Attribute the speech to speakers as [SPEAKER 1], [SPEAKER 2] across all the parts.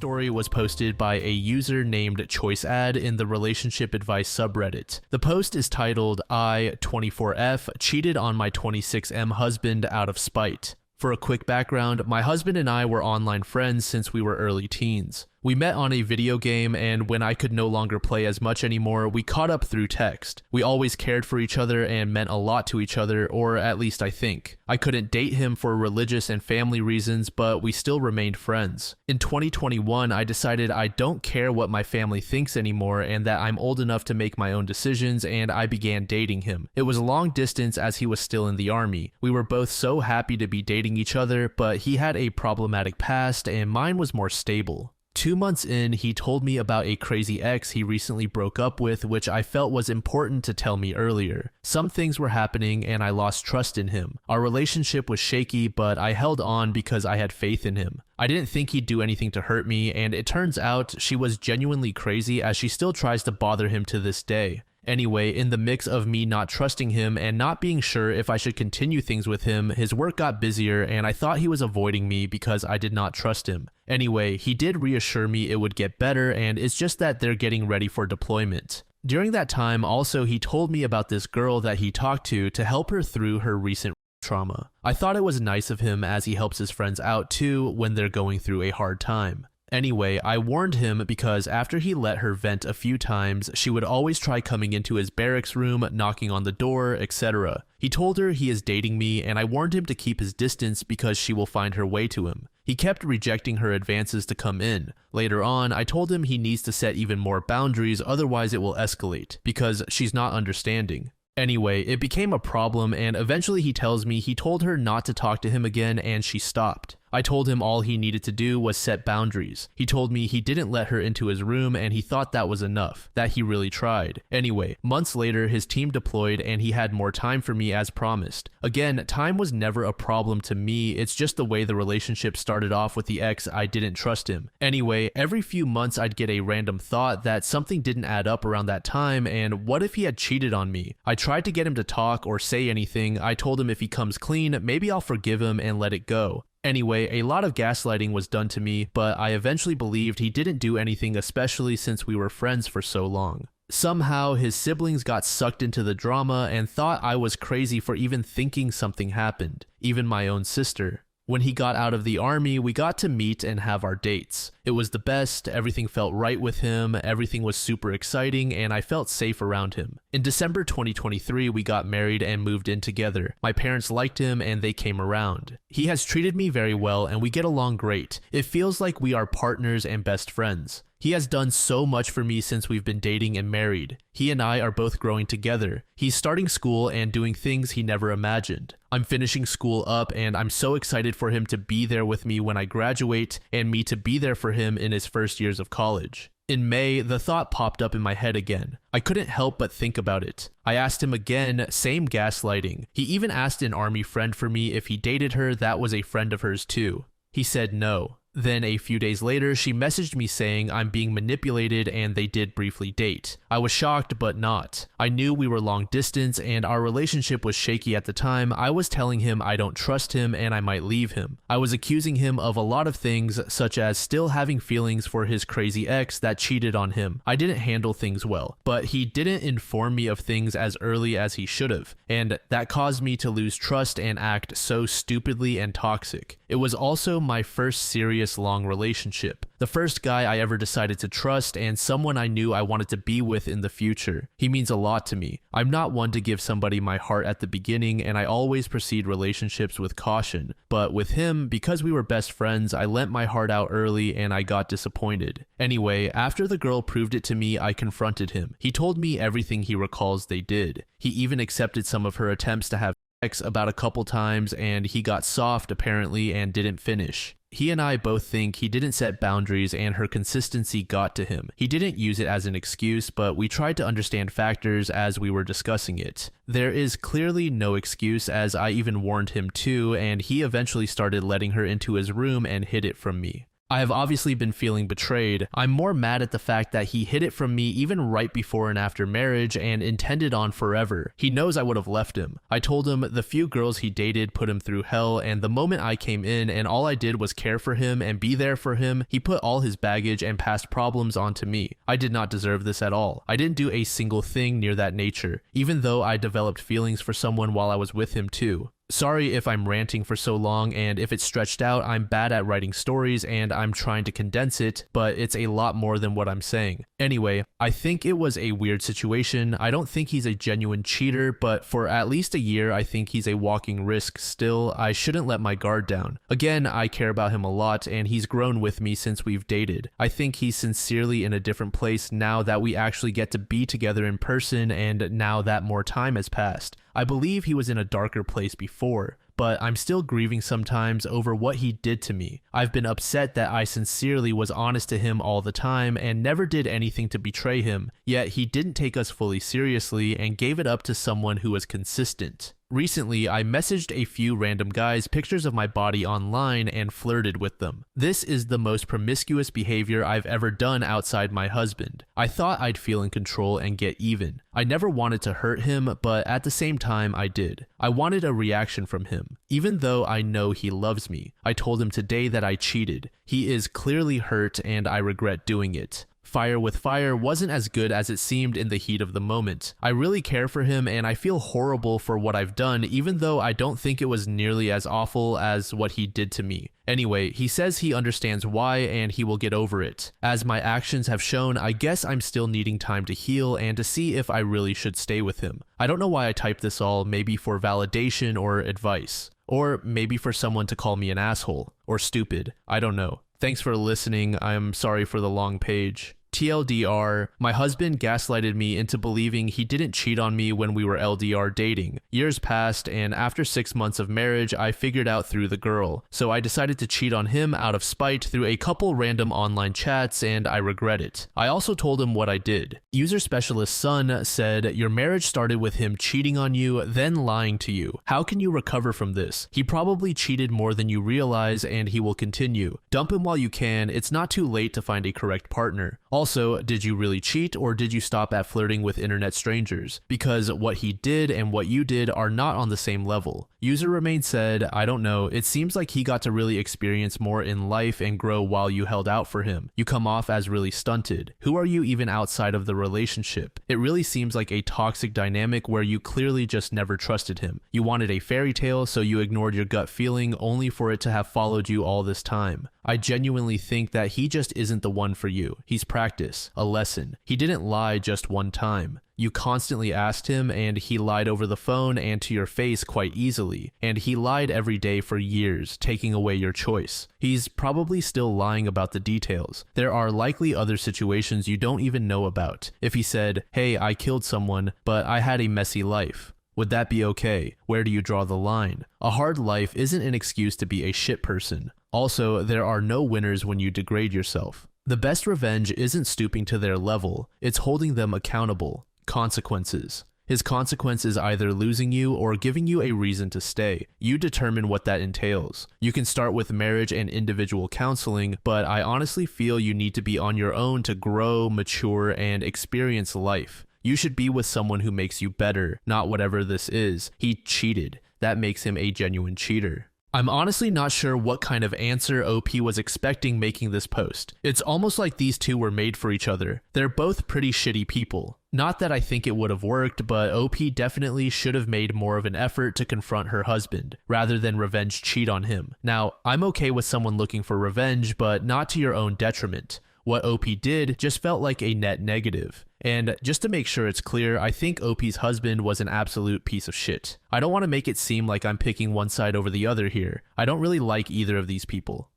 [SPEAKER 1] story was posted by a user named ChoiceAd in the relationship advice subreddit. The post is titled, "I, 24F, cheated on my 26M husband out of spite." For a quick background, my husband and I were online friends since we were early teens. We met on a video game, and when I could no longer play as much anymore, we caught up through text. We always cared for each other and meant a lot to each other, or at least I think. I couldn't date him for religious and family reasons, but we still remained friends. In 2021, I decided I don't care what my family thinks anymore and that I'm old enough to make my own decisions, and I began dating him. It was long distance as he was still in the army. We were both so happy to be dating each other, but he had a problematic past and mine was more stable. 2 months in, he told me about a crazy ex he recently broke up with, which I felt was important to tell me earlier. Some things were happening and I lost trust in him. Our relationship was shaky, but I held on because I had faith in him. I didn't think he'd do anything to hurt me, and it turns out she was genuinely crazy as she still tries to bother him to this day. Anyway, in the mix of me not trusting him and not being sure if I should continue things with him, his work got busier and I thought he was avoiding me because I did not trust him. Anyway, he did reassure me it would get better, and it's just that they're getting ready for deployment. During that time, also, he told me about this girl that he talked to help her through her recent trauma. I thought it was nice of him as he helps his friends out too when they're going through a hard time. Anyway, I warned him because after he let her vent a few times, she would always try coming into his barracks room, knocking on the door, etc. He told her he is dating me, and I warned him to keep his distance because she will find her way to him. He kept rejecting her advances to come in. Later on, I told him he needs to set even more boundaries, otherwise it will escalate, because she's not understanding. Anyway, it became a problem, and eventually he tells me he told her not to talk to him again and she stopped. I told him all he needed to do was set boundaries. He told me he didn't let her into his room and he thought that was enough, that he really tried. Anyway, months later his team deployed and he had more time for me as promised. Again, time was never a problem to me, it's just the way the relationship started off with the ex. I didn't trust him. Anyway, every few months I'd get a random thought that something didn't add up around that time, and what if he had cheated on me? I tried to get him to talk or say anything. I told him if he comes clean, maybe I'll forgive him and let it go. Anyway, a lot of gaslighting was done to me, but I eventually believed he didn't do anything, especially since we were friends for so long. Somehow, his siblings got sucked into the drama and thought I was crazy for even thinking something happened, even my own sister. When he got out of the army, we got to meet and have our dates. It was the best, everything felt right with him, everything was super exciting, and I felt safe around him. In December 2023, we got married and moved in together. My parents liked him and they came around. He has treated me very well and we get along great. It feels like we are partners and best friends. He has done so much for me since we've been dating and married. He and I are both growing together. He's starting school and doing things he never imagined. I'm finishing school up and I'm so excited for him to be there with me when I graduate and me to be there for him in his first years of college. In May, the thought popped up in my head again. I couldn't help but think about it. I asked him again, same gaslighting. He even asked an army friend for me if he dated her that was a friend of hers too. He said no. Then a few days later, she messaged me saying I'm being manipulated and they did briefly date. I was shocked, but not. I knew we were long distance and our relationship was shaky at the time. I was telling him I don't trust him and I might leave him. I was accusing him of a lot of things, such as still having feelings for his crazy ex that cheated on him. I didn't handle things well, but he didn't inform me of things as early as he should have, and that caused me to lose trust and act so stupidly and toxic. It was also my first serious long relationship. The first guy I ever decided to trust and someone I knew I wanted to be with in the future. He means a lot to me. I'm not one to give somebody my heart at the beginning and I always proceed relationships with caution. But with him, because we were best friends, I lent my heart out early and I got disappointed. Anyway, after the girl proved it to me, I confronted him. He told me everything he recalls they did. He even accepted some of her attempts to have sex about a couple times and he got soft apparently and didn't finish. He and I both think he didn't set boundaries and her consistency got to him. He didn't use it as an excuse, but we tried to understand factors as we were discussing it. There is clearly no excuse, as I even warned him too, and he eventually started letting her into his room and hid it from me. I have obviously been feeling betrayed. I'm more mad at the fact that he hid it from me even right before and after marriage and intended on forever. He knows I would have left him. I told him the few girls he dated put him through hell, and the moment I came in and all I did was care for him and be there for him, he put all his baggage and past problems onto me. I did not deserve this at all. I didn't do a single thing near that nature, even though I developed feelings for someone while I was with him too. Sorry if I'm ranting for so long, and if it's stretched out. I'm bad at writing stories and I'm trying to condense it, but it's a lot more than what I'm saying. Anyway, I think it was a weird situation. I don't think he's a genuine cheater, but for at least a year, I think he's a walking risk still. I shouldn't let my guard down. Again, I care about him a lot, and he's grown with me since we've dated. I think he's sincerely in a different place now that we actually get to be together in person and now that more time has passed. I believe he was in a darker place before, but I'm still grieving sometimes over what he did to me. I've been upset that I sincerely was honest to him all the time and never did anything to betray him, yet he didn't take us fully seriously and gave it up to someone who was consistent. Recently, I messaged a few random guys pictures of my body online and flirted with them. This is the most promiscuous behavior I've ever done outside my husband. I thought I'd feel in control and get even. I never wanted to hurt him, but at the same time I did. I wanted a reaction from him. Even though I know he loves me, I told him today that I cheated. He is clearly hurt and I regret doing it. Fire with Fire wasn't as good as it seemed in the heat of the moment. I really care for him and I feel horrible for what I've done, even though I don't think it was nearly as awful as what he did to me. Anyway, he says he understands why and he will get over it. As my actions have shown, I guess I'm still needing time to heal and to see if I really should stay with him. I don't know why I typed this all, maybe for validation or advice. Or maybe for someone to call me an asshole or stupid. I don't know. Thanks for listening. I'm sorry for the long page. TLDR, my husband gaslighted me into believing he didn't cheat on me when we were LDR dating. Years passed, and after 6 months of marriage, I figured out through the girl. So I decided to cheat on him out of spite through a couple random online chats, and I regret it. I also told him what I did. User Specialist Sun said, your marriage started with him cheating on you, then lying to you. How can you recover from this? He probably cheated more than you realize, and he will continue. Dump him while you can. It's not too late to find a correct partner. Also, did you really cheat or did you stop at flirting with internet strangers? Because what he did and what you did are not on the same level. User Remain said, I don't know, it seems like he got to really experience more in life and grow while you held out for him. You come off as really stunted. Who are you even outside of the relationship? It really seems like a toxic dynamic where you clearly just never trusted him. You wanted a fairy tale, so you ignored your gut feeling only for it to have followed you all this time. I genuinely think that he just isn't the one for you. He's practice, a lesson. He didn't lie just one time. You constantly asked him and he lied over the phone and to your face quite easily. And he lied every day for years, taking away your choice. He's probably still lying about the details. There are likely other situations you don't even know about. If he said, hey, I killed someone, but I had a messy life. Would that be okay? Where do you draw the line? A hard life isn't an excuse to be a shit person. Also, there are no winners when you degrade yourself. The best revenge isn't stooping to their level, it's holding them accountable. Consequences. His consequence is either losing you or giving you a reason to stay. You determine what that entails. You can start with marriage and individual counseling, but I honestly feel you need to be on your own to grow, mature, and experience life. You should be with someone who makes you better, not whatever this is. He cheated. That makes him a genuine cheater. I'm honestly not sure what kind of answer OP was expecting making this post. It's almost like these two were made for each other. They're both pretty shitty people. Not that I think it would have worked, but OP definitely should have made more of an effort to confront her husband, rather than revenge cheat on him. Now, I'm okay with someone looking for revenge, but not to your own detriment. What OP did just felt like a net negative. And just to make sure it's clear, I think OP's husband was an absolute piece of shit. I don't want to make it seem like I'm picking one side over the other here. I don't really like either of these people.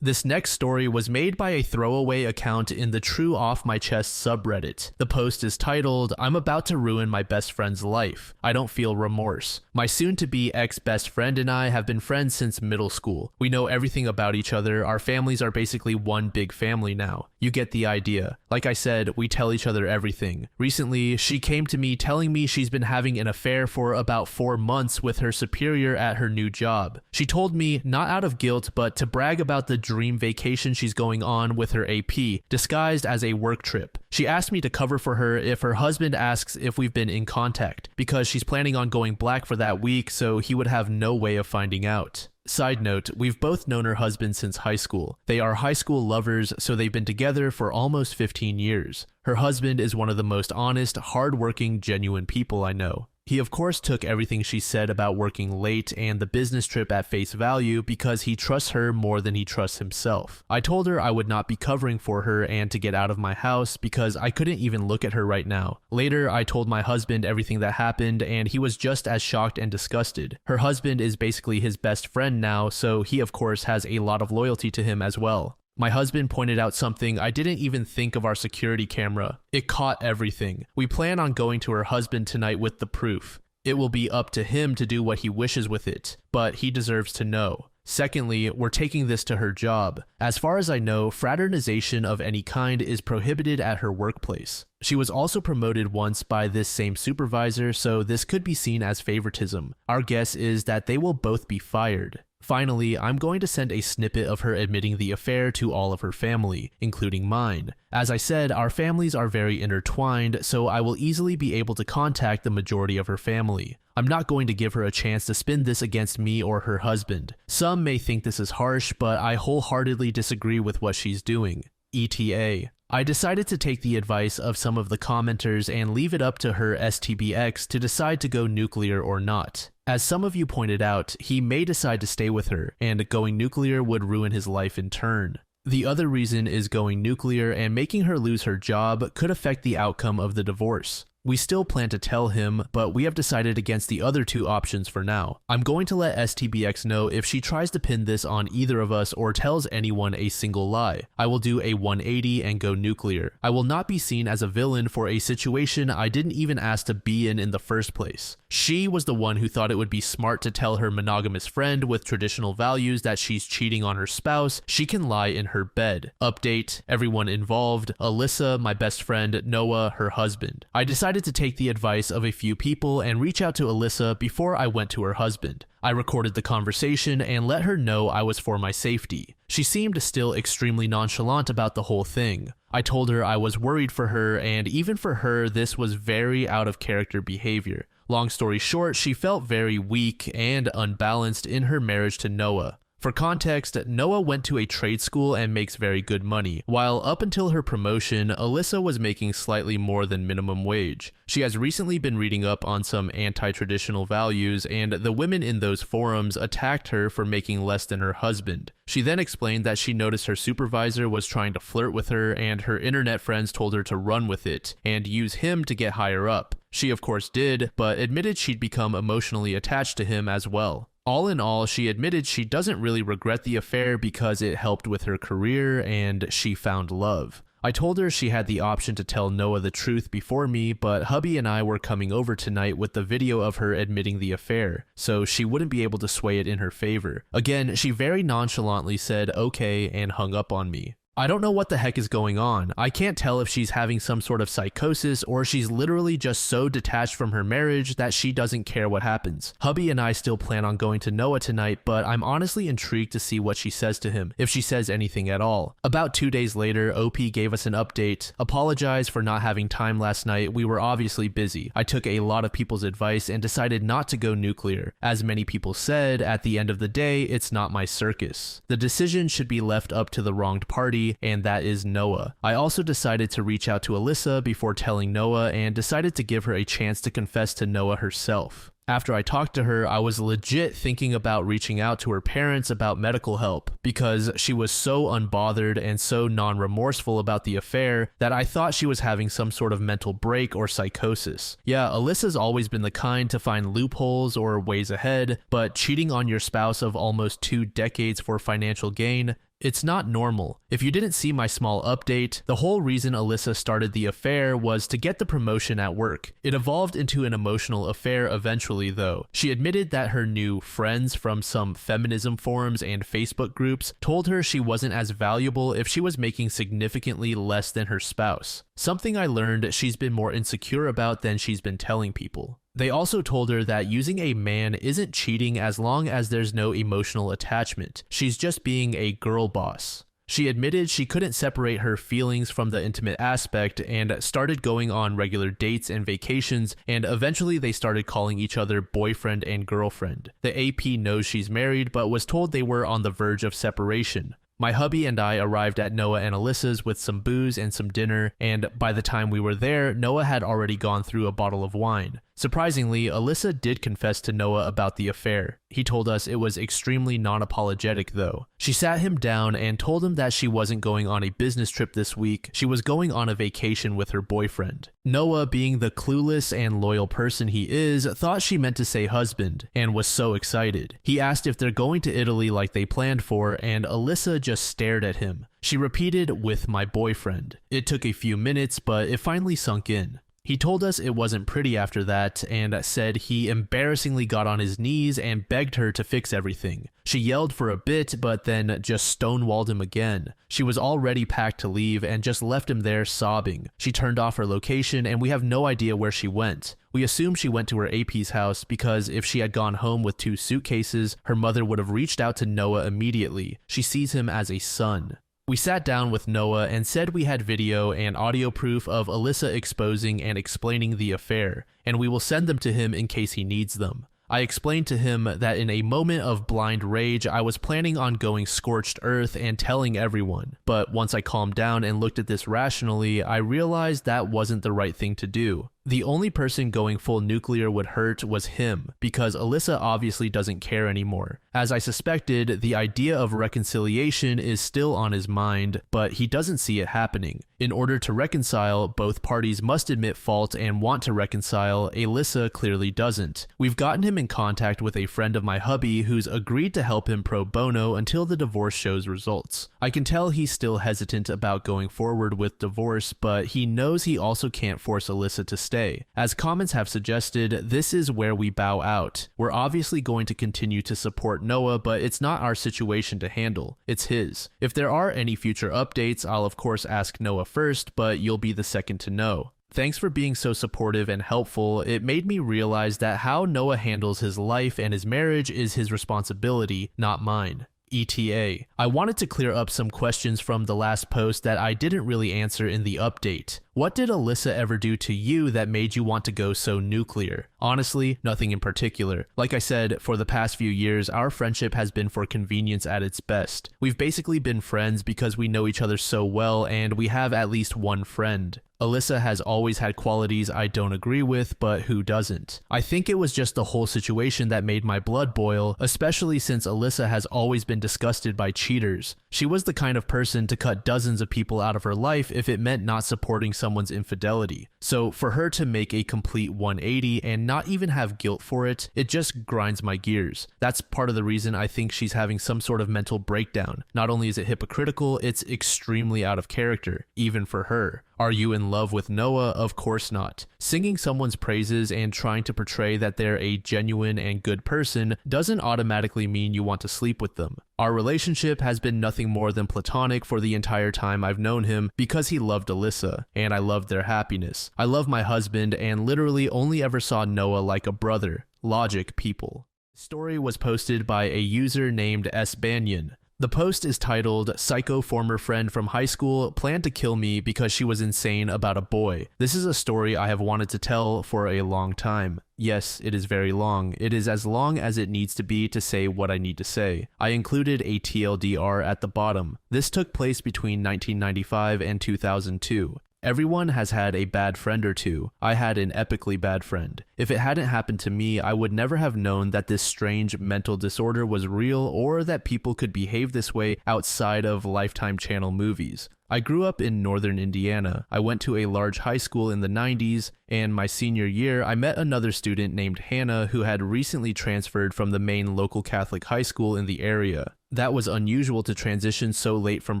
[SPEAKER 1] This next story was made by a throwaway account in the True Off My Chest subreddit. The post is titled, "I'm about to ruin my best friend's life. I don't feel remorse. My soon-to-be ex-best friend and I have been friends since middle school. We know everything about each other. Our families are basically one big family now. You get the idea. Like I said, we tell each other everything. Recently, she came to me telling me she's been having an affair for about 4 months with her superior at her new job. She told me, not out of guilt, but to brag about the dream vacation she's going on with her AP, disguised as a work trip. She asked me to cover for her if her husband asks if we've been in contact, because she's planning on going black for that week, so he would have no way of finding out. Side note, we've both known her husband since high school. They are high school lovers, so they've been together for almost 15 years. Her husband is one of the most honest, hard-working, genuine people I know. He of course took everything she said about working late and the business trip at face value because he trusts her more than he trusts himself. I told her I would not be covering for her and to get out of my house because I couldn't even look at her right now. Later, I told my husband everything that happened and he was just as shocked and disgusted. Her husband is basically his best friend now, so he of course has a lot of loyalty to him as well. My husband pointed out something I didn't even think of: our security camera. It caught everything. We plan on going to her husband tonight with the proof. It will be up to him to do what he wishes with it, but he deserves to know. Secondly, we're taking this to her job. As far as I know, fraternization of any kind is prohibited at her workplace. She was also promoted once by this same supervisor, so this could be seen as favoritism. Our guess is that they will both be fired. Finally, I'm going to send a snippet of her admitting the affair to all of her family, including mine. As I said, our families are very intertwined, so I will easily be able to contact the majority of her family. I'm not going to give her a chance to spin this against me or her husband. Some may think this is harsh, but I wholeheartedly disagree with what she's doing. ETA. I decided to take the advice of some of the commenters and leave it up to her STBX to decide to go nuclear or not. As some of you pointed out, he may decide to stay with her, and going nuclear would ruin his life in turn. The other reason is going nuclear and making her lose her job could affect the outcome of the divorce. We still plan to tell him, but we have decided against the other two options for now. I'm going to let STBX know if she tries to pin this on either of us or tells anyone a single lie. I will do a 180 and go nuclear. I will not be seen as a villain for a situation I didn't even ask to be in the first place. She was the one who thought it would be smart to tell her monogamous friend with traditional values that she's cheating on her spouse. She can lie in her bed. Update, everyone involved: Alyssa, my best friend, Noah, her husband. I decided to take the advice of a few people and reach out to Alyssa before I went to her husband. I recorded the conversation and let her know I was for my safety. She seemed still extremely nonchalant about the whole thing. I told her I was worried for her, and even for her, this was very out of character behavior. Long story short, she felt very weak and unbalanced in her marriage to Noah. For context, Noah went to a trade school and makes very good money, while up until her promotion, Alyssa was making slightly more than minimum wage. She has recently been reading up on some anti-traditional values, and the women in those forums attacked her for making less than her husband. She then explained that she noticed her supervisor was trying to flirt with her, and her internet friends told her to run with it and use him to get higher up. She of course did, but admitted she'd become emotionally attached to him as well. All in all, she admitted she doesn't really regret the affair because it helped with her career and she found love. I told her she had the option to tell Noah the truth before me, but hubby and I were coming over tonight with the video of her admitting the affair, so she wouldn't be able to sway it in her favor. Again, she very nonchalantly said okay and hung up on me. I don't know what the heck is going on. I can't tell if she's having some sort of psychosis or she's literally just so detached from her marriage that she doesn't care what happens. Hubby and I still plan on going to Noah tonight, but I'm honestly intrigued to see what she says to him, if she says anything at all. About 2 days later, OP gave us an update. Apologized for not having time last night. We were obviously busy. I took a lot of people's advice and decided not to go nuclear. As many people said, at the end of the day, it's not my circus. The decision should be left up to the wronged party, and that is Noah. I also decided to reach out to Alyssa before telling Noah and decided to give her a chance to confess to Noah herself. After I talked to her, I was legit thinking about reaching out to her parents about medical help because she was so unbothered and so non-remorseful about the affair that I thought she was having some sort of mental break or psychosis. Yeah, Alyssa's always been the kind to find loopholes or ways ahead, but cheating on your spouse of almost 2 decades for financial gain, It's not normal. If you didn't see my small update, the whole reason Alyssa started the affair was to get the promotion at work. It evolved into an emotional affair eventually though. She admitted that her new friends from some feminism forums and Facebook groups told her she wasn't as valuable if she was making significantly less than her spouse. Something I learned she's been more insecure about than she's been telling people. They also told her that using a man isn't cheating as long as there's no emotional attachment. She's just being a girl boss. She admitted she couldn't separate her feelings from the intimate aspect and started going on regular dates and vacations, and eventually they started calling each other boyfriend and girlfriend. The AP knows she's married but was told they were on the verge of separation. My hubby and I arrived at Noah and Alyssa's with some booze and some dinner, and by the time we were there, Noah had already gone through a bottle of wine. Surprisingly, Alyssa did confess to Noah about the affair. He told us it was extremely non-apologetic though. She sat him down and told him that she wasn't going on a business trip this week, she was going on a vacation with her boyfriend. Noah, being the clueless and loyal person he is, thought she meant to say husband, and was so excited. He asked if they're going to Italy like they planned for, and Alyssa just stared at him. She repeated, "with my boyfriend." It took a few minutes, but it finally sunk in. He told us it wasn't pretty after that and said he embarrassingly got on his knees and begged her to fix everything. She yelled for a bit but then just stonewalled him again. She was already packed to leave and just left him there sobbing. She turned off her location and we have no idea where she went. We assume she went to her AP's house because if she had gone home with 2 suitcases, her mother would have reached out to Noah immediately. She sees him as a son. We sat down with Noah and said we had video and audio proof of Alyssa exposing and explaining the affair, and we will send them to him in case he needs them. I explained to him that in a moment of blind rage, I was planning on going scorched earth and telling everyone, but once I calmed down and looked at this rationally, I realized that wasn't the right thing to do. The only person going full nuclear would hurt was him, because Alyssa obviously doesn't care anymore. As I suspected, the idea of reconciliation is still on his mind, but he doesn't see it happening. In order to reconcile, both parties must admit fault and want to reconcile. Alyssa clearly doesn't. We've gotten him in contact with a friend of my hubby who's agreed to help him pro bono until the divorce shows results. I can tell he's still hesitant about going forward with divorce, but he knows he also can't force Alyssa to stay. As comments have suggested, this is where we bow out. We're obviously going to continue to support Noah, but it's not our situation to handle. It's his. If there are any future updates, I'll of course ask Noah first, but you'll be the second to know. Thanks for being so supportive and helpful. It made me realize that how Noah handles his life and his marriage is his responsibility, not mine. ETA. I wanted to clear up some questions from the last post that I didn't really answer in the update. What did Alyssa ever do to you that made you want to go so nuclear? Honestly, nothing in particular. Like I said, for the past few years, our friendship has been for convenience at its best. We've basically been friends because we know each other so well and we have at least one friend. Alyssa has always had qualities I don't agree with, but who doesn't? I think it was just the whole situation that made my blood boil, especially since Alyssa has always been disgusted by cheaters. She was the kind of person to cut dozens of people out of her life if it meant not supporting someone's infidelity. So for her to make a complete 180 and not even have guilt for it, it just grinds my gears. That's part of the reason I think she's having some sort of mental breakdown. Not only is it hypocritical, it's extremely out of character, even for her. Are you in love with Noah? Of course not. Singing someone's praises and trying to portray that they're a genuine and good person doesn't automatically mean you want to sleep with them. Our relationship has been nothing more than platonic for the entire time I've known him because he loved Alyssa, and I loved their happiness. I love my husband and literally only ever saw Noah like a brother. Logic, people. The story was posted by a user named S. Banyan. The post is titled, "Psycho former friend from high school planned to kill me because she was insane about a boy." This is a story I have wanted to tell for a long time. Yes, it is very long. It is as long as it needs to be to say what I need to say. I included a TLDR at the bottom. This took place between 1995 and 2002. Everyone has had a bad friend or two. I had an epically bad friend. If it hadn't happened to me, I would never have known that this strange mental disorder was real or that people could behave this way outside of Lifetime Channel movies. I grew up in northern Indiana. I went to a large high school in the 90s, and my senior year, I met another student named Hannah who had recently transferred from the main local Catholic high school in the area. That was unusual to transition so late from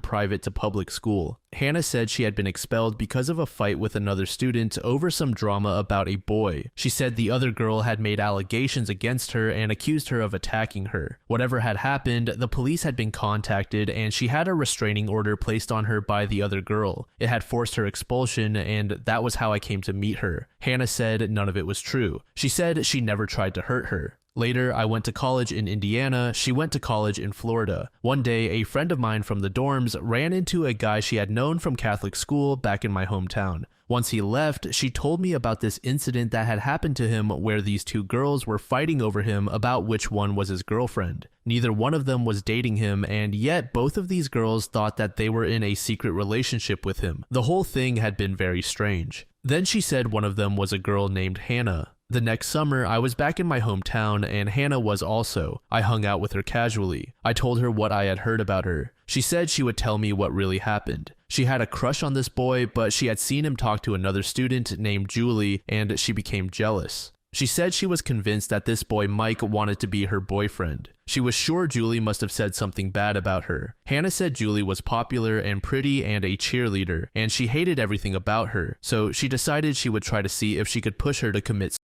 [SPEAKER 1] private to public school. Hannah said she had been expelled because of a fight with another student over some drama about a boy. She said the other girl had made allegations against her and accused her of attacking her. Whatever had happened, the police had been contacted and she had a restraining order placed on her by the other girl. It had forced her expulsion, and that was how I came to meet her. Hannah said none of it was true. She said she never tried to hurt her. Later, I went to college in Indiana. She went to college in Florida. One day, a friend of mine from the dorms ran into a guy she had known from Catholic school back in my hometown. Once he left, she told me about this incident that had happened to him where these two girls were fighting over him about which one was his girlfriend. Neither one of them was dating him, and yet both of these girls thought that they were in a secret relationship with him. The whole thing had been very strange. Then she said one of them was a girl named Hannah. The next summer, I was back in my hometown, and Hannah was also. I hung out with her casually. I told her what I had heard about her. She said she would tell me what really happened. She had a crush on this boy, but she had seen him talk to another student named Julie, and she became jealous. She said she was convinced that this boy Mike wanted to be her boyfriend. She was sure Julie must have said something bad about her. Hannah said Julie was popular and pretty and a cheerleader, and she hated everything about her, so she decided she would try to see if she could push her to commit.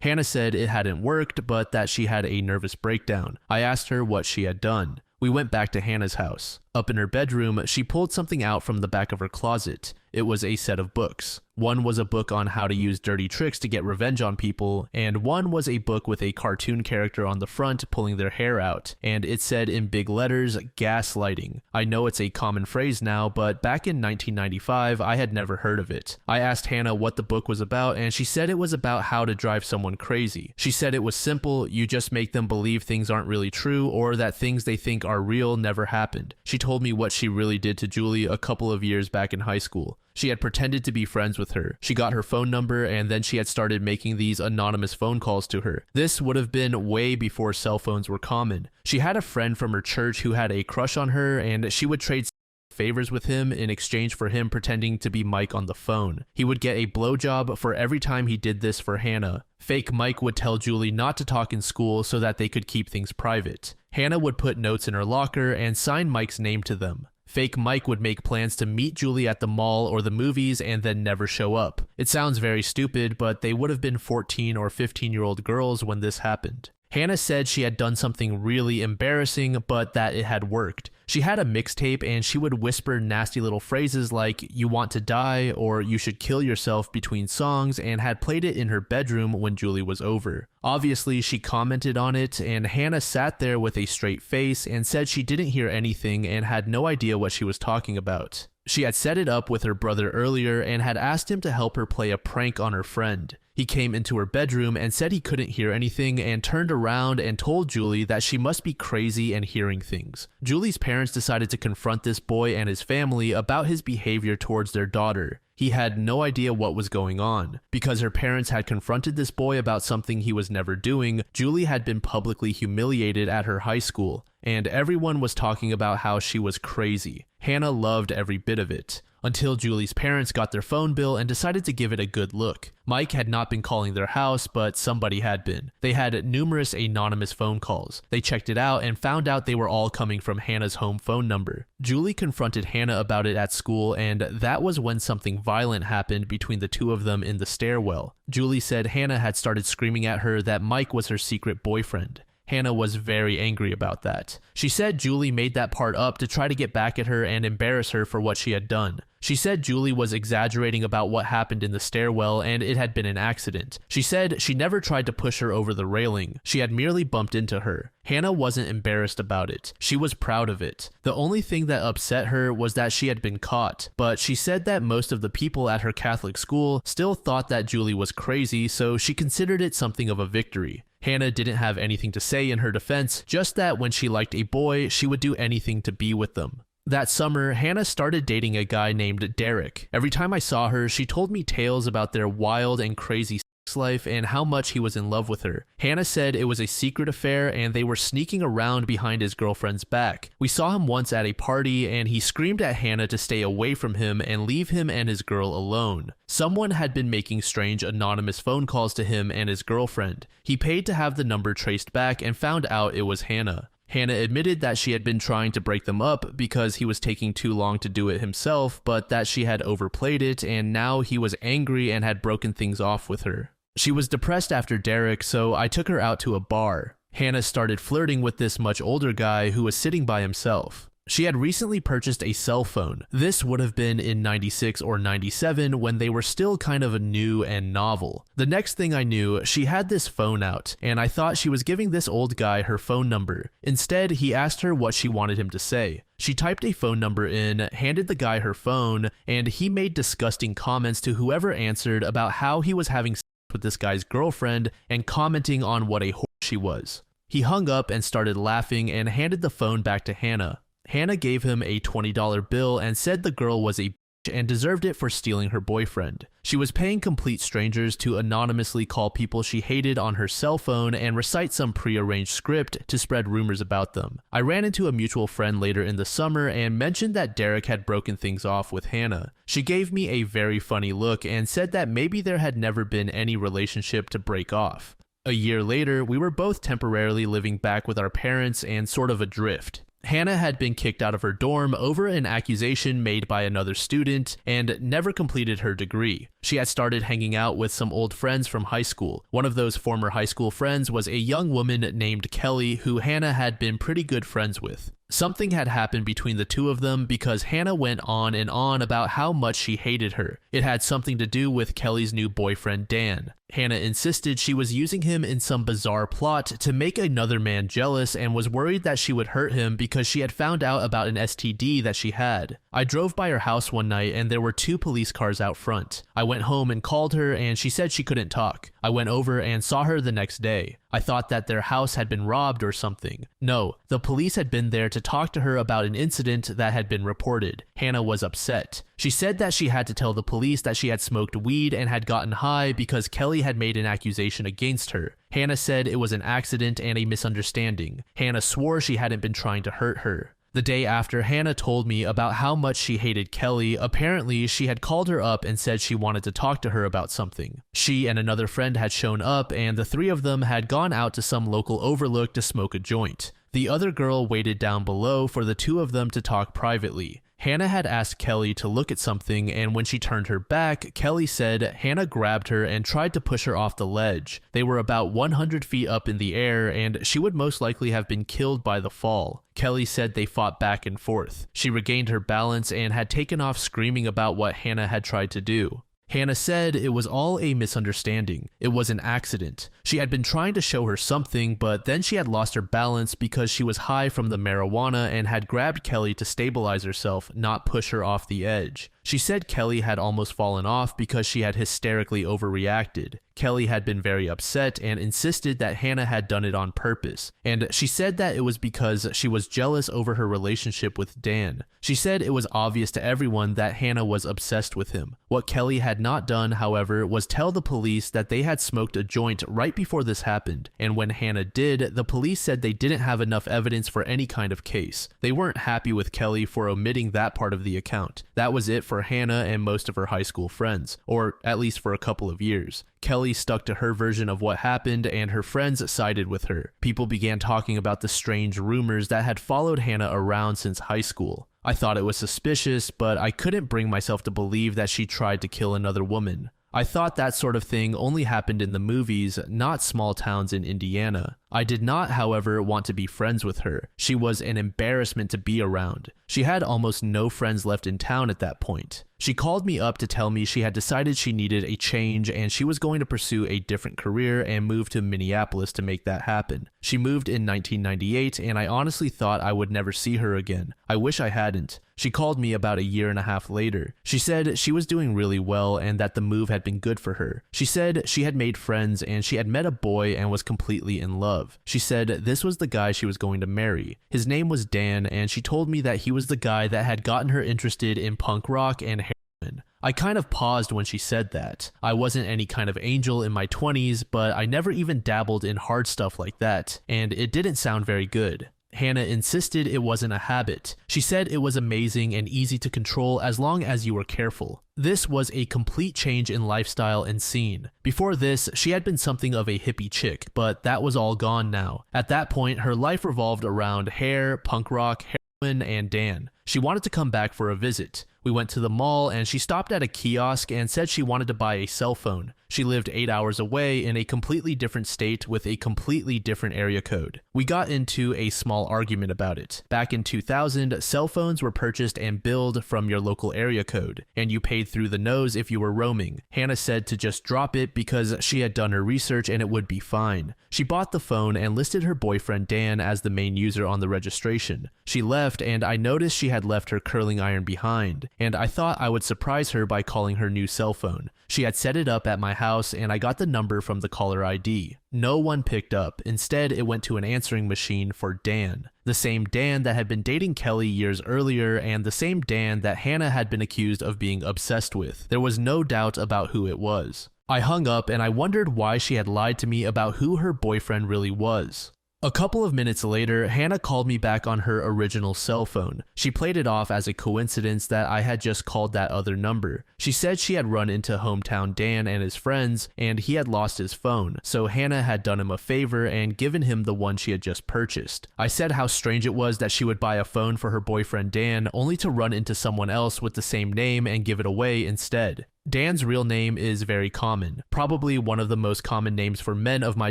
[SPEAKER 1] Hannah said it hadn't worked, but that she had a nervous breakdown. I asked her what she had done. We went back to Hannah's house. Up in her bedroom, she pulled something out from the back of her closet. It was a set of books. One was a book on how to use dirty tricks to get revenge on people, and one was a book with a cartoon character on the front pulling their hair out, and it said in big letters, gaslighting. I know it's a common phrase now, but back in 1995, I had never heard of it. I asked Hannah what the book was about, and she said it was about how to drive someone crazy. She said it was simple, you just make them believe things aren't really true, or that things they think are real never happened. She told me what she really did to Julie a couple of years back in high school. She had pretended to be friends with her. She got her phone number, and then she had started making these anonymous phone calls to her. This would have been way before cell phones were common. She had a friend from her church who had a crush on her, and she would trade favors with him in exchange for him pretending to be Mike on the phone. He would get a blowjob for every time he did this for Hannah. Fake Mike would tell Julie not to talk in school so that they could keep things private. Hannah would put notes in her locker and sign Mike's name to them. Fake Mike would make plans to meet Julie at the mall or the movies and then never show up. It sounds very stupid, but they would have been 14 or 15-year-old girls when this happened. Hannah said she had done something really embarrassing, but that it had worked. She had a mixtape and she would whisper nasty little phrases like, "You want to die," or "You should kill yourself" between songs, and had played it in her bedroom when Julie was over. Obviously, she commented on it, and Hannah sat there with a straight face and said she didn't hear anything and had no idea what she was talking about. She had set it up with her brother earlier and had asked him to help her play a prank on her friend. He came into her bedroom and said he couldn't hear anything and turned around and told Julie that she must be crazy and hearing things. Julie's parents decided to confront this boy and his family about his behavior towards their daughter. He had no idea what was going on. Because her parents had confronted this boy about something he was never doing, Julie had been publicly humiliated at her high school, and everyone was talking about how she was crazy. Hannah loved every bit of it. Until Julie's parents got their phone bill and decided to give it a good look. Mike had not been calling their house, but somebody had been. They had numerous anonymous phone calls. They checked it out and found out they were all coming from Hannah's home phone number. Julie confronted Hannah about it at school, and that was when something violent happened between the two of them in the stairwell. Julie said Hannah had started screaming at her that Mike was her secret boyfriend. Hannah was very angry about that. She said Julie made that part up to try to get back at her and embarrass her for what she had done. She said Julie was exaggerating about what happened in the stairwell and it had been an accident. She said she never tried to push her over the railing. She had merely bumped into her. Hannah wasn't embarrassed about it. She was proud of it. The only thing that upset her was that she had been caught, but she said that most of the people at her Catholic school still thought that Julie was crazy, so she considered it something of a victory. Hannah didn't have anything to say in her defense, just that when she liked a boy, she would do anything to be with them. That summer, Hannah started dating a guy named Derek. Every time I saw her, she told me tales about their wild and crazy sex sex life and how much he was in love with her. Hannah said it was a secret affair and they were sneaking around behind his girlfriend's back. We saw him once at a party and he screamed at Hannah to stay away from him and leave him and his girl alone. Someone had been making strange anonymous phone calls to him and his girlfriend. He paid to have the number traced back and found out it was Hannah. Hannah admitted that she had been trying to break them up because he was taking too long to do it himself, but that she had overplayed it and now he was angry and had broken things off with her. She was depressed after Derek, so I took her out to a bar. Hannah started flirting with this much older guy who was sitting by himself. She had recently purchased a cell phone. This would have been in 96 or 97 when they were still kind of new and novel. The next thing I knew, she had this phone out, and I thought she was giving this old guy her phone number. Instead, he asked her what she wanted him to say. She typed a phone number in, handed the guy her phone, and he made disgusting comments to whoever answered about how he was having sex with this guy's girlfriend and commenting on what a whore she was. He hung up and started laughing and handed the phone back to Hannah. Hannah gave him a $20 bill and said the girl was a bitch and deserved it for stealing her boyfriend. She was paying complete strangers to anonymously call people she hated on her cell phone and recite some prearranged script to spread rumors about them. I ran into a mutual friend later in the summer and mentioned that Derek had broken things off with Hannah. She gave me a very funny look and said that maybe there had never been any relationship to break off. A year later, we were both temporarily living back with our parents and sort of adrift. Hannah had been kicked out of her dorm over an accusation made by another student and never completed her degree. She had started hanging out with some old friends from high school. One of those former high school friends was a young woman named Kelly who Hannah had been pretty good friends with. Something had happened between the two of them because Hannah went on and on about how much she hated her. It had something to do with Kelly's new boyfriend, Dan. Hannah insisted she was using him in some bizarre plot to make another man jealous and was worried that she would hurt him because she had found out about an STD that she had. I drove by her house one night and there were 2 police cars out front. I went home and called her and she said she couldn't talk. I went over and saw her the next day. I thought that their house had been robbed or something. No, the police had been there to talk to her about an incident that had been reported. Hannah was upset. She said that she had to tell the police that she had smoked weed and had gotten high because Kelly had made an accusation against her. Hannah said it was an accident and a misunderstanding. Hannah swore she hadn't been trying to hurt her. The day after, Hannah told me about how much she hated Kelly. Apparently, she had called her up and said she wanted to talk to her about something. She and another friend had shown up, and the 3 of them had gone out to some local overlook to smoke a joint. The other girl waited down below for the 2 of them to talk privately. Hannah had asked Kelly to look at something, and when she turned her back, Kelly said Hannah grabbed her and tried to push her off the ledge. They were about 100 feet up in the air, and she would most likely have been killed by the fall. Kelly said they fought back and forth. She regained her balance and had taken off screaming about what Hannah had tried to do. Hannah said it was all a misunderstanding. It was an accident. She had been trying to show her something, but then she had lost her balance because she was high from the marijuana and had grabbed Kelly to stabilize herself, not push her off the edge. She said Kelly had almost fallen off because she had hysterically overreacted. Kelly had been very upset and insisted that Hannah had done it on purpose, and she said that it was because she was jealous over her relationship with Dan. She said it was obvious to everyone that Hannah was obsessed with him. What Kelly had not done, however, was tell the police that they had smoked a joint right before this happened, and when Hannah did, the police said they didn't have enough evidence for any kind of case. They weren't happy with Kelly for omitting that part of the account. That was it for Hannah and most of her high school friends, or at least for a couple of years. Kelly stuck to her version of what happened and her friends sided with her. People began talking about the strange rumors that had followed Hannah around since high school. I thought it was suspicious, but I couldn't bring myself to believe that she tried to kill another woman. I thought that sort of thing only happened in the movies, not small towns in Indiana. I did not, however, want to be friends with her. She was an embarrassment to be around. She had almost no friends left in town at that point. She called me up to tell me she had decided she needed a change and she was going to pursue a different career and move to Minneapolis to make that happen. She moved in 1998 and I honestly thought I would never see her again. I wish I hadn't. She called me about a year and a half later. She said she was doing really well and that the move had been good for her. She said she had made friends and she had met a boy and was completely in love. She said this was the guy she was going to marry. His name was Dan, and she told me that he was the guy that had gotten her interested in punk rock and heroin. I kind of paused when she said that. I wasn't any kind of angel in my 20s, but I never even dabbled in hard stuff like that, and it didn't sound very good. Hannah insisted it wasn't a habit. She said it was amazing and easy to control as long as you were careful. This was a complete change in lifestyle and scene. Before this, she had been something of a hippie chick, but that was all gone now. At that point, her life revolved around hair, punk rock, heroin, and Dan. She wanted to come back for a visit. We went to the mall and she stopped at a kiosk and said she wanted to buy a cell phone. She lived 8 hours away in a completely different state with a completely different area code. We got into a small argument about it. Back in 2000, cell phones were purchased and billed from your local area code, and you paid through the nose if you were roaming. Hannah said to just drop it because she had done her research and it would be fine. She bought the phone and listed her boyfriend Dan as the main user on the registration. She left and I noticed she had left her curling iron behind, and I thought I would surprise her by calling her new cell phone. She had set it up at my house and I got the number from the caller ID. No one picked up. Instead, it went to an answering machine for Dan. The same Dan that had been dating Kelly years earlier and the same Dan that Hannah had been accused of being obsessed with. There was no doubt about who it was. I hung up and I wondered why she had lied to me about who her boyfriend really was. A couple of minutes later, Hannah called me back on her original cell phone. She played it off as a coincidence that I had just called that other number. She said she had run into hometown Dan and his friends, and he had lost his phone, so Hannah had done him a favor and given him the one she had just purchased. I said how strange it was that she would buy a phone for her boyfriend Dan only to run into someone else with the same name and give it away instead. Dan's real name is very common, probably one of the most common names for men of my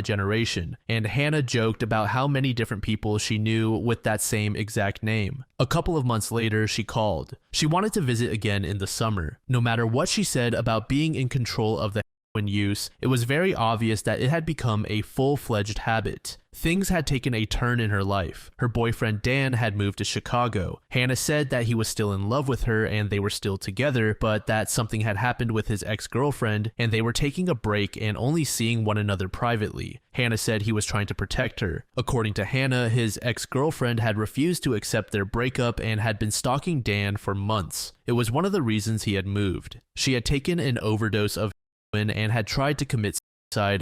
[SPEAKER 1] generation, and Hannah joked about how many different people she knew with that same exact name. A couple of months later, she called. She wanted to visit again in the summer. No matter what she said about being in control of the heroin use, it was very obvious that it had become a full-fledged habit. Things had taken a turn in her life. Her boyfriend Dan had moved to Chicago. Hannah said that he was still in love with her and they were still together, but that something had happened with his ex-girlfriend and they were taking a break and only seeing one another privately. Hannah said he was trying to protect her. According to Hannah, his ex-girlfriend had refused to accept their breakup and had been stalking Dan for months. It was one of the reasons he had moved. She had taken an overdose of heroin and had tried to commit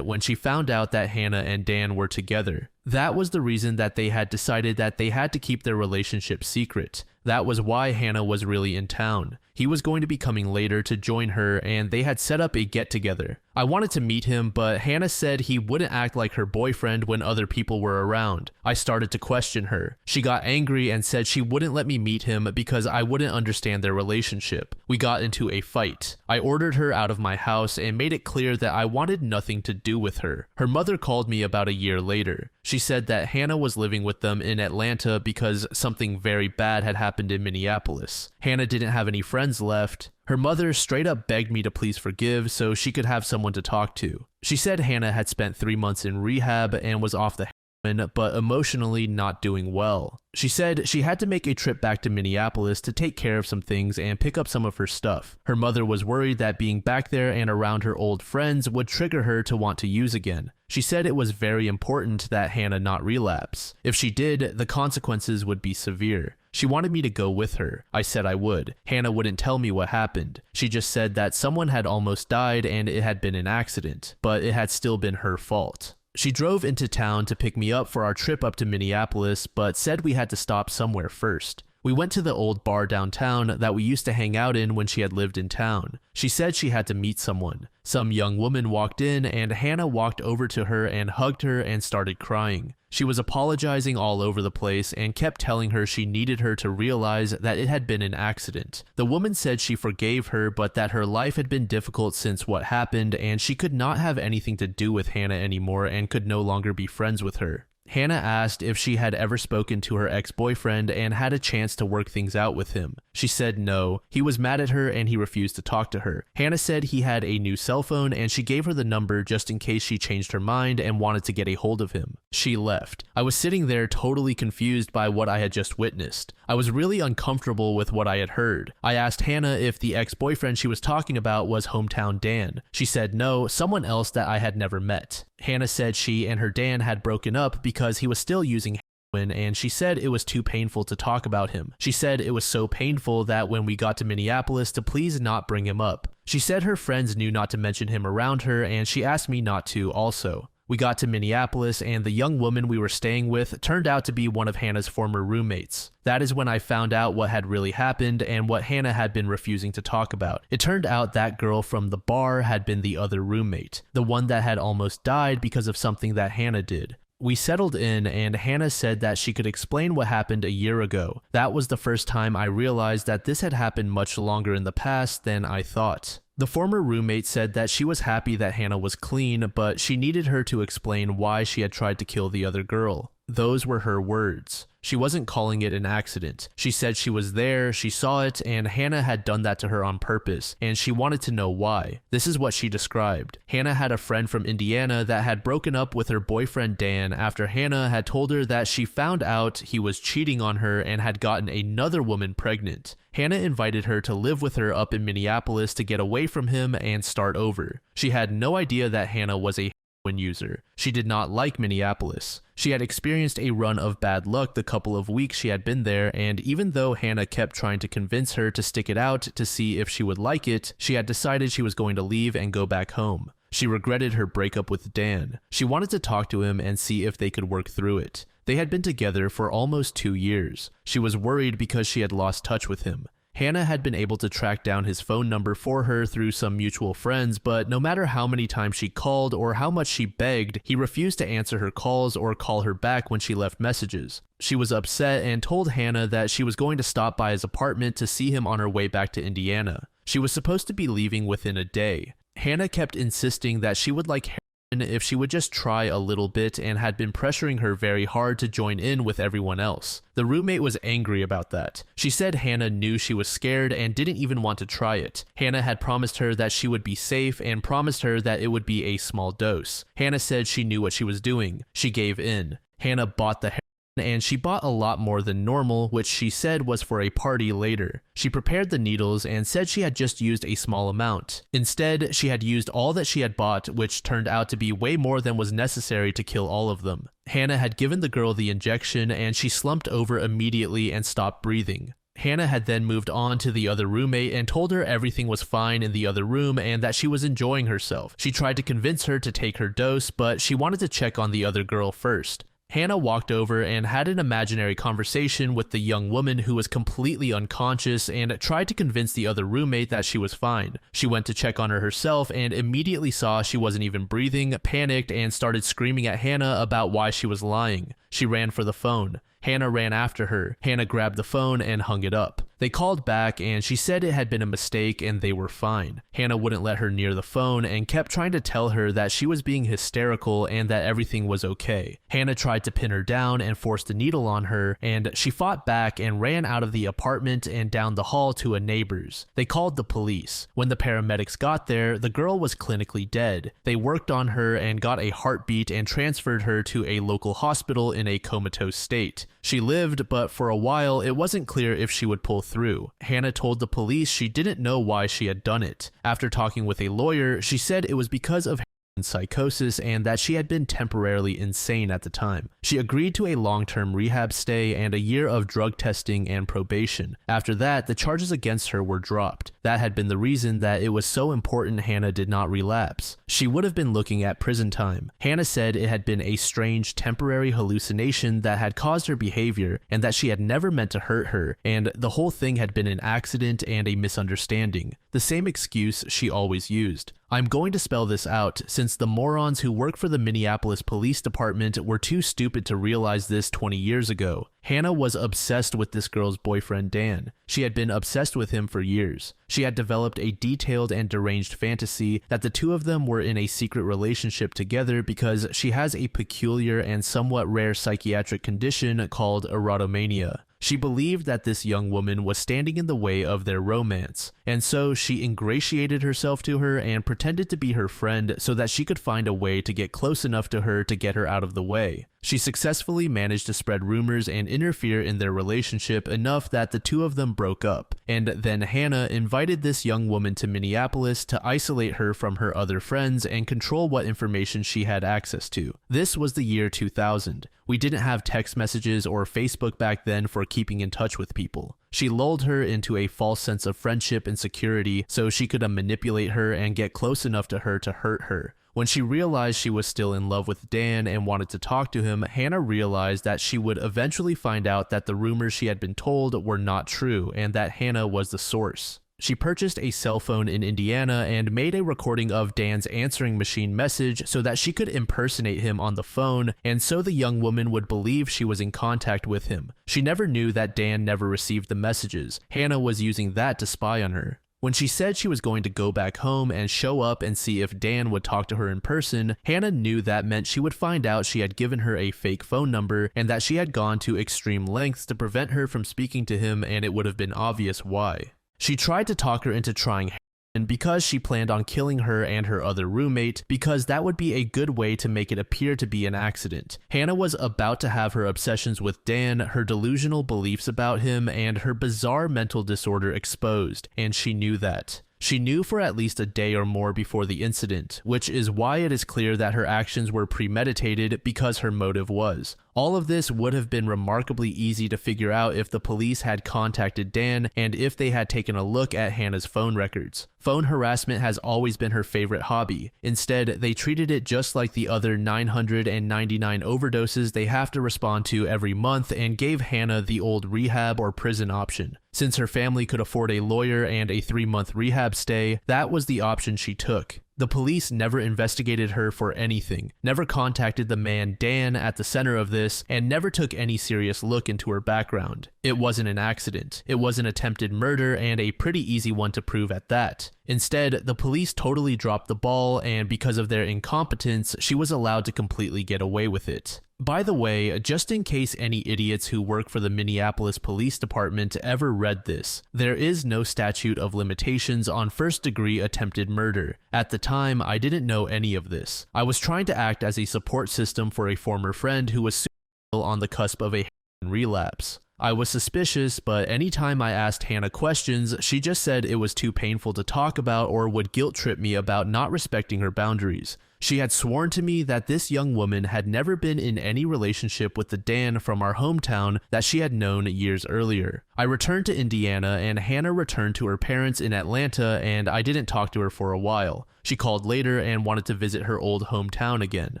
[SPEAKER 1] when she found out that Hannah and Dan were together. That was the reason that they had decided that they had to keep their relationship secret. That was why Hannah was really in town. He was going to be coming later to join her and they had set up a get-together. I wanted to meet him, but Hannah said he wouldn't act like her boyfriend when other people were around. I started to question her. She got angry and said she wouldn't let me meet him because I wouldn't understand their relationship. We got into a fight. I ordered her out of my house and made it clear that I wanted nothing to do with her. Her mother called me about a year later. She said that Hannah was living with them in Atlanta because something very bad had happened in Minneapolis. Hannah didn't have any friends left. Her mother straight up begged me to please forgive so she could have someone to talk to. She said Hannah had spent 3 months in rehab and was off the heroin, but emotionally not doing well. She said she had to make a trip back to Minneapolis to take care of some things and pick up some of her stuff. Her mother was worried that being back there and around her old friends would trigger her to want to use again. She said it was very important that Hannah not relapse. If she did, the consequences would be severe. She wanted me to go with her. I said I would. Hannah wouldn't tell me what happened. She just said that someone had almost died and it had been an accident, but it had still been her fault. She drove into town to pick me up for our trip up to Minneapolis, but said we had to stop somewhere first. We went to the old bar downtown that we used to hang out in when she had lived in town. She said she had to meet someone. Some young woman walked in and Hannah walked over to her and hugged her and started crying. She was apologizing all over the place and kept telling her she needed her to realize that it had been an accident. The woman said she forgave her, but that her life had been difficult since what happened and she could not have anything to do with Hannah anymore and could no longer be friends with her. Hannah asked if she had ever spoken to her ex-boyfriend and had a chance to work things out with him. She said no. He was mad at her and he refused to talk to her. Hannah said he had a new cell phone and she gave her the number just in case she changed her mind and wanted to get a hold of him. She left. I was sitting there totally confused by what I had just witnessed. I was really uncomfortable with what I had heard. I asked Hannah if the ex-boyfriend she was talking about was hometown Dan. She said no, someone else that I had never met. Hannah said she and her Dan had broken up because he was still using and she said it was too painful to talk about him. She said it was so painful that when we got to Minneapolis to please not bring him up. She said her friends knew not to mention him around her, and she asked me not to also. We got to Minneapolis, and the young woman we were staying with turned out to be one of Hannah's former roommates. That is when I found out what had really happened and what Hannah had been refusing to talk about. It turned out that girl from the bar had been the other roommate, the one that had almost died because of something that Hannah did. We settled in, and Hannah said that she could explain what happened a year ago. That was the first time I realized that this had happened much longer in the past than I thought. The former roommate said that she was happy that Hannah was clean, but she needed her to explain why she had tried to kill the other girl. Those were her words. She wasn't calling it an accident. She said she was there, she saw it, and Hannah had done that to her on purpose, and she wanted to know why. This is what she described. Hannah had a friend from Indiana that had broken up with her boyfriend Dan after Hannah had told her that she found out he was cheating on her and had gotten another woman pregnant. Hannah invited her to live with her up in Minneapolis to get away from him and start over. She had no idea that Hannah was a heroin user. She did not like Minneapolis. She had experienced a run of bad luck the couple of weeks she had been there, and even though Hannah kept trying to convince her to stick it out to see if she would like it, she had decided she was going to leave and go back home. She regretted her breakup with Dan. She wanted to talk to him and see if they could work through it. They had been together for almost 2 years. She was worried because she had lost touch with him. Hannah had been able to track down his phone number for her through some mutual friends, but no matter how many times she called or how much she begged, he refused to answer her calls or call her back when she left messages. She was upset and told Hannah that she was going to stop by his apartment to see him on her way back to Indiana. She was supposed to be leaving within a day. Hannah kept insisting that she would like heroin if she would just try a little bit and had been pressuring her very hard to join in with everyone else. The roommate was angry about that. She said Hannah knew she was scared and didn't even want to try it. Hannah had promised her that she would be safe and promised her that it would be a small dose. Hannah said she knew what she was doing. She gave in. Hannah bought the heroin, and she bought a lot more than normal, which she said was for a party later. She prepared the needles and said she had just used a small amount. Instead, she had used all that she had bought, which turned out to be way more than was necessary to kill all of them. Hannah had given the girl the injection, and she slumped over immediately and stopped breathing. Hannah had then moved on to the other roommate and told her everything was fine in the other room and that she was enjoying herself. She tried to convince her to take her dose, but she wanted to check on the other girl first. Hannah walked over and had an imaginary conversation with the young woman who was completely unconscious and tried to convince the other roommate that she was fine. She went to check on her herself and immediately saw she wasn't even breathing, panicked, and started screaming at Hannah about why she was lying. She ran for the phone. Hannah ran after her. Hannah grabbed the phone and hung it up. They called back and she said it had been a mistake and they were fine. Hannah wouldn't let her near the phone and kept trying to tell her that she was being hysterical and that everything was okay. Hannah tried to pin her down and forced a needle on her, and she fought back and ran out of the apartment and down the hall to a neighbor's. They called the police. When the paramedics got there, the girl was clinically dead. They worked on her and got a heartbeat and transferred her to a local hospital in a comatose state. She lived, but for a while it wasn't clear if she would pull through. Hannah told the police she didn't know why she had done it. After talking with a lawyer, she said it was because of psychosis and that she had been temporarily insane at the time. She agreed to a long-term rehab stay and a year of drug testing and probation. After that, the charges against her were dropped. That had been the reason that it was so important Hannah did not relapse. She would have been looking at prison time. Hannah said it had been a strange temporary hallucination that had caused her behavior and that she had never meant to hurt her, and the whole thing had been an accident and a misunderstanding. The same excuse she always used. I'm going to spell this out since the morons who work for the Minneapolis Police Department were too stupid to realize this 20 years ago. Hannah was obsessed with this girl's boyfriend Dan. She had been obsessed with him for years. She had developed a detailed and deranged fantasy that the two of them were in a secret relationship together because she has a peculiar and somewhat rare psychiatric condition called erotomania. She believed that this young woman was standing in the way of their romance, and so she ingratiated herself to her and pretended to be her friend so that she could find a way to get close enough to her to get her out of the way. She successfully managed to spread rumors and interfere in their relationship enough that the two of them broke up, and then Hannah invited this young woman to Minneapolis to isolate her from her other friends and control what information she had access to. This was the year 2000. We didn't have text messages or Facebook back then for keeping in touch with people. She lulled her into a false sense of friendship and security so she could manipulate her and get close enough to her to hurt her. When she realized she was still in love with Dan and wanted to talk to him, Hannah realized that she would eventually find out that the rumors she had been told were not true and that Hannah was the source. She purchased a cell phone in Indiana and made a recording of Dan's answering machine message so that she could impersonate him on the phone, and so the young woman would believe she was in contact with him. She never knew that Dan never received the messages. Hannah was using that to spy on her. When she said she was going to go back home and show up and see if Dan would talk to her in person, Hannah knew that meant she would find out she had given her a fake phone number and that she had gone to extreme lengths to prevent her from speaking to him, and it would have been obvious why. She tried to talk her into trying heroin because she planned on killing her and her other roommate, because that would be a good way to make it appear to be an accident. Hannah was about to have her obsessions with Dan, her delusional beliefs about him, and her bizarre mental disorder exposed, and she knew that. She knew for at least a day or more before the incident, which is why it is clear that her actions were premeditated, because her motive was. All of this would have been remarkably easy to figure out if the police had contacted Dan and if they had taken a look at Hannah's phone records. Phone harassment has always been her favorite hobby. Instead, they treated it just like the other 999 overdoses they have to respond to every month and gave Hannah the old rehab or prison option. Since her family could afford a lawyer and a 3-month rehab stay, that was the option she took. The police never investigated her for anything, never contacted the man Dan at the center of this, and never took any serious look into her background. It wasn't an accident. It was an attempted murder, and a pretty easy one to prove at that. Instead, the police totally dropped the ball, and because of their incompetence, she was allowed to completely get away with it. By the way, just in case any idiots who work for the Minneapolis Police Department ever read this, there is no statute of limitations on first-degree attempted murder. At the time, I didn't know any of this. I was trying to act as a support system for a former friend who was on the cusp of a relapse. I was suspicious, but anytime I asked Hannah questions, she just said it was too painful to talk about or would guilt-trip me about not respecting her boundaries. She had sworn to me that this young woman had never been in any relationship with the Dan from our hometown that she had known years earlier. I returned to Indiana, and Hannah returned to her parents in Atlanta, and I didn't talk to her for a while. She called later and wanted to visit her old hometown again.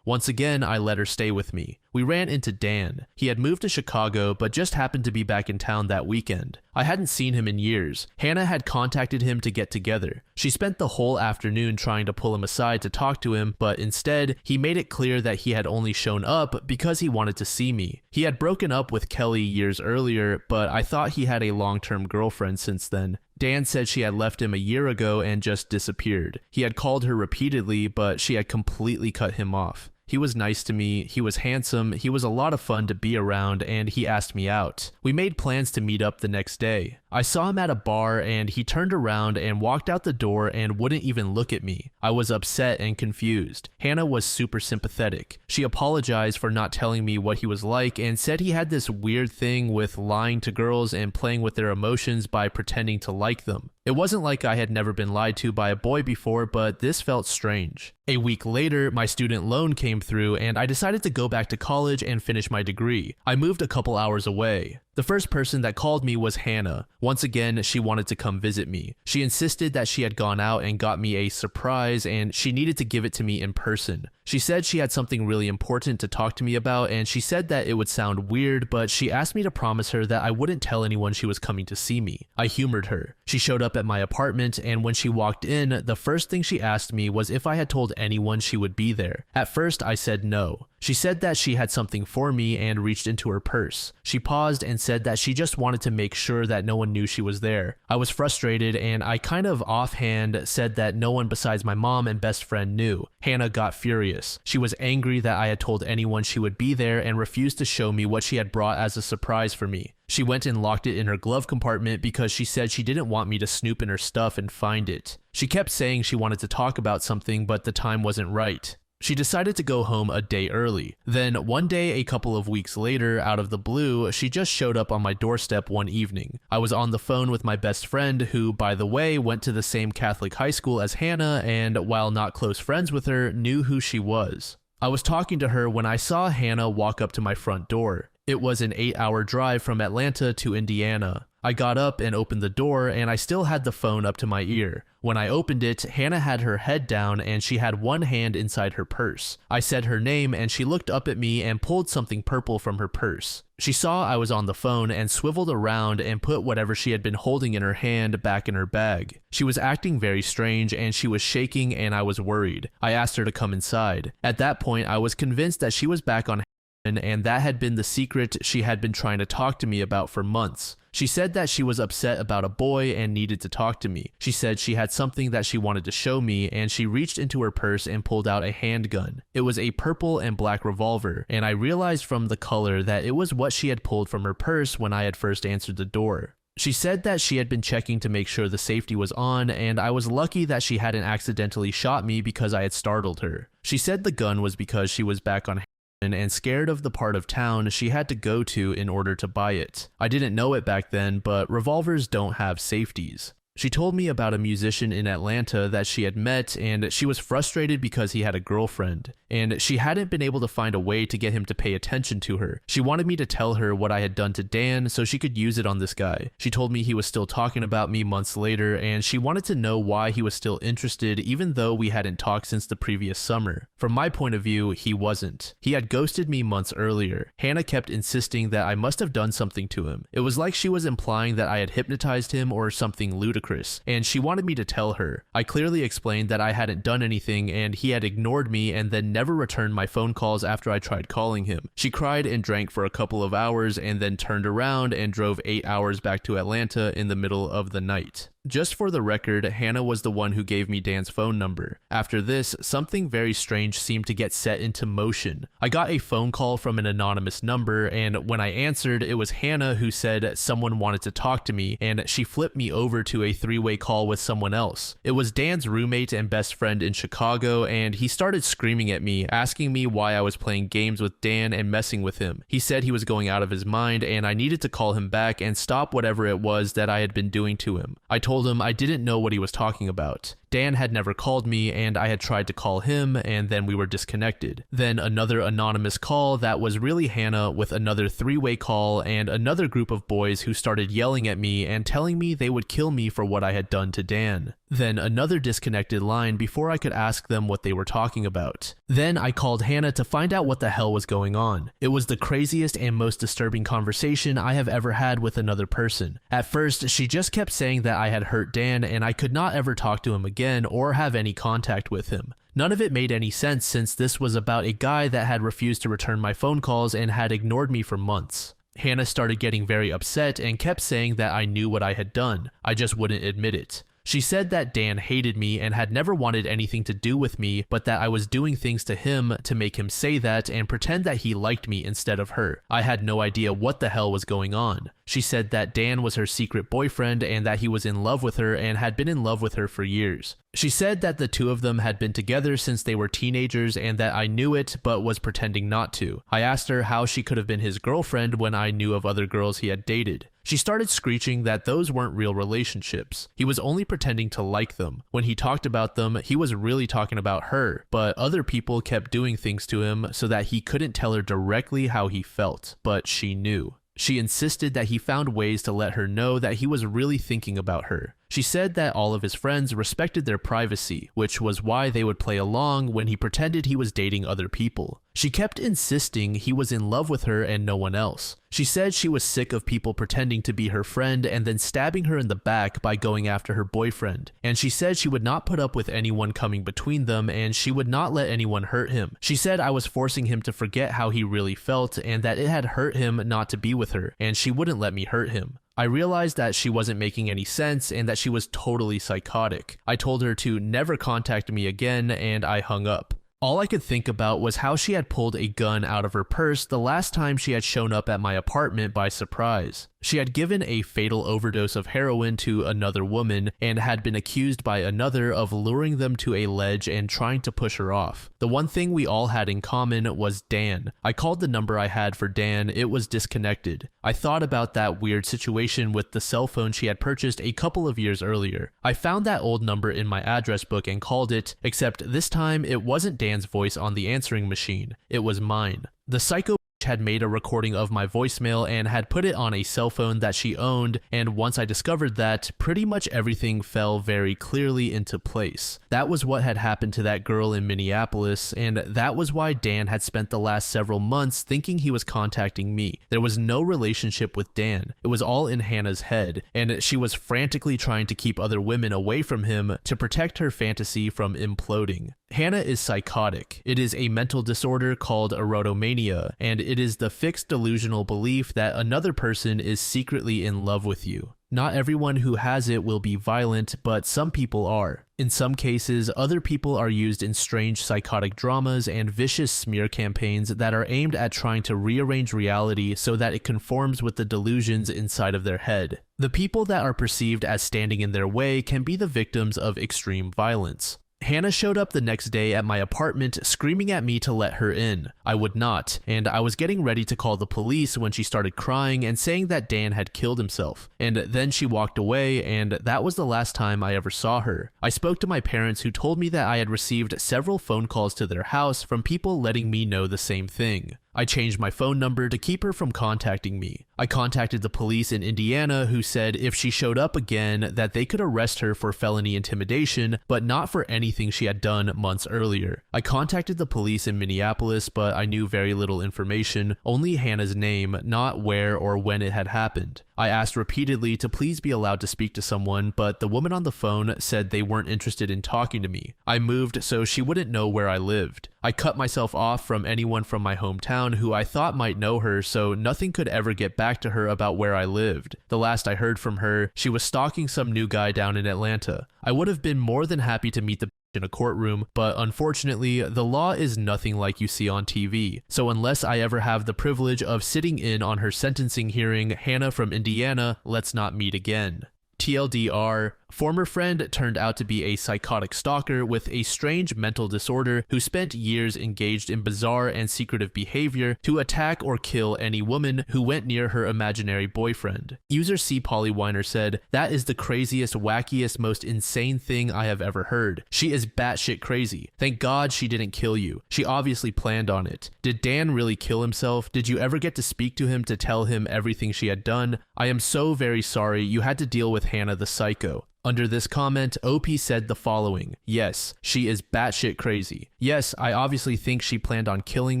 [SPEAKER 1] Once again, I let her stay with me. We ran into Dan. He had moved to Chicago, but just happened to be back in town that weekend. I hadn't seen him in years. Hannah had contacted him to get together. She spent the whole afternoon trying to pull him aside to talk to him, but instead, he made it clear that he had only shown up because he wanted to see me. He had broken up with Kelly years earlier, but I thought he had a long-term girlfriend since then. Dan said she had left him a year ago and just disappeared. He had called her repeatedly, but she had completely cut him off. He was nice to me, he was handsome, he was a lot of fun to be around, and he asked me out. We made plans to meet up the next day. I saw him at a bar, and he turned around and walked out the door and wouldn't even look at me. I was upset and confused. Hannah was super sympathetic. She apologized for not telling me what he was like and said he had this weird thing with lying to girls and playing with their emotions by pretending to like them. It wasn't like I had never been lied to by a boy before, but this felt strange. A week later, my student loan came through, and I decided to go back to college and finish my degree. I moved a couple hours away. The first person that called me was Hannah. Once again, she wanted to come visit me. She insisted that she had gone out and got me a surprise, and she needed to give it to me in person. She said she had something really important to talk to me about, and she said that it would sound weird, but she asked me to promise her that I wouldn't tell anyone she was coming to see me. I humored her. She showed up at my apartment, and when she walked in, the first thing she asked me was if I had told anyone she would be there. At first, I said no. She said that she had something for me and reached into her purse. She paused and said that she just wanted to make sure that no one knew she was there. I was frustrated and I kind of offhand said that no one besides my mom and best friend knew. Hannah got furious. She was angry that I had told anyone she would be there and refused to show me what she had brought as a surprise for me. She went and locked it in her glove compartment because she said she didn't want me to snoop in her stuff and find it. She kept saying she wanted to talk about something, but the time wasn't right. She decided to go home a day early. Then one day, a couple of weeks later, out of the blue, she just showed up on my doorstep one evening. I was on the phone with my best friend, who, by the way, went to the same Catholic high school as Hannah and, while not close friends with her, knew who she was. I was talking to her when I saw Hannah walk up to my front door. It was an 8-hour drive from Atlanta to Indiana. I got up and opened the door, and I still had the phone up to my ear. When I opened it, Hannah had her head down and she had one hand inside her purse. I said her name and she looked up at me and pulled something purple from her purse. She saw I was on the phone and swiveled around and put whatever she had been holding in her hand back in her bag. She was acting very strange and she was shaking and I was worried. I asked her to come inside. At that point, I was convinced that she was back on and that had been the secret she had been trying to talk to me about for months. She said that she was upset about a boy and needed to talk to me. She said she had something that she wanted to show me, and she reached into her purse and pulled out a handgun. It was a purple and black revolver, and I realized from the color that it was what she had pulled from her purse when I had first answered the door. She said that she had been checking to make sure the safety was on, and I was lucky that she hadn't accidentally shot me because I had startled her. She said the gun was because she was back on and scared of the part of town she had to go to in order to buy it. I didn't know it back then, but revolvers don't have safeties. She told me about a musician in Atlanta that she had met, and she was frustrated because he had a girlfriend, and she hadn't been able to find a way to get him to pay attention to her. She wanted me to tell her what I had done to Dan so she could use it on this guy. She told me he was still talking about me months later, and she wanted to know why he was still interested even though we hadn't talked since the previous summer. From my point of view, he wasn't. He had ghosted me months earlier. Hannah kept insisting that I must have done something to him. It was like she was implying that I had hypnotized him or something ludicrous, and she wanted me to tell her. I clearly explained that I hadn't done anything and he had ignored me and then never returned my phone calls after I tried calling him. She cried and drank for a couple of hours and then turned around and drove 8 hours back to Atlanta in the middle of the night. Just for the record, Hannah was the one who gave me Dan's phone number. After this, something very strange seemed to get set into motion. I got a phone call from an anonymous number, and when I answered, it was Hannah who said someone wanted to talk to me, and she flipped me over to a three-way call with someone else. It was Dan's roommate and best friend in Chicago, and he started screaming at me, asking me why I was playing games with Dan and messing with him. He said he was going out of his mind, and I needed to call him back and stop whatever it was that I had been doing to him. I told him I didn't know what he was talking about. Dan had never called me, and I had tried to call him, and then we were disconnected. Then another anonymous call that was really Hannah with another three-way call and another group of boys who started yelling at me and telling me they would kill me for what I had done to Dan. Then another disconnected line before I could ask them what they were talking about. Then I called Hannah to find out what the hell was going on. It was the craziest and most disturbing conversation I have ever had with another person. At first, she just kept saying that I had hurt Dan and I could not ever talk to him again or have any contact with him. None of it made any sense since this was about a guy that had refused to return my phone calls and had ignored me for months. Hannah started getting very upset and kept saying that I knew what I had done. I just wouldn't admit it. She said that Dan hated me and had never wanted anything to do with me, but that I was doing things to him to make him say that and pretend that he liked me instead of her. I had no idea what the hell was going on. She said that Dan was her secret boyfriend and that he was in love with her and had been in love with her for years. She said that the two of them had been together since they were teenagers and that I knew it but was pretending not to. I asked her how she could have been his girlfriend when I knew of other girls he had dated. She started screeching that those weren't real relationships. He was only pretending to like them. When he talked about them, he was really talking about her, but other people kept doing things to him so that he couldn't tell her directly how he felt, but she knew. She insisted that he found ways to let her know that he was really thinking about her. She said that all of his friends respected their privacy, which was why they would play along when he pretended he was dating other people. She kept insisting he was in love with her and no one else. She said she was sick of people pretending to be her friend and then stabbing her in the back by going after her boyfriend. And she said she would not put up with anyone coming between them and she would not let anyone hurt him. She said I was forcing him to forget how he really felt and that it had hurt him not to be with her, and she wouldn't let me hurt him. I realized that she wasn't making any sense and that she was totally psychotic. I told her to never contact me again and I hung up. All I could think about was how she had pulled a gun out of her purse the last time she had shown up at my apartment by surprise. She had given a fatal overdose of heroin to another woman and had been accused by another of luring them to a ledge and trying to push her off. The one thing we all had in common was Dan. I called the number I had for Dan, it was disconnected. I thought about that weird situation with the cell phone she had purchased a couple of years earlier. I found that old number in my address book and called it, except this time it wasn't Dan's voice on the answering machine, it was mine. The psycho had made a recording of my voicemail and had put it on a cell phone that she owned, and once I discovered that, pretty much everything fell very clearly into place. That was what had happened to that girl in Minneapolis, and that was why Dan had spent the last several months thinking he was contacting me. There was no relationship with Dan. It was all in Hannah's head, and she was frantically trying to keep other women away from him to protect her fantasy from imploding. Hannah is psychotic. It is a mental disorder called erotomania, and it is the fixed delusional belief that another person is secretly in love with you. Not everyone who has it will be violent, but some people are. In some cases, other people are used in strange psychotic dramas and vicious smear campaigns that are aimed at trying to rearrange reality so that it conforms with the delusions inside of their head. The people that are perceived as standing in their way can be the victims of extreme violence. Hannah showed up the next day at my apartment screaming at me to let her in. I would not, and I was getting ready to call the police when she started crying and saying that Dan had killed himself. And then she walked away, and that was the last time I ever saw her. I spoke to my parents who told me that I had received several phone calls to their house from people letting me know the same thing. I changed my phone number to keep her from contacting me. I contacted the police in Indiana who said if she showed up again that they could arrest her for felony intimidation, but not for anything she had done months earlier. I contacted the police in Minneapolis, but I knew very little information, only Hannah's name, not where or when it had happened. I asked repeatedly to please be allowed to speak to someone, but the woman on the phone said they weren't interested in talking to me. I moved so she wouldn't know where I lived. I cut myself off from anyone from my hometown who I thought might know her, so nothing could ever get back to her about where I lived. The last I heard from her, she was stalking some new guy down in Atlanta. I would have been more than happy to meet the in a courtroom, but unfortunately, the law is nothing like you see on TV. So unless I ever have the privilege of sitting in on her sentencing hearing, Hannah from Indiana, let's not meet again. TLDR, former friend turned out to be a psychotic stalker with a strange mental disorder who spent years engaged in bizarre and secretive behavior to attack or kill any woman who went near her imaginary boyfriend. User C. Pollywiner said, "That is the craziest, wackiest, most insane thing I have ever heard. She is batshit crazy. Thank God she didn't kill you. She obviously planned on it. Did Dan really kill himself? Did you ever get to speak to him to tell him everything she had done? I am so very sorry you had to deal with Hannah the psycho." Under this comment, OP said the following: "Yes, she is batshit crazy. Yes, I obviously think she planned on killing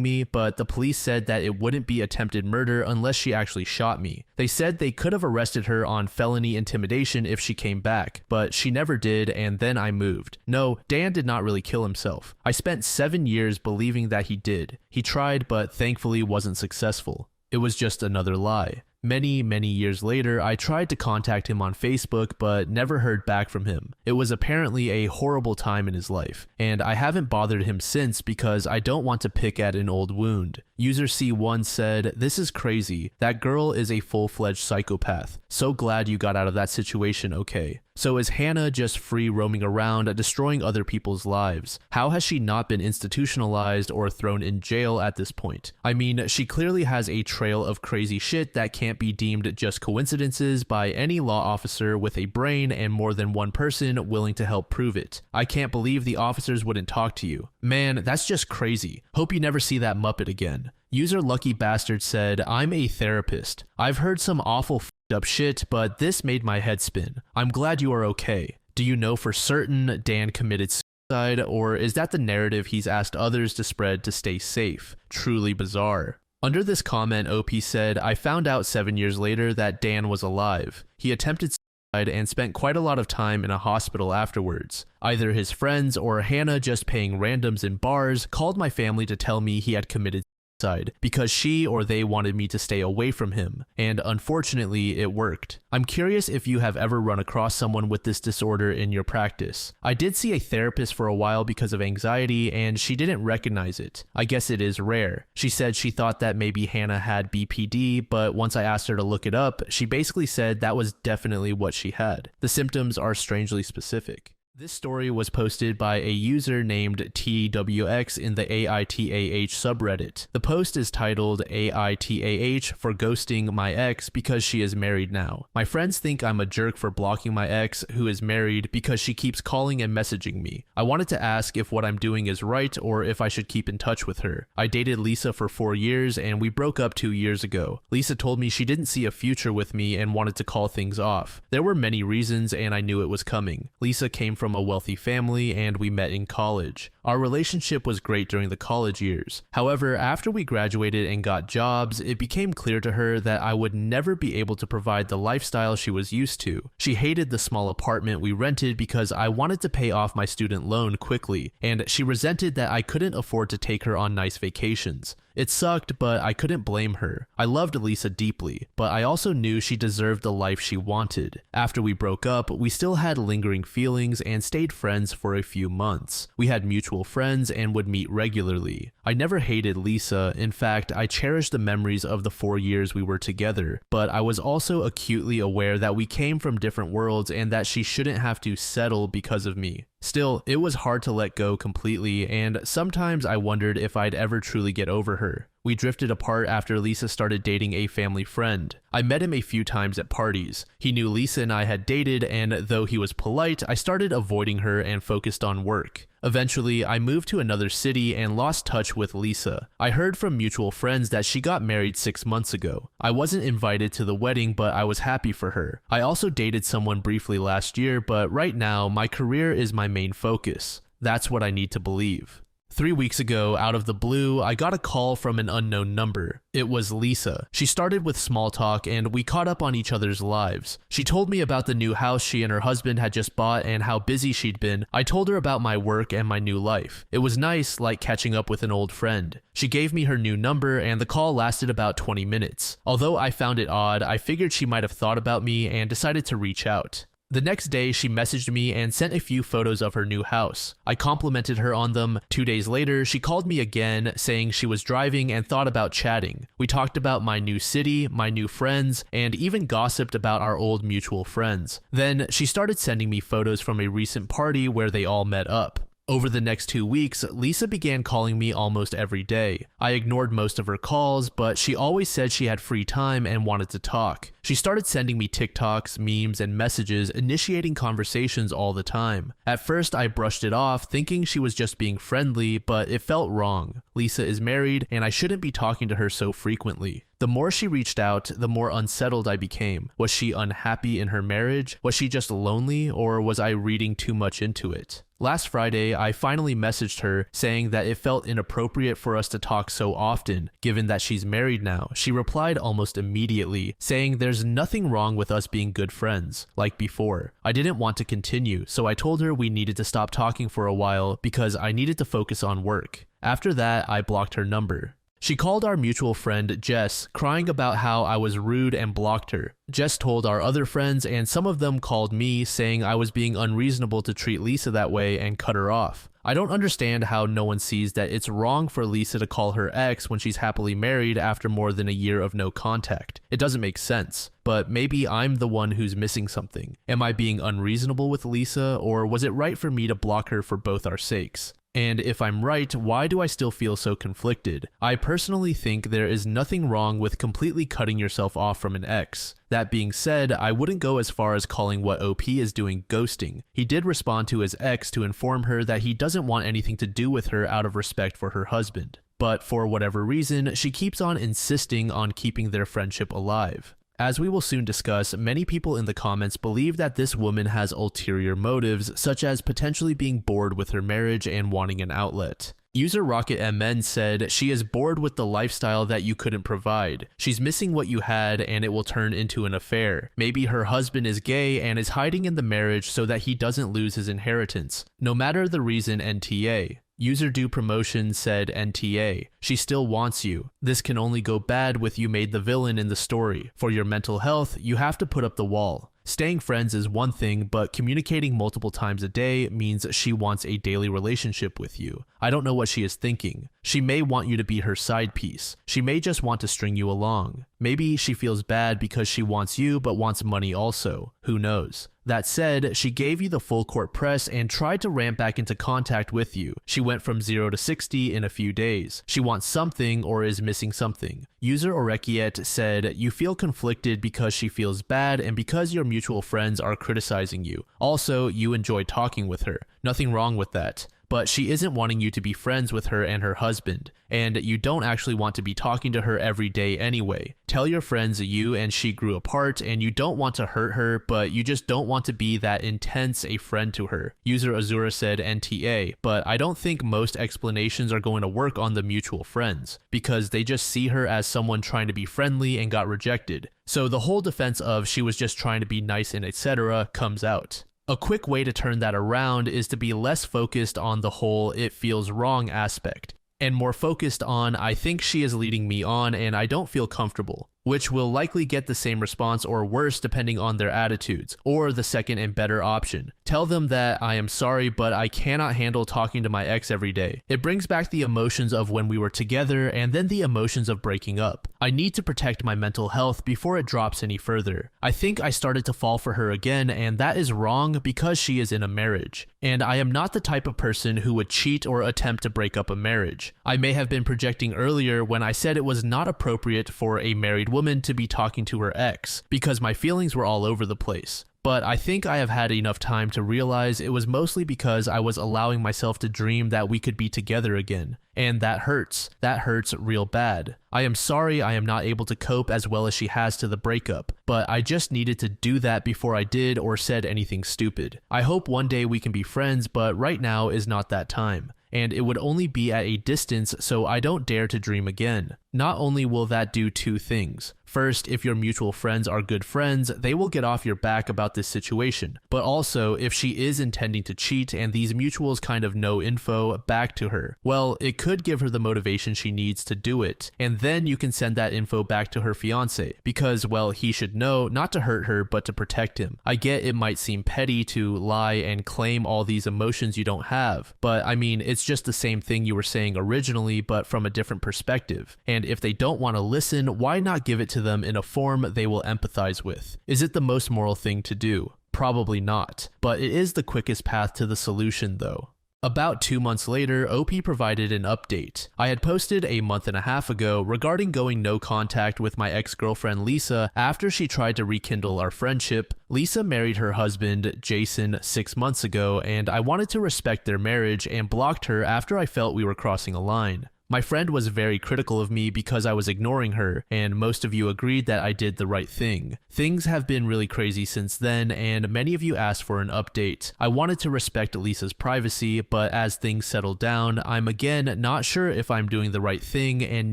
[SPEAKER 1] me, but the police said that it wouldn't be attempted murder unless she actually shot me. They said they could have arrested her on felony intimidation if she came back, but she never did, and then I moved. No, Dan did not really kill himself. I spent 7 years believing that he did. He tried, but thankfully wasn't successful. It was just another lie. Many, many years later, I tried to contact him on Facebook, but never heard back from him. It was apparently a horrible time in his life, and I haven't bothered him since because I don't want to pick at an old wound." User C1 said, "This is crazy. That girl is a full-fledged psychopath. So glad you got out of that situation okay. So is Hannah just free roaming around, destroying other people's lives? How has she not been institutionalized or thrown in jail at this point? I mean, she clearly has a trail of crazy shit that can't be deemed just coincidences by any law officer with a brain and more than one person willing to help prove it. I can't believe the officers wouldn't talk to you. Man, that's just crazy. Hope you never see that Muppet again." User Lucky Bastard said, "I'm a therapist. I've heard some awful up shit, but this made my head spin. I'm glad you are okay. Do you know for certain Dan committed suicide, or is that the narrative he's asked others to spread to stay safe? Truly bizarre. Under this comment, OP said, I found out 7 years later that Dan was alive. He attempted suicide and spent quite a lot of time in a hospital afterwards. Either his friends or Hannah, just paying randoms in bars, called my family to tell me he had committed suicide because she or they wanted me to stay away from him, and unfortunately it worked. I'm curious if you have ever run across someone with this disorder in your practice. I did see a therapist for a while because of anxiety and she didn't recognize it. I guess it is rare. She said she thought that maybe Hannah had BPD, but once I asked her to look it up, she basically said that was definitely what she had. The symptoms are strangely specific. This story was posted by a user named TWX in the AITAH subreddit. The post is titled AITAH for ghosting my ex because she is married now. My friends think I'm a jerk for blocking my ex who is married because she keeps calling and messaging me. I wanted to ask if what I'm doing is right or if I should keep in touch with her. I dated Lisa for 4 years and we broke up 2 years ago. Lisa told me she didn't see a future with me and wanted to call things off. There were many reasons and I knew it was coming. Lisa came from a wealthy family and we met in college. Our relationship was great during the college years. However, after we graduated and got jobs, it became clear to her that I would never be able to provide the lifestyle she was used to. She hated the small apartment we rented because I wanted to pay off my student loan quickly, and she resented that I couldn't afford to take her on nice vacations. It sucked, but I couldn't blame her. I loved Lisa deeply, but I also knew she deserved the life she wanted. After we broke up, we still had lingering feelings and stayed friends for a few months. We had mutual friends and would meet regularly. I never hated Lisa. In fact, I cherished the memories of the 4 years we were together, but I was also acutely aware that we came from different worlds and that she shouldn't have to settle because of me. Still, it was hard to let go completely, and sometimes I wondered if I'd ever truly get over her. We drifted apart after Lisa started dating a family friend. I met him a few times at parties. He knew Lisa and I had dated, and though he was polite, I started avoiding her and focused on work. Eventually, I moved to another city and lost touch with Lisa. I heard from mutual friends that she got married 6 months ago. I wasn't invited to the wedding, but I was happy for her. I also dated someone briefly last year, but right now, my career is my main focus. That's what I need to believe. 3 weeks ago, out of the blue, I got a call from an unknown number. It was Lisa. She started with small talk and we caught up on each other's lives. She told me about the new house she and her husband had just bought and how busy she'd been. I told her about my work and my new life. It was nice, like catching up with an old friend. She gave me her new number and the call lasted about 20 minutes. Although I found it odd, I figured she might have thought about me and decided to reach out. The next day, she messaged me and sent a few photos of her new house. I complimented her on them. 2 days later, she called me again, saying she was driving and thought about chatting. We talked about my new city, my new friends, and even gossiped about our old mutual friends. Then, she started sending me photos from a recent party where they all met up. Over the next 2 weeks, Lisa began calling me almost every day. I ignored most of her calls, but she always said she had free time and wanted to talk. She started sending me TikToks, memes, and messages, initiating conversations all the time. At first, I brushed it off, thinking she was just being friendly, but it felt wrong. Lisa is married, and I shouldn't be talking to her so frequently. The more she reached out, the more unsettled I became. Was she unhappy in her marriage? Was she just lonely, or was I reading too much into it? Last Friday, I finally messaged her saying that it felt inappropriate for us to talk so often, given that she's married now. She replied almost immediately, saying there's nothing wrong with us being good friends, like before. I didn't want to continue, so I told her we needed to stop talking for a while because I needed to focus on work. After that, I blocked her number. She called our mutual friend, Jess, crying about how I was rude and blocked her. Jess told our other friends, and some of them called me, saying I was being unreasonable to treat Lisa that way and cut her off. I don't understand how no one sees that it's wrong for Lisa to call her ex when she's happily married after more than a year of no contact. It doesn't make sense. But maybe I'm the one who's missing something. Am I being unreasonable with Lisa, or was it right for me to block her for both our sakes? And if I'm right, why do I still feel so conflicted? I personally think there is nothing wrong with completely cutting yourself off from an ex. That being said, I wouldn't go as far as calling what OP is doing ghosting. He did respond to his ex to inform her that he doesn't want anything to do with her out of respect for her husband. But for whatever reason, she keeps on insisting on keeping their friendship alive. As we will soon discuss, many people in the comments believe that this woman has ulterior motives, such as potentially being bored with her marriage and wanting an outlet. User RocketMN said, "She is bored with the lifestyle that you couldn't provide. She's missing what you had and it will turn into an affair. Maybe her husband is gay and is hiding in the marriage so that he doesn't lose his inheritance. No matter the reason, NTA." User Do Promotion said, "NTA, she still wants you. This can only go bad with you made the villain in the story. For your mental health, you have to put up the wall. Staying friends is one thing, but communicating multiple times a day means she wants a daily relationship with you. I don't know what she is thinking. She may want you to be her side piece. She may just want to string you along. Maybe she feels bad because she wants you but wants money also. Who knows? That said, she gave you the full court press and tried to ramp back into contact with you. She went from 0 to 60 in a few days. She wants something or is missing something." User Orekiet said, "You feel conflicted because she feels bad and because your mutual friends are criticizing you. Also, you enjoy talking with her. Nothing wrong with that. But she isn't wanting you to be friends with her and her husband, and you don't actually want to be talking to her every day anyway. Tell your friends you and she grew apart and you don't want to hurt her, but you just don't want to be that intense a friend to her." User Azura said, "NTA, but I don't think most explanations are going to work on the mutual friends, because they just see her as someone trying to be friendly and got rejected. So the whole defense of she was just trying to be nice and etc. comes out." A quick way to turn that around is to be less focused on the whole "it feels wrong" aspect, and more focused on "I think she is leading me on and I don't feel comfortable," which will likely get the same response or worse depending on their attitudes, or the second and better option. Tell them that "I am sorry, but I cannot handle talking to my ex every day. It brings back the emotions of when we were together and then the emotions of breaking up. I need to protect my mental health before it drops any further. I think I started to fall for her again and that is wrong because she is in a marriage. And I am not the type of person who would cheat or attempt to break up a marriage. I may have been projecting earlier when I said it was not appropriate for a married woman to be talking to her ex, because my feelings were all over the place. But I think I have had enough time to realize it was mostly because I was allowing myself to dream that we could be together again. And that hurts. That hurts real bad. I am sorry I am not able to cope as well as she has to the breakup, but I just needed to do that before I did or said anything stupid. I hope one day we can be friends, but right now is not that time. And it would only be at a distance, so I don't dare to dream again. Not only will that do two things. First, if your mutual friends are good friends, they will get off your back about this situation. But also, if she is intending to cheat and these mutuals kind of know info back to her, well, it could give her the motivation she needs to do it. And then you can send that info back to her fiance, because, well, he should know not to hurt her, but to protect him. I get it might seem petty to lie and claim all these emotions you don't have, but I mean, it's just the same thing you were saying originally, but from a different perspective. And if they don't want to listen, why not give it to them in a form they will empathize with? Is it the most moral thing to do? Probably not, but it is the quickest path to the solution though. About 2 months later, OP provided an update. I had posted a month and a half ago regarding going no contact with my ex-girlfriend Lisa after she tried to rekindle our friendship. Lisa married her husband, Jason, 6 months ago, and I wanted to respect their marriage and blocked her after I felt we were crossing a line. My friend was very critical of me because I was ignoring her, and most of you agreed that I did the right thing. Things have been really crazy since then, and many of you asked for an update. I wanted to respect Lisa's privacy, but as things settle down, I'm again not sure if I'm doing the right thing and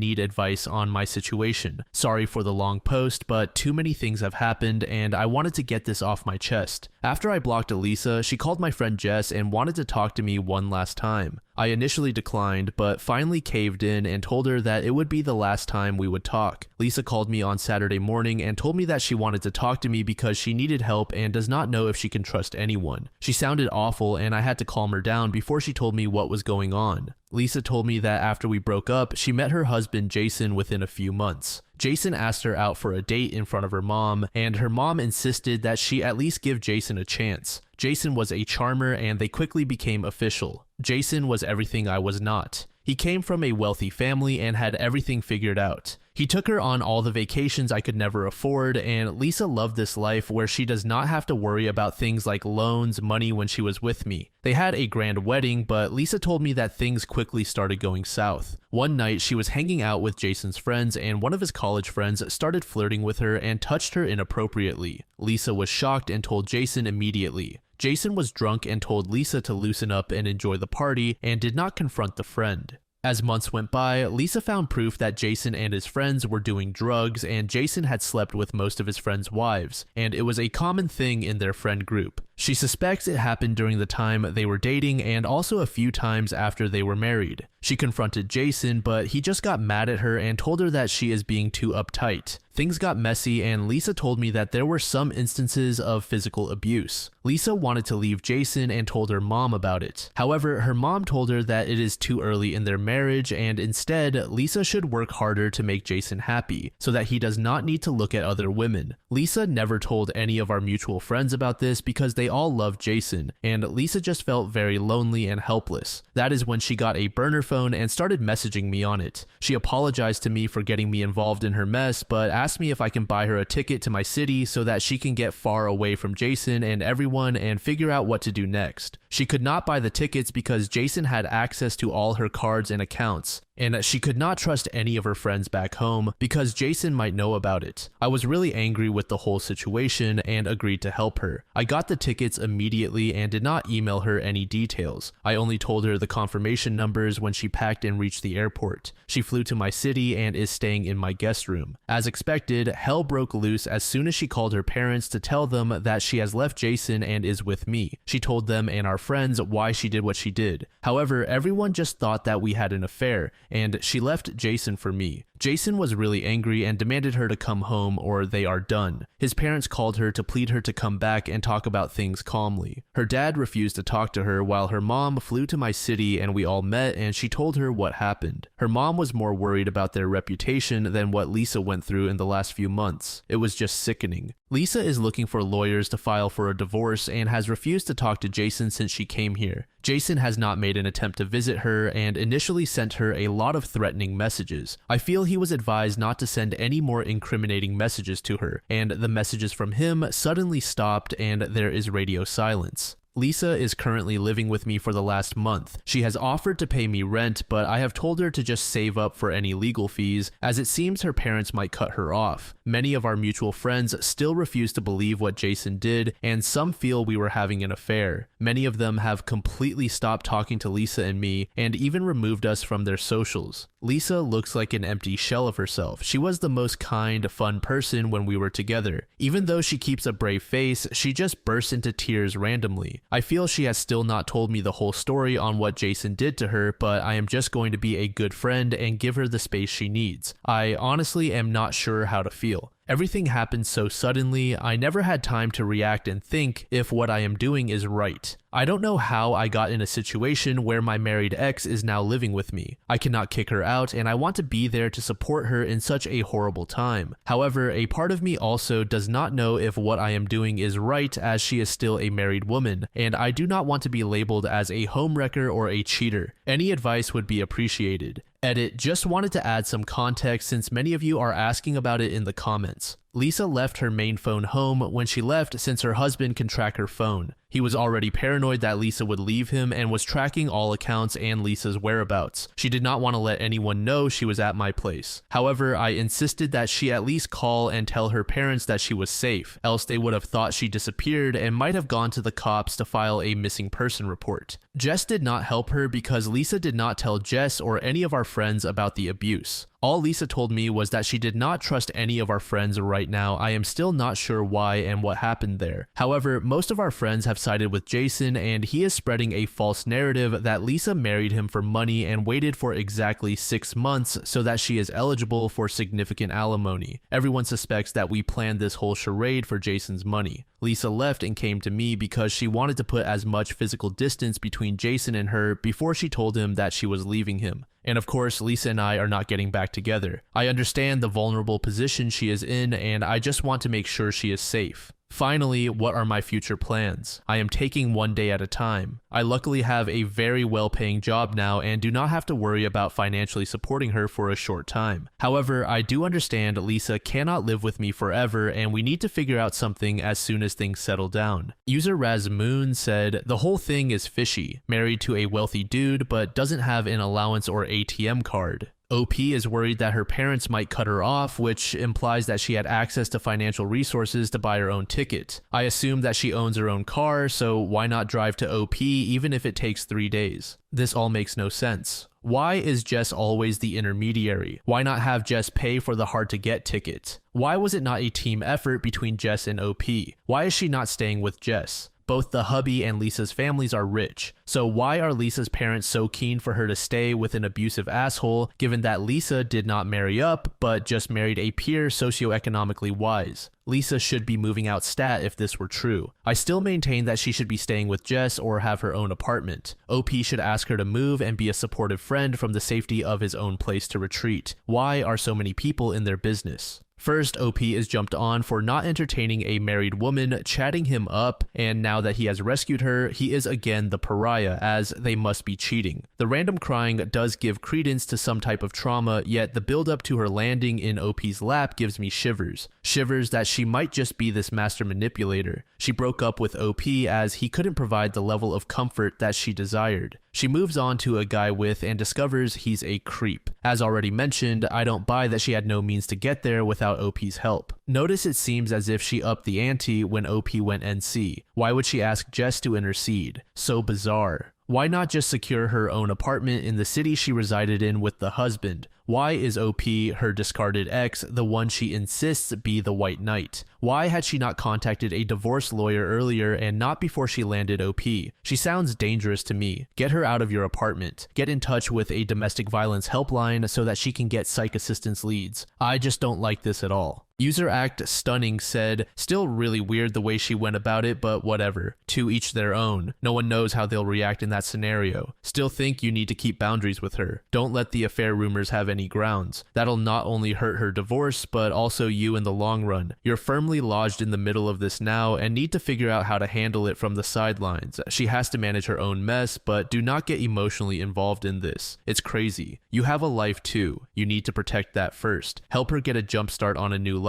[SPEAKER 1] need advice on my situation. Sorry for the long post, but too many things have happened, and I wanted to get this off my chest. After I blocked Lisa, she called my friend Jess and wanted to talk to me one last time. I initially declined, but finally caved in and told her that it would be the last time we would talk. Lisa called me on Saturday morning and told me that she wanted to talk to me because she needed help and does not know if she can trust anyone. She sounded awful and I had to calm her down before she told me what was going on. Lisa told me that after we broke up, she met her husband Jason within a few months. Jason asked her out for a date in front of her mom, and her mom insisted that she at least give Jason a chance. Jason was a charmer and they quickly became official. Jason was everything I was not. He came from a wealthy family and had everything figured out. He took her on all the vacations I could never afford, and Lisa loved this life where she does not have to worry about things like loans, money when she was with me. They had a grand wedding, but Lisa told me that things quickly started going south. One night, she was hanging out with Jason's friends, and one of his college friends started flirting with her and touched her inappropriately. Lisa was shocked and told Jason immediately. Jason was drunk and told Lisa to loosen up and enjoy the party and did not confront the friend. As months went by, Lisa found proof that Jason and his friends were doing drugs, and Jason had slept with most of his friends' wives, and it was a common thing in their friend group. She suspects it happened during the time they were dating and also a few times after they were married. She confronted Jason, but he just got mad at her and told her that she is being too uptight. Things got messy, and Lisa told me that there were some instances of physical abuse. Lisa wanted to leave Jason and told her mom about it. However, her mom told her that it is too early in their marriage, and instead, Lisa should work harder to make Jason happy, so that he does not need to look at other women. Lisa never told any of our mutual friends about this because they all loved Jason, and Lisa just felt very lonely and helpless. That is when she got a burner phone and started messaging me on it. She apologized to me for getting me involved in her mess, but asked me if I can buy her a ticket to my city so that she can get far away from Jason and everyone and figure out what to do next. She could not buy the tickets because Jason had access to all her cards and accounts, and she could not trust any of her friends back home because Jason might know about it. I was really angry with the whole situation and agreed to help her. I got the tickets immediately and did not email her any details. I only told her the confirmation numbers when she packed and reached the airport. She flew to my city and is staying in my guest room. As expected, hell broke loose as soon as she called her parents to tell them that she has left Jason and is with me. She told them and our friends why she did what she did. However, everyone just thought that we had an affair, and she left Jason for me. Jason was really angry and demanded her to come home or they are done. His parents called her to plead her to come back and talk about things calmly. Her dad refused to talk to her while her mom flew to my city and we all met and she told her what happened. Her mom was more worried about their reputation than what Lisa went through in the last few months. It was just sickening. Lisa is looking for lawyers to file for a divorce and has refused to talk to Jason since she came here. Jason has not made an attempt to visit her and initially sent her a lot of threatening messages. I feel he was advised not to send any more incriminating messages to her, and the messages from him suddenly stopped and there is radio silence. Lisa is currently living with me for the last month. She has offered to pay me rent, but I have told her to just save up for any legal fees, as it seems her parents might cut her off. Many of our mutual friends still refuse to believe what Jason did, and some feel we were having an affair. Many of them have completely stopped talking to Lisa and me, and even removed us from their socials. Lisa looks like an empty shell of herself. She was the most kind, fun person when we were together. Even though she keeps a brave face, she just bursts into tears randomly. I feel she has still not told me the whole story on what Jason did to her, but I am just going to be a good friend and give her the space she needs. I honestly am not sure how to feel. Everything happened so suddenly, I never had time to react and think if what I am doing is right. I don't know how I got in a situation where my married ex is now living with me. I cannot kick her out and I want to be there to support her in such a horrible time. However, a part of me also does not know if what I am doing is right as she is still a married woman, and I do not want to be labeled as a homewrecker or a cheater. Any advice would be appreciated. Edit, just wanted to add some context since many of you are asking about it in the comments. Lisa left her main phone home when she left since her husband can track her phone. He was already paranoid that Lisa would leave him and was tracking all accounts and Lisa's whereabouts. She did not want to let anyone know she was at my place. However, I insisted that she at least call and tell her parents that she was safe, else they would have thought she disappeared and might have gone to the cops to file a missing person report. Jess did not help her because Lisa did not tell Jess or any of our friends about the abuse. All Lisa told me was that she did not trust any of our friends right now. I am still not sure why and what happened there. However, most of our friends have sided with Jason and he is spreading a false narrative that Lisa married him for money and waited for exactly 6 months so that she is eligible for significant alimony. Everyone suspects that we planned this whole charade for Jason's money. Lisa left and came to me because she wanted to put as much physical distance between Jason and her before she told him that she was leaving him. And of course, Lisa and I are not getting back together. I understand the vulnerable position she is in and I just want to make sure she is safe. Finally, what are my future plans? I am taking one day at a time. I luckily have a very well-paying job now and do not have to worry about financially supporting her for a short time. However, I do understand Lisa cannot live with me forever and we need to figure out something as soon as things settle down. User Razmoon said, the whole thing is fishy. Married to a wealthy dude but doesn't have an allowance or ATM card. OP is worried that her parents might cut her off, which implies that she had access to financial resources to buy her own ticket. I assume that she owns her own car, so why not drive to OP even if it takes 3 days? This all makes no sense. Why is Jess always the intermediary? Why not have Jess pay for the hard-to-get ticket? Why was it not a team effort between Jess and OP? Why is she not staying with Jess? Both the hubby and Lisa's families are rich, so why are Lisa's parents so keen for her to stay with an abusive asshole, given that Lisa did not marry up, but just married a peer socioeconomically wise? Lisa should be moving out stat if this were true. I still maintain that she should be staying with Jess or have her own apartment. OP should ask her to move and be a supportive friend from the safety of his own place to retreat. Why are so many people in their business? First, OP is jumped on for not entertaining a married woman, chatting him up, and now that he has rescued her, he is again the pariah, as they must be cheating. The random crying does give credence to some type of trauma, yet the build-up to her landing in OP's lap gives me shivers. Shivers that she might just be this master manipulator. She broke up with OP as he couldn't provide the level of comfort that she desired. She moves on to a guy with and discovers he's a creep. As already mentioned, I don't buy that she had no means to get there without OP's help. Notice it seems as if she upped the ante when OP went NC. Why would she ask Jess to intercede? So bizarre. Why not just secure her own apartment in the city she resided in with the husband? Why is OP, her discarded ex, the one she insists be the White Knight? Why had she not contacted a divorce lawyer earlier and not before she landed OP? She sounds dangerous to me. Get her out of your apartment. Get in touch with a domestic violence helpline so that she can get psych assistance leads. I just don't like this at all. User Act Stunning said, still really weird the way she went about it, but whatever. To each their own. No one knows how they'll react in that scenario. Still think you need to keep boundaries with her. Don't let the affair rumors have any grounds. That'll not only hurt her divorce, but also you in the long run. You're firmly lodged in the middle of this now and need to figure out how to handle it from the sidelines. She has to manage her own mess, but do not get emotionally involved in this. It's crazy. You have a life too. You need to protect that first. Help her get a jump start on a new life.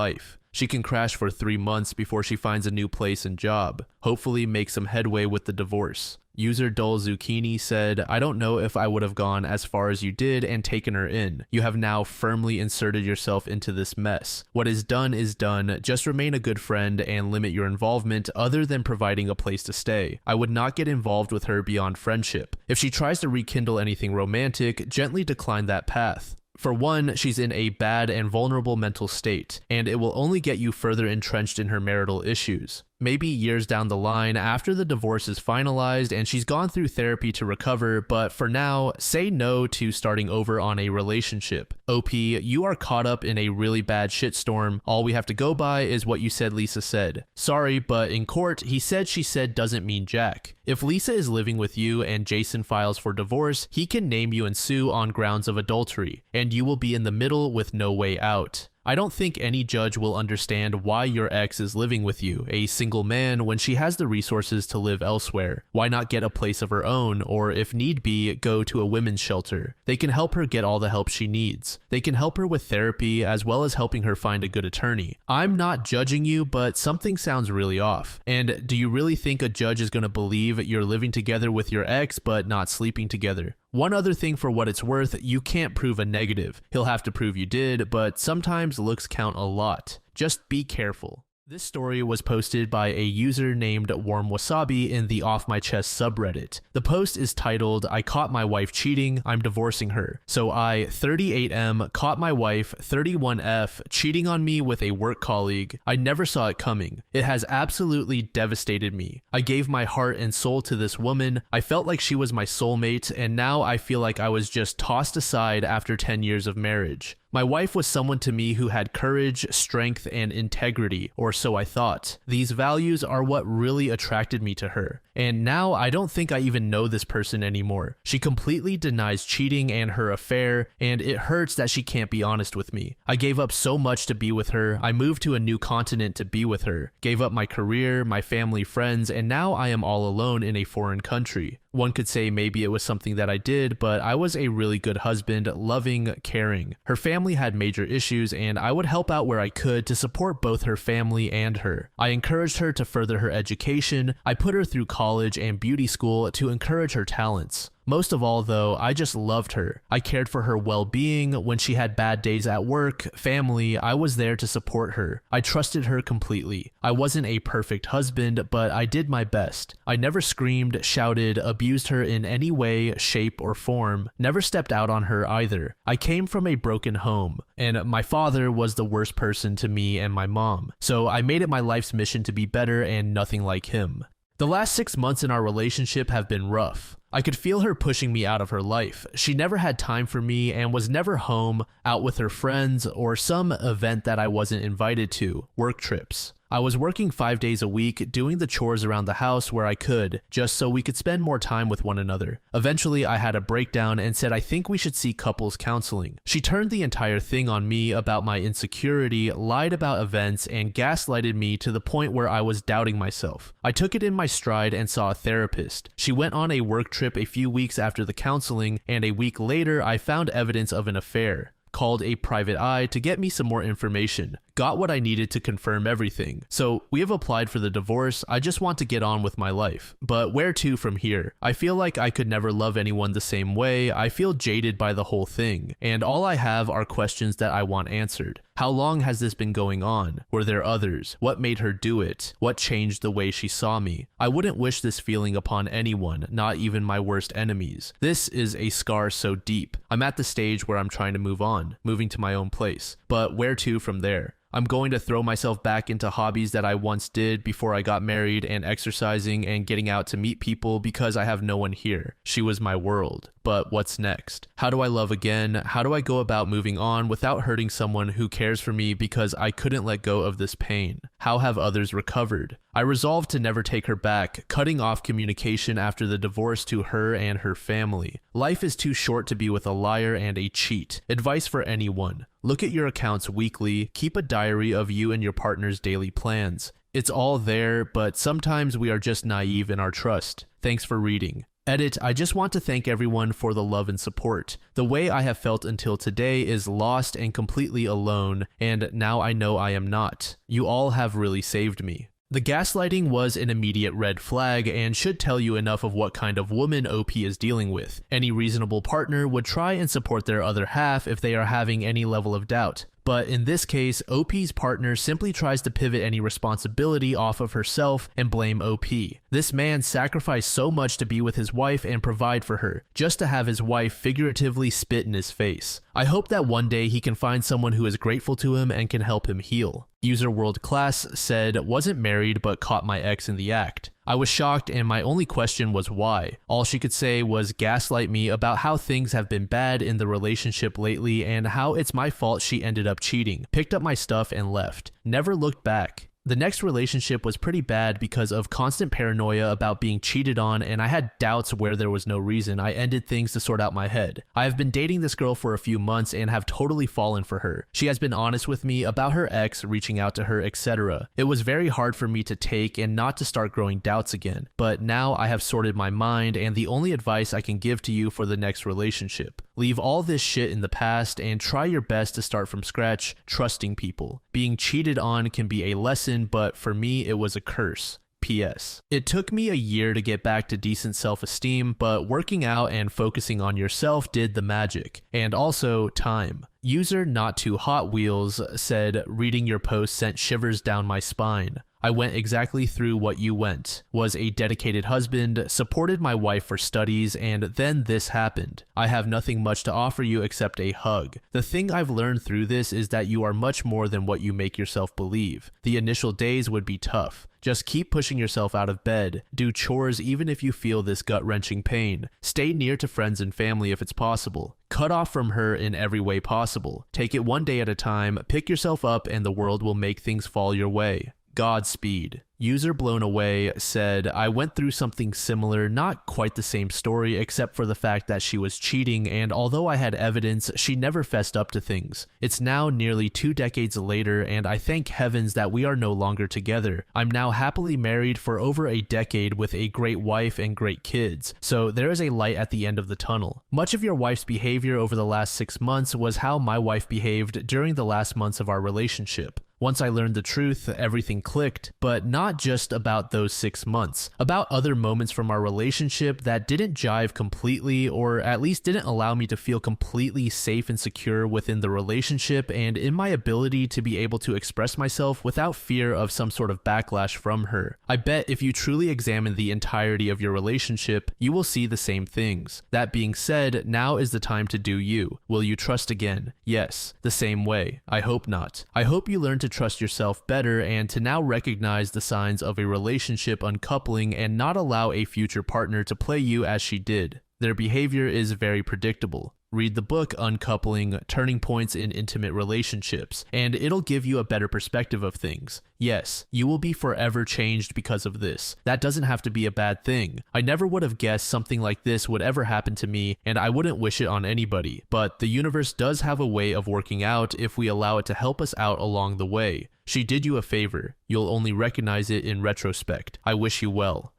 [SPEAKER 1] She can crash for 3 months before she finds a new place and job. Hopefully make some headway with the divorce. User Dull Zucchini said, I don't know if I would have gone as far as you did and taken her in. You have now firmly inserted yourself into this mess. What is done is done. Just remain a good friend and limit your involvement other than providing a place to stay. I would not get involved with her beyond friendship. If she tries to rekindle anything romantic, gently decline that path. For one, she's in a bad and vulnerable mental state, and it will only get you further entrenched in her marital issues. Maybe years down the line after the divorce is finalized and she's gone through therapy to recover, but for now, say no to starting over on a relationship. OP, you are caught up in a really bad shitstorm. All we have to go by is what you said Lisa said. Sorry, but in court, he said she said doesn't mean jack. If Lisa is living with you and Jason files for divorce, he can name you and sue on grounds of adultery, and you will be in the middle with no way out. I don't think any judge will understand why your ex is living with you, a single man, when she has the resources to live elsewhere. Why not get a place of her own, or if need be, go to a women's shelter? They can help her get all the help she needs. They can help her with therapy as well as helping her find a good attorney. I'm not judging you, but something sounds really off. And do you really think a judge is going to believe you're living together with your ex but not sleeping together? One other thing for what it's worth, you can't prove a negative. He'll have to prove you did, but sometimes looks count a lot. Just be careful. This story was posted by a user named Warm Wasabi in the Off My Chest subreddit. The post is titled, I caught my wife cheating, I'm divorcing her. So I, 38M, caught my wife, 31F, cheating on me with a work colleague. I never saw it coming. It has absolutely devastated me. I gave my heart and soul to this woman. I felt like she was my soulmate, and now I feel like I was just tossed aside after 10 years of marriage. My wife was someone to me who had courage, strength, and integrity, or so I thought. These values are what really attracted me to her. And now I don't think I even know this person anymore. She completely denies cheating and her affair, and it hurts that she can't be honest with me. I gave up so much to be with her. I moved to a new continent to be with her, gave up my career, my family, friends, and now I am all alone in a foreign country. One could say maybe it was something that I did, but I was a really good husband, loving, caring. Her family had major issues, and I would help out where I could to support both her family and her. I encouraged her to further her education. I put her through college and beauty school to encourage her talents. Most of all, though, I just loved her. I cared for her well-being. When she had bad days at work, family, I was there to support her. I trusted her completely. I wasn't a perfect husband, but I did my best. I never screamed, shouted, abused her in any way, shape, or form. Never stepped out on her either. I came from a broken home, and my father was the worst person to me and my mom. So I made it my life's mission to be better and nothing like him. The last 6 months in our relationship have been rough. I could feel her pushing me out of her life. She never had time for me and was never home, out with her friends, or some event that I wasn't invited to, work trips. I was working 5 days a week, doing the chores around the house where I could, just so we could spend more time with one another. Eventually, I had a breakdown and said I think we should see couples counseling. She turned the entire thing on me about my insecurity, lied about events, and gaslighted me to the point where I was doubting myself. I took it in my stride and saw a therapist. She went on a work trip a few weeks after the counseling, and a week later, I found evidence of an affair. Called a private eye to get me some more information. Got what I needed to confirm everything. So we have applied for the divorce. I just want to get on with my life. But where to from here? I feel like I could never love anyone the same way. I feel jaded by the whole thing. And all I have are questions that I want answered. How long has this been going on? Were there others? What made her do it? What changed the way she saw me? I wouldn't wish this feeling upon anyone, not even my worst enemies. This is a scar so deep. I'm at the stage where I'm trying to move on, moving to my own place. But where to from there? I'm going to throw myself back into hobbies that I once did before I got married and exercising and getting out to meet people because I have no one here. She was my world. But what's next? How do I love again? How do I go about moving on without hurting someone who cares for me because I couldn't let go of this pain? How have others recovered? I resolved to never take her back, cutting off communication after the divorce to her and her family. Life is too short to be with a liar and a cheat. Advice for anyone. Look at your accounts weekly. Keep a diary of you and your partner's daily plans. It's all there, but sometimes we are just naive in our trust. Thanks for reading. Edit, I just want to thank everyone for the love and support. The way I have felt until today is lost and completely alone, and now I know I am not. You all have really saved me. The gaslighting was an immediate red flag and should tell you enough of what kind of woman OP is dealing with. Any reasonable partner would try and support their other half if they are having any level of doubt. But in this case, OP's partner simply tries to pivot any responsibility off of herself and blame OP. This man sacrificed so much to be with his wife and provide for her, just to have his wife figuratively spit in his face. I hope that one day he can find someone who is grateful to him and can help him heal. User World Class said, wasn't married but caught my ex in the act. I was shocked and my only question was why. All she could say was gaslight me about how things have been bad in the relationship lately and how it's my fault she ended up cheating. Picked up my stuff and left. Never looked back. The next relationship was pretty bad because of constant paranoia about being cheated on, and I had doubts where there was no reason. I ended things to sort out my head. I have been dating this girl for a few months and have totally fallen for her. She has been honest with me about her ex, reaching out to her, etc. It was very hard for me to take and not to start growing doubts again, but now I have sorted my mind, and the only advice I can give to you for the next relationship: leave all this shit in the past and try your best to start from scratch, trusting people. Being cheated on can be a lesson, but for me, it was a curse. P.S. It took me a year to get back to decent self-esteem, but working out and focusing on yourself did the magic. And also, time. User Not Too Hot Wheels said, reading your post sent shivers down my spine. I went exactly through what you went, was a dedicated husband, supported my wife for studies, and then this happened. I have nothing much to offer you except a hug. The thing I've learned through this is that you are much more than what you make yourself believe. The initial days would be tough. Just keep pushing yourself out of bed. Do chores even if you feel this gut-wrenching pain. Stay near to friends and family if it's possible. Cut off from her in every way possible. Take it one day at a time, pick yourself up, and the world will make things fall your way. Godspeed. User Blown Away said, I went through something similar, not quite the same story except for the fact that she was cheating, and although I had evidence, she never fessed up to things. It's now nearly 2 decades later, and I thank heavens that we are no longer together. I'm now happily married for over a decade with a great wife and great kids, so there is a light at the end of the tunnel. Much of your wife's behavior over the last 6 months was how my wife behaved during the last months of our relationship. Once I learned the truth, everything clicked, but not just about those 6 months, about other moments from our relationship that didn't jive completely, or at least didn't allow me to feel completely safe and secure within the relationship and in my ability to be able to express myself without fear of some sort of backlash from her. I bet if you truly examine the entirety of your relationship, you will see the same things. That being said, now is the time to do you. Will you trust again? Yes, the same way. I hope not. I hope you learn to trust yourself better and to now recognize the signs of a relationship uncoupling and not allow a future partner to play you as she did. Their behavior is very predictable. Read the book Uncoupling: Turning Points in Intimate Relationships, and it'll give you a better perspective of things. Yes, you will be forever changed because of this. That doesn't have to be a bad thing. I never would have guessed something like this would ever happen to me, and I wouldn't wish it on anybody, but the universe does have a way of working out if we allow it to help us out along the way. She did you a favor. You'll only recognize it in retrospect. I wish you well.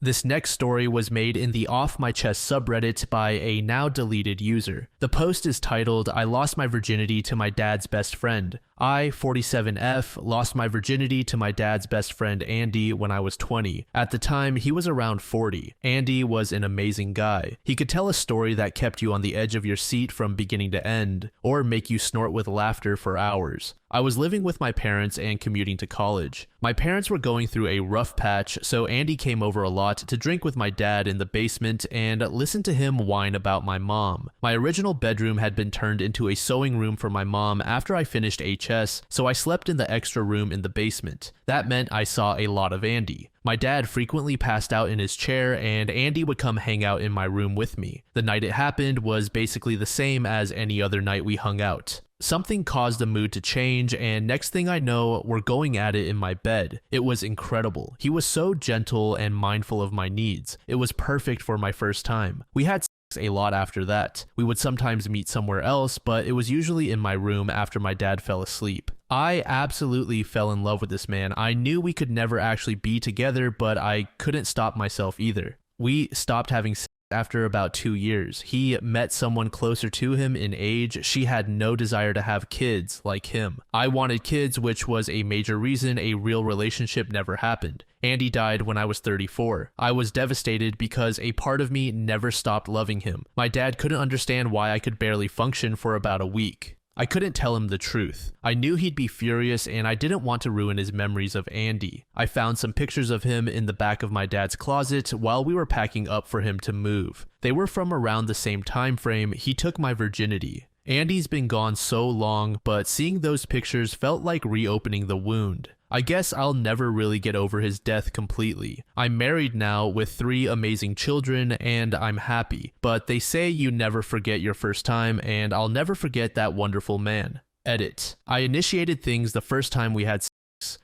[SPEAKER 1] This next story was made in the Off My Chest subreddit by a now deleted user. The post is titled, I lost my virginity to my dad's best friend. I, 47F, lost my virginity to my dad's best friend Andy when I was 20. At the time, he was around 40. Andy was an amazing guy. He could tell a story that kept you on the edge of your seat from beginning to end, or make you snort with laughter for hours. I was living with my parents and commuting to college. My parents were going through a rough patch, so Andy came over a lot to drink with my dad in the basement and listen to him whine about my mom. My original bedroom had been turned into a sewing room for my mom after I finished HS, so I slept in the extra room in the basement. That meant I saw a lot of Andy. My dad frequently passed out in his chair, and Andy would come hang out in my room with me. The night it happened was basically the same as any other night we hung out. Something caused the mood to change, and next thing I know, we're going at it in my bed. It was incredible. He was so gentle and mindful of my needs. It was perfect for my first time. We had a lot after that. We would sometimes meet somewhere else, but it was usually in my room after my dad fell asleep. I absolutely fell in love with this man. I knew we could never actually be together, but I couldn't stop myself either. We stopped having sex after about 2 years. He met someone closer to him in age. She had no desire to have kids like him. I wanted kids, which was a major reason a real relationship never happened. Andy died when I was 34. I was devastated because a part of me never stopped loving him. My dad couldn't understand why I could barely function for about a week. I couldn't tell him the truth. I knew he'd be furious, and I didn't want to ruin his memories of Andy. I found some pictures of him in the back of my dad's closet while we were packing up for him to move. They were from around the same time frame he took my virginity. Andy's been gone so long, but seeing those pictures felt like reopening the wound. I guess I'll never really get over his death completely. I'm married now with 3 amazing children, and I'm happy. But they say you never forget your first time, and I'll never forget that wonderful man. Edit. I initiated things the first time we had sex.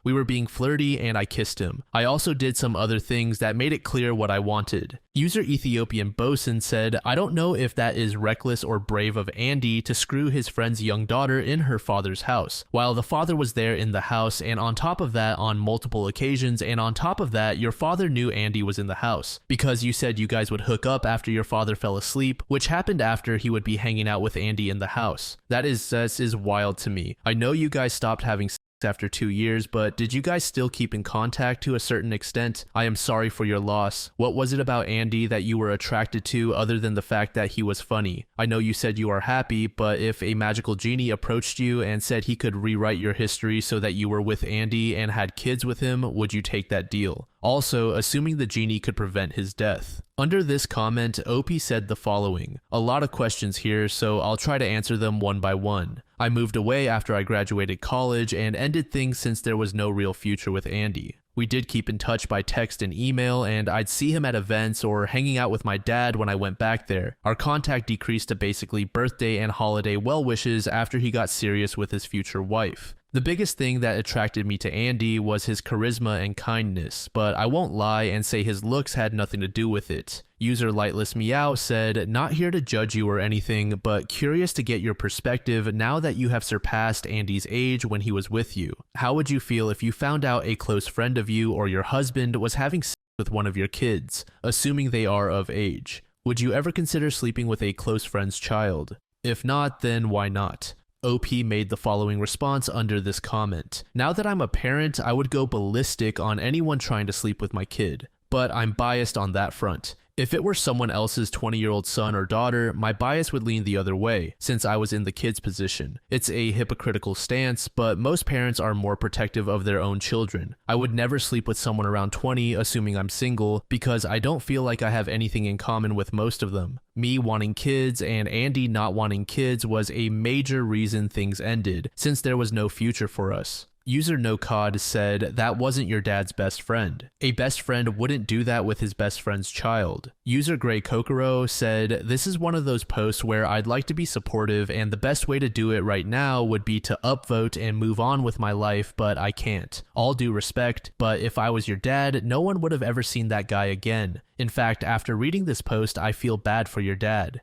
[SPEAKER 1] We were being flirty and I kissed him. I also did some other things that made it clear what I wanted. User Ethiopian Bosun said, I don't know if that is reckless or brave of Andy to screw his friend's young daughter in her father's house, while the father was there in the house, and on top of that on multiple occasions, and on top of that your father knew Andy was in the house, because you said you guys would hook up after your father fell asleep, which happened after he would be hanging out with Andy in the house. That is wild to me. I know you guys stopped having sex after 2 years, but did you guys still keep in contact to a certain extent? I am sorry for your loss. What was it about Andy that you were attracted to other than the fact that he was funny? I know you said you are happy, but if a magical genie approached you and said he could rewrite your history so that you were with Andy and had kids with him, would you take that deal? Also, assuming the genie could prevent his death. Under this comment, OP said the following. A lot of questions here, so I'll try to answer them one by one. I moved away after I graduated college and ended things since there was no real future with Andy. We did keep in touch by text and email, and I'd see him at events or hanging out with my dad when I went back there. Our contact decreased to basically birthday and holiday well wishes after he got serious with his future wife. The biggest thing that attracted me to Andy was his charisma and kindness, but I won't lie and say his looks had nothing to do with it. User Lightless Meow said, "Not here to judge you or anything, but curious to get your perspective now that you have surpassed Andy's age when he was with you. How would you feel if you found out a close friend of you or your husband was having sex with one of your kids, assuming they are of age? Would you ever consider sleeping with a close friend's child? If not, then why not?" OP made the following response under this comment. "Now that I'm a parent, I would go ballistic on anyone trying to sleep with my kid, but I'm biased on that front. If it were someone else's 20-year-old son or daughter, my bias would lean the other way, since I was in the kid's position. It's a hypocritical stance, but most parents are more protective of their own children. I would never sleep with someone around 20, assuming I'm single, because I don't feel like I have anything in common with most of them. Me wanting kids and Andy not wanting kids was a major reason things ended, since there was no future for us." User NoCod said, "That wasn't your dad's best friend. A best friend wouldn't do that with his best friend's child." User Grey Kokoro said, "This is one of those posts where I'd like to be supportive, and the best way to do it right now would be to upvote and move on with my life, but I can't. All due respect, but if I was your dad, no one would have ever seen that guy again. In fact, after reading this post, I feel bad for your dad."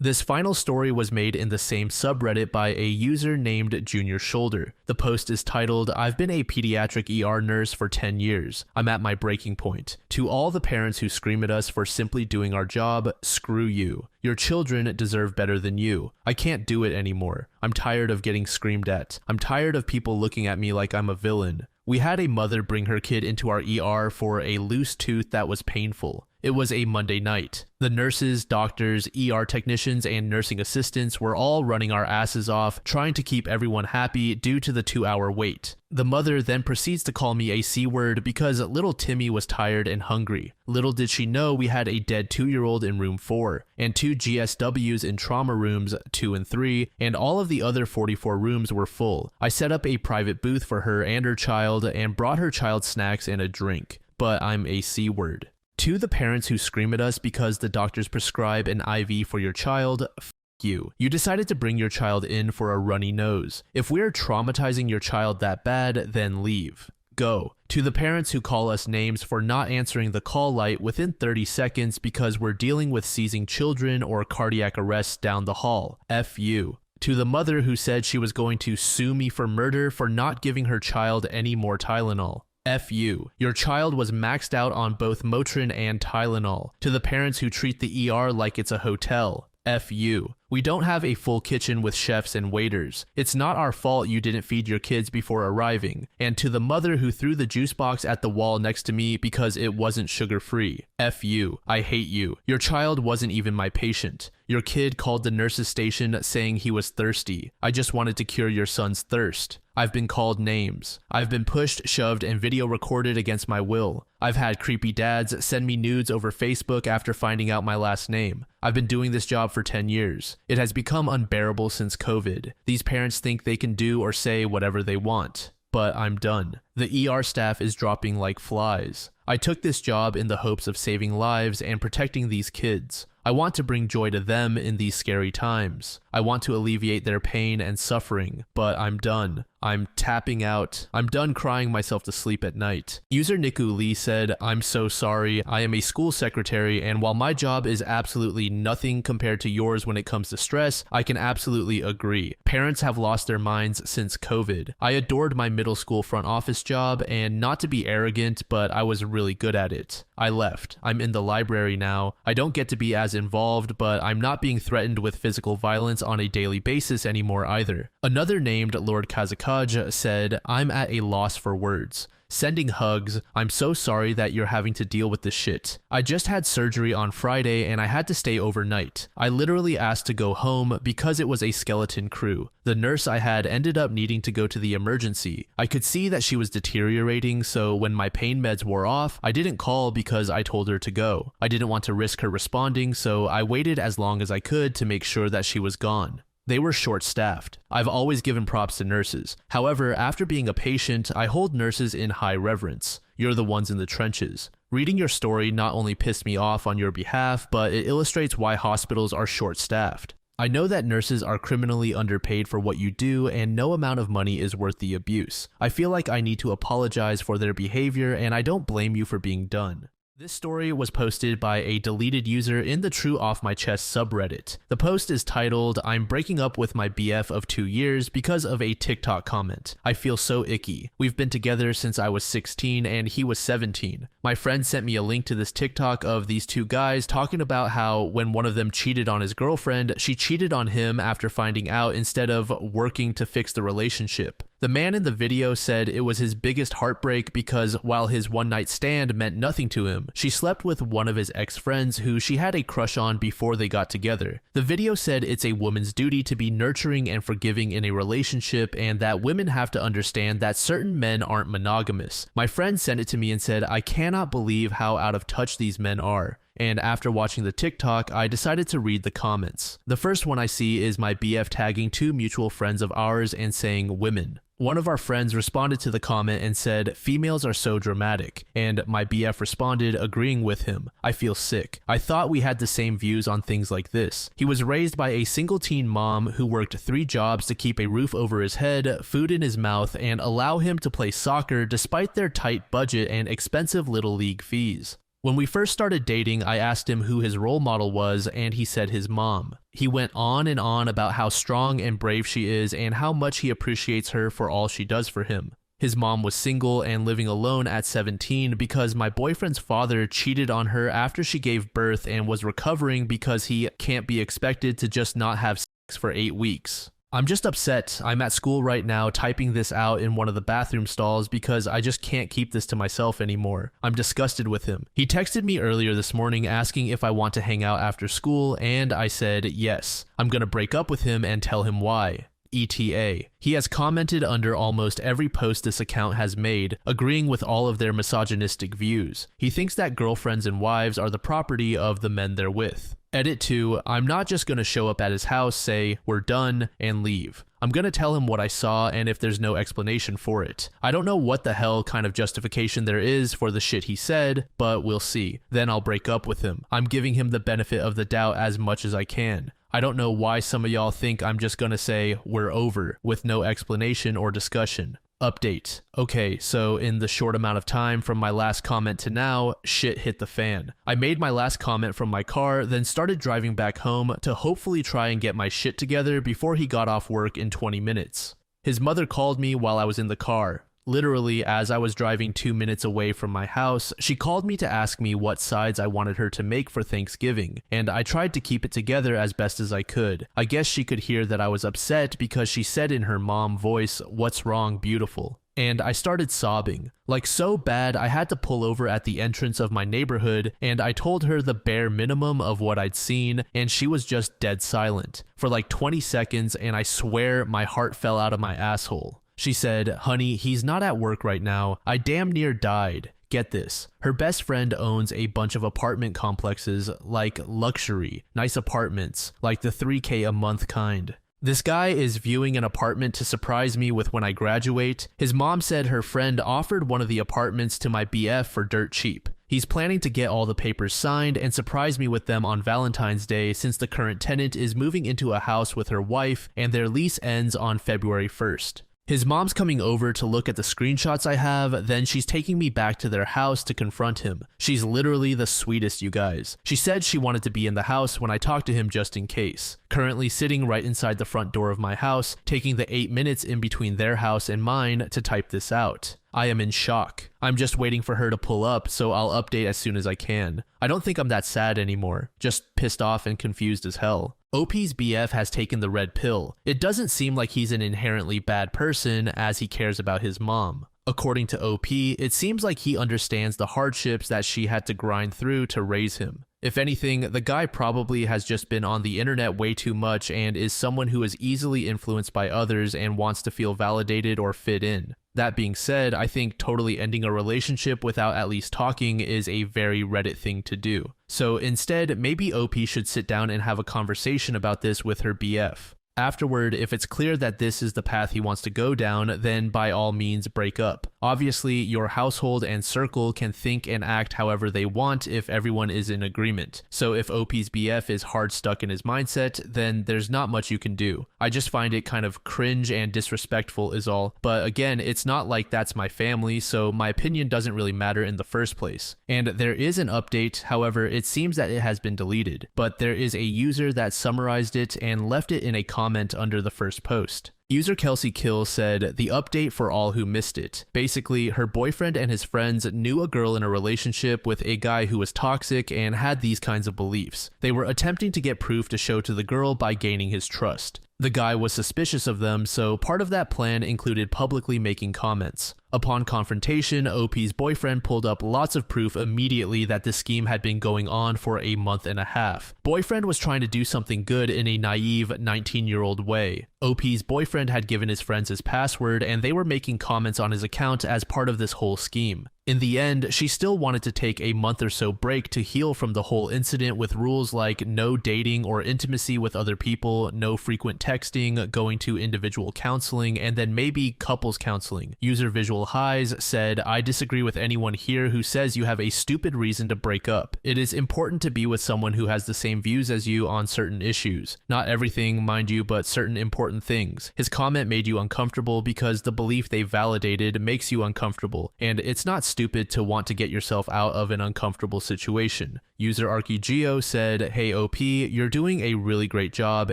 [SPEAKER 1] This final story was made in the same subreddit by a user named Junior Shoulder. The post is titled, "I've been a pediatric ER nurse for 10 years. I'm at my breaking point. To all the parents who scream at us for simply doing our job, screw you. Your children deserve better than you. I can't do it anymore. I'm tired of getting screamed at. I'm tired of people looking at me like I'm a villain. We had a mother bring her kid into our ER for a loose tooth that was painful. It was a Monday night. The nurses, doctors, ER technicians, and nursing assistants were all running our asses off, trying to keep everyone happy due to the 2-hour wait. The mother then proceeds to call me a C-word because little Timmy was tired and hungry. Little did she know we had a dead 2-year-old in room 4, and 2 GSWs in trauma rooms 2 and 3, and all of the other 44 rooms were full. I set up a private booth for her and her child, and brought her child snacks and a drink. But I'm a C-word. To the parents who scream at us because the doctors prescribe an IV for your child, f you. You decided to bring your child in for a runny nose. If we're traumatizing your child that bad, then leave. Go. To the parents who call us names for not answering the call light within 30 seconds because we're dealing with seizing children or cardiac arrests down the hall, F you. To the mother who said she was going to sue me for murder for not giving her child any more Tylenol, F you. Your child was maxed out on both Motrin and Tylenol. To the parents who treat the ER like it's a hotel, F you. We don't have a full kitchen with chefs and waiters. It's not our fault you didn't feed your kids before arriving. And to the mother who threw the juice box at the wall next to me because it wasn't sugar-free, F you. I hate you. Your child wasn't even my patient. Your kid called the nurse's station saying he was thirsty. I just wanted to cure your son's thirst. I've been called names. I've been pushed, shoved, and video recorded against my will. I've had creepy dads send me nudes over Facebook after finding out my last name. I've been doing this job for 10 years. It has become unbearable since COVID. These parents think they can do or say whatever they want. But I'm done. The ER staff is dropping like flies. I took this job in the hopes of saving lives and protecting these kids. I want to bring joy to them in these scary times. I want to alleviate their pain and suffering, but I'm done. I'm tapping out. I'm done crying myself to sleep at night. User Niku Lee said, "I'm so sorry. I am a school secretary, and while my job is absolutely nothing compared to yours when it comes to stress, I can absolutely agree. Parents have lost their minds since COVID. I adored my middle school front office job, and not to be arrogant, but I was really good at it. I left. I'm in the library now. I don't get to be as involved, but I'm not being threatened with physical violence on a daily basis anymore either." Another named Lord Kazakaj said, "I'm at a loss for words. Sending hugs. I'm so sorry that you're having to deal with this shit. I just had surgery on Friday and I had to stay overnight. I literally asked to go home because it was a skeleton crew. The nurse I had ended up needing to go to the emergency. I could see that she was deteriorating, so when my pain meds wore off, I didn't call because I told her to go. I didn't want to risk her responding, so I waited as long as I could to make sure that she was gone. They were short-staffed. I've always given props to nurses. However, after being a patient, I hold nurses in high reverence. You're the ones in the trenches. Reading your story not only pissed me off on your behalf, but it illustrates why hospitals are short-staffed. I know that nurses are criminally underpaid for what you do, and no amount of money is worth the abuse. I feel like I need to apologize for their behavior, and I don't blame you for being done. This story was posted by a deleted user in the True Off My Chest subreddit. The post is titled, "I'm breaking up with my BF of 2 years because of a TikTok comment. I feel so icky. We've been together since I was 16 and he was 17. My friend sent me a link to this TikTok of these two guys talking about how when one of them cheated on his girlfriend, she cheated on him after finding out instead of working to fix the relationship. The man in the video said it was his biggest heartbreak because while his one-night stand meant nothing to him, she slept with one of his ex-friends who she had a crush on before they got together. The video said it's a woman's duty to be nurturing and forgiving in a relationship, and that women have to understand that certain men aren't monogamous. My friend sent it to me and said, I cannot believe how out of touch these men are. And after watching the TikTok, I decided to read the comments. The first one I see is my BF tagging 2 mutual friends of ours and saying women. One of our friends responded to the comment and said, females are so dramatic, and my BF responded agreeing with him. I feel sick. I thought we had the same views on things like this. He was raised by a single teen mom who worked 3 jobs to keep a roof over his head, food in his mouth, and allow him to play soccer despite their tight budget and expensive little league fees. When we first started dating, I asked him who his role model was, and he said his mom. He went on and on about how strong and brave she is and how much he appreciates her for all she does for him. His mom was single and living alone at 17 because my boyfriend's father cheated on her after she gave birth and was recovering because he can't be expected to just not have sex for 8 weeks. I'm just upset. I'm at school right now typing this out in one of the bathroom stalls because I just can't keep this to myself anymore. I'm disgusted with him. He texted me earlier this morning asking if I want to hang out after school, and I said yes. I'm gonna break up with him and tell him why. ETA. He has commented under almost every post this account has made, agreeing with all of their misogynistic views. He thinks that girlfriends and wives are the property of the men they're with. Edit 2, I'm not just gonna show up at his house, say, we're done, and leave. I'm gonna tell him what I saw and if there's no explanation for it. I don't know what the hell kind of justification there is for the shit he said, but we'll see. Then I'll break up with him. I'm giving him the benefit of the doubt as much as I can. I don't know why some of y'all think I'm just gonna say, we're over, with no explanation or discussion. Update. Okay, so in the short amount of time from my last comment to now, shit hit the fan. I made my last comment from my car, then started driving back home to hopefully try and get my shit together before he got off work in 20 minutes. His mother called me while I was in the car. Literally, as I was driving 2 minutes away from my house, she called me to ask me what sides I wanted her to make for Thanksgiving, and I tried to keep it together as best as I could. I guess she could hear that I was upset because she said in her mom voice, "What's wrong, beautiful?" And I started sobbing. Like so bad, I had to pull over at the entrance of my neighborhood, and I told her the bare minimum of what I'd seen, and she was just dead silent for like 20 seconds, and I swear my heart fell out of my asshole. She said, "Honey, he's not at work right now. I damn near died." Get this. Her best friend owns a bunch of apartment complexes, like luxury, nice apartments, like the $3K a month kind. This guy is viewing an apartment to surprise me with when I graduate. His mom said her friend offered one of the apartments to my BF for dirt cheap. He's planning to get all the papers signed and surprise me with them on Valentine's Day since the current tenant is moving into a house with her wife and their lease ends on February 1st. His mom's coming over to look at the screenshots I have, then she's taking me back to their house to confront him. She's literally the sweetest, you guys. She said she wanted to be in the house when I talked to him just in case. Currently sitting right inside the front door of my house, taking the 8 minutes in between their house and mine to type this out. I am in shock. I'm just waiting for her to pull up, so I'll update as soon as I can. I don't think I'm that sad anymore, just pissed off and confused as hell. OP's BF has taken the red pill. It doesn't seem like he's an inherently bad person as he cares about his mom. According to OP, it seems like he understands the hardships that she had to grind through to raise him. If anything, the guy probably has just been on the internet way too much and is someone who is easily influenced by others and wants to feel validated or fit in. That being said, I think totally ending a relationship without at least talking is a very Reddit thing to do. So instead, maybe OP should sit down and have a conversation about this with her BF. Afterward, if it's clear that this is the path he wants to go down, then by all means break up. Obviously, your household and circle can think and act however they want if everyone is in agreement. So if OP's BF is hard stuck in his mindset, then there's not much you can do. I just find it kind of cringe and disrespectful is all. But again, it's not like that's my family, so my opinion doesn't really matter in the first place. And there is an update, however, it seems that it has been deleted. But there is a user that summarized it and left it in a comment under the first post. User Kelsey Kill said, "The update for all who missed it. Basically, her boyfriend and his friends knew a girl in a relationship with a guy who was toxic and had these kinds of beliefs. They were attempting to get proof to show to the girl by gaining his trust. The guy was suspicious of them, so part of that plan included publicly making comments. Upon confrontation, OP's boyfriend pulled up lots of proof immediately that the scheme had been going on for a month and a half. Boyfriend was trying to do something good in a naive 19-year-old way. OP's boyfriend had given his friends his password and they were making comments on his account as part of this whole scheme. In the end, she still wanted to take a month or so break to heal from the whole incident with rules like no dating or intimacy with other people, no frequent texting, going to individual counseling, and then maybe couples counseling. User Visual Highs said, "I disagree with anyone here who says you have a stupid reason to break up. It is important to be with someone who has the same views as you on certain issues. Not everything, mind you, but certain important things. His comment made you uncomfortable because the belief they validated makes you uncomfortable, and it's not stupid to want to get yourself out of an uncomfortable situation." User Archigeo said, "Hey OP, you're doing a really great job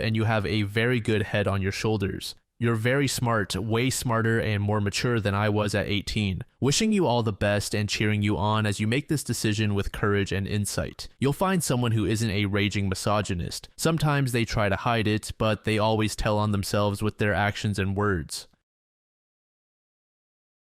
[SPEAKER 1] and you have a very good head on your shoulders. You're very smart, way smarter and more mature than I was at 18. Wishing you all the best and cheering you on as you make this decision with courage and insight. You'll find someone who isn't a raging misogynist. Sometimes they try to hide it, but they always tell on themselves with their actions and words."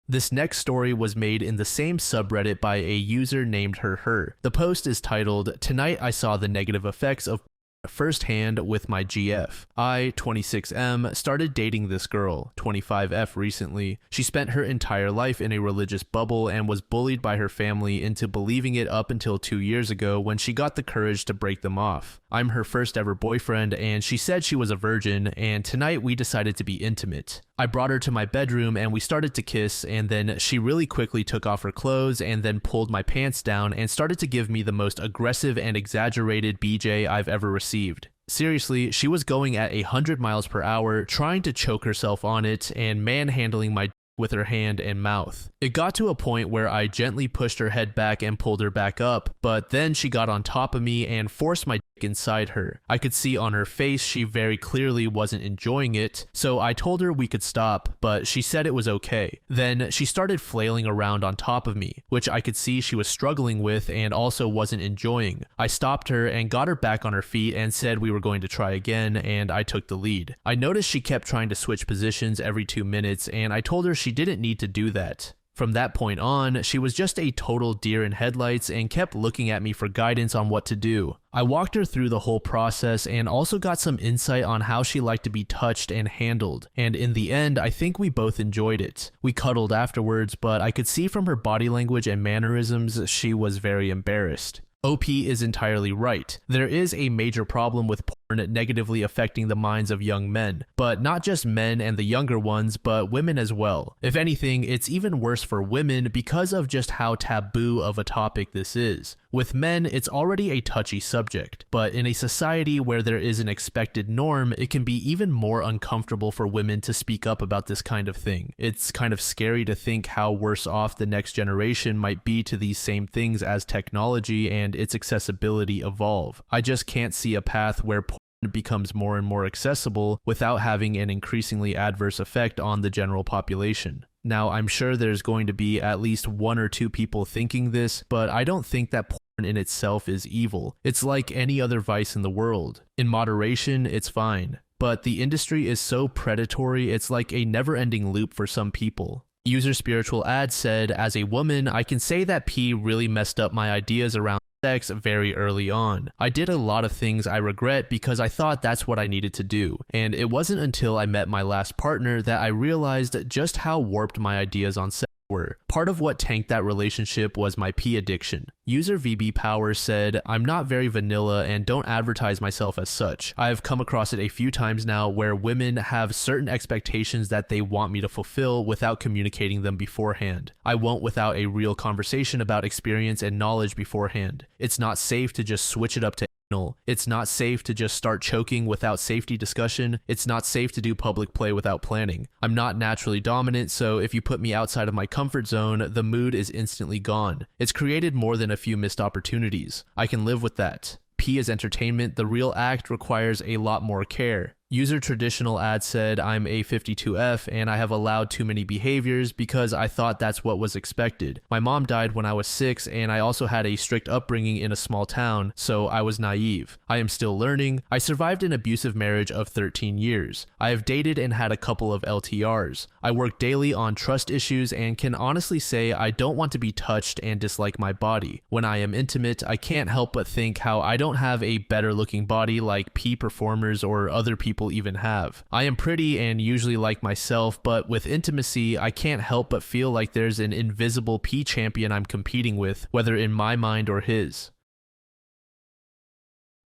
[SPEAKER 1] This next story was made in the same subreddit by a user named Her. The post is titled, "Tonight I saw the negative effects of firsthand with my GF. I, 26M, started dating this girl, 25F, recently. She spent her entire life in a religious bubble and was bullied by her family into believing it up until 2 years ago when she got the courage to break them off. I'm her first ever boyfriend and she said she was a virgin, and tonight we decided to be intimate. I brought her to my bedroom and we started to kiss, and then she really quickly took off her clothes and then pulled my pants down and started to give me the most aggressive and exaggerated BJ I've ever received. Seriously, she was going at 100 miles per hour, trying to choke herself on it and manhandling my with her hand and mouth. It got to a point where I gently pushed her head back and pulled her back up, but then she got on top of me and forced my dick inside her. I could see on her face she very clearly wasn't enjoying it, so I told her we could stop, but she said it was okay. Then she started flailing around on top of me, which I could see she was struggling with and also wasn't enjoying. I stopped her and got her back on her feet and said we were going to try again, and I took the lead. I noticed she kept trying to switch positions every 2 minutes, and I told her she didn't need to do that. From that point on, she was just a total deer in headlights and kept looking at me for guidance on what to do. I walked her through the whole process and also got some insight on how she liked to be touched and handled, and in the end, I think we both enjoyed it. We cuddled afterwards, but I could see from her body language and mannerisms she was very embarrassed. OP is entirely right. There is a major problem with porn negatively affecting the minds of young men, but not just men and the younger ones, but women as well. If anything, it's even worse for women because of just how taboo of a topic this is. With men, it's already a touchy subject, but in a society where there is an expected norm, it can be even more uncomfortable for women to speak up about this kind of thing. It's kind of scary to think how worse off the next generation might be to these same things as technology and its accessibility evolve. I just can't see a path where porn becomes more and more accessible without having an increasingly adverse effect on the general population. Now, I'm sure there's going to be at least 1 or 2 people thinking this, but I don't think that porn in itself is evil. It's like any other vice in the world. In moderation, it's fine. But the industry is so predatory, it's like a never-ending loop for some people. User Spiritual Ad said, "As a woman, I can say that P really messed up my ideas around sex very early on. I did a lot of things I regret because I thought that's what I needed to do, and it wasn't until I met my last partner that I realized just how warped my ideas on sex were. Part of what tanked that relationship was my pee addiction. User VB Power said, I'm not very vanilla and don't advertise myself as such. I have come across it a few times now where women have certain expectations that they want me to fulfill without communicating them beforehand. I won't without a real conversation about experience and knowledge beforehand. It's not safe to just switch it up to anal. It's not safe to just start choking without safety discussion. It's not safe to do public play without planning. I'm not naturally dominant, so if you put me outside of my comfort zone, the mood is instantly gone. It's created more than a few missed opportunities. I can live with that. Pee is entertainment. The real act requires a lot more care. User Traditional Ad said, I'm a 52F and I have allowed too many behaviors because I thought that's what was expected. My mom died when I was 6 and I also had a strict upbringing in a small town, so I was naive. I am still learning. I survived an abusive marriage of 13 years. I have dated and had a couple of LTRs. I work daily on trust issues and can honestly say I don't want to be touched and dislike my body. When I am intimate, I can't help but think how I don't have a better looking body like P performers or other people even have. I am pretty and usually like myself, but with intimacy, I can't help but feel like there's an invisible P champion I'm competing with, whether in my mind or his.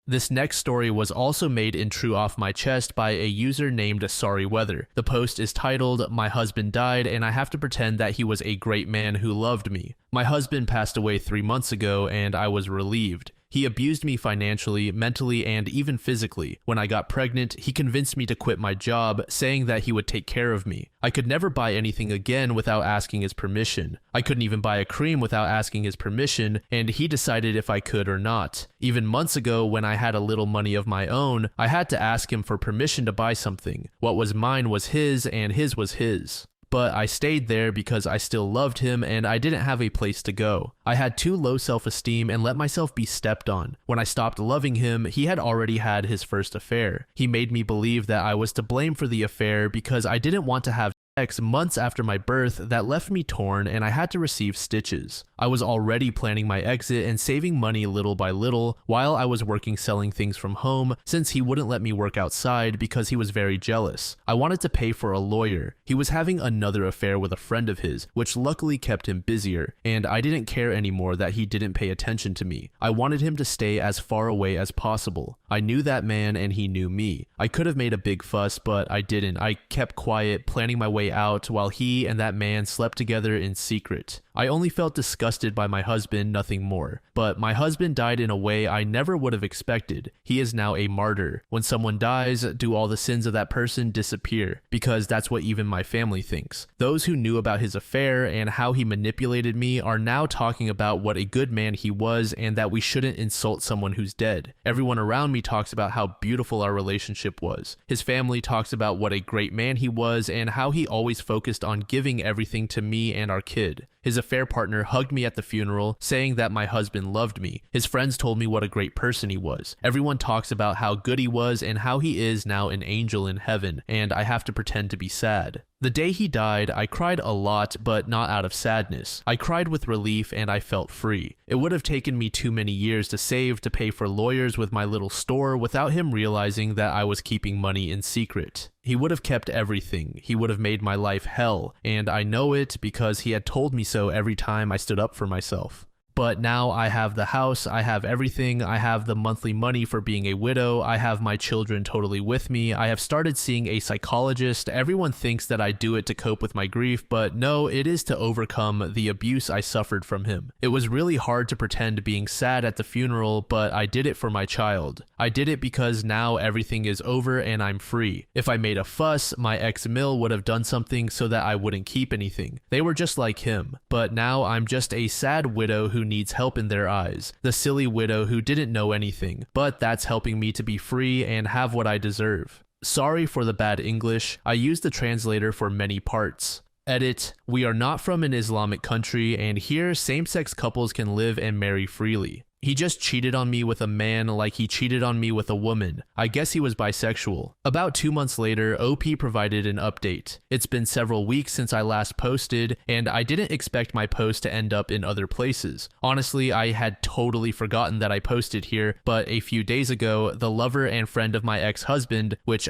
[SPEAKER 1] This next story was also made in True Off My Chest by a user named Sorry Weather. The post is titled, My husband died and I have to pretend that he was a great man who loved me. My husband passed away 3 months ago and I was relieved. He abused me financially, mentally, and even physically. When I got pregnant, he convinced me to quit my job, saying that he would take care of me. I could never buy anything again without asking his permission. I couldn't even buy a cream without asking his permission, and he decided if I could or not. Even months ago, when I had a little money of my own, I had to ask him for permission to buy something. What was mine was his, and his was his. But I stayed there because I still loved him and I didn't have a place to go. I had too low self-esteem and let myself be stepped on. When I stopped loving him, he had already had his first affair. He made me believe that I was to blame for the affair because I didn't want to have sex months after my birth that left me torn and I had to receive stitches. I was already planning my exit and saving money little by little while I was working selling things from home since he wouldn't let me work outside because he was very jealous. I wanted to pay for a lawyer. He was having another affair with a friend of his, which luckily kept him busier, and I didn't care anymore that he didn't pay attention to me. I wanted him to stay as far away as possible. I knew that man and he knew me. I could have made a big fuss, but I didn't. I kept quiet, planning my way out while he and that man slept together in secret. I only felt disgusted by my husband, nothing more. But my husband died in a way I never would have expected. He is now a martyr. When someone dies, do all the sins of that person disappear? Because that's what even my family thinks. Those who knew about his affair and how he manipulated me are now talking about what a good man he was and that we shouldn't insult someone who's dead. Everyone around me talks about how beautiful our relationship was. His family talks about what a great man he was and how he always focused on giving everything to me and our kid. His affair partner hugged me at the funeral, saying that my husband loved me. His friends told me what a great person he was. Everyone talks about how good he was and how he is now an angel in heaven, and I have to pretend to be sad. The day he died, I cried a lot, but not out of sadness. I cried with relief and I felt free. It would have taken me too many years to save to pay for lawyers with my little store without him realizing that I was keeping money in secret. He would have kept everything. He would have made my life hell, and I know it because he had told me so every time I stood up for myself. But now I have the house, I have everything, I have the monthly money for being a widow, I have my children totally with me, I have started seeing a psychologist. Everyone thinks that I do it to cope with my grief, but no, it is to overcome the abuse I suffered from him. It was really hard to pretend being sad at the funeral, but I did it for my child. I did it because now everything is over and I'm free. If I made a fuss, my ex-mill would have done something so that I wouldn't keep anything. They were just like him. But now I'm just a sad widow who needs help in their eyes. The silly widow who didn't know anything. But that's helping me to be free and have what I deserve. Sorry for the bad English. I used the translator for many parts. Edit, we are not from an Islamic country, and here same-sex couples can live and marry freely. He just cheated on me with a man like he cheated on me with a woman. I guess he was bisexual. About 2 months later, OP provided an update. It's been several weeks since I last posted, and I didn't expect my post to end up in other places. Honestly, I had totally forgotten that I posted here, but a few days ago, the lover and friend of my ex-husband, what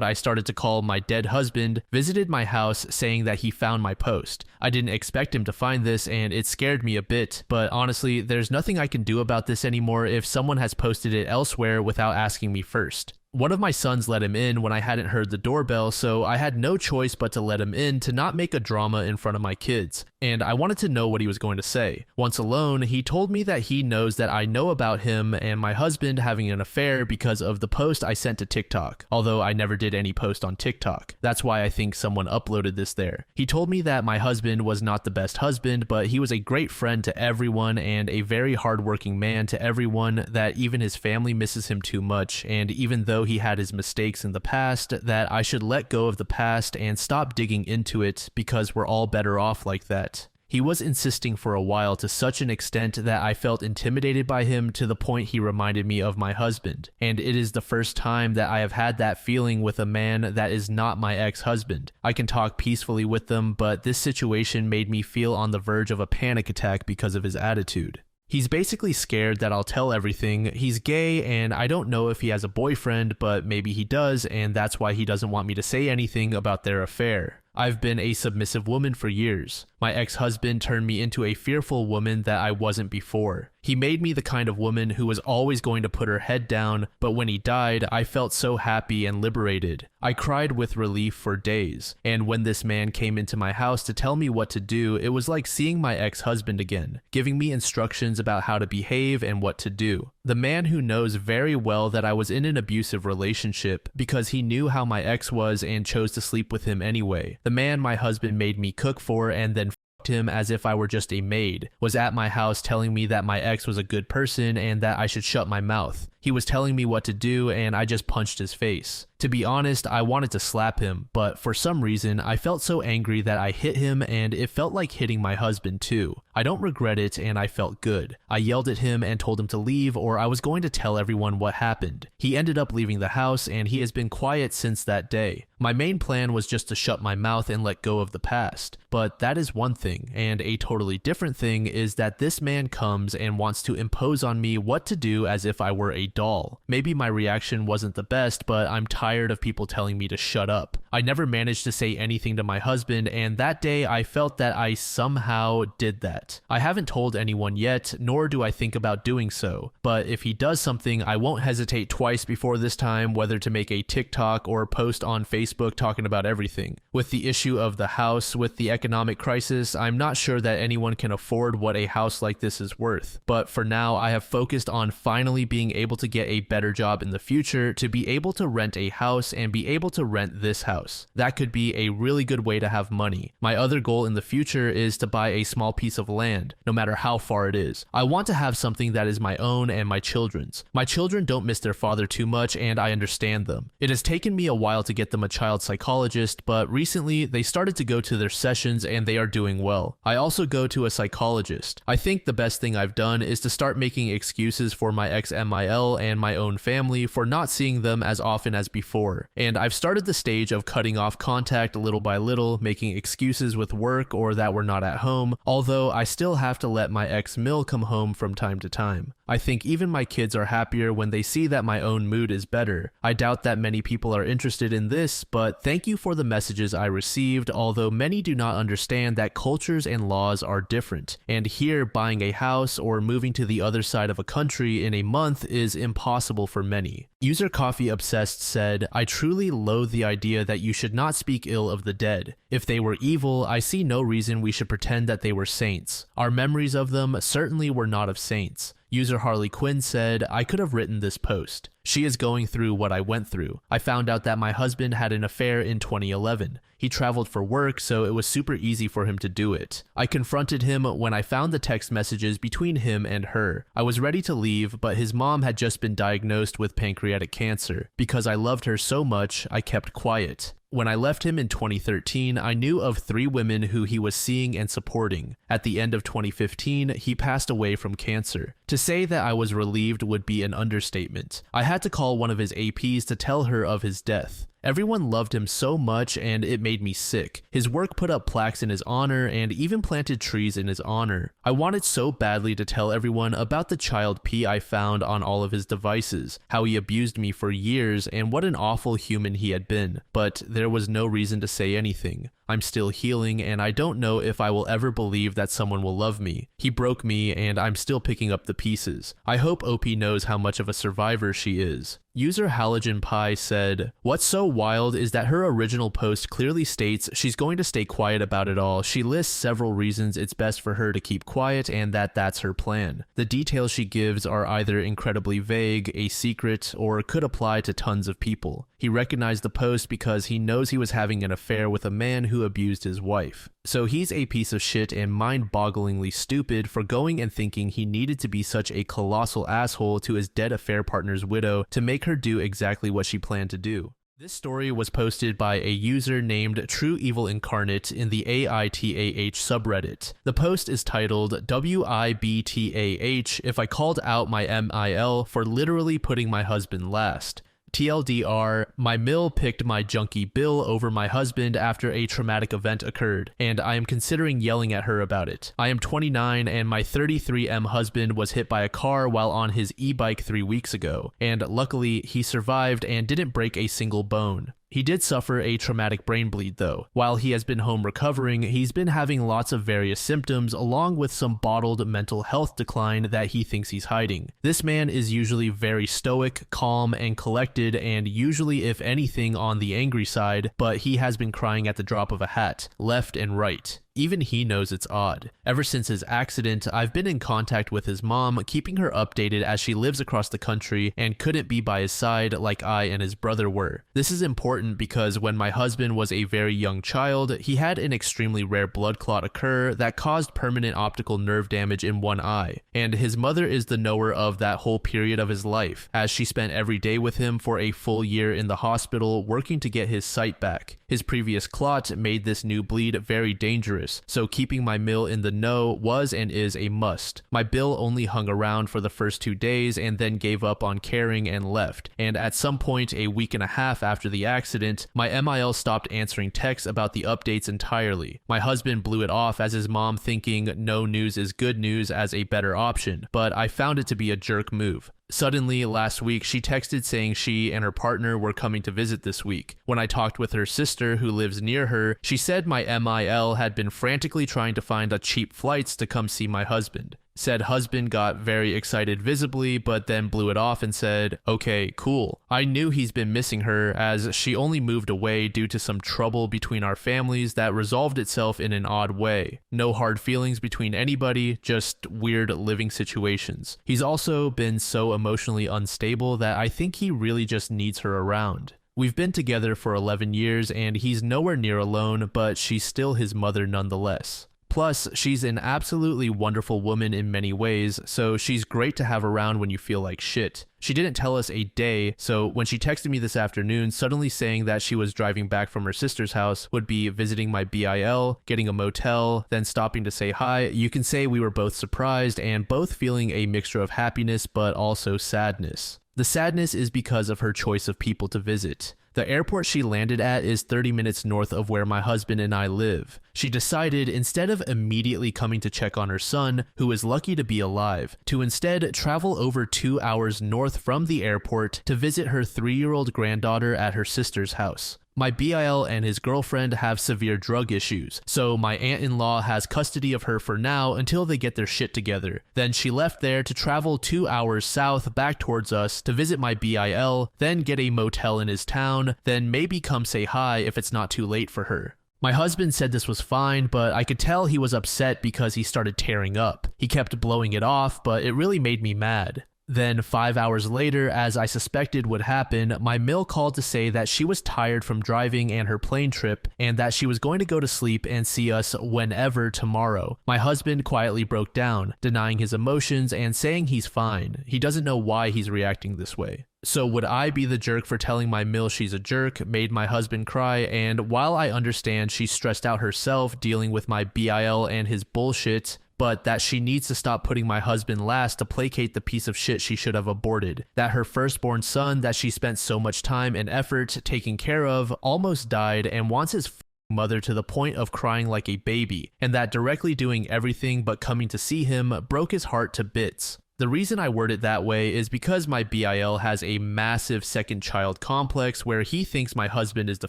[SPEAKER 1] I started to call my dead husband, visited my house saying that he found my post. I didn't expect him to find this, and it scared me a bit, but honestly, there's nothing I can do about this anymore if someone has posted it elsewhere without asking me first. One of my sons let him in when I hadn't heard the doorbell, so I had no choice but to let him in to not make a drama in front of my kids, and I wanted to know what he was going to say. Once alone, he told me that he knows that I know about him and my husband having an affair because of the post I sent to TikTok, although I never did any post on TikTok. That's why I think someone uploaded this there. He told me that my husband was not the best husband, but he was a great friend to everyone and a very hardworking man to everyone, that even his family misses him too much, and even though he had his mistakes in the past, that I should let go of the past and stop digging into it because we're all better off like that. He was insisting for a while to such an extent that I felt intimidated by him to the point he reminded me of my husband, and it is the first time that I have had that feeling with a man that is not my ex-husband. I can talk peacefully with them, but this situation made me feel on the verge of a panic attack because of his attitude. He's basically scared that I'll tell everything. He's gay, and I don't know if he has a boyfriend, but maybe he does, and that's why he doesn't want me to say anything about their affair. I've been a submissive woman for years. My ex-husband turned me into a fearful woman that I wasn't before. He made me the kind of woman who was always going to put her head down, but when he died, I felt so happy and liberated. I cried with relief for days, and when this man came into my house to tell me what to do, it was like seeing my ex-husband again, giving me instructions about how to behave and what to do. The man who knows very well that I was in an abusive relationship because he knew how my ex was and chose to sleep with him anyway. The man my husband made me cook for and then him as if I were just a maid, was at my house telling me that my ex was a good person and that I should shut my mouth. He was telling me what to do, and I just punched his face. To be honest, I wanted to slap him, but for some reason, I felt so angry that I hit him, and it felt like hitting my husband too. I don't regret it, and I felt good. I yelled at him and told him to leave, or I was going to tell everyone what happened. He ended up leaving the house, and he has been quiet since that day. My main plan was just to shut my mouth and let go of the past, but that is one thing, and a totally different thing is that this man comes and wants to impose on me what to do as if I were a doll. Maybe my reaction wasn't the best, but I'm tired of people telling me to shut up. I never managed to say anything to my husband, and that day I felt that I somehow did that. I haven't told anyone yet, nor do I think about doing so, but if he does something, I won't hesitate twice before this time whether to make a TikTok or post on Facebook talking about everything. With the issue of the house, with the economic crisis, I'm not sure that anyone can afford what a house like this is worth, but for now I have focused on finally being able to get a better job in the future to be able to rent a house and be able to rent this house. That could be a really good way to have money. My other goal in the future is to buy a small piece of land, no matter how far it is. I want to have something that is my own and my children's. My children don't miss their father too much, and I understand them. It has taken me a while to get them a child psychologist, but recently they started to go to their sessions and they are doing well. I also go to a psychologist. I think the best thing I've done is to start making excuses for my ex-MIL and my own family for not seeing them as often as before, and I've started the stage of cutting off contact little by little, making excuses with work or that we're not at home, although I still have to let my ex-Mil come home from time to time. I think even my kids are happier when they see that my own mood is better. I doubt that many people are interested in this, but thank you for the messages I received, although many do not understand that cultures and laws are different, and here buying a house or moving to the other side of a country in a month is impossible for many. User Coffee Obsessed said, "I truly loathe the idea that you should not speak ill of the dead. If they were evil, I see no reason we should pretend that they were saints. Our memories of them certainly were not of saints." User Harley Quinn said, "I could have written this post. She is going through what I went through. I found out that my husband had an affair in 2011. He traveled for work, so it was super easy for him to do it. I confronted him when I found the text messages between him and her. I was ready to leave, but his mom had just been diagnosed with pancreatic cancer. Because I loved her so much, I kept quiet. When I left him in 2013, I knew of 3 women who he was seeing and supporting. At the end of 2015, he passed away from cancer. To say that I was relieved would be an understatement. I had to call one of his APs to tell her of his death. Everyone loved him so much and it made me sick. His work put up plaques in his honor and even planted trees in his honor. I wanted so badly to tell everyone about the child P I found on all of his devices, how he abused me for years and what an awful human he had been, but there was no reason to say anything. I'm still healing and I don't know if I will ever believe that someone will love me. He broke me and I'm still picking up the pieces. I hope OP knows how much of a survivor she is. User Halogen Pie said, "What's so wild is that her original post clearly states she's going to stay quiet about it all. She lists several reasons it's best for her to keep quiet and that that's her plan. The details she gives are either incredibly vague, a secret, or could apply to tons of people. He recognized the post because he knows he was having an affair with a man who abused his wife. So he's a piece of shit and mind-bogglingly stupid for going and thinking he needed to be such a colossal asshole to his dead affair partner's widow to make her do exactly what she planned to do." This story was posted by a user named True Evil Incarnate in the AITAH subreddit. The post is titled WIBTAH if I called out my MIL for literally putting my husband last. TLDR, my mill picked my junkie Bill over my husband after a traumatic event occurred, and I am considering yelling at her about it. I am 29 and my 33M husband was hit by a car while on his e-bike 3 weeks ago, and luckily he survived and didn't break a single bone. He did suffer a traumatic brain bleed though. While he has been home recovering, he's been having lots of various symptoms along with some bottled mental health decline that he thinks he's hiding. This man is usually very stoic, calm, and collected and usually if anything on the angry side, but he has been crying at the drop of a hat, left and right. Even he knows it's odd. Ever since his accident, I've been in contact with his mom, keeping her updated as she lives across the country and couldn't be by his side like I and his brother were. This is important because when my husband was a very young child, he had an extremely rare blood clot occur that caused permanent optical nerve damage in one eye, and his mother is the knower of that whole period of his life, as she spent every day with him for a full year in the hospital working to get his sight back. His previous clot made this new bleed very dangerous, so keeping my mill in the know was and is a must. My bill only hung around for the first 2 days and then gave up on caring and left, and at some point a week and a half after the accident, my MIL stopped answering texts about the updates entirely. My husband blew it off as his mom thinking no news is good news as a better option, but I found it to be a jerk move. Suddenly, last week, she texted saying she and her partner were coming to visit this week. When I talked with her sister, who lives near her, she said my MIL had been frantically trying to find cheap flights to come see my husband. Said husband got very excited visibly, but then blew it off and said, "Okay, cool." I knew he's been missing her as she only moved away due to some trouble between our families that resolved itself in an odd way. No hard feelings between anybody, just weird living situations. He's also been so emotionally unstable that I think he really just needs her around. We've been together for 11 years and he's nowhere near alone, but she's still his mother nonetheless. Plus, she's an absolutely wonderful woman in many ways, so she's great to have around when you feel like shit. She didn't tell us a day, so when she texted me this afternoon suddenly saying that she was driving back from her sister's house, would be visiting my BIL, getting a motel, then stopping to say hi, you can say we were both surprised and both feeling a mixture of happiness but also sadness. The sadness is because of her choice of people to visit. The airport she landed at is 30 minutes north of where my husband and I live. She decided, instead of immediately coming to check on her son, who is lucky to be alive, to instead travel over 2 hours north from the airport to visit her 3-year-old granddaughter at her sister's house. My BIL and his girlfriend have severe drug issues, so my aunt-in-law has custody of her for now until they get their shit together. Then she left there to travel 2 hours south back towards us to visit my BIL, then get a motel in his town, then maybe come say hi if it's not too late for her. My husband said this was fine, but I could tell he was upset because he started tearing up. He kept blowing it off, but it really made me mad. Then 5 hours later, as I suspected would happen, my mill called to say that she was tired from driving and her plane trip, and that she was going to go to sleep and see us whenever tomorrow. My husband quietly broke down, denying his emotions and saying he's fine. He doesn't know why he's reacting this way. So would I be the jerk for telling my mill she's a jerk, made my husband cry, and while I understand she's stressed out herself dealing with my BIL and his bullshit, but that she needs to stop putting my husband last to placate the piece of shit she should have aborted. That her firstborn son that she spent so much time and effort taking care of almost died and wants his mother to the point of crying like a baby, and that directly doing everything but coming to see him broke his heart to bits. The reason I word it that way is because my BIL has a massive second child complex where he thinks my husband is the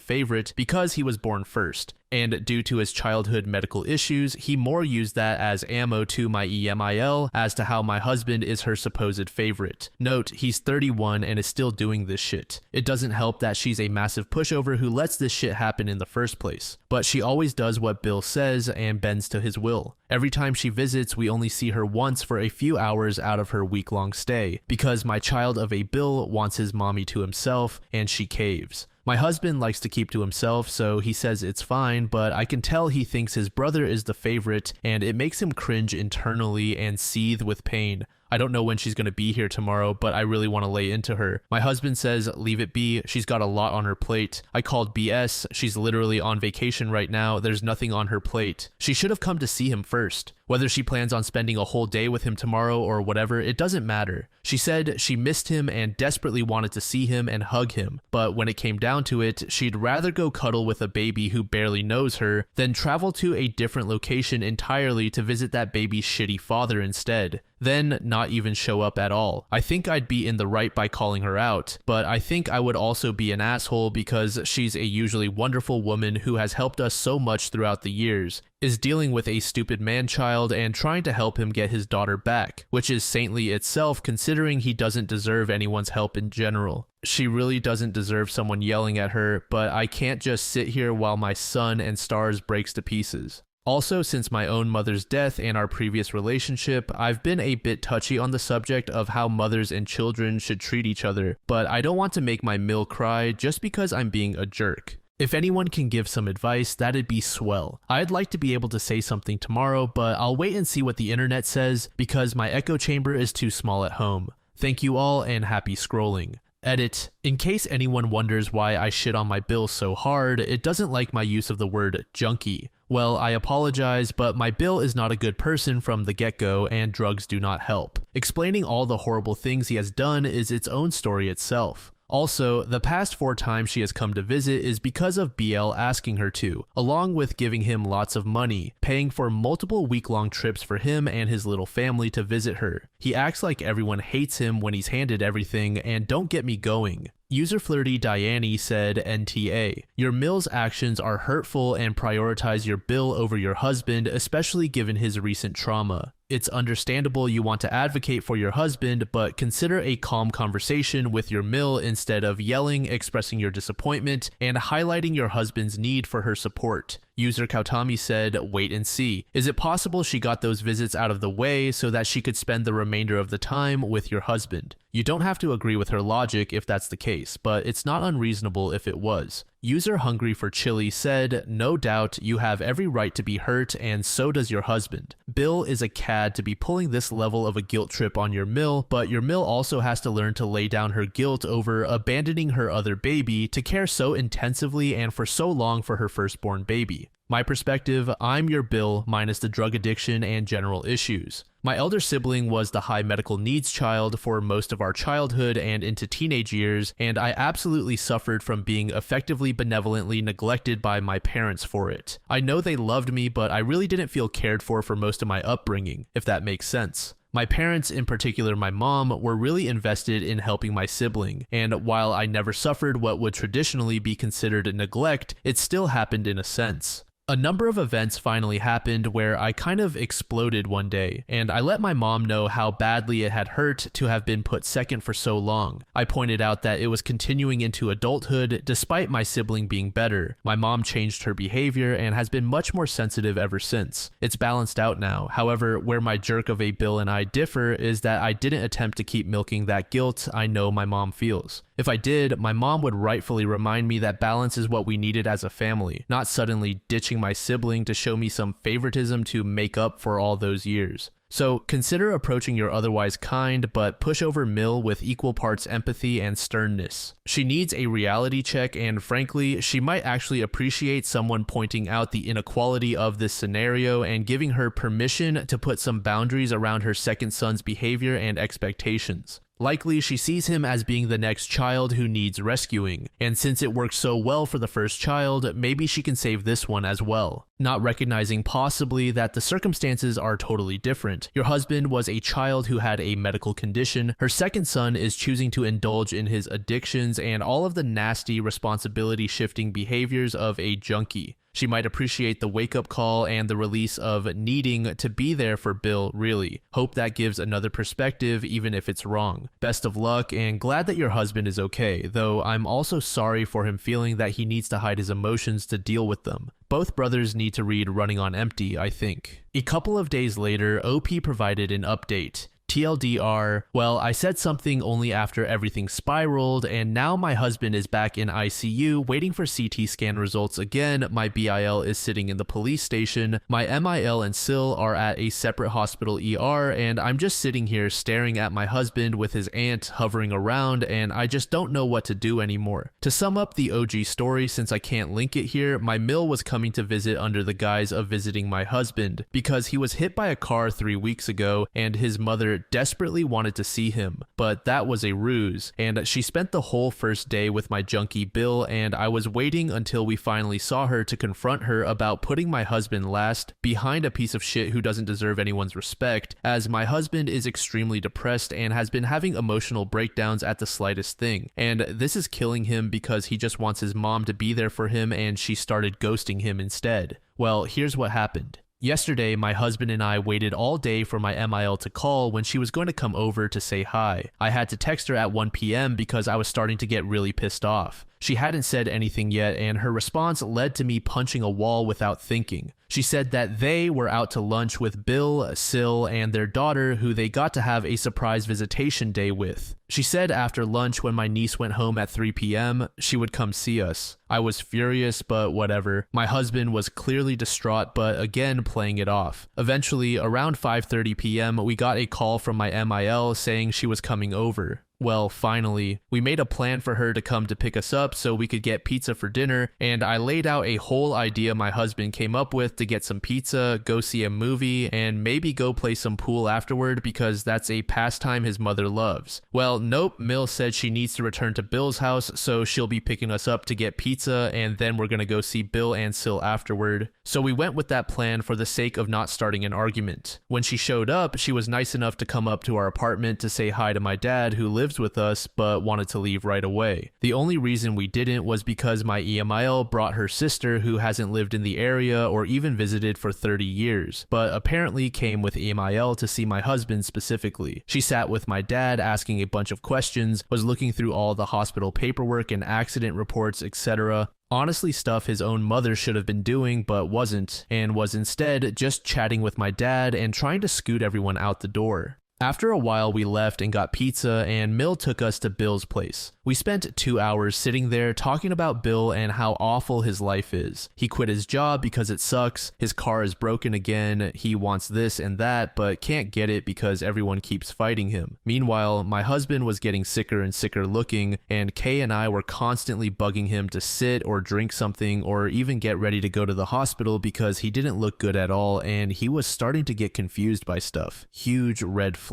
[SPEAKER 1] favorite because he was born first. And due to his childhood medical issues, he more used that as ammo to my EMIL as to how my husband is her supposed favorite. Note, he's 31 and is still doing this shit. It doesn't help that she's a massive pushover who lets this shit happen in the first place. But she always does what Bill says and bends to his will. Every time she visits, we only see her once for a few hours out of her week-long stay, because my child of a Bill wants his mommy to himself, and she caves. My husband likes to keep to himself, so he says it's fine, but I can tell he thinks his brother is the favorite, and it makes him cringe internally and seethe with pain. I don't know when she's going to be here tomorrow, but I really want to lay into her. My husband says, leave it be, she's got a lot on her plate. I called BS, she's literally on vacation right now, there's nothing on her plate. She should have come to see him first. Whether she plans on spending a whole day with him tomorrow or whatever, it doesn't matter. She said she missed him and desperately wanted to see him and hug him, but when it came down to it, she'd rather go cuddle with a baby who barely knows her than travel to a different location entirely to visit that baby's shitty father instead. Then not even show up at all. I think I'd be in the right by calling her out, but I think I would also be an asshole because she's a usually wonderful woman who has helped us so much throughout the years, is dealing with a stupid man-child and trying to help him get his daughter back, which is saintly itself considering he doesn't deserve anyone's help in general. She really doesn't deserve someone yelling at her, but I can't just sit here while my sun and stars breaks to pieces. Also, since my own mother's death and our previous relationship, I've been a bit touchy on the subject of how mothers and children should treat each other, but I don't want to make my mill cry just because I'm being a jerk. If anyone can give some advice, that'd be swell. I'd like to be able to say something tomorrow, but I'll wait and see what the internet says because my echo chamber is too small at home. Thank you all and happy scrolling. Edit. In case anyone wonders why I shit on my bill so hard, it doesn't like my use of the word junkie. Well, I apologize, but my bill is not a good person from the get-go and drugs do not help. Explaining all the horrible things he has done is its own story itself. Also, the past 4 times she has come to visit is because of BL asking her to, along with giving him lots of money, paying for multiple week-long trips for him and his little family to visit her. He acts like everyone hates him when he's handed everything, and don't get me going. User Flirty Diane said NTA, your mill's actions are hurtful and prioritize your bill over your husband, especially given his recent trauma. It's understandable you want to advocate for your husband, but consider a calm conversation with your mill instead of yelling, expressing your disappointment, and highlighting your husband's need for her support. User Kautami said, wait and see. Is it possible she got those visits out of the way so that she could spend the remainder of the time with your husband? You don't have to agree with her logic if that's the case, but it's not unreasonable if it was. User Hungry for Chili said, no doubt you have every right to be hurt and so does your husband. Bill is a cad to be pulling this level of a guilt trip on your mill, but your mill also has to learn to lay down her guilt over abandoning her other baby to care so intensively and for so long for her firstborn baby. My perspective, I'm your Bill minus the drug addiction and general issues. My elder sibling was the high medical needs child for most of our childhood and into teenage years, and I absolutely suffered from being effectively benevolently neglected by my parents for it. I know they loved me, but I really didn't feel cared for most of my upbringing, if that makes sense. My parents, in particular my mom, were really invested in helping my sibling, and while I never suffered what would traditionally be considered neglect, it still happened in a sense. A number of events finally happened where I kind of exploded one day, and I let my mom know how badly it had hurt to have been put second for so long. I pointed out that it was continuing into adulthood despite my sibling being better. My mom changed her behavior and has been much more sensitive ever since. It's balanced out now. However, where my jerk of a Bill and I differ is that I didn't attempt to keep milking that guilt I know my mom feels. If I did, my mom would rightfully remind me that balance is what we needed as a family, not suddenly ditching my sibling to show me some favoritism to make up for all those years. So consider approaching your otherwise kind but pushover Mill with equal parts empathy and sternness. She needs a reality check, and frankly, she might actually appreciate someone pointing out the inequality of this scenario and giving her permission to put some boundaries around her second son's behavior and expectations. Likely, she sees him as being the next child who needs rescuing, and since it worked so well for the first child, maybe she can save this one as well. Not recognizing possibly that the circumstances are totally different. Your husband was a child who had a medical condition, her second son is choosing to indulge in his addictions and all of the nasty responsibility-shifting behaviors of a junkie. She might appreciate the wake-up call and the release of needing to be there for Bill, really. Hope that gives another perspective, even if it's wrong. Best of luck, and glad that your husband is okay, though I'm also sorry for him feeling that he needs to hide his emotions to deal with them. Both brothers need to read Running on Empty, I think. A couple of days later, OP provided an update. TLDR, well, I said something only after everything spiraled, and now my husband is back in ICU waiting for CT scan results again. My BIL is sitting in the police station. My MIL and SIL are at a separate hospital ER, and I'm just sitting here staring at my husband with his aunt hovering around, and I just don't know what to do anymore. To sum up the OG story, since I can't link it here, my Mill was coming to visit under the guise of visiting my husband, because he was hit by a car 3 weeks ago, and his mother desperately wanted to see him, but that was a ruse, and she spent the whole first day with my junkie Bill, and I was waiting until we finally saw her to confront her about putting my husband last behind a piece of shit who doesn't deserve anyone's respect, as my husband is extremely depressed and has been having emotional breakdowns at the slightest thing, and this is killing him because he just wants his mom to be there for him, and she started ghosting him instead. Well, here's what happened. Yesterday, my husband and I waited all day for my MIL to call when she was going to come over to say hi. I had to text her at 1 p.m. because I was starting to get really pissed off. She hadn't said anything yet, and her response led to me punching a wall without thinking. She said that they were out to lunch with Bill, Sil, and their daughter, who they got to have a surprise visitation day with. She said after lunch, when my niece went home at 3 p.m., she would come see us. I was furious, but whatever. My husband was clearly distraught, but again playing it off. Eventually, around 5:30 p.m., we got a call from my MIL saying she was coming over. Well, finally, we made a plan for her to come to pick us up so we could get pizza for dinner, and I laid out a whole idea my husband came up with to get some pizza, go see a movie, and maybe go play some pool afterward because that's a pastime his mother loves. Well, nope, Mill said she needs to return to Bill's house, so she'll be picking us up to get pizza, and then we're gonna go see Bill and Sil afterward. So we went with that plan for the sake of not starting an argument. When she showed up, she was nice enough to come up to our apartment to say hi to my dad, who lives with us but wanted to leave right away. The only reason we didn't was because my EMIL brought her sister, who hasn't lived in the area or even visited for 30 years, but apparently came with EMIL to see my husband specifically. She sat with my dad asking a bunch of questions, was looking through all the hospital paperwork and accident reports, etc. Honestly, stuff his own mother should have been doing but wasn't, and was instead just chatting with my dad and trying to scoot everyone out the door. After a while, we left and got pizza, and Mill took us to Bill's place. We spent 2 hours sitting there talking about Bill and how awful his life is. He quit his job because it sucks, his car is broken again, he wants this and that, but can't get it because everyone keeps fighting him. Meanwhile, my husband was getting sicker and sicker looking, and Kay and I were constantly bugging him to sit or drink something or even get ready to go to the hospital because he didn't look good at all, and he was starting to get confused by stuff. Huge red flag.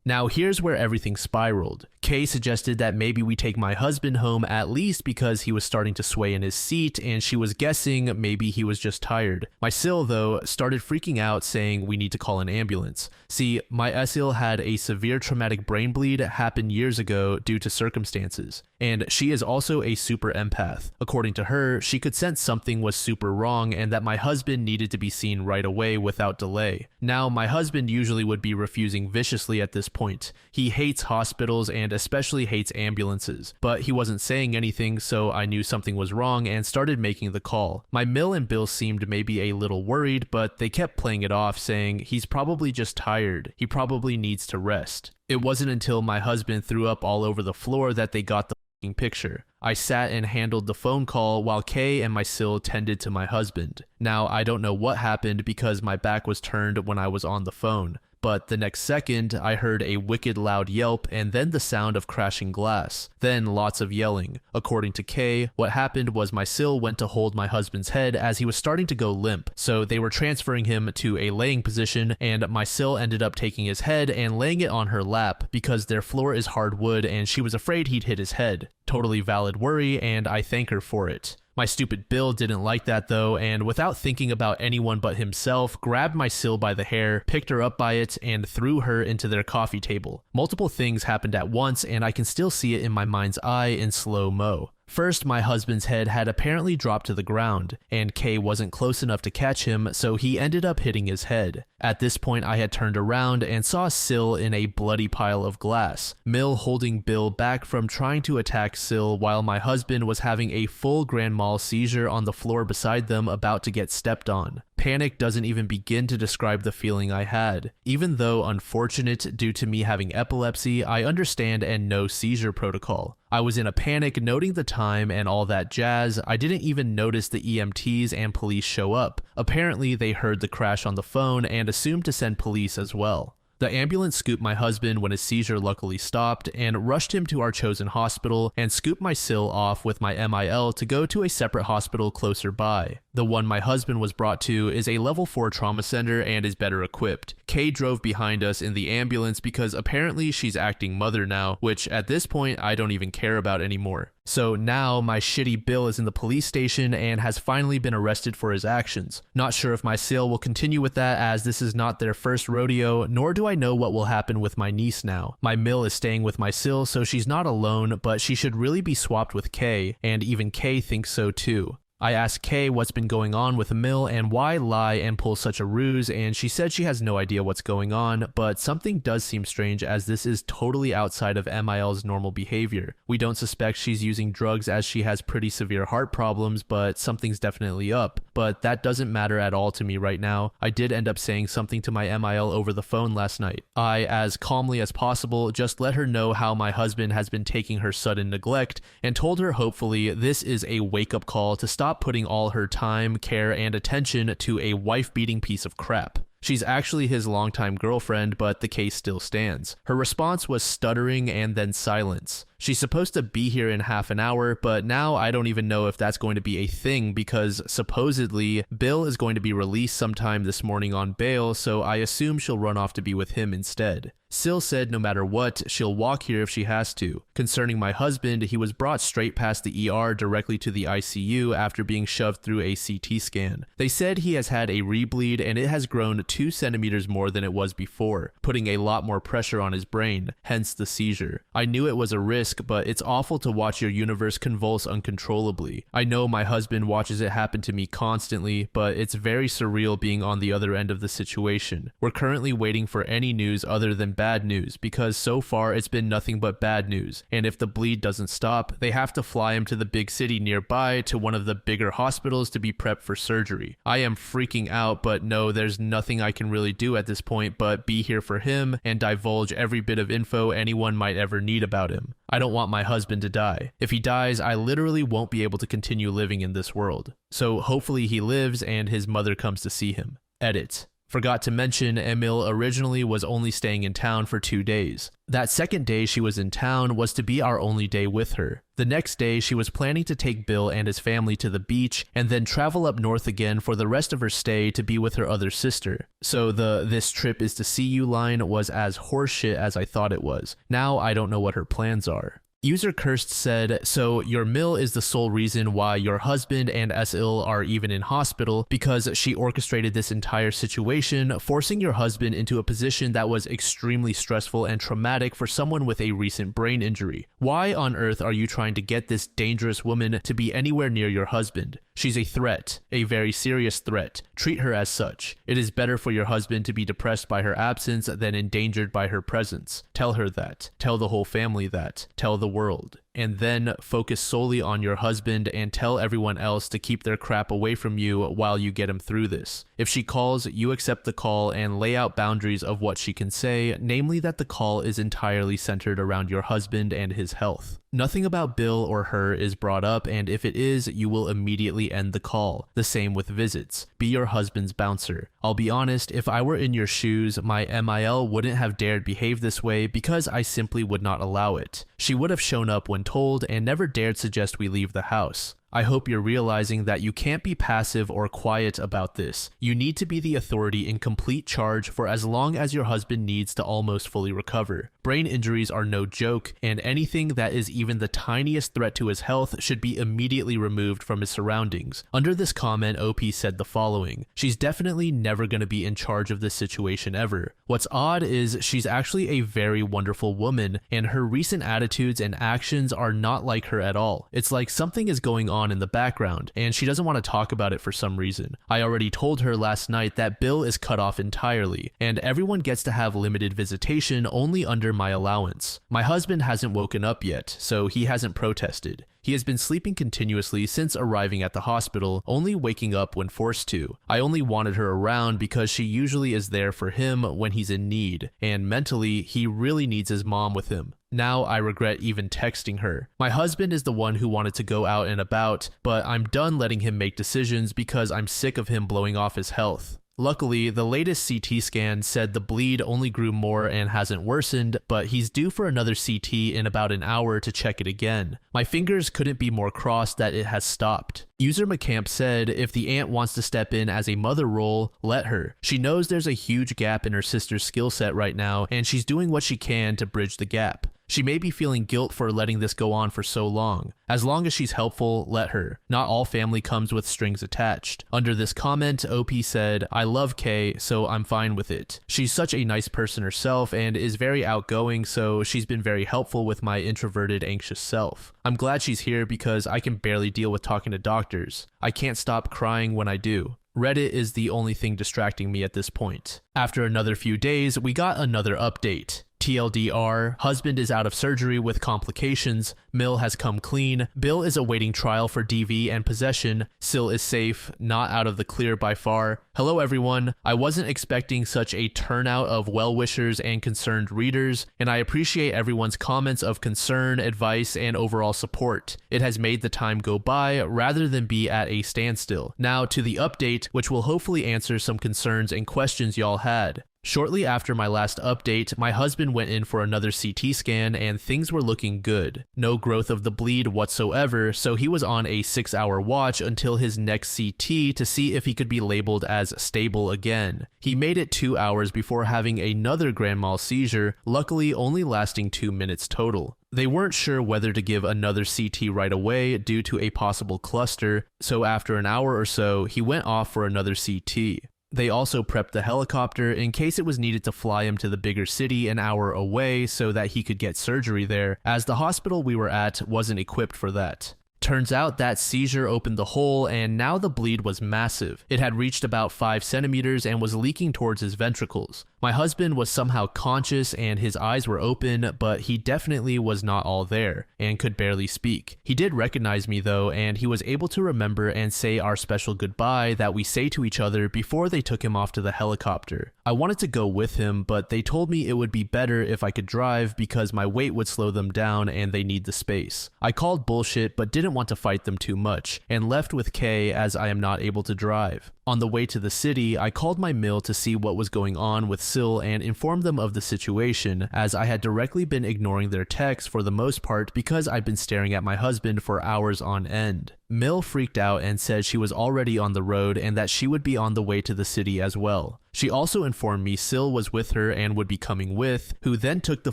[SPEAKER 1] Now here's where everything spiraled. Kay suggested that maybe we take my husband home at least because he was starting to sway in his seat and she was guessing maybe he was just tired. My Sil, though, started freaking out saying we need to call an ambulance. See, my Esil had a severe traumatic brain bleed happen years ago due to circumstances, and she is also a super empath. According to her, she could sense something was super wrong and that my husband needed to be seen right away without delay. Now, my husband usually would be refusing viciously at this point. He hates hospitals and especially hates ambulances, but he wasn't saying anything, so I knew something was wrong and started making the call. My Mill and Bill seemed maybe a little worried, but they kept playing it off, saying he's probably just tired, he probably needs to rest. It wasn't until my husband threw up all over the floor that they got the picture. I sat and handled the phone call while Kay and my Sil tended to my husband. Now, I don't know what happened because my back was turned when I was on the phone, but the next second, I heard a wicked loud yelp and then the sound of crashing glass, then lots of yelling. According to Kay, what happened was my Sil went to hold my husband's head as he was starting to go limp, so they were transferring him to a laying position, and my Sil ended up taking his head and laying it on her lap because their floor is hardwood and she was afraid he'd hit his head. Totally valid worry, and I thank her for it. My stupid Bill didn't like that though, and without thinking about anyone but himself, grabbed my Sil by the hair, picked her up by it, and threw her into their coffee table. Multiple things happened at once, and I can still see it in my mind's eye in slow-mo. First, my husband's head had apparently dropped to the ground, and Kay wasn't close enough to catch him, so he ended up hitting his head. At this point, I had turned around and saw Sil in a bloody pile of glass, Mill holding Bill back from trying to attack Sil while my husband was having a full grand mal seizure on the floor beside them about to get stepped on. Panic doesn't even begin to describe the feeling I had. Even though unfortunate due to me having epilepsy, I understand and know seizure protocol. I was in a panic noting the time and all that jazz. I didn't even notice the EMTs and police show up. Apparently they heard the crash on the phone and assumed to send police as well. The ambulance scooped my husband when his seizure luckily stopped and rushed him to our chosen hospital and scooped my Sil off with my MIL to go to a separate hospital closer by. The one my husband was brought to is a level 4 trauma center and is better equipped. Kay drove behind us in the ambulance because apparently she's acting mother now, which at this point I don't even care about anymore. So now my shitty Bill is in the police station and has finally been arrested for his actions. Not sure if my Sil will continue with that as this is not their first rodeo, nor do I know what will happen with my niece now. My Mill is staying with my Sil, so she's not alone, but she should really be swapped with Kay, and even Kay thinks so too. I asked Kay what's been going on with Mill and why lie and pull such a ruse, and she said she has no idea what's going on, but something does seem strange as this is totally outside of MIL's normal behavior. We don't suspect she's using drugs as she has pretty severe heart problems, but something's definitely up. But that doesn't matter at all to me right now. I did end up saying something to my MIL over the phone last night. I, as calmly as possible, just let her know how my husband has been taking her sudden neglect and told her hopefully this is a wake-up call to stop putting all her time, care, and attention to a wife-beating piece of crap. She's actually his longtime girlfriend, but the case still stands. Her response was stuttering and then silence. She's supposed to be here in half an hour, but now I don't even know if that's going to be a thing because supposedly Bill is going to be released sometime this morning on bail, so I assume she'll run off to be with him instead. Sil said no matter what, she'll walk here if she has to. Concerning my husband, he was brought straight past the ER directly to the ICU after being shoved through a CT scan. They said he has had a rebleed and it has grown 2 centimeters more than it was before, putting a lot more pressure on his brain, hence the seizure. I knew it was a risk, but it's awful to watch your universe convulse uncontrollably. I know my husband watches it happen to me constantly, but it's very surreal being on the other end of the situation. We're currently waiting for any news other than bad news because so far it's been nothing but bad news, and if the bleed doesn't stop, they have to fly him to the big city nearby to one of the bigger hospitals to be prepped for surgery. I am freaking out, but no, there's nothing I can really do at this point but be here for him and divulge every bit of info anyone might ever need about him. I don't want my husband to die. If he dies, I literally won't be able to continue living in this world. So hopefully he lives and his mother comes to see him. Edit. Forgot to mention, Emil originally was only staying in town for 2 days. That second day she was in town was to be our only day with her. The next day, she was planning to take Bill and his family to the beach and then travel up north again for the rest of her stay to be with her other sister. So the "this trip is to see you" line was as horseshit as I thought it was. Now I don't know what her plans are. User Cursed said, so your Mill is the sole reason why your husband and SL are even in hospital because she orchestrated this entire situation, forcing your husband into a position that was extremely stressful and traumatic for someone with a recent brain injury. Why on earth are you trying to get this dangerous woman to be anywhere near your husband? She's a threat, a very serious threat. Treat her as such. It is better for your husband to be depressed by her absence than endangered by her presence. Tell her that. Tell the whole family that. Tell the world. And then focus solely on your husband and tell everyone else to keep their crap away from you while you get him through this. If she calls, you accept the call and lay out boundaries of what she can say, namely that the call is entirely centered around your husband and his health. Nothing about Bill or her is brought up, and if it is, you will immediately end the call. The same with visits. Be your husband's bouncer. I'll be honest, if I were in your shoes, my MIL wouldn't have dared behave this way because I simply would not allow it. She would have shown up when told and never dared suggest we leave the house. I hope you're realizing that you can't be passive or quiet about this. You need to be the authority in complete charge for as long as your husband needs to almost fully recover. Brain injuries are no joke, and anything that is even the tiniest threat to his health should be immediately removed from his surroundings. Under this comment, OP said the following: she's definitely never going to be in charge of this situation ever. What's odd is she's actually a very wonderful woman, and her recent attitudes and actions are not like her at all. It's like something is going on in the background, and she doesn't want to talk about it for some reason. I already told her last night that Bill is cut off entirely, and everyone gets to have limited visitation only under my allowance. My husband hasn't woken up yet, so he hasn't protested. He has been sleeping continuously since arriving at the hospital, only waking up when forced to. I only wanted her around because she usually is there for him when he's in need, and mentally, he really needs his mom with him. Now I regret even texting her. My husband is the one who wanted to go out and about, but I'm done letting him make decisions because I'm sick of him blowing off his health. Luckily, the latest CT scan said the bleed only grew more and hasn't worsened, but he's due for another CT in about an hour to check it again. My fingers couldn't be more crossed that it has stopped. User McCamp said if the aunt wants to step in as a mother role, let her. She knows there's a huge gap in her sister's skill set right now, and she's doing what she can to bridge the gap. She may be feeling guilt for letting this go on for so long. As long as she's helpful, let her. Not all family comes with strings attached. Under this comment, OP said, I love Kay, so I'm fine with it. She's such a nice person herself and is very outgoing, so she's been very helpful with my introverted, anxious self. I'm glad she's here because I can barely deal with talking to doctors. I can't stop crying when I do. Reddit is the only thing distracting me at this point. After another few days, we got another update. TLDR, husband is out of surgery with complications, Mill has come clean, Bill is awaiting trial for DV and possession, Sil is safe, not out of the clear by far. Hello everyone, I wasn't expecting such a turnout of well-wishers and concerned readers, and I appreciate everyone's comments of concern, advice, and overall support. It has made the time go by rather than be at a standstill. Now to the update, which will hopefully answer some concerns and questions y'all had. Shortly after my last update, my husband went in for another CT scan and things were looking good. No growth of the bleed whatsoever, so he was on a 6-hour watch until his next CT to see if he could be labeled as stable again. He made it 2 hours before having another grand mal seizure, luckily only lasting 2 minutes total. They weren't sure whether to give another CT right away due to a possible cluster, so after an hour or so, he went off for another CT. They also prepped the helicopter in case it was needed to fly him to the bigger city an hour away so that he could get surgery there, as the hospital we were at wasn't equipped for that. Turns out that seizure opened the hole and now the bleed was massive. It had reached about 5 centimeters and was leaking towards his ventricles. My husband was somehow conscious and his eyes were open, but he definitely was not all there and could barely speak. He did recognize me though, and he was able to remember and say our special goodbye that we say to each other before they took him off to the helicopter. I wanted to go with him, but they told me it would be better if I could drive because my weight would slow them down and they need the space. I called bullshit but didn't didn't want to fight them too much, and left with Kay as I am not able to drive. On the way to the city, I called my mill to see what was going on with Sil and informed them of the situation, as I had directly been ignoring their texts for the most part because I'd been staring at my husband for hours on end. Mill freaked out and said she was already on the road and that she would be on the way to the city as well. She also informed me Sil was with her and would be coming with, who then took the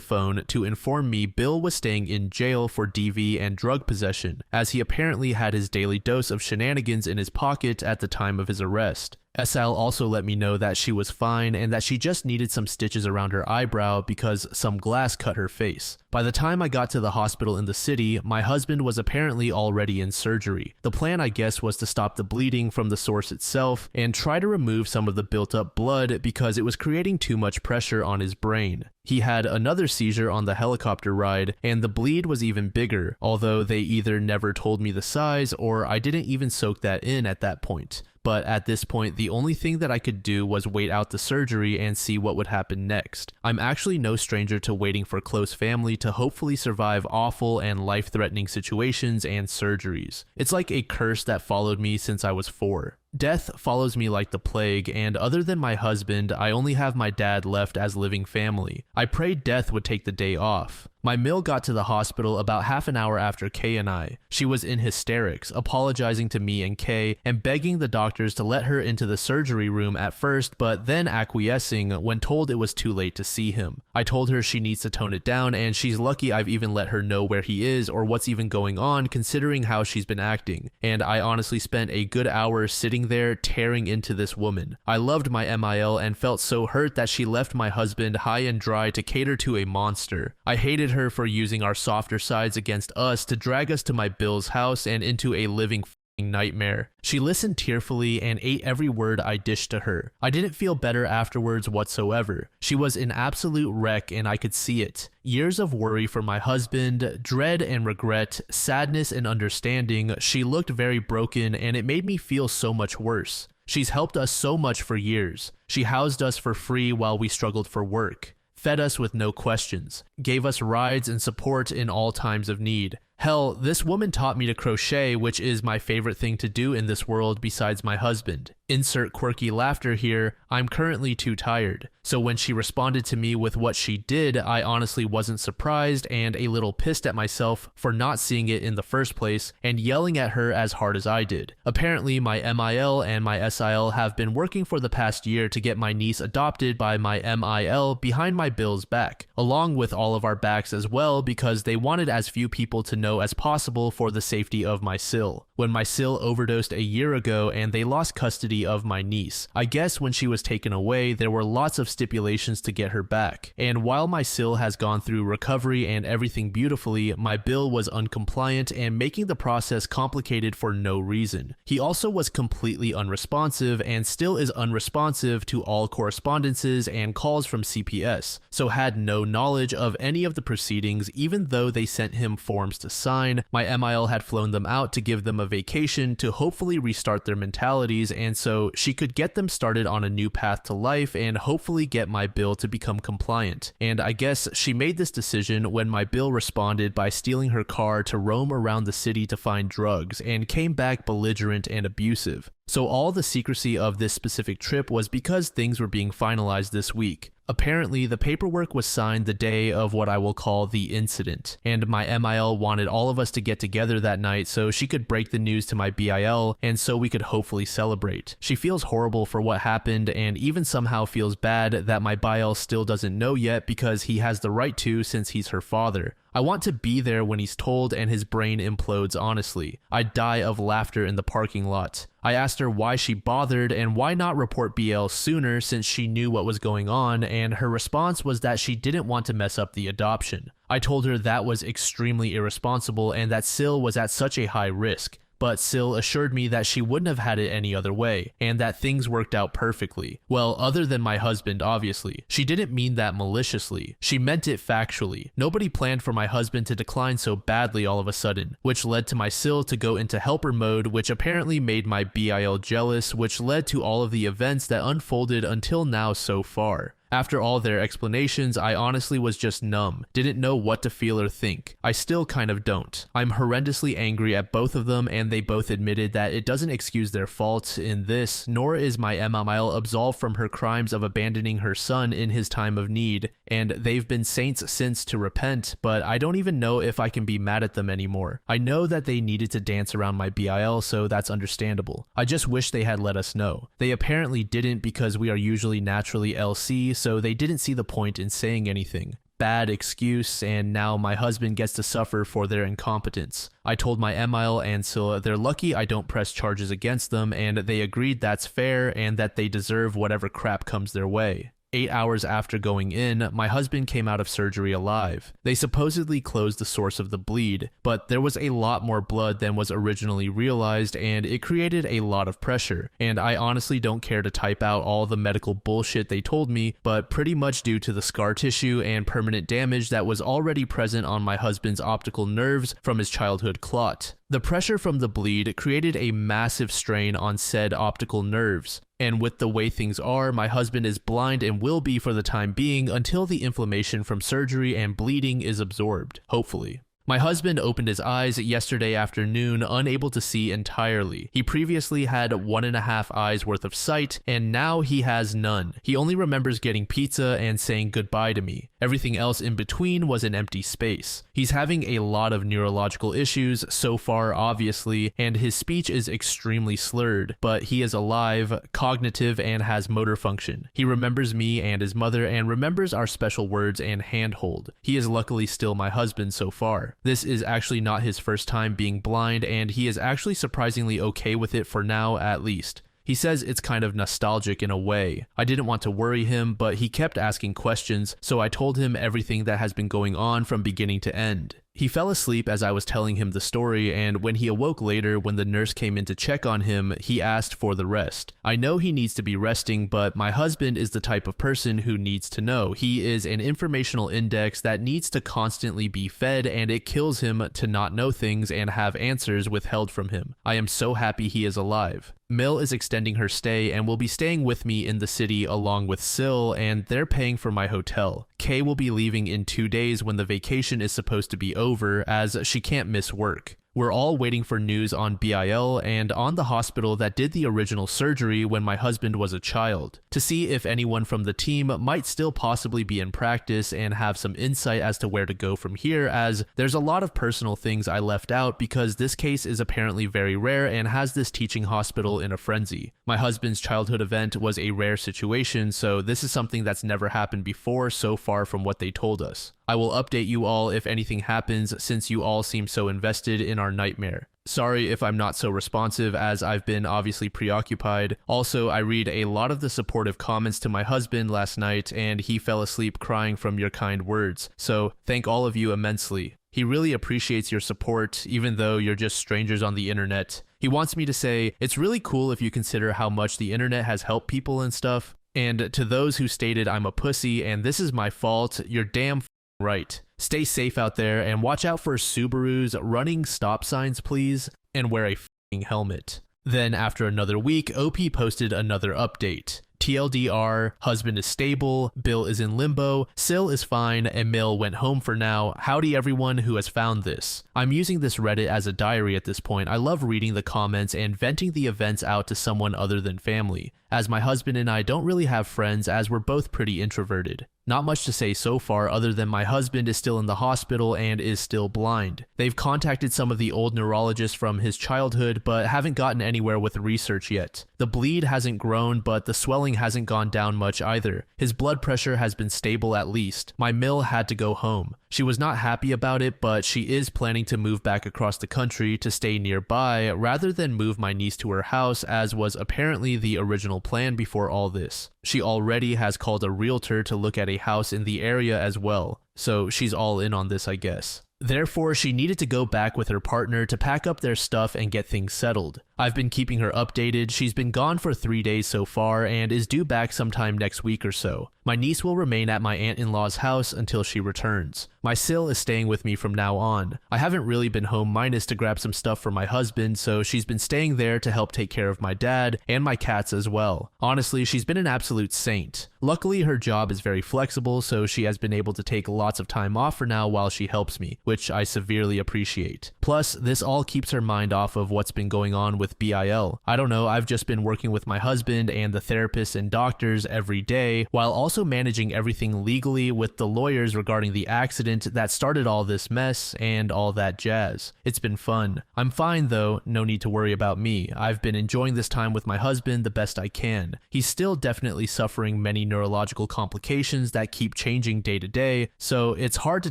[SPEAKER 1] phone to inform me Bill was staying in jail for DV and drug possession, as he apparently had his daily dose of shenanigans in his pocket at the time of his arrest. SL also let me know that she was fine and that she just needed some stitches around her eyebrow because some glass cut her face. By the time I got to the hospital in the city, my husband was apparently already in surgery. The plan, I guess, was to stop the bleeding from the source itself and try to remove some of the built-up blood because it was creating too much pressure on his brain. He had another seizure on the helicopter ride, and the bleed was even bigger, although they either never told me the size or I didn't even soak that in at that point. But at this point, the only thing that I could do was wait out the surgery and see what would happen next. I'm actually no stranger to waiting for close family to hopefully survive awful and life-threatening situations and surgeries. It's like a curse that followed me since I was 4. Death follows me like the plague, and other than my husband, I only have my dad left as living family. I prayed death would take the day off. My mill got to the hospital about half an hour after Kay and I. She was in hysterics, apologizing to me and Kay and begging the doctors to let her into the surgery room at first, but then acquiescing when told it was too late to see him. I told her she needs to tone it down, and she's lucky I've even let her know where he is or what's even going on considering how she's been acting. And I honestly spent a good hour sitting there tearing into this woman. I loved my MIL and felt so hurt that she left my husband high and dry to cater to a monster. I hated her for using our softer sides against us to drag us to my Bill's house and into a living nightmare. She listened tearfully and ate every word I dished to her. I didn't feel better afterwards whatsoever. She was an absolute wreck and I could see it. Years of worry for my husband, dread and regret, sadness and understanding. She looked very broken and it made me feel so much worse. She's helped us so much for years. She housed us for free while we struggled for work, fed us with no questions, gave us rides and support in all times of need. Hell, this woman taught me to crochet, which is my favorite thing to do in this world besides my husband. Insert quirky laughter here. I'm currently too tired. So when she responded to me with what she did, I honestly wasn't surprised and a little pissed at myself for not seeing it in the first place and yelling at her as hard as I did. Apparently, my MIL and my SIL have been working for the past year to get my niece adopted by my MIL behind my Bill's back, along with all of our backs as well because they wanted as few people to know as possible for the safety of my Sil. When my Sil overdosed a year ago and they lost custody of my niece. I guess when she was taken away, there were lots of stipulations to get her back. And while my Sil has gone through recovery and everything beautifully, my Bill was uncompliant and making the process complicated for no reason. He also was completely unresponsive and still is unresponsive to all correspondences and calls from CPS, so had no knowledge of any of the proceedings even though they sent him forms to sign. My MIL had flown them out to give them a vacation to hopefully restart their mentalities, and so she could get them started on a new path to life and hopefully get my Bill to become compliant. And I guess she made this decision when my Bill responded by stealing her car to roam around the city to find drugs and came back belligerent and abusive. So all the secrecy of this specific trip was because things were being finalized this week. Apparently, the paperwork was signed the day of what I will call the incident, and my MIL wanted all of us to get together that night so she could break the news to my BIL and so we could hopefully celebrate. She feels horrible for what happened and even somehow feels bad that my BIL still doesn't know yet because he has the right to since he's her father. I want to be there when he's told and his brain implodes honestly. I'd die of laughter in the parking lot. I asked her why she bothered and why not report BL sooner since she knew what was going on, and her response was that she didn't want to mess up the adoption. I told her that was extremely irresponsible and that Sil was at such a high risk. But Sil assured me that she wouldn't have had it any other way, and that things worked out perfectly. Well, other than my husband, obviously. She didn't mean that maliciously. She meant it factually. Nobody planned for my husband to decline so badly all of a sudden, which led to my Sil to go into helper mode, which apparently made my BIL jealous, which led to all of the events that unfolded until now so far. After all their explanations, I honestly was just numb, didn't know what to feel or think. I still kind of don't. I'm horrendously angry at both of them, and they both admitted that it doesn't excuse their fault in this, nor is my Emma Mile absolved from her crimes of abandoning her son in his time of need, and they've been saints since to repent, but I don't even know if I can be mad at them anymore. I know that they needed to dance around my BIL, so that's understandable. I just wish they had let us know. They apparently didn't because we are usually naturally LC, so they didn't see the point in saying anything. Bad excuse, and now my husband gets to suffer for their incompetence. I told my Emile and Scylla they're lucky I don't press charges against them, and they agreed that's fair and that they deserve whatever crap comes their way. 8 hours after going in, my husband came out of surgery alive. They supposedly closed the source of the bleed, but there was a lot more blood than was originally realized, and it created a lot of pressure. And I honestly don't care to type out all the medical bullshit they told me, but pretty much due to the scar tissue and permanent damage that was already present on my husband's optical nerves from his childhood clot. The pressure from the bleed created a massive strain on said optical nerves. And with the way things are, my husband is blind and will be for the time being until the inflammation from surgery and bleeding is absorbed, hopefully. My husband opened his eyes yesterday afternoon, unable to see entirely. He previously had 1.5 eyes worth of sight, and now he has none. He only remembers getting pizza and saying goodbye to me. Everything else in between was an empty space. He's having a lot of neurological issues so far, obviously, and his speech is extremely slurred, but he is alive, cognitive, and has motor function. He remembers me and his mother and remembers our special words and handhold. He is luckily still my husband so far. This is actually not his first time being blind, and he is actually surprisingly okay with it for now, at least. He says it's kind of nostalgic in a way. I didn't want to worry him, but he kept asking questions, so I told him everything that has been going on from beginning to end. He fell asleep as I was telling him the story, and when he awoke later when the nurse came in to check on him, he asked for the rest. I know he needs to be resting, but my husband is the type of person who needs to know. He is an informational index that needs to constantly be fed, and it kills him to not know things and have answers withheld from him. I am so happy he is alive. Mill is extending her stay and will be staying with me in the city along with Syl, and they're paying for my hotel. Kay will be leaving in 2 days when the vacation is supposed to be over, as she can't miss work. We're all waiting for news on BIL and on the hospital that did the original surgery when my husband was a child, to see if anyone from the team might still possibly be in practice and have some insight as to where to go from here, as there's a lot of personal things I left out because this case is apparently very rare and has this teaching hospital in a frenzy. My husband's childhood event was a rare situation, so this is something that's never happened before so far from what they told us. I will update you all if anything happens since you all seem so invested in our nightmare. Sorry if I'm not so responsive as I've been obviously preoccupied. Also, I read a lot of the supportive comments to my husband last night and he fell asleep crying from your kind words. So thank all of you immensely. He really appreciates your support even though you're just strangers on the internet. He wants me to say, it's really cool if you consider how much the internet has helped people and stuff. And to those who stated I'm a pussy and this is my fault, you're damn right. Stay safe out there and watch out for Subarus running stop signs, please, and wear a f***ing helmet. Then after another week, OP posted another update. TLDR, husband is stable, Bill is in limbo, Syl is fine, and Mill went home for now. Howdy everyone who has found this. I'm using this Reddit as a diary at this point. I love reading the comments and venting the events out to someone other than family, as my husband and I don't really have friends as we're both pretty introverted. Not much to say so far other than my husband is still in the hospital and is still blind. They've contacted some of the old neurologists from his childhood but haven't gotten anywhere with research yet. The bleed hasn't grown but the swelling hasn't gone down much either. His blood pressure has been stable at least. My Mill had to go home. She was not happy about it, but she is planning to move back across the country to stay nearby rather than move my niece to her house, as was apparently the original plan before all this. She already has called a realtor to look at a house in the area as well, so she's all in on this, I guess. Therefore, she needed to go back with her partner to pack up their stuff and get things settled. I've been keeping her updated. She's been gone for 3 days so far and is due back sometime next week or so. My niece will remain at my aunt-in-law's house until she returns. My Sil is staying with me from now on. I haven't really been home minus to grab some stuff for my husband, so she's been staying there to help take care of my dad and my cats as well. Honestly, she's been an absolute saint. Luckily, her job is very flexible, so she has been able to take lots of time off for now while she helps me, which I severely appreciate. Plus, this all keeps her mind off of what's been going on with BIL. I don't know, I've just been working with my husband and the therapists and doctors every day, while also managing everything legally with the lawyers regarding the accident that started all this mess and all that jazz. It's been fun. I'm fine though, no need to worry about me. I've been enjoying this time with my husband the best I can. He's still definitely suffering many neurological complications that keep changing day to day, so it's hard to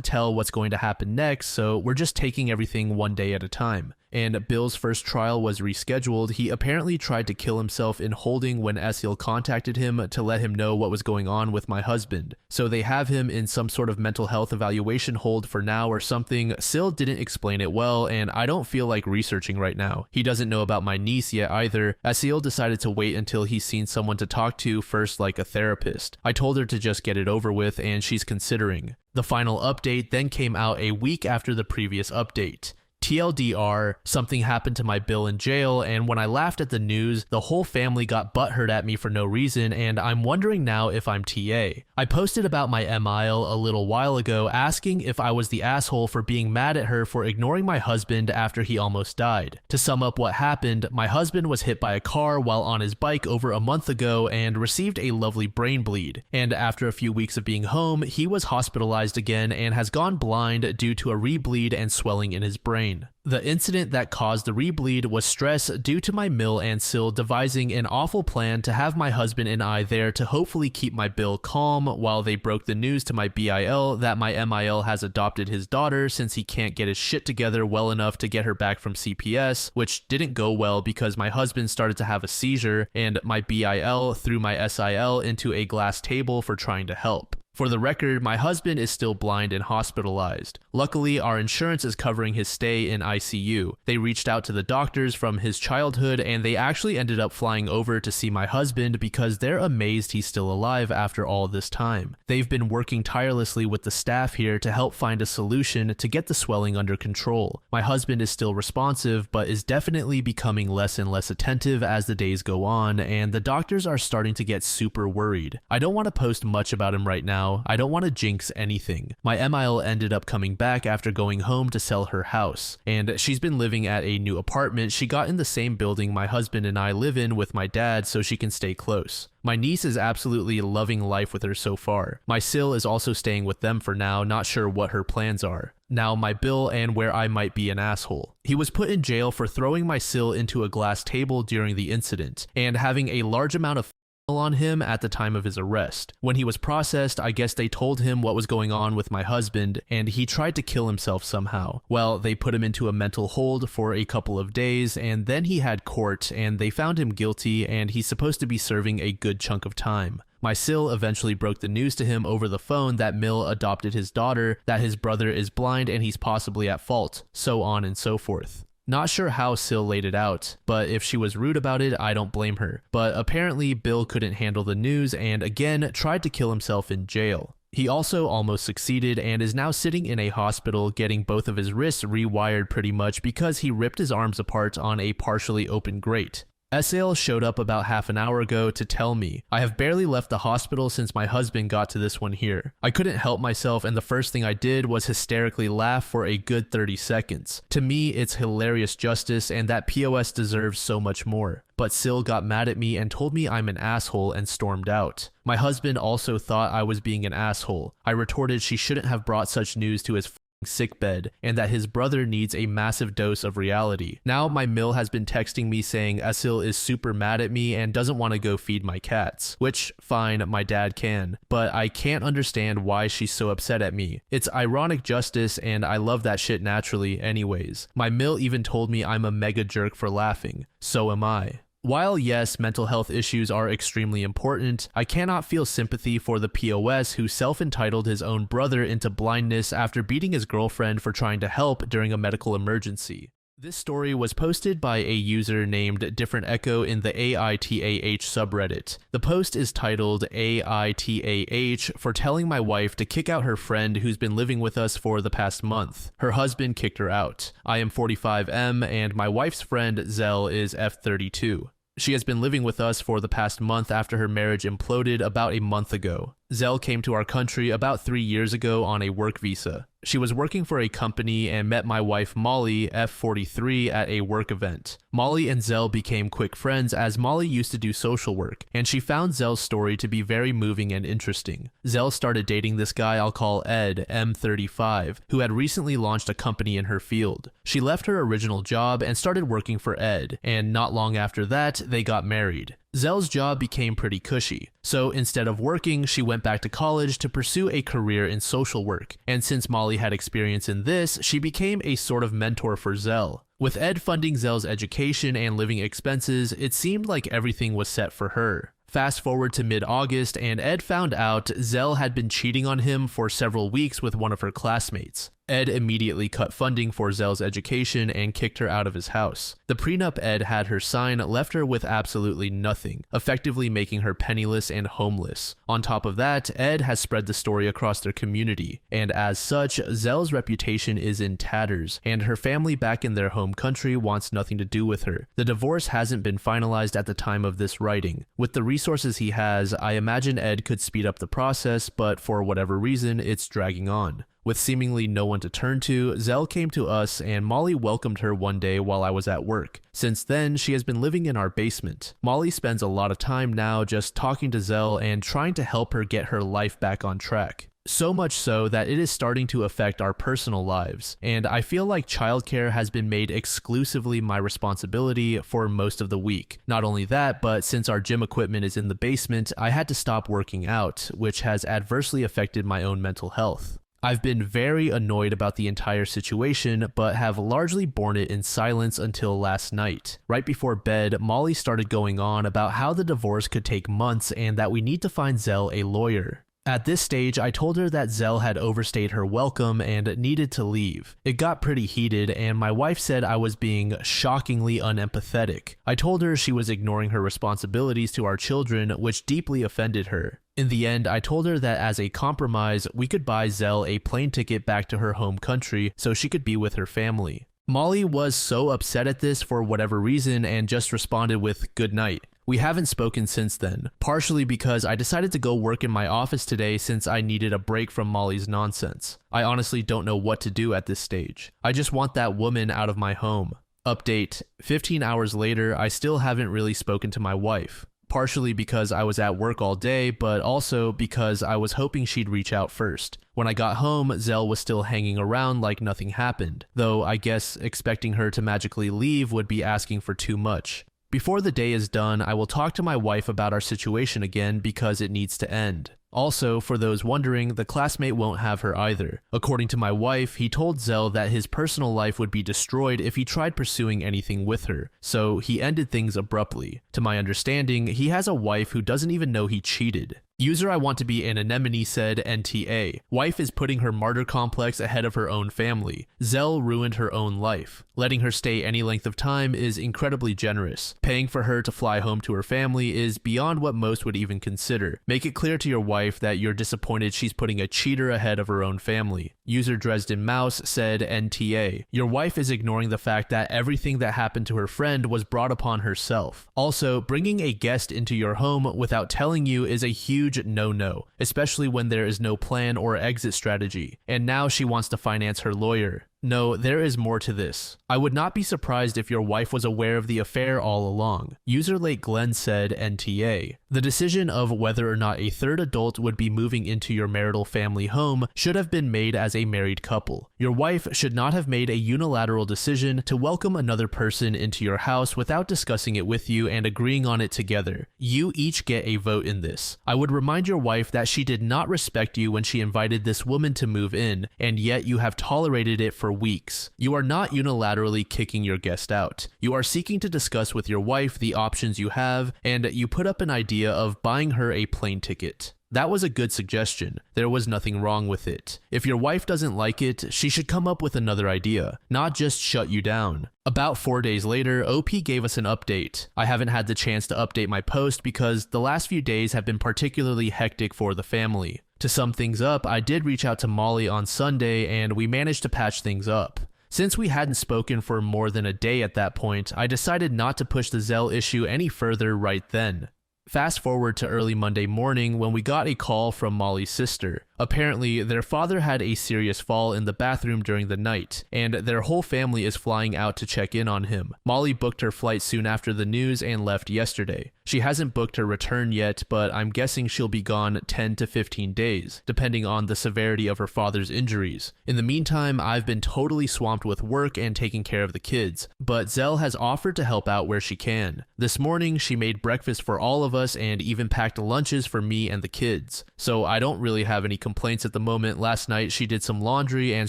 [SPEAKER 1] tell what's going to happen next, so we're just taking everything one day at a time. And Bill's first trial was rescheduled. He apparently tried to kill himself in holding when Esil contacted him to let him know what was going on with my husband. So they have him in some sort of mental health evaluation hold for now or something. Sil didn't explain it well, and I don't feel like researching right now. He doesn't know about my niece yet either. Esil decided to wait until he's seen someone to talk to first, like a therapist. I told her to just get it over with, and she's considering. The final update then came out a week after the previous update. TLDR, something happened to my Bill in jail, and when I laughed at the news, the whole family got butthurt at me for no reason, and I'm wondering now if I'm TA. I posted about my Emile a little while ago asking if I was the asshole for being mad at her for ignoring my husband after he almost died. To sum up what happened, my husband was hit by a car while on his bike over a month ago and received a lovely brain bleed, and after a few weeks of being home, he was hospitalized again and has gone blind due to a rebleed and swelling in his brain. The incident that caused the rebleed was stress due to my Mill and Sil devising an awful plan to have my husband and I there to hopefully keep my Bill calm while they broke the news to my BIL that my MIL has adopted his daughter since he can't get his shit together well enough to get her back from CPS, which didn't go well because my husband started to have a seizure and my BIL threw my SIL into a glass table for trying to help. For the record, my husband is still blind and hospitalized. Luckily, our insurance is covering his stay in ICU. They reached out to the doctors from his childhood and they actually ended up flying over to see my husband because they're amazed he's still alive after all this time. They've been working tirelessly with the staff here to help find a solution to get the swelling under control. My husband is still responsive, but is definitely becoming less and less attentive as the days go on, and the doctors are starting to get super worried. I don't want to post much about him right now. I don't want to jinx anything. My Emile ended up coming back after going home to sell her house, and she's been living at a new apartment she got in the same building my husband and I live in with my dad so she can stay close. My niece is absolutely loving life with her so far. My Sil is also staying with them for now, not sure what her plans are. Now my Bill and where I might be an asshole. He was put in jail for throwing my Sil into a glass table during the incident, and having a large amount of on him at the time of his arrest. When he was processed, I guess they told him what was going on with my husband, and he tried to kill himself somehow. Well, they put him into a mental hold for a couple of days, and then he had court, and they found him guilty, and he's supposed to be serving a good chunk of time. My Sil eventually broke the news to him over the phone that Mill adopted his daughter, that his brother is blind and he's possibly at fault, so on and so forth. Not sure how Sil laid it out, but if she was rude about it, I don't blame her. But apparently Bill couldn't handle the news and again tried to kill himself in jail. He also almost succeeded and is now sitting in a hospital getting both of his wrists rewired pretty much because he ripped his arms apart on a partially open grate. Esil showed up about half an hour ago to tell me. I have barely left the hospital since my husband got to this one here. I couldn't help myself and the first thing I did was hysterically laugh for a good 30 seconds. To me, it's hilarious justice and that POS deserves so much more. But Sil got mad at me and told me I'm an asshole and stormed out. My husband also thought I was being an asshole. I retorted she shouldn't have brought such news to his sickbed and that his brother needs a massive dose of reality. Now my Mill has been texting me saying Esil is super mad at me and doesn't want to go feed my cats, which fine, my dad can, but I can't understand why she's so upset at me. It's ironic justice and I love that shit naturally anyways. My Mill even told me I'm a mega jerk for laughing. So am I. While yes, mental health issues are extremely important, I cannot feel sympathy for the POS who self-entitled his own brother into blindness after beating his girlfriend for trying to help during a medical emergency. This story was posted by a user named Different Echo in the AITAH subreddit. The post is titled AITAH for telling my wife to kick out her friend who's been living with us for the past month. Her husband kicked her out. I am 45M and my wife's friend Zell is F32. She has been living with us for the past month after her marriage imploded about a month ago. Zell came to our country about 3 years ago on a work visa. She was working for a company and met my wife Molly, F43, at a work event. Molly and Zell became quick friends as Molly used to do social work, and she found Zell's story to be very moving and interesting. Zell started dating this guy I'll call Ed, M35, who had recently launched a company in her field. She left her original job and started working for Ed, and not long after that, they got married. Zell's job became pretty cushy, so instead of working, she went back to college to pursue a career in social work, and since Molly had experience in this, she became a sort of mentor for Zell. With Ed funding Zell's education and living expenses, it seemed like everything was set for her. Fast forward to mid-August, and Ed found out Zell had been cheating on him for several weeks with one of her classmates. Ed immediately cut funding for Zell's education and kicked her out of his house. The prenup Ed had her sign left her with absolutely nothing, effectively making her penniless and homeless. On top of that, Ed has spread the story across their community, and as such, Zell's reputation is in tatters, and her family back in their home country wants nothing to do with her. The divorce hasn't been finalized at the time of this writing. With the resources he has, I imagine Ed could speed up the process, but for whatever reason, it's dragging on. With seemingly no one to turn to, Zell came to us and Molly welcomed her one day while I was at work. Since then, she has been living in our basement. Molly spends a lot of time now just talking to Zell and trying to help her get her life back on track. So much so that it is starting to affect our personal lives, and I feel like childcare has been made exclusively my responsibility for most of the week. Not only that, but since our gym equipment is in the basement, I had to stop working out, which has adversely affected my own mental health. I've been very annoyed about the entire situation, but have largely borne it in silence until last night. Right before bed, Molly started going on about how the divorce could take months and that we need to find Zell a lawyer. At this stage, I told her that Zell had overstayed her welcome and needed to leave. It got pretty heated, and my wife said I was being shockingly unempathetic. I told her she was ignoring her responsibilities to our children, which deeply offended her. In the end, I told her that as a compromise, we could buy Zell a plane ticket back to her home country so she could be with her family. Molly was so upset at this for whatever reason and just responded with "good night." We haven't spoken since then, partially because I decided to go work in my office today since I needed a break from Molly's nonsense. I honestly don't know what to do at this stage. I just want that woman out of my home. Update: 15 hours later, I still haven't really spoken to my wife. Partially because I was at work all day, but also because I was hoping she'd reach out first. When I got home, Zell was still hanging around like nothing happened, though I guess expecting her to magically leave would be asking for too much. Before the day is done, I will talk to my wife about our situation again because it needs to end. Also, for those wondering, the classmate won't have her either. According to my wife, he told Zell that his personal life would be destroyed if he tried pursuing anything with her, so he ended things abruptly. To my understanding, he has a wife who doesn't even know he cheated. User I want to be an anemone said NTA. Wife is putting her martyr complex ahead of her own family. Zell ruined her own life. Letting her stay any length of time is incredibly generous. Paying for her to fly home to her family is beyond what most would even consider. Make it clear to your wife that you're disappointed she's putting a cheater ahead of her own family. User Dresden Mouse said NTA. Your wife is ignoring the fact that everything that happened to her friend was brought upon herself. Also, bringing a guest into your home without telling you is a huge no-no, especially when there is no plan or exit strategy. And now she wants to finance her lawyer. No, there is more to this. I would not be surprised if your wife was aware of the affair all along. User Late Glenn said NTA. The decision of whether or not a third adult would be moving into your marital family home should have been made as a married couple. Your wife should not have made a unilateral decision to welcome another person into your house without discussing it with you and agreeing on it together. You each get a vote in this. I would remind your wife that she did not respect you when she invited this woman to move in, and yet you have tolerated it for weeks. You are not unilaterally kicking your guest out. You are seeking to discuss with your wife the options you have, and you put up an idea of buying her a plane ticket. That was a good suggestion. There was nothing wrong with it. If your wife doesn't like it, she should come up with another idea, not just shut you down. About 4 days later, OP gave us an update. I haven't had the chance to update my post because the last few days have been particularly hectic for the family. To sum things up, I did reach out to Molly on Sunday and we managed to patch things up. Since we hadn't spoken for more than a day at that point, I decided not to push the Zell issue any further right then. Fast forward to early Monday morning when we got a call from Molly's sister. Apparently, their father had a serious fall in the bathroom during the night, and their whole family is flying out to check in on him. Molly booked her flight soon after the news and left yesterday. She hasn't booked her return yet, but I'm guessing she'll be gone 10 to 15 days, depending on the severity of her father's injuries. In the meantime, I've been totally swamped with work and taking care of the kids, but Zell has offered to help out where she can. This morning, she made breakfast for all of us and even packed lunches for me and the kids, so I don't really have any complaints at the moment. Last night she did some laundry and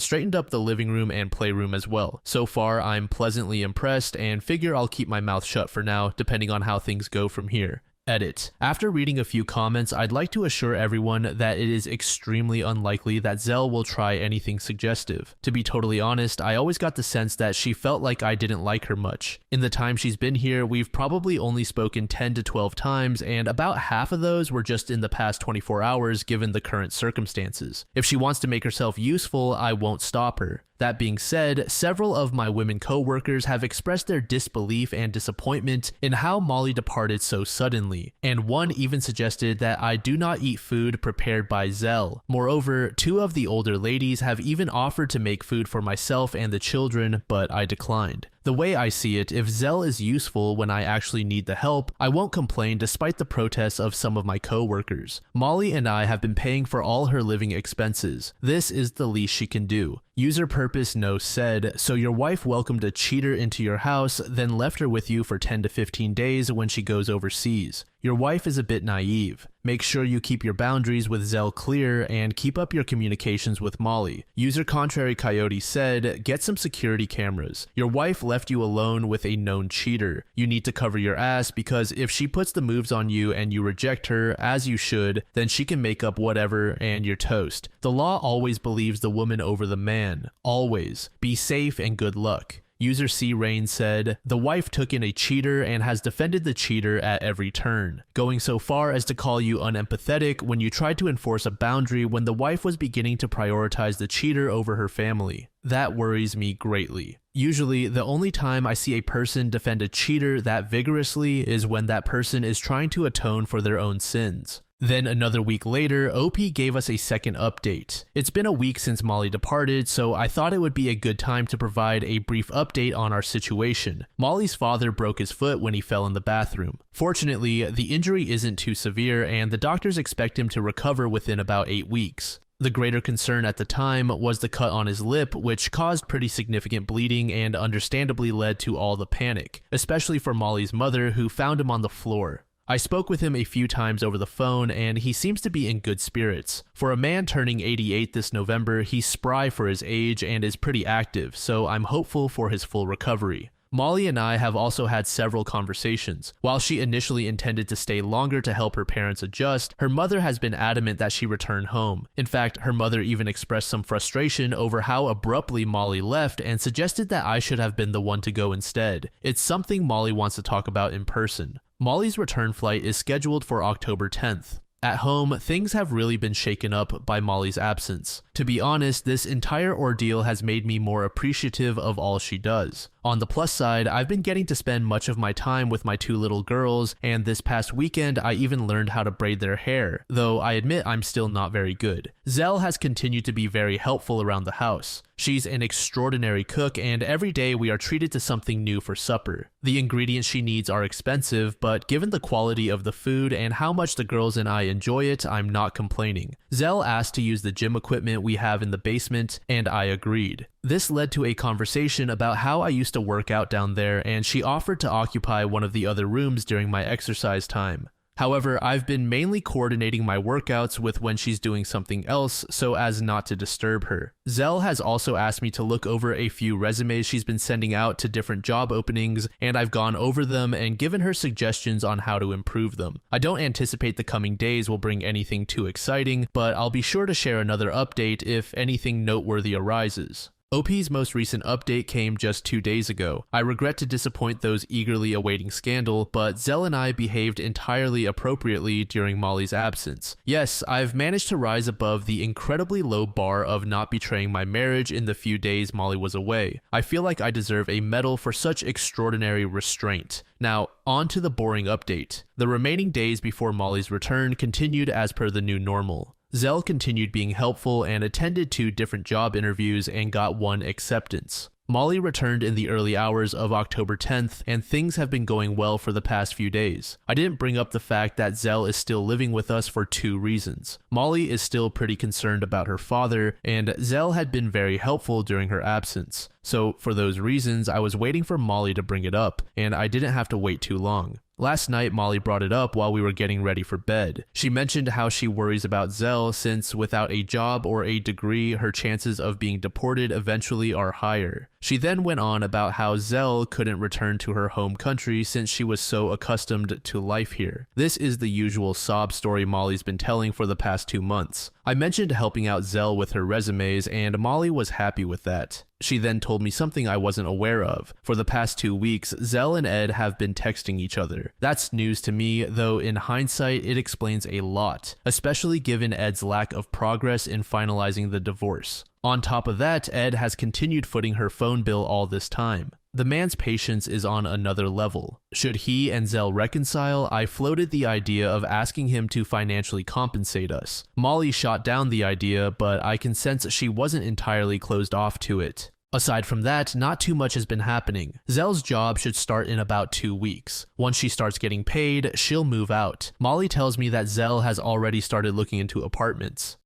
[SPEAKER 1] straightened up the living room and playroom as well. So far I'm pleasantly impressed and figure I'll keep my mouth shut for now, depending on how things go from here. Edit. After reading a few comments, I'd like to assure everyone that it is extremely unlikely that Zell will try anything suggestive. To be totally honest, I always got the sense that she felt like I didn't like her much. In the time she's been here, we've probably only spoken 10 to 12 times, and about half of those were just in the past 24 hours given the current circumstances. If she wants to make herself useful, I won't stop her. That being said, several of my women co-workers have expressed their disbelief and disappointment in how Molly departed so suddenly, and one even suggested that I do not eat food prepared by Zell. Moreover, 2 of the older ladies have even offered to make food for myself and the children, but I declined. The way I see it, if Zell is useful when I actually need the help, I won't complain despite the protests of some of my co-workers. Molly and I have been paying for all her living expenses. This is the least she can do. User purpose no said, so your wife welcomed a cheater into your house, then left her with you for 10 to 15 days when she goes overseas. Your wife is a bit naive. Make sure you keep your boundaries with Zell clear and keep up your communications with Molly. User Contrary Coyote said, get some security cameras. Your wife left you alone with a known cheater. You need to cover your ass because if she puts the moves on you and you reject her, as you should, then she can make up whatever and you're toast. The law always believes the woman over the man. Always. Be safe and good luck. User C. Rain said, the wife took in a cheater and has defended the cheater at every turn, going so far as to call you unempathetic when you tried to enforce a boundary when the wife was beginning to prioritize the cheater over her family. That worries me greatly. Usually, the only time I see a person defend a cheater that vigorously is when that person is trying to atone for their own sins. Then another week later, OP gave us a second update. It's been a week since Molly departed, so I thought it would be a good time to provide a brief update on our situation. Molly's father broke his foot when he fell in the bathroom. Fortunately, the injury isn't too severe and the doctors expect him to recover within about 8 weeks. The greater concern at the time was the cut on his lip, which caused pretty significant bleeding and understandably led to all the panic, especially for Molly's mother who found him on the floor. I spoke with him a few times over the phone and he seems to be in good spirits. For a man turning 88 this November, he's spry for his age and is pretty active, so I'm hopeful for his full recovery. Molly and I have also had several conversations. While she initially intended to stay longer to help her parents adjust, her mother has been adamant that she return home. In fact, her mother even expressed some frustration over how abruptly Molly left and suggested that I should have been the one to go instead. It's something Molly wants to talk about in person. Molly's return flight is scheduled for October 10th. At home, things have really been shaken up by Molly's absence. To be honest, this entire ordeal has made me more appreciative of all she does. On the plus side, I've been getting to spend much of my time with my 2 little girls, and this past weekend I even learned how to braid their hair, though I admit I'm still not very good. Zell has continued to be very helpful around the house. She's an extraordinary cook, and every day we are treated to something new for supper. The ingredients she needs are expensive, but given the quality of the food and how much the girls and I enjoy it, I'm not complaining. Zell asked to use the gym equipment we have in the basement, and I agreed. This led to a conversation about how I used to work out down there, and she offered to occupy one of the other rooms during my exercise time. However, I've been mainly coordinating my workouts with when she's doing something else so as not to disturb her. Zell has also asked me to look over a few resumes she's been sending out to different job openings, and I've gone over them and given her suggestions on how to improve them. I don't anticipate the coming days will bring anything too exciting, but I'll be sure to share another update if anything noteworthy arises. OP's most recent update came just 2 days ago. I regret to disappoint those eagerly awaiting scandal, but Zell and I behaved entirely appropriately during Molly's absence. Yes, I've managed to rise above the incredibly low bar of not betraying my marriage in the few days Molly was away. I feel like I deserve a medal for such extraordinary restraint. Now, on to the boring update. The remaining days before Molly's return continued as per the new normal. Zell continued being helpful and attended 2 different job interviews and got 1 acceptance. Molly returned in the early hours of October 10th, and things have been going well for the past few days. I didn't bring up the fact that Zell is still living with us for 2 reasons. Molly is still pretty concerned about her father, and Zell had been very helpful during her absence. So for those reasons, I was waiting for Molly to bring it up, and I didn't have to wait too long. Last night, Molly brought it up while we were getting ready for bed. She mentioned how she worries about Zell since without a job or a degree, her chances of being deported eventually are higher. She then went on about how Zell couldn't return to her home country since she was so accustomed to life here. This is the usual sob story Molly's been telling for the past 2 months. I mentioned helping out Zell with her resumes, and Molly was happy with that. She then told me something I wasn't aware of. For the past 2 weeks, Zell and Ed have been texting each other. That's news to me, though in hindsight it explains a lot, especially given Ed's lack of progress in finalizing the divorce. On top of that, Ed has continued footing her phone bill all this time. The man's patience is on another level. Should he and Zell reconcile, I floated the idea of asking him to financially compensate us. Molly shot down the idea, but I can sense she wasn't entirely closed off to it. Aside from that, not too much has been happening. Zell's job should start in about 2 weeks. Once she starts getting paid, she'll move out. Molly tells me that Zell has already started looking into apartments.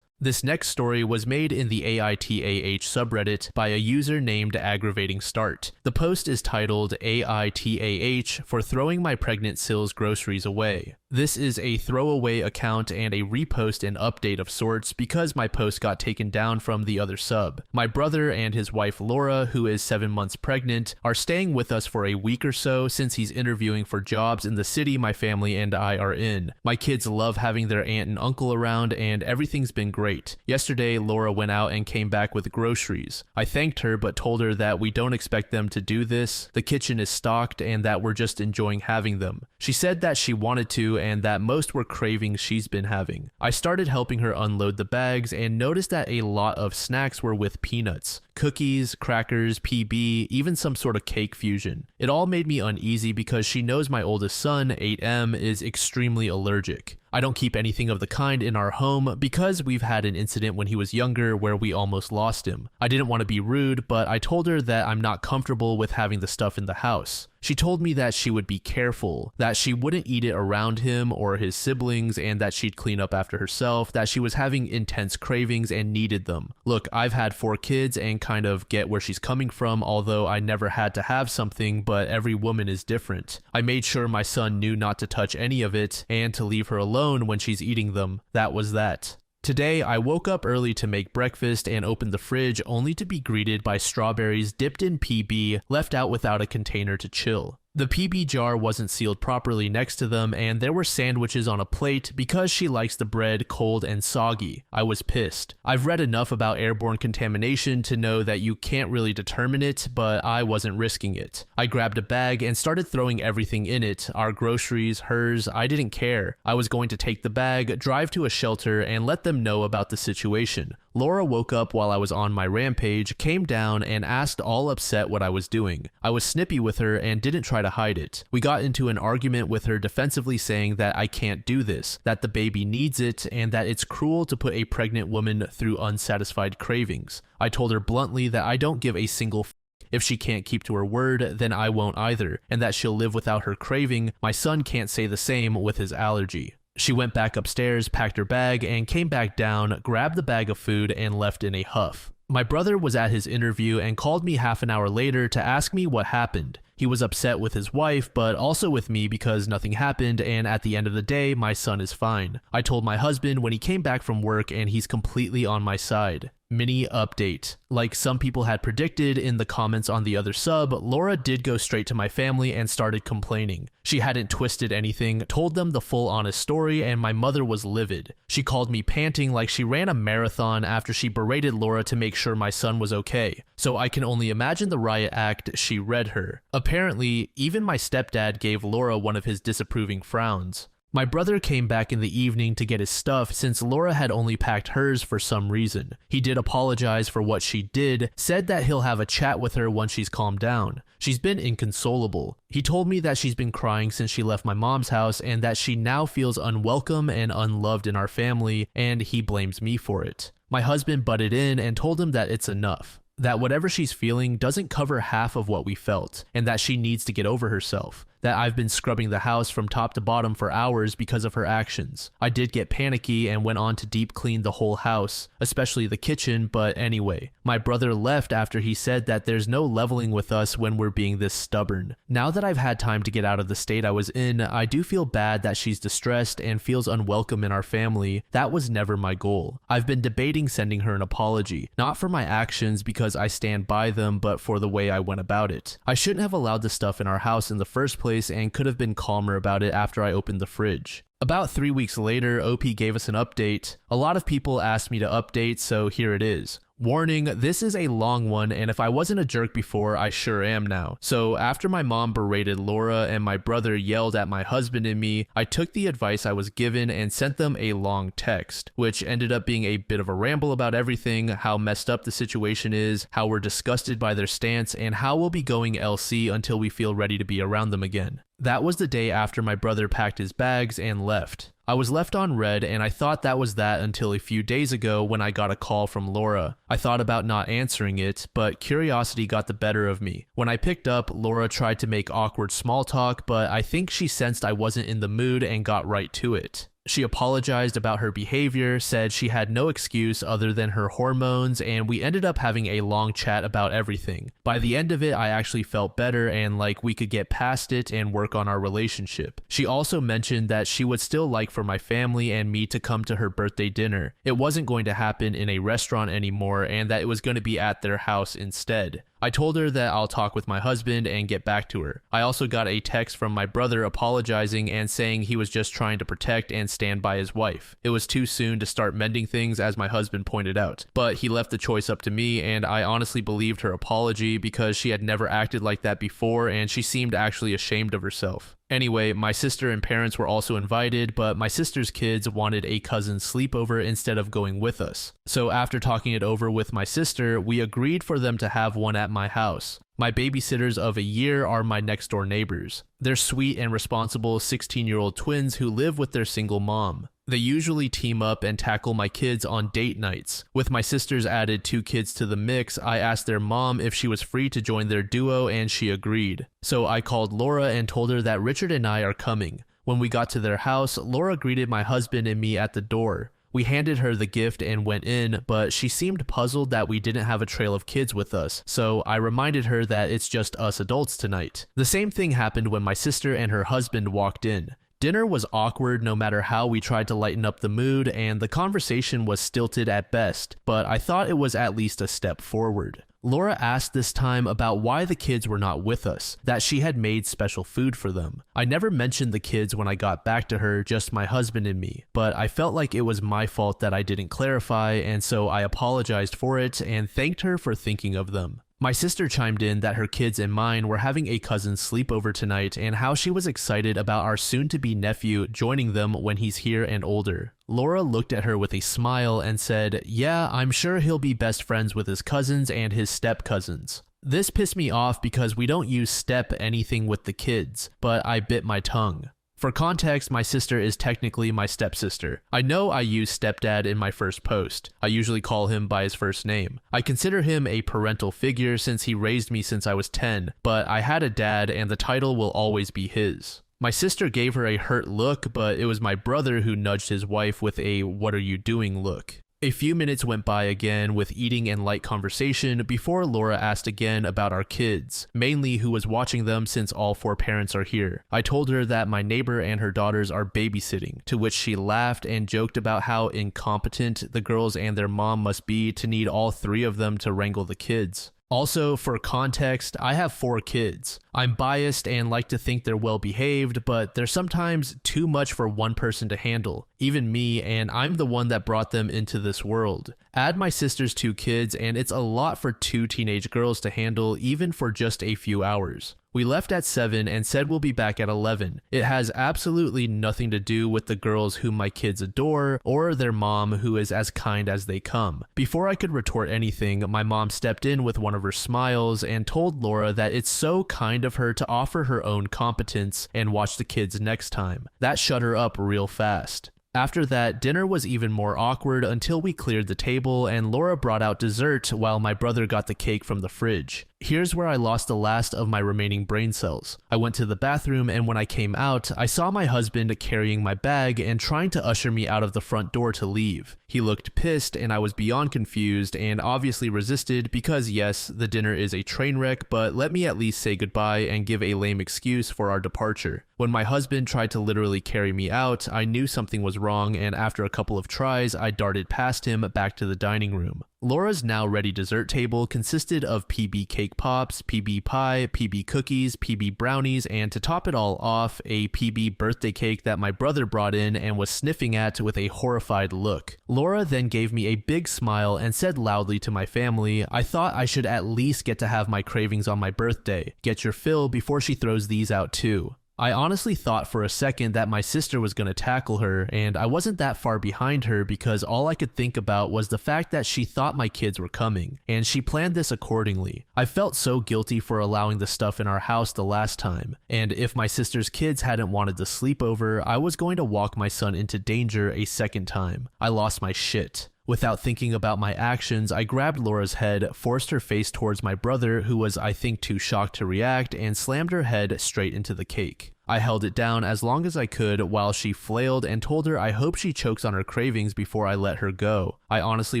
[SPEAKER 1] This next story was made in the AITAH subreddit by a user named Aggravating Start. The post is titled AITAH for throwing my pregnant Sill's groceries away. This is a throwaway account and a repost and update of sorts because my post got taken down from the other sub. My brother and his wife Laura, who is 7 months pregnant, are staying with us for a week or so since he's interviewing for jobs in the city my family and I are in. My kids love having their aunt and uncle around, and everything's been great. Yesterday, Laura went out and came back with groceries. I thanked her but told her that we don't expect them to do this, the kitchen is stocked, and that we're just enjoying having them. She said that she wanted to and that most were cravings she's been having. I started helping her unload the bags and noticed that a lot of snacks were with peanuts. Cookies, crackers, PB, even some sort of cake fusion. It all made me uneasy because she knows my oldest son, 8M, is extremely allergic. I don't keep anything of the kind in our home because we've had an incident when he was younger where we almost lost him. I didn't want to be rude, but I told her that I'm not comfortable with having the stuff in the house. She told me that she would be careful, that she wouldn't eat it around him or his siblings, and that she'd clean up after herself, that she was having intense cravings and needed them. Look, I've had 4 kids and kind of get where she's coming from, although I never had to have something, but every woman is different. I made sure my son knew not to touch any of it and to leave her alone when she's eating them. That was that. Today, I woke up early to make breakfast and opened the fridge only to be greeted by strawberries dipped in PB left out without a container to chill. The PB jar wasn't sealed properly next to them, and there were sandwiches on a plate because she likes the bread cold and soggy. I was pissed. I've read enough about airborne contamination to know that you can't really determine it, but I wasn't risking it. I grabbed a bag and started throwing everything in it, our groceries, hers, I didn't care. I was going to take the bag, drive to a shelter, and let them know about the situation. Laura woke up while I was on my rampage, came down, and asked all upset what I was doing. I was snippy with her and didn't try to hide it. We got into an argument with her defensively saying that I can't do this, that the baby needs it, and that it's cruel to put a pregnant woman through unsatisfied cravings. I told her bluntly that I don't give a single if she can't keep to her word, then I won't either, and that she'll live without her craving. My son can't say the same with his allergy. She went back upstairs, packed her bag, and came back down, grabbed the bag of food, and left in a huff. My brother was at his interview and called me half an hour later to ask me what happened. He was upset with his wife, but also with me because nothing happened, and at the end of the day, my son is fine. I told my husband when he came back from work, and he's completely on my side. Mini update. Like some people had predicted in the comments on the other sub, Laura did go straight to my family and started complaining. She hadn't twisted anything, told them the full honest story, and my mother was livid. She called me panting like she ran a marathon after she berated Laura to make sure my son was okay. So I can only imagine the riot act she read her. Apparently, even my stepdad gave Laura one of his disapproving frowns. My brother came back in the evening to get his stuff since Laura had only packed hers for some reason. He did apologize for what she did, said that he'll have a chat with her once she's calmed down. She's been inconsolable. He told me that she's been crying since she left my mom's house and that she now feels unwelcome and unloved in our family, and he blames me for it. My husband butted in and told him that it's enough. That whatever she's feeling doesn't cover half of what we felt, and that she needs to get over herself. That I've been scrubbing the house from top to bottom for hours because of her actions. I did get panicky and went on to deep clean the whole house, especially the kitchen, but anyway. My brother left after he said that there's no leveling with us when we're being this stubborn. Now that I've had time to get out of the state I was in, I do feel bad that she's distressed and feels unwelcome in our family. That was never my goal. I've been debating sending her an apology, not for my actions because I stand by them, but for the way I went about it. I shouldn't have allowed the stuff in our house in the first place and could have been calmer about it after I opened the fridge. About 3 weeks later, OP gave us an update. A lot of people asked me to update, so here it is. Warning, this is a long one, and if I wasn't a jerk before, I sure am now. So after my mom berated Laura and my brother yelled at my husband and me, I took the advice I was given and sent them a long text, which ended up being a bit of a ramble about everything, how messed up the situation is, how we're disgusted by their stance, and how we'll be going LC until we feel ready to be around them again. That was the day after my brother packed his bags and left. I was left on red and I thought that was that until a few days ago when I got a call from Laura. I thought about not answering it, but curiosity got the better of me. When I picked up, Laura tried to make awkward small talk, but I think she sensed I wasn't in the mood and got right to it. She apologized about her behavior, said she had no excuse other than her hormones, and we ended up having a long chat about everything. By the end of it, I actually felt better and like we could get past it and work on our relationship. She also mentioned that she would still like for my family and me to come to her birthday dinner. It wasn't going to happen in a restaurant anymore and that it was going to be at their house instead. I told her that I'll talk with my husband and get back to her. I also got a text from my brother apologizing and saying he was just trying to protect and stand by his wife. It was too soon to start mending things, as my husband pointed out, but he left the choice up to me, and I honestly believed her apology because she had never acted like that before and she seemed actually ashamed of herself. Anyway, my sister and parents were also invited, but my sister's kids wanted a cousin's sleepover instead of going with us. So after talking it over with my sister, we agreed for them to have one at my house. My babysitters of a year are my next door neighbors. They're sweet and responsible 16-year-old twins who live with their single mom. They usually team up and tackle my kids on date nights. With my sisters added 2 kids to the mix, I asked their mom if she was free to join their duo and she agreed. So I called Laura and told her that Richard and I are coming. When we got to their house, Laura greeted my husband and me at the door. We handed her the gift and went in, but she seemed puzzled that we didn't have a trail of kids with us, so I reminded her that it's just us adults tonight. The same thing happened when my sister and her husband walked in. Dinner was awkward no matter how we tried to lighten up the mood, and the conversation was stilted at best, but I thought it was at least a step forward. Laura asked this time about why the kids were not with us, that she had made special food for them. I never mentioned the kids when I got back to her, just my husband and me, but I felt like it was my fault that I didn't clarify, and so I apologized for it and thanked her for thinking of them. My sister chimed in that her kids and mine were having a cousin's sleepover tonight and how she was excited about our soon-to-be nephew joining them when he's here and older. Laura looked at her with a smile and said, "Yeah, I'm sure he'll be best friends with his cousins and his step-cousins." This pissed me off because we don't use step anything with the kids, but I bit my tongue. For context, my sister is technically my stepsister. I know I use stepdad in my first post. I usually call him by his first name. I consider him a parental figure since he raised me since I was 10, but I had a dad and the title will always be his. My sister gave her a hurt look, but it was my brother who nudged his wife with a "what are you doing" look. A few minutes went by again with eating and light conversation before Laura asked again about our kids, mainly who was watching them since all 4 parents are here. I told her that my neighbor and her daughters are babysitting, to which she laughed and joked about how incompetent the girls and their mom must be to need all 3 of them to wrangle the kids. Also, for context, I have 4 kids. I'm biased and like to think they're well behaved, but they're sometimes too much for one person to handle, even me, and I'm the one that brought them into this world. Add my sister's 2 kids, and it's a lot for 2 teenage girls to handle, even for just a few hours. We left at 7 and said we'll be back at 11. It has absolutely nothing to do with the girls whom my kids adore or their mom who is as kind as they come. Before I could retort anything, my mom stepped in with one of her smiles and told Laura that it's so kind of her to offer her own competence and watch the kids next time. That shut her up real fast. After that, dinner was even more awkward until we cleared the table and Laura brought out dessert while my brother got the cake from the fridge. Here's where I lost the last of my remaining brain cells. I went to the bathroom, and when I came out, I saw my husband carrying my bag and trying to usher me out of the front door to leave. He looked pissed, and I was beyond confused and obviously resisted because yes, the dinner is a train wreck, but let me at least say goodbye and give a lame excuse for our departure. When my husband tried to literally carry me out, I knew something was wrong, and after a couple of tries, I darted past him back to the dining room. Laura's now ready dessert table consisted of PB cake pops, PB pie, PB cookies, PB brownies, and to top it all off, a PB birthday cake that my brother brought in and was sniffing at with a horrified look. Laura then gave me a big smile and said loudly to my family, I thought I should at least get to have my cravings on my birthday. Get your fill before she throws these out too. I honestly thought for a second that my sister was going to tackle her, and I wasn't that far behind her because all I could think about was the fact that she thought my kids were coming, and she planned this accordingly. I felt so guilty for allowing the stuff in our house the last time, and if my sister's kids hadn't wanted to sleep over, I was going to walk my son into danger a second time. I lost my shit. Without thinking about my actions, I grabbed Laura's head, forced her face towards my brother, who was I think too shocked to react, and slammed her head straight into the cake. I held it down as long as I could while she flailed and told her I hope she chokes on her cravings before I let her go. I honestly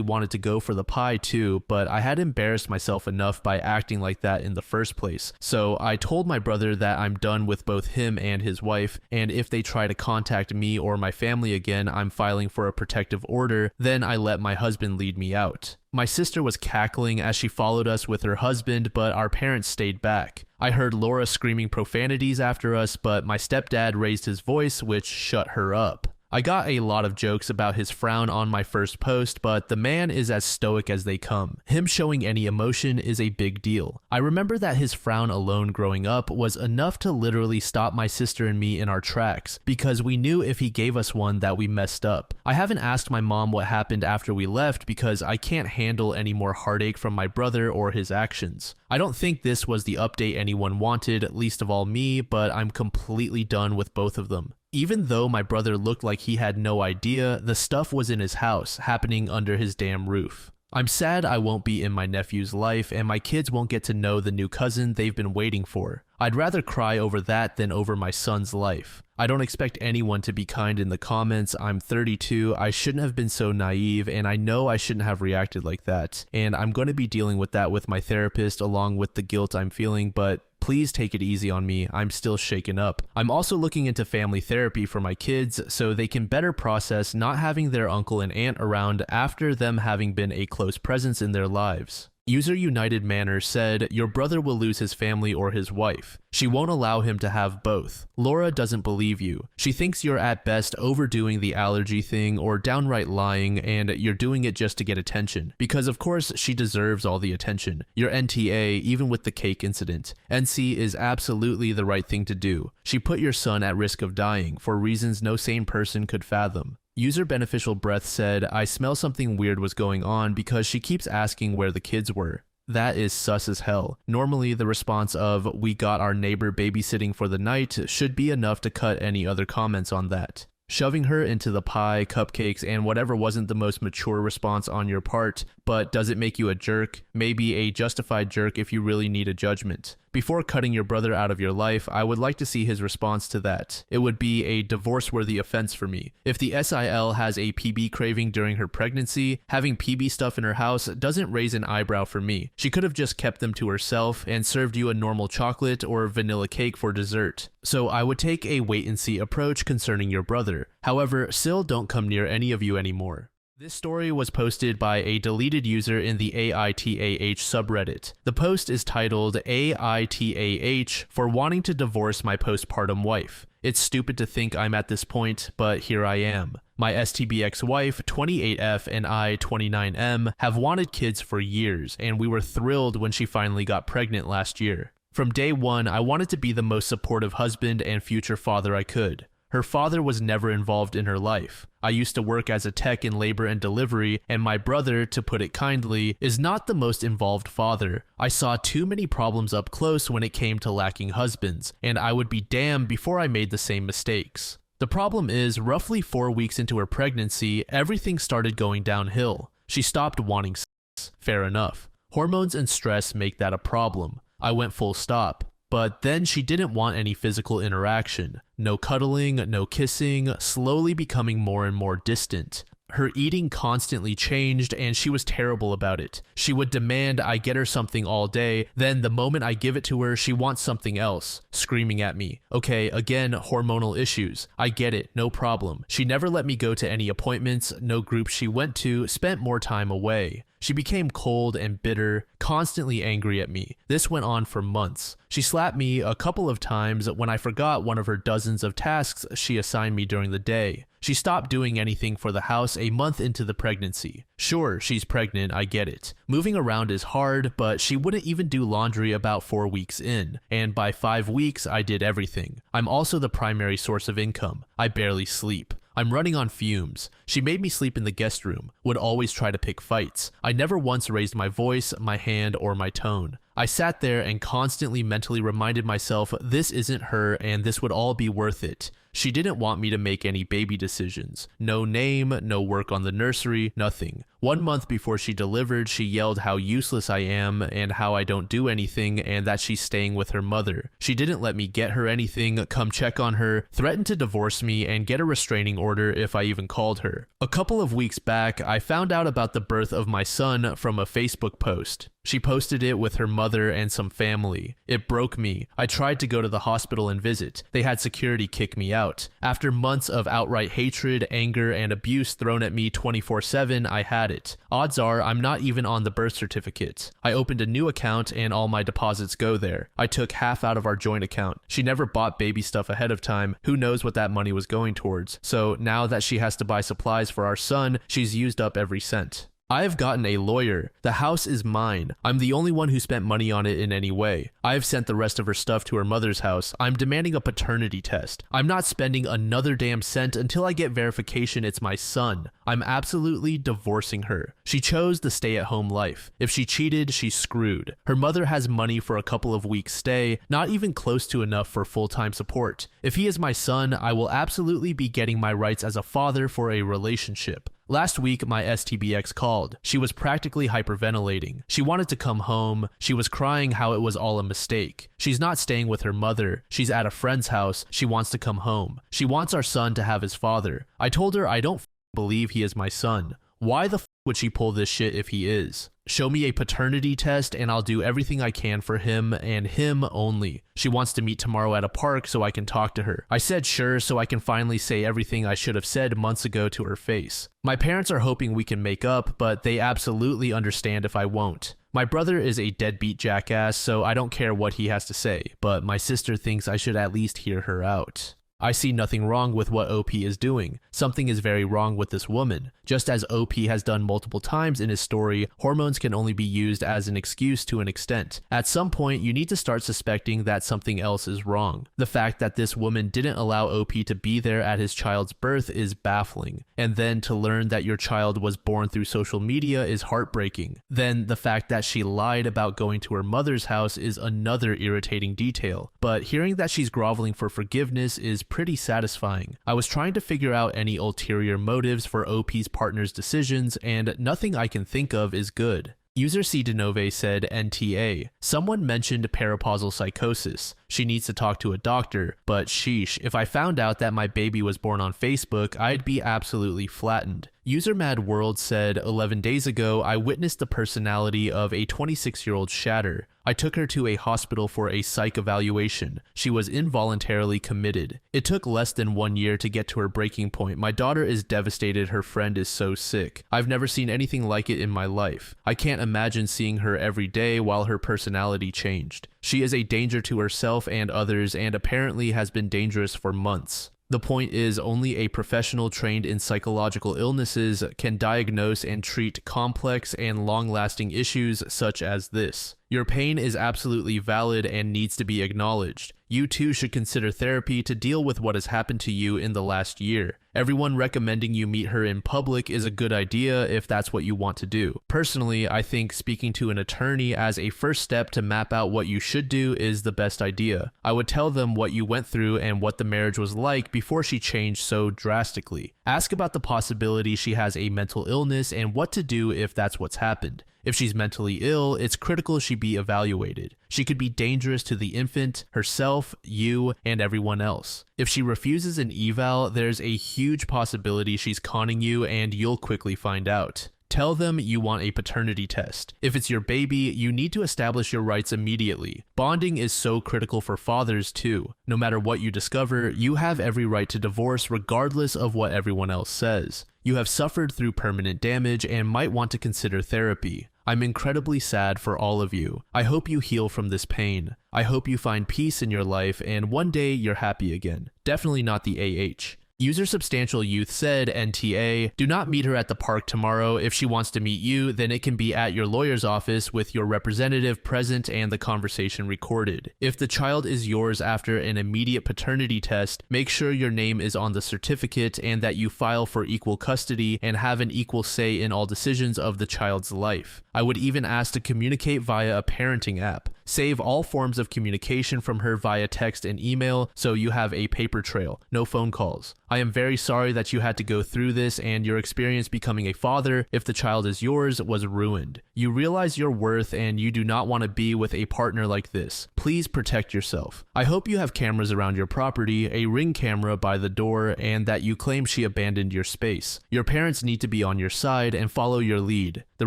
[SPEAKER 1] wanted to go for the pie too, but I had embarrassed myself enough by acting like that in the first place. So I told my brother that I'm done with both him and his wife, and if they try to contact me or my family again, I'm filing for a protective order. Then I let my husband lead me out. My sister was cackling as she followed us with her husband, but our parents stayed back. I heard Laura screaming profanities after us, but my stepdad raised his voice, which shut her up. I got a lot of jokes about his frown on my first post, but the man is as stoic as they come. Him showing any emotion is a big deal. I remember that his frown alone growing up was enough to literally stop my sister and me in our tracks, because we knew if he gave us one that we messed up. I haven't asked my mom what happened after we left because I can't handle any more heartache from my brother or his actions. I don't think this was the update anyone wanted, least of all me, but I'm completely done with both of them. Even though my brother looked like he had no idea, the stuff was in his house, happening under his damn roof. I'm sad I won't be in my nephew's life and my kids won't get to know the new cousin they've been waiting for. I'd rather cry over that than over my son's life. I don't expect anyone to be kind in the comments. I'm 32, I shouldn't have been so naive, and I know I shouldn't have reacted like that. And I'm going to be dealing with that with my therapist along with the guilt I'm feeling, but please take it easy on me, I'm still shaken up. I'm also looking into family therapy for my kids so they can better process not having their uncle and aunt around after them having been a close presence in their lives. User United Manor said, your brother will lose his family or his wife. She won't allow him to have both. Laura doesn't believe you. She thinks you're at best overdoing the allergy thing or downright lying, and you're doing it just to get attention. Because of course she deserves all the attention. You're NTA even with the cake incident. NC is absolutely the right thing to do. She put your son at risk of dying for reasons no sane person could fathom. User Beneficial Breath said, I smell something weird was going on because she keeps asking where the kids were. That is sus as hell. Normally the response of, we got our neighbor babysitting for the night should be enough to cut any other comments on that. Shoving her into the pie, cupcakes, and whatever wasn't the most mature response on your part, but does it make you a jerk? Maybe a justified jerk if you really need a judgment. Before cutting your brother out of your life, I would like to see his response to that. It would be a divorce-worthy offense for me. If the SIL has a PB craving during her pregnancy, having PB stuff in her house doesn't raise an eyebrow for me. She could have just kept them to herself and served you a normal chocolate or vanilla cake for dessert. So I would take a wait-and-see approach concerning your brother. However, still don't come near any of you anymore. This story was posted by a deleted user in the AITAH subreddit. The post is titled AITAH for wanting to divorce my postpartum wife. It's stupid to think I'm at this point, but here I am. My STBX wife, 28F, and I, 29M, have wanted kids for years, and we were thrilled when she finally got pregnant last year. From day one, I wanted to be the most supportive husband and future father I could. Her father was never involved in her life. I used to work as a tech in labor and delivery, and my brother, to put it kindly, is not the most involved father. I saw too many problems up close when it came to lacking husbands, and I would be damned before I made the same mistakes. The problem is, roughly 4 weeks into her pregnancy, everything started going downhill. She stopped wanting sex. Fair enough. Hormones and stress make that a problem. I went full stop. But then she didn't want any physical interaction. No cuddling, no kissing, slowly becoming more and more distant. Her eating constantly changed, and she was terrible about it. She would demand I get her something all day, then the moment I give it to her, she wants something else, screaming at me. Okay, again, hormonal issues. I get it, no problem. She never let me go to any appointments, no groups she went to, spent more time away. She became cold and bitter, constantly angry at me. This went on for months. She slapped me a couple of times when I forgot one of her dozens of tasks she assigned me during the day. She stopped doing anything for the house a month into the pregnancy. Sure, she's pregnant, I get it. Moving around is hard, but she wouldn't even do laundry about 4 weeks in, and by 5 weeks I did everything. I'm also the primary source of income. I barely sleep. I'm running on fumes. She made me sleep in the guest room, would always try to pick fights. I never once raised my voice, my hand, or my tone. I sat there and constantly mentally reminded myself this isn't her and this would all be worth it. She didn't want me to make any baby decisions. No name, no work on the nursery, nothing. 1 month before she delivered, she yelled how useless I am and how I don't do anything and that she's staying with her mother. She didn't let me get her anything, come check on her, threatened to divorce me and get a restraining order if I even called her. A couple of weeks back, I found out about the birth of my son from a Facebook post. She posted it with her mother and some family. It broke me. I tried to go to the hospital and visit. They had security kick me out. After months of outright hatred, anger, and abuse thrown at me 24/7, I had it. Odds are I'm not even on the birth certificate. I opened a new account and all my deposits go there. I took half out of our joint account. She never bought baby stuff ahead of time. Who knows what that money was going towards? So now that she has to buy supplies for our son, she's used up every cent. I have gotten a lawyer. The house is mine. I'm the only one who spent money on it in any way. I have sent the rest of her stuff to her mother's house. I'm demanding a paternity test. I'm not spending another damn cent until I get verification it's my son. I'm absolutely divorcing her. She chose the stay-at-home life. If she cheated, she's screwed. Her mother has money for a couple of weeks' stay, not even close to enough for full-time support. If he is my son, I will absolutely be getting my rights as a father for a relationship. Last week, my STBX called. She was practically hyperventilating. She wanted to come home. She was crying how it was all a mistake. She's not staying with her mother. She's at a friend's house. She wants to come home. She wants our son to have his father. I told her I don't believe he is my son. Why the would she pull this shit if he is? Show me a paternity test and I'll do everything I can for him and him only. She wants to meet tomorrow at a park so I can talk to her. I said sure so I can finally say everything I should have said months ago to her face. My parents are hoping we can make up, but they absolutely understand if I won't. My brother is a deadbeat jackass, so I don't care what he has to say, but my sister thinks I should at least hear her out. I see nothing wrong with what OP is doing. Something is very wrong with this woman. Just as OP has done multiple times in his story, hormones can only be used as an excuse to an extent. At some point, you need to start suspecting that something else is wrong. The fact that this woman didn't allow OP to be there at his child's birth is baffling. And then to learn that your child was born through social media is heartbreaking. Then the fact that she lied about going to her mother's house is another irritating detail. But hearing that she's groveling for forgiveness is pretty satisfying. I was trying to figure out any ulterior motives for OP's partner's decisions, and nothing I can think of is good. User C. Denove said NTA. Someone mentioned parapausal psychosis. She needs to talk to a doctor, but sheesh, if I found out that my baby was born on Facebook, I'd be absolutely flattened. User Mad World said, 11 days ago, I witnessed the personality of a 26-year-old shatter. I took her to a hospital for a psych evaluation. She was involuntarily committed. It took less than 1 year to get to her breaking point. My daughter is devastated. Her friend is so sick. I've never seen anything like it in my life. I can't imagine seeing her every day while her personality changed. She is a danger to herself and others, and apparently has been dangerous for months. The point is, only a professional trained in psychological illnesses can diagnose and treat complex and long-lasting issues such as this. Your pain is absolutely valid and needs to be acknowledged. You too should consider therapy to deal with what has happened to you in the last year. Everyone recommending you meet her in public is a good idea if that's what you want to do. Personally, I think speaking to an attorney as a first step to map out what you should do is the best idea. I would tell them what you went through and what the marriage was like before she changed so drastically. Ask about the possibility she has a mental illness and what to do if that's what's happened. If she's mentally ill, it's critical she be evaluated. She could be dangerous to the infant, herself, you, and everyone else. If she refuses an eval, there's a huge possibility she's conning you, and you'll quickly find out. Tell them you want a paternity test. If it's your baby, you need to establish your rights immediately. Bonding is so critical for fathers too. No matter what you discover, you have every right to divorce regardless of what everyone else says. You have suffered through permanent damage and might want to consider therapy. I'm incredibly sad for all of you. I hope you heal from this pain. I hope you find peace in your life and one day you're happy again. Definitely not the AH. User Substantial Youth said, NTA, do not meet her at the park tomorrow. If she wants to meet you, then it can be at your lawyer's office with your representative present and the conversation recorded. If the child is yours after an immediate paternity test, make sure your name is on the certificate and that you file for equal custody and have an equal say in all decisions of the child's life. I would even ask to communicate via a parenting app. Save all forms of communication from her via text and email so you have a paper trail, no phone calls. I am very sorry that you had to go through this and your experience becoming a father, if the child is yours, was ruined. You realize your worth and you do not want to be with a partner like this. Please protect yourself. I hope you have cameras around your property, a Ring camera by the door, and that you claim she abandoned your space. Your parents need to be on your side and follow your lead. The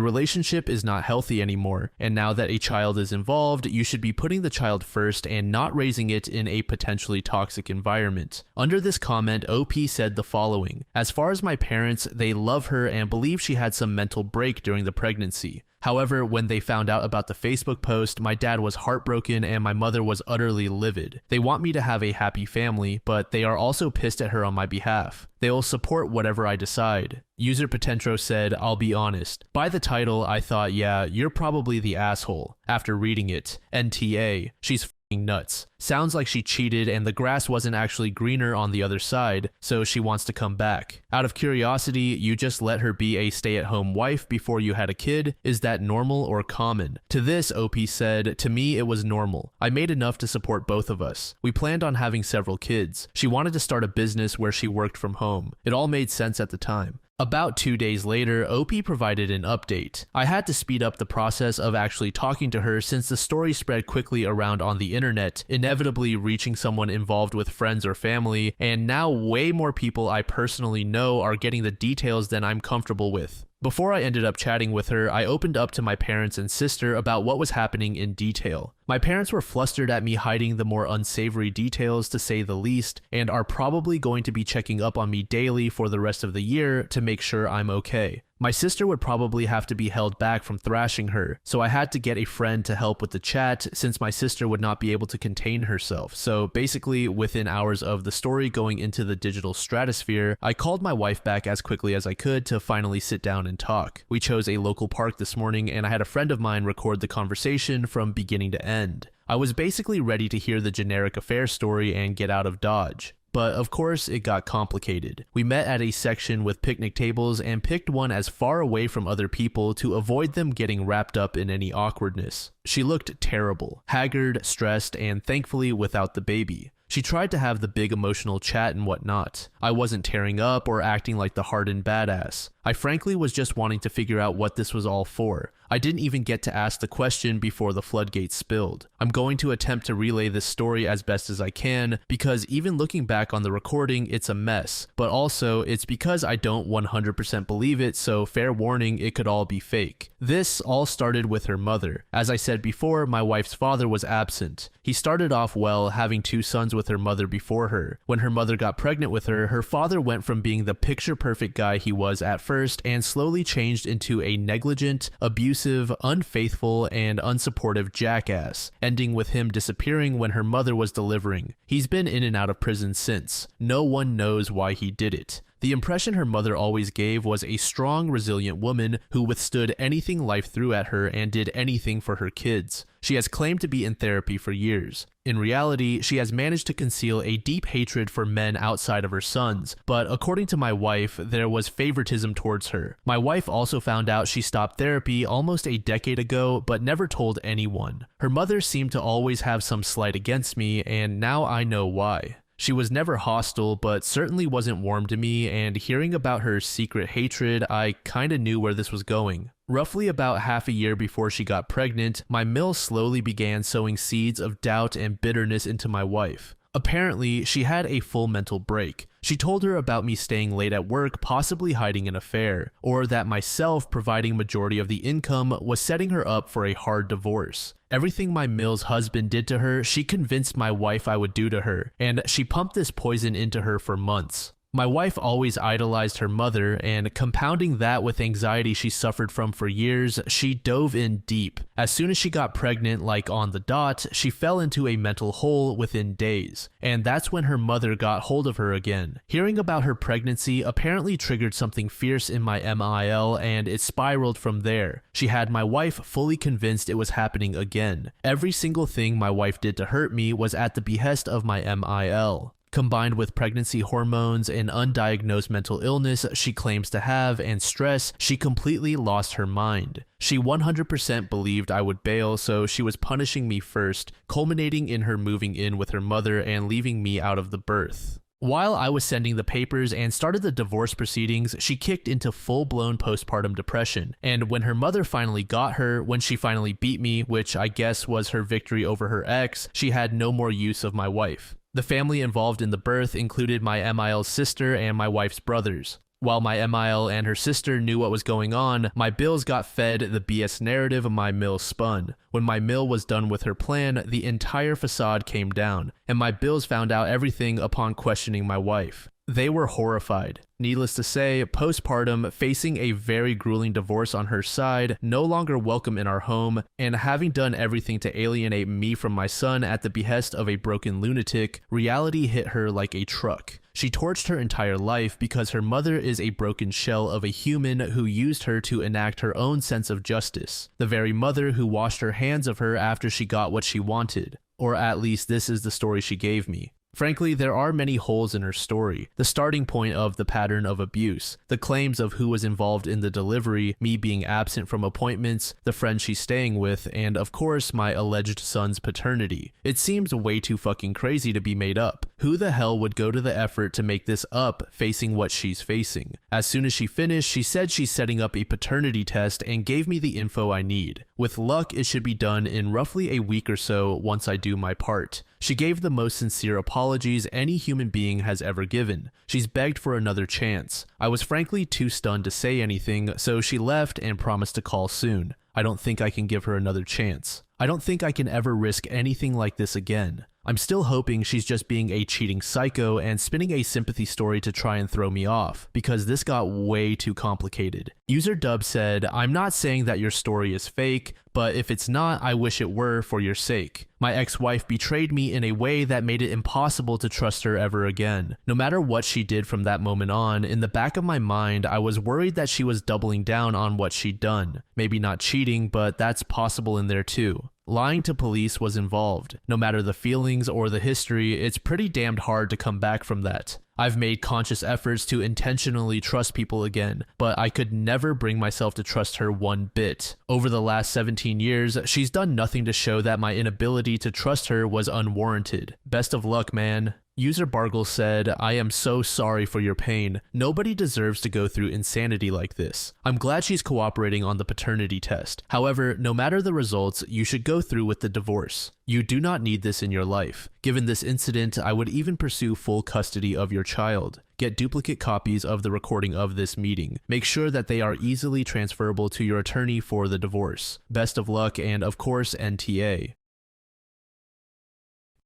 [SPEAKER 1] relationship is not healthy anymore, and now that a child is involved, you should be putting the child first and not raising it in a potentially toxic environment. Under this comment, OP said the following: as far as my parents, they love her and believe she had some mental break during the pregnancy. However, when they found out about the Facebook post, my dad was heartbroken and my mother was utterly livid. They want me to have a happy family, but they are also pissed at her on my behalf. They will support whatever I decide. User Potentro said, I'll be honest. By the title, I thought, yeah, you're probably the asshole. After reading it, NTA, she's f***ing nuts. Sounds like she cheated and the grass wasn't actually greener on the other side, so she wants to come back. Out of curiosity, you just let her be a stay-at-home wife before you had a kid? Is that normal or common? To this, OP said, to me it was normal. I made enough to support both of us. We planned on having several kids. She wanted to start a business where she worked from home. It all made sense at the time. About 2 days later, OP provided an update. I had to speed up the process of actually talking to her since the story spread quickly around on the internet, inevitably reaching someone involved with friends or family, and now way more people I personally know are getting the details than I'm comfortable with. Before I ended up chatting with her, I opened up to my parents and sister about what was happening in detail. My parents were flustered at me hiding the more unsavory details, to say the least, and are probably going to be checking up on me daily for the rest of the year to make sure I'm okay. My sister would probably have to be held back from thrashing her, so I had to get a friend to help with the chat since my sister would not be able to contain herself. So basically, within hours of the story going into the digital stratosphere, I called my wife back as quickly as I could to finally sit down and talk. We chose a local park this morning and I had a friend of mine record the conversation from beginning to end. I was basically ready to hear the generic affair story and get out of Dodge. But of course, it got complicated. We met at a section with picnic tables and picked one as far away from other people to avoid them getting wrapped up in any awkwardness. She looked terrible, haggard, stressed, and thankfully without the baby. She tried to have the big emotional chat and whatnot. I wasn't tearing up or acting like the hardened badass. I frankly was just wanting to figure out what this was all for. I didn't even get to ask the question before the floodgates spilled. I'm going to attempt to relay this story as best as I can, because even looking back on the recording, it's a mess, but also it's because I don't 100% believe it, so fair warning, it could all be fake. This all started with her mother. As I said before, my wife's father was absent. He started off well, having 2 sons with her mother before her. When her mother got pregnant with her, her father went from being the picture-perfect guy he was at first and slowly changed into a negligent, abusive, unfaithful, and unsupportive jackass, ending with him disappearing when her mother was delivering. He's been in and out of prison since. No one knows why he did it. The impression her mother always gave was a strong, resilient woman who withstood anything life threw at her and did anything for her kids. She has claimed to be in therapy for years. In reality, she has managed to conceal a deep hatred for men outside of her sons, but according to my wife, there was favoritism towards her. My wife also found out she stopped therapy almost a decade ago, but never told anyone. Her mother seemed to always have some slight against me, and now I know why. She was never hostile, but certainly wasn't warm to me, and hearing about her secret hatred, I kinda knew where this was going. Roughly about half a year before she got pregnant, my mill slowly began sowing seeds of doubt and bitterness into my wife. Apparently, she had a full mental break. She told her about me staying late at work, possibly hiding an affair, or that myself providing majority of the income was setting her up for a hard divorce. Everything my mill's husband did to her, she convinced my wife I would do to her, and she pumped this poison into her for months. My wife always idolized her mother, and compounding that with anxiety she suffered from for years, she dove in deep. As soon as she got pregnant, like on the dot, she fell into a mental hole within days, and that's when her mother got hold of her again. Hearing about her pregnancy apparently triggered something fierce in my MIL, and it spiraled from there. She had my wife fully convinced it was happening again. Every single thing my wife did to hurt me was at the behest of my MIL. Combined with pregnancy hormones and undiagnosed mental illness she claims to have and stress, she completely lost her mind. She 100% believed I would bail, so she was punishing me first, culminating in her moving in with her mother and leaving me out of the birth. While I was sending the papers and started the divorce proceedings, she kicked into full-blown postpartum depression, and when her mother finally got her, when she finally beat me, which I guess was her victory over her ex, she had no more use of my wife. The family involved in the birth included my MIL's sister and my wife's brothers. While my MIL and her sister knew what was going on, my bills got fed the BS narrative my mill spun. When my mill was done with her plan, the entire facade came down, and my bills found out everything upon questioning my wife. They were horrified. Needless to say, postpartum, facing a very grueling divorce on her side, no longer welcome in our home, and having done everything to alienate me from my son at the behest of a broken lunatic, reality hit her like a truck. She torched her entire life because her mother is a broken shell of a human who used her to enact her own sense of justice. The very mother who washed her hands of her after she got what she wanted. Or at least this is the story she gave me. Frankly, there are many holes in her story. The starting point of the pattern of abuse, the claims of who was involved in the delivery, me being absent from appointments, the friend she's staying with, and of course my alleged son's paternity. It seems way too fucking crazy to be made up. Who the hell would go to the effort to make this up facing what she's facing? As soon as she finished, she said she's setting up a paternity test and gave me the info I need. With luck, it should be done in roughly a week or so once I do my part. She gave the most sincere apologies any human being has ever given. She's begged for another chance. I was frankly too stunned to say anything, so she left and promised to call soon. I don't think I can give her another chance. I don't think I can ever risk anything like this again. I'm still hoping she's just being a cheating psycho and spinning a sympathy story to try and throw me off, because this got way too complicated. User Dub said, "I'm not saying that your story is fake, but if it's not, I wish it were for your sake. My ex-wife betrayed me in a way that made it impossible to trust her ever again. No matter what she did from that moment on, in the back of my mind, I was worried that she was doubling down on what she'd done. Maybe not cheating, but that's possible in there too. Lying to police was involved. No matter the feelings or the history, it's pretty damned hard to come back from that. I've made conscious efforts to intentionally trust people again, but I could never bring myself to trust her one bit. Over the last 17 years, she's done nothing to show that my inability to trust her was unwarranted. Best of luck, man." User Bargle said, I am so sorry for your pain. Nobody deserves to go through insanity like this. I'm glad she's cooperating on the paternity test. However, no matter the results, you should go through with the divorce. You do not need this in your life. Given this incident, I would even pursue full custody of your child. Get duplicate copies of the recording of this meeting. Make sure that they are easily transferable to your attorney for the divorce. Best of luck and, of course, NTA.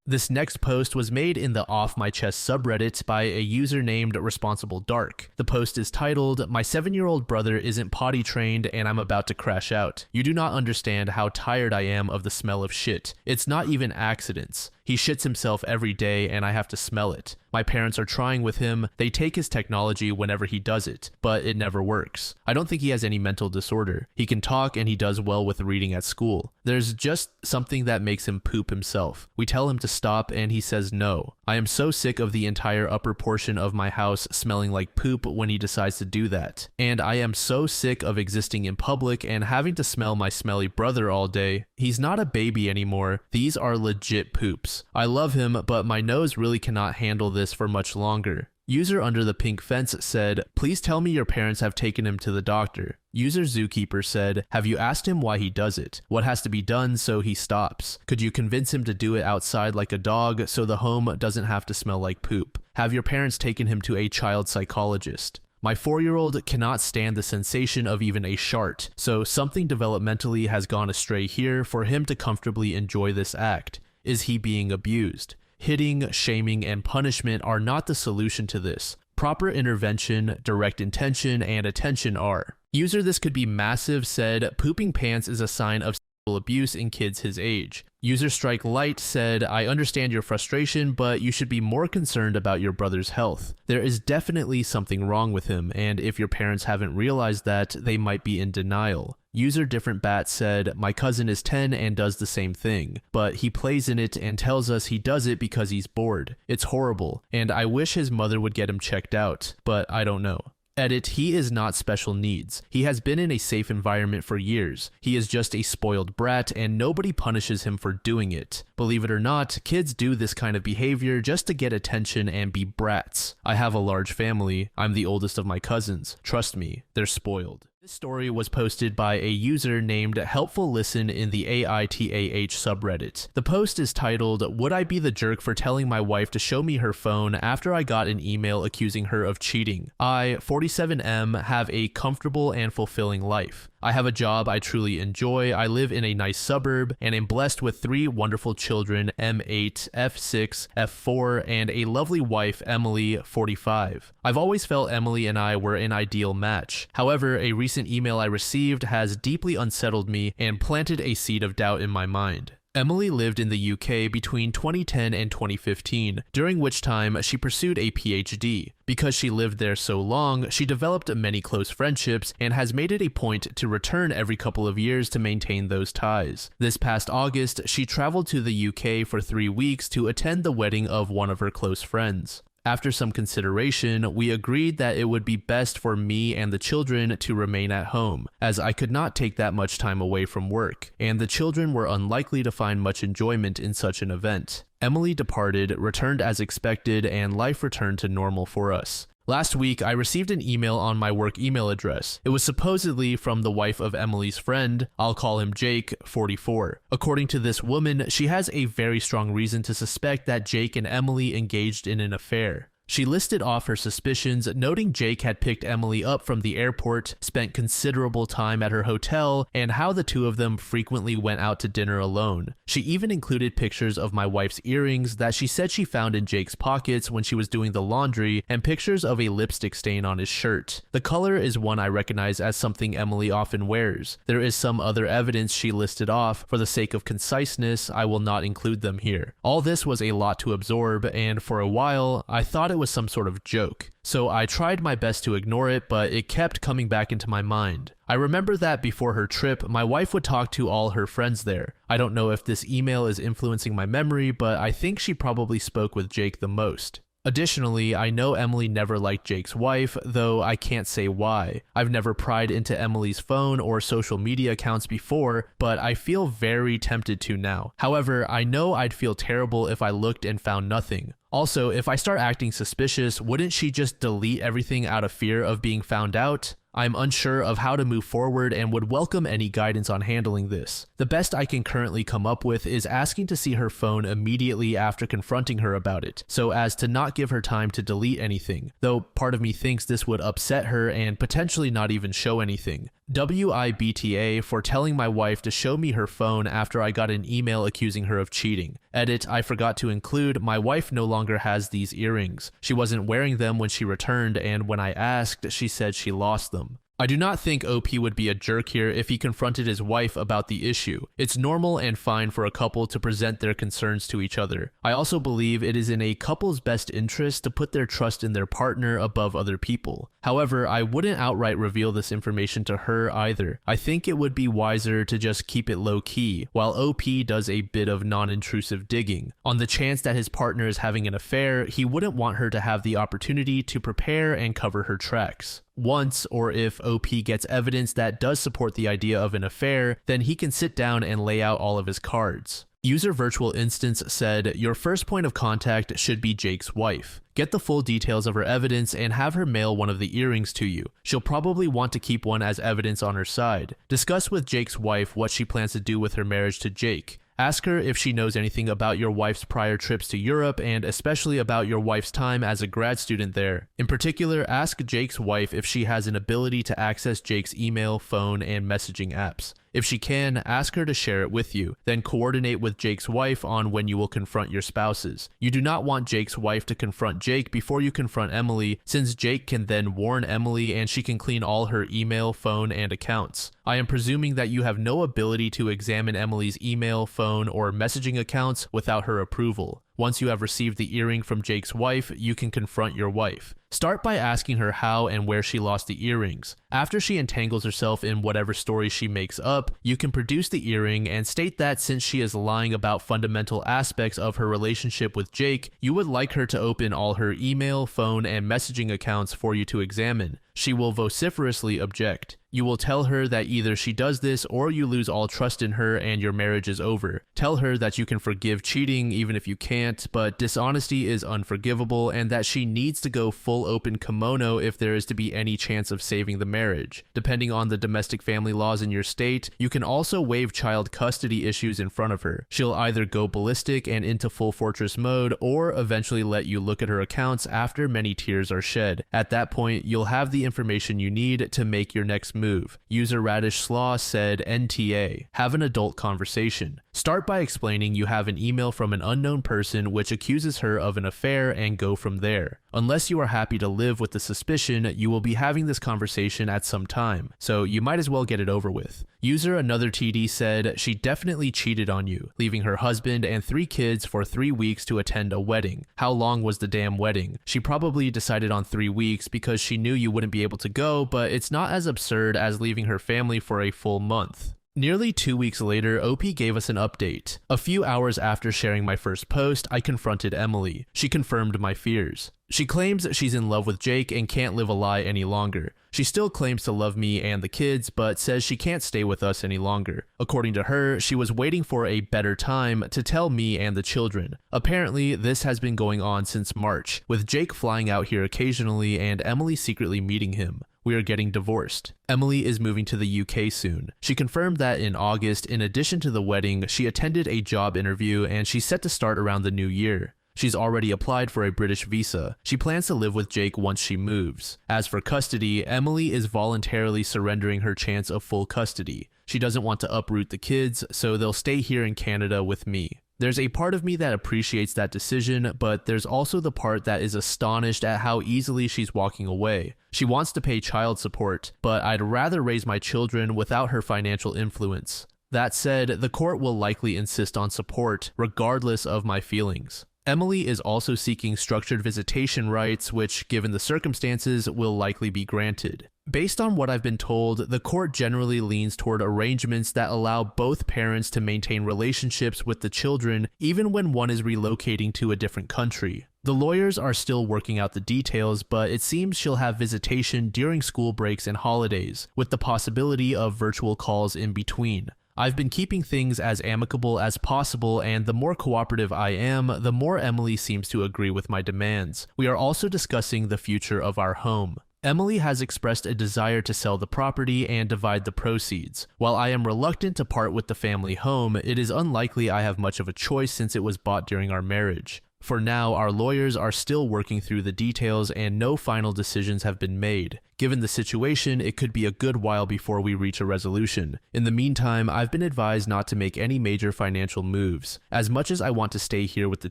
[SPEAKER 1] This next post was made in the Off My Chest subreddit by a user named Responsible Dark. The post is titled, My 7-year-old brother isn't potty trained and I'm about to crash out. You do not understand how tired I am of the smell of shit. It's not even accidents. He shits himself every day and I have to smell it. My parents are trying with him. They take his technology whenever he does it, but it never works. I don't think he has any mental disorder. He can talk and he does well with reading at school. There's just something that makes him poop himself. We tell him to stop and he says no. I am so sick of the entire upper portion of my house smelling like poop when he decides to do that. And I am so sick of existing in public and having to smell my smelly brother all day. He's not a baby anymore. These are legit poops. I love him, but my nose really cannot handle this for much longer. User Under the Pink Fence said, please tell me your parents have taken him to the doctor. User Zookeeper said, have you asked him why he does it? What has to be done so he stops? Could you convince him to do it outside like a dog so the home doesn't have to smell like poop? Have your parents taken him to a child psychologist? My 4-year-old cannot stand the sensation of even a shart, so something developmentally has gone astray here for him to comfortably enjoy this act. Is he being abused? Hitting, shaming, and punishment are not the solution to this. Proper intervention, direct intention, and attention are. User This Could Be Massive said, pooping pants is a sign of sexual abuse in kids his age. User Strike Light said, I understand your frustration, but you should be more concerned about your brother's health. There is definitely something wrong with him, and if your parents haven't realized that, they might be in denial. User Different Bat said, my cousin is 10 and does the same thing, but he plays in it and tells us he does it because he's bored. It's horrible, and I wish his mother would get him checked out, but I don't know. Edit, he is not special needs. He has been in a safe environment for years. He is just a spoiled brat and nobody punishes him for doing it. Believe it or not, kids do this kind of behavior just to get attention and be brats. I have a large family. I'm the oldest of my cousins. Trust me, they're spoiled. This story was posted by a user named Helpful Listen in the AITAH subreddit. The post is titled, Would I be the jerk for telling my wife to show me her phone after I got an email accusing her of cheating? I, 47M, have a comfortable and fulfilling life. I have a job I truly enjoy, I live in a nice suburb, and am blessed with 3 wonderful children, M8, F6, F4, and a lovely wife, Emily, 45. I've always felt Emily and I were an ideal match. However, a recent email I received has deeply unsettled me and planted a seed of doubt in my mind. Emily lived in the UK between 2010 and 2015, during which time she pursued a PhD. Because she lived there so long, she developed many close friendships and has made it a point to return every couple of years to maintain those ties. This past August, she traveled to the UK for 3 weeks to attend the wedding of one of her close friends. After some consideration, we agreed that it would be best for me and the children to remain at home, as I could not take that much time away from work, and the children were unlikely to find much enjoyment in such an event. Emily departed, returned as expected, and life returned to normal for us. Last week, I received an email on my work email address. It was supposedly from the wife of Emily's friend. I'll call him Jake, 44. According to this woman, she has a very strong reason to suspect that Jake and Emily engaged in an affair. She listed off her suspicions, noting Jake had picked Emily up from the airport, spent considerable time at her hotel, and how the two of them frequently went out to dinner alone. She even included pictures of my wife's earrings that she said she found in Jake's pockets when she was doing the laundry, and pictures of a lipstick stain on his shirt. The color is one I recognize as something Emily often wears. There is some other evidence she listed off. For the sake of conciseness, I will not include them here. All this was a lot to absorb, and for a while, I thought it was some sort of joke. So I tried my best to ignore it, but it kept coming back into my mind. I remember that before her trip, my wife would talk to all her friends there. I don't know if this email is influencing my memory, but I think she probably spoke with Jake the most. Additionally, I know Emily never liked Jake's wife, though I can't say why. I've never pried into Emily's phone or social media accounts before, but I feel very tempted to now. However, I know I'd feel terrible if I looked and found nothing. Also, if I start acting suspicious, wouldn't she just delete everything out of fear of being found out? I'm unsure of how to move forward and would welcome any guidance on handling this. The best I can currently come up with is asking to see her phone immediately after confronting her about it, so as to not give her time to delete anything, though part of me thinks this would upset her and potentially not even show anything. WIBTA for telling my wife to show me her phone after I got an email accusing her of cheating. Edit, I forgot to include, my wife no longer has these earrings. She wasn't wearing them when she returned, and when I asked, she said she lost them. I do not think OP would be a jerk here if he confronted his wife about the issue. It's normal and fine for a couple to present their concerns to each other. I also believe it is in a couple's best interest to put their trust in their partner above other people. However, I wouldn't outright reveal this information to her either. I think it would be wiser to just keep it low-key, while OP does a bit of non-intrusive digging. On the chance that his partner is having an affair, he wouldn't want her to have the opportunity to prepare and cover her tracks. Once, or if OP gets evidence that does support the idea of an affair, then he can sit down and lay out all of his cards. User Virtual Instance said, your first point of contact should be Jake's wife. Get the full details of her evidence and have her mail one of the earrings to you. She'll probably want to keep one as evidence on her side. Discuss with Jake's wife what she plans to do with her marriage to Jake. Ask her if she knows anything about your wife's prior trips to Europe and especially about your wife's time as a grad student there. In particular, ask Jake's wife if she has an ability to access Jake's email, phone, and messaging apps. If she can, ask her to share it with you, then coordinate with Jake's wife on when you will confront your spouses. You do not want Jake's wife to confront Jake before you confront Emily, since Jake can then warn Emily and she can clean all her email, phone, and accounts. I am presuming that you have no ability to examine Emily's email, phone, or messaging accounts without her approval. Once you have received the earring from Jake's wife, you can confront your wife. Start by asking her how and where she lost the earrings. After she entangles herself in whatever story she makes up, you can produce the earring and state that since she is lying about fundamental aspects of her relationship with Jake, you would like her to open all her email, phone, and messaging accounts for you to examine. She will vociferously object. You will tell her that either she does this or you lose all trust in her and your marriage is over. Tell her that you can forgive cheating even if you can't, but dishonesty is unforgivable and that she needs to go full open kimono if there is to be any chance of saving the marriage. Depending on the domestic family laws in your state, you can also waive child custody issues in front of her. She'll either go ballistic and into full fortress mode or eventually let you look at her accounts after many tears are shed. At that point, you'll have the information you need to make your next move. User Radish Slaw said NTA, have an adult conversation. Start by explaining you have an email from an unknown person which accuses her of an affair and go from there. Unless you are happy to live with the suspicion, you will be having this conversation at some time, so you might as well get it over with. User Another TD said she definitely cheated on you, leaving her husband and 3 kids for 3 weeks to attend a wedding. How long was the damn wedding? She probably decided on 3 weeks because she knew you wouldn't be able to go, but it's not as absurd as leaving her family for a full month. Nearly 2 weeks later, OP gave us an update. A few hours after sharing my first post, I confronted Emily. She confirmed my fears. She claims she's in love with Jake and can't live a lie any longer. She still claims to love me and the kids, but says she can't stay with us any longer. According to her, she was waiting for a better time to tell me and the children. Apparently, this has been going on since March, with Jake flying out here occasionally and Emily secretly meeting him. We are getting divorced. Emily is moving to the UK soon. She confirmed that in August, in addition to the wedding, she attended a job interview and she's set to start around the new year. She's already applied for a British visa. She plans to live with Jake once she moves. As for custody, Emily is voluntarily surrendering her chance of full custody. She doesn't want to uproot the kids, so they'll stay here in Canada with me. There's a part of me that appreciates that decision, but there's also the part that is astonished at how easily she's walking away. She wants to pay child support, but I'd rather raise my children without her financial influence. That said, the court will likely insist on support, regardless of my feelings. Emily is also seeking structured visitation rights, which, given the circumstances, will likely be granted. Based on what I've been told, the court generally leans toward arrangements that allow both parents to maintain relationships with the children even when one is relocating to a different country. The lawyers are still working out the details, but it seems she'll have visitation during school breaks and holidays, with the possibility of virtual calls in between. I've been keeping things as amicable as possible, and the more cooperative I am, the more Emily seems to agree with my demands. We are also discussing the future of our home. Emily has expressed a desire to sell the property and divide the proceeds. While I am reluctant to part with the family home, it is unlikely I have much of a choice since it was bought during our marriage. For now, our lawyers are still working through the details and no final decisions have been made. Given the situation, it could be a good while before we reach a resolution. In the meantime, I've been advised not to make any major financial moves. As much as I want to stay here with the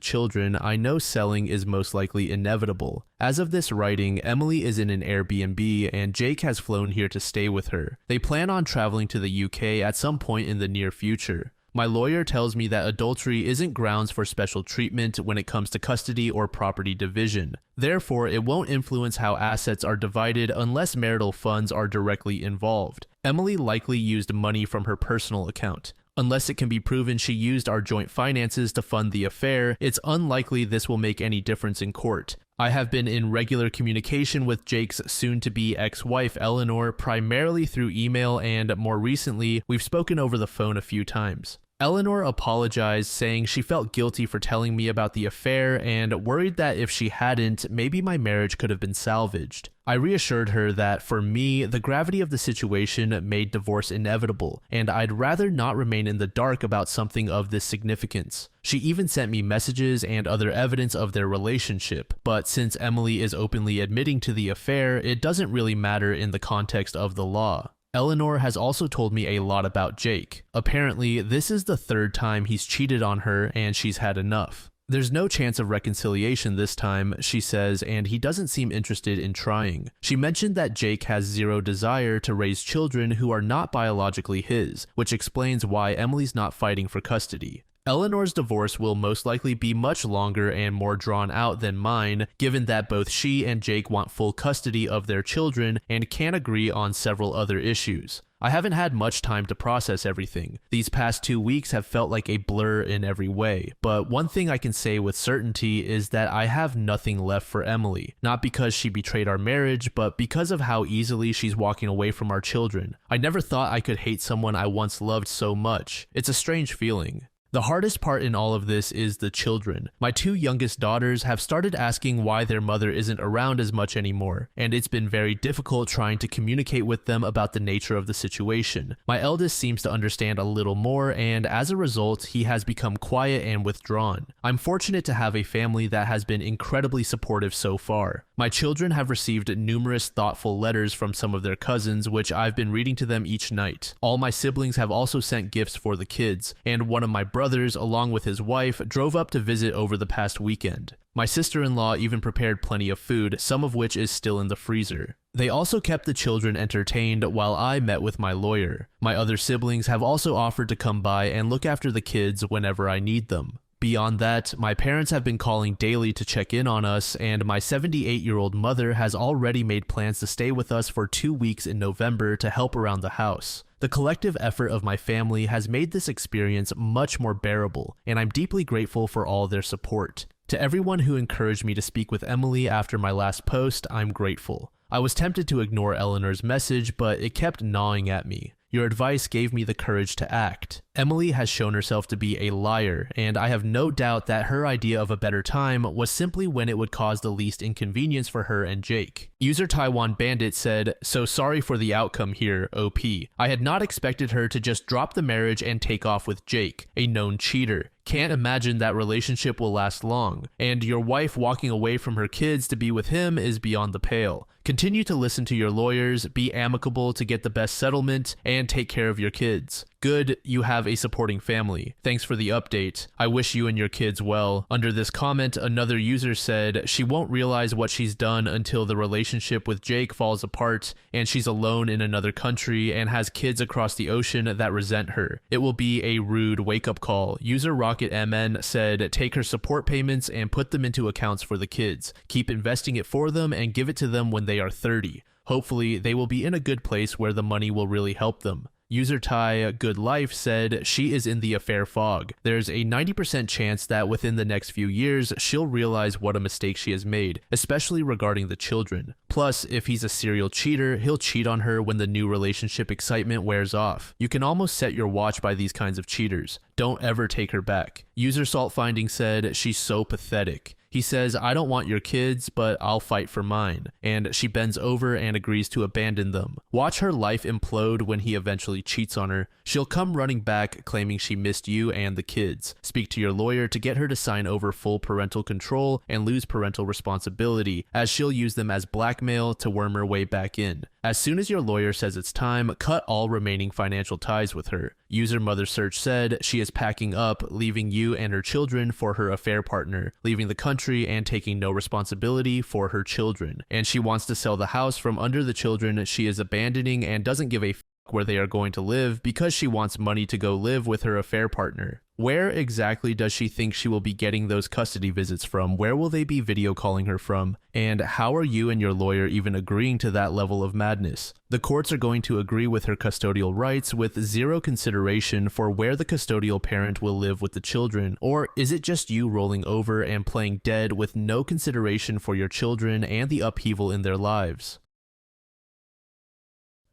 [SPEAKER 1] children, I know selling is most likely inevitable. As of this writing, Emily is in an Airbnb and Jake has flown here to stay with her. They plan on traveling to the UK at some point in the near future. My lawyer tells me that adultery isn't grounds for special treatment when it comes to custody or property division. Therefore, it won't influence how assets are divided unless marital funds are directly involved. Emily likely used money from her personal account. Unless it can be proven she used our joint finances to fund the affair, it's unlikely this will make any difference in court. I have been in regular communication with Jake's soon-to-be ex-wife Eleanor, primarily through email, and more recently, we've spoken over the phone a few times. Eleanor apologized, saying she felt guilty for telling me about the affair and worried that if she hadn't, maybe my marriage could have been salvaged. I reassured her that for me, the gravity of the situation made divorce inevitable, and I'd rather not remain in the dark about something of this significance. She even sent me messages and other evidence of their relationship, but since Emily is openly admitting to the affair, it doesn't really matter in the context of the law. Eleanor has also told me a lot about Jake. Apparently, this is the third time he's cheated on her and she's had enough. There's no chance of reconciliation this time, she says, and he doesn't seem interested in trying. She mentioned that Jake has zero desire to raise children who are not biologically his, which explains why Emily's not fighting for custody. Eleanor's divorce will most likely be much longer and more drawn out than mine, given that both she and Jake want full custody of their children and can't agree on several other issues. I haven't had much time to process everything. These past 2 weeks have felt like a blur in every way, but one thing I can say with certainty is that I have nothing left for Emily, not because she betrayed our marriage, but because of how easily she's walking away from our children. I never thought I could hate someone I once loved so much. It's a strange feeling. The hardest part in all of this is the children. My 2 youngest daughters have started asking why their mother isn't around as much anymore, and it's been very difficult trying to communicate with them about the nature of the situation. My eldest seems to understand a little more, and as a result, he has become quiet and withdrawn. I'm fortunate to have a family that has been incredibly supportive so far. My children have received numerous thoughtful letters from some of their cousins, which I've been reading to them each night. All my siblings have also sent gifts for the kids, and one of my brothers, along with his wife, drove up to visit over the past weekend. My sister-in-law even prepared plenty of food, some of which is still in the freezer. They also kept the children entertained while I met with my lawyer. My other siblings have also offered to come by and look after the kids whenever I need them. Beyond that, my parents have been calling daily to check in on us, and my 78-year-old mother has already made plans to stay with us for 2 weeks in November to help around the house. The collective effort of my family has made this experience much more bearable, and I'm deeply grateful for all their support. To everyone who encouraged me to speak with Emily after my last post, I'm grateful. I was tempted to ignore Eleanor's message, but it kept gnawing at me. Your advice gave me the courage to act. Emily has shown herself to be a liar, and I have no doubt that her idea of a better time was simply when it would cause the least inconvenience for her and Jake. User Taiwan Bandit said, "So sorry for the outcome here, OP. I had not expected her to just drop the marriage and take off with Jake, a known cheater. Can't imagine that relationship will last long, and your wife walking away from her kids to be with him is beyond the pale. Continue to listen to your lawyers, be amicable to get the best settlement, and take care of your kids. Good, you have a supporting family. Thanks for the update. I wish you and your kids well. Under this comment, another user said she won't realize what she's done until the relationship with Jake falls apart and she's alone in another country and has kids across the ocean that resent her. It will be a rude wake-up call. User Rocket MN said take her support payments and put them into accounts for the kids. Keep investing it for them and give it to them when they are 30. Hopefully, they will be in a good place where the money will really help them. User Ty Good Life said she is in the affair fog. There's a 90% chance that within the next few years, she'll realize what a mistake she has made, especially regarding the children. Plus, if he's a serial cheater, he'll cheat on her when the new relationship excitement wears off. You can almost set your watch by these kinds of cheaters. Don't ever take her back. User Salt Finding said she's so pathetic. He says, I don't want your kids, but I'll fight for mine. And she bends over and agrees to abandon them. Watch her life implode when he eventually cheats on her. She'll come running back claiming she missed you and the kids. Speak to your lawyer to get her to sign over full parental control and lose parental responsibility, as she'll use them as blackmail to worm her way back in. As soon as your lawyer says it's time, cut all remaining financial ties with her. User Mother Search said she is packing up, leaving you and her children for her affair partner, leaving the country and taking no responsibility for her children. And she wants to sell the house from under the children she is abandoning and doesn't give a where they are going to live because she wants money to go live with her affair partner. Where exactly does she think she will be getting those custody visits from? Where will they be video calling her from? And how are you and your lawyer even agreeing to that level of madness? The courts are going to agree with her custodial rights with zero consideration for where the custodial parent will live with the children, or is it just you rolling over and playing dead with no consideration for your children and the upheaval in their lives?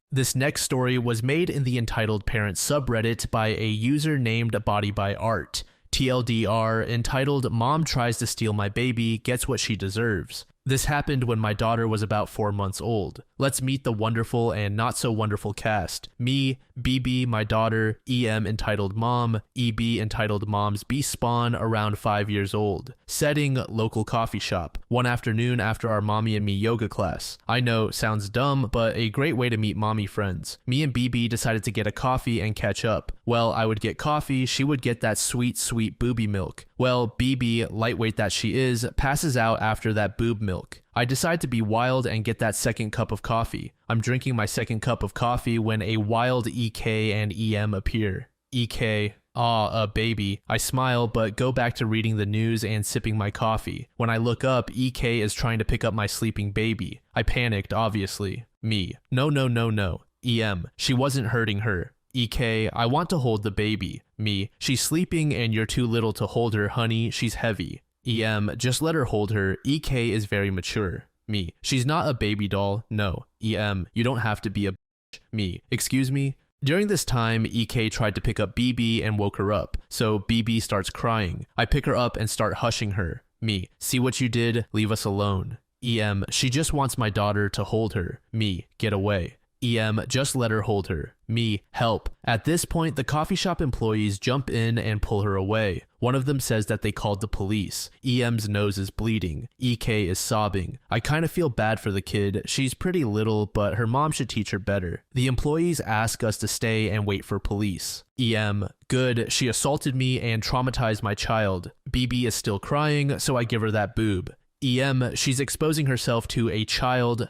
[SPEAKER 1] This next story was made in the entitled parent subreddit by a user named Body by Art. TLDR, entitled Mom Tries to Steal My Baby, Gets What She Deserves. This happened when my daughter was about 4 months old. Let's meet the wonderful and not so wonderful cast. Me, BB, my daughter, EM entitled Mom, EB entitled Mom's B-Spawn, around 5 years old. Setting, local coffee shop. One afternoon after our Mommy and Me yoga class. I know, sounds dumb, but a great way to meet mommy friends. Me and BB decided to get a coffee and catch up. Well, I would get coffee, she would get that sweet, sweet booby milk. Well, BB, lightweight that she is, passes out after that boob milk. I decide to be wild and get that second cup of coffee. I'm drinking my second cup of coffee when a wild EK and EM appear. EK, a baby. I smile but go back to reading the news and sipping my coffee. When I look up, EK is trying to pick up my sleeping baby. I panicked, obviously. Me, no. EM, she wasn't hurting her. EK, I want to hold the baby. Me, she's sleeping and you're too little to hold her, honey, she's heavy. EM, just let her hold her. EK is very mature. Me, she's not a baby doll. No. EM, you don't have to be a bitch. Me, excuse me? During this time, EK tried to pick up BB and woke her up, so BB starts crying. I pick her up and start hushing her. Me, see what you did? Leave us alone. EM, she just wants my daughter to hold her. Me, get away. EM, just let her hold her. Me, help. At this point, the coffee shop employees jump in and pull her away. One of them says that they called the police. EM's nose is bleeding. EK is sobbing. I kind of feel bad for the kid. She's pretty little, but her mom should teach her better. The employees ask us to stay and wait for police. EM, good, she assaulted me and traumatized my child. BB is still crying, so I give her that boob. EM, she's exposing herself to a child.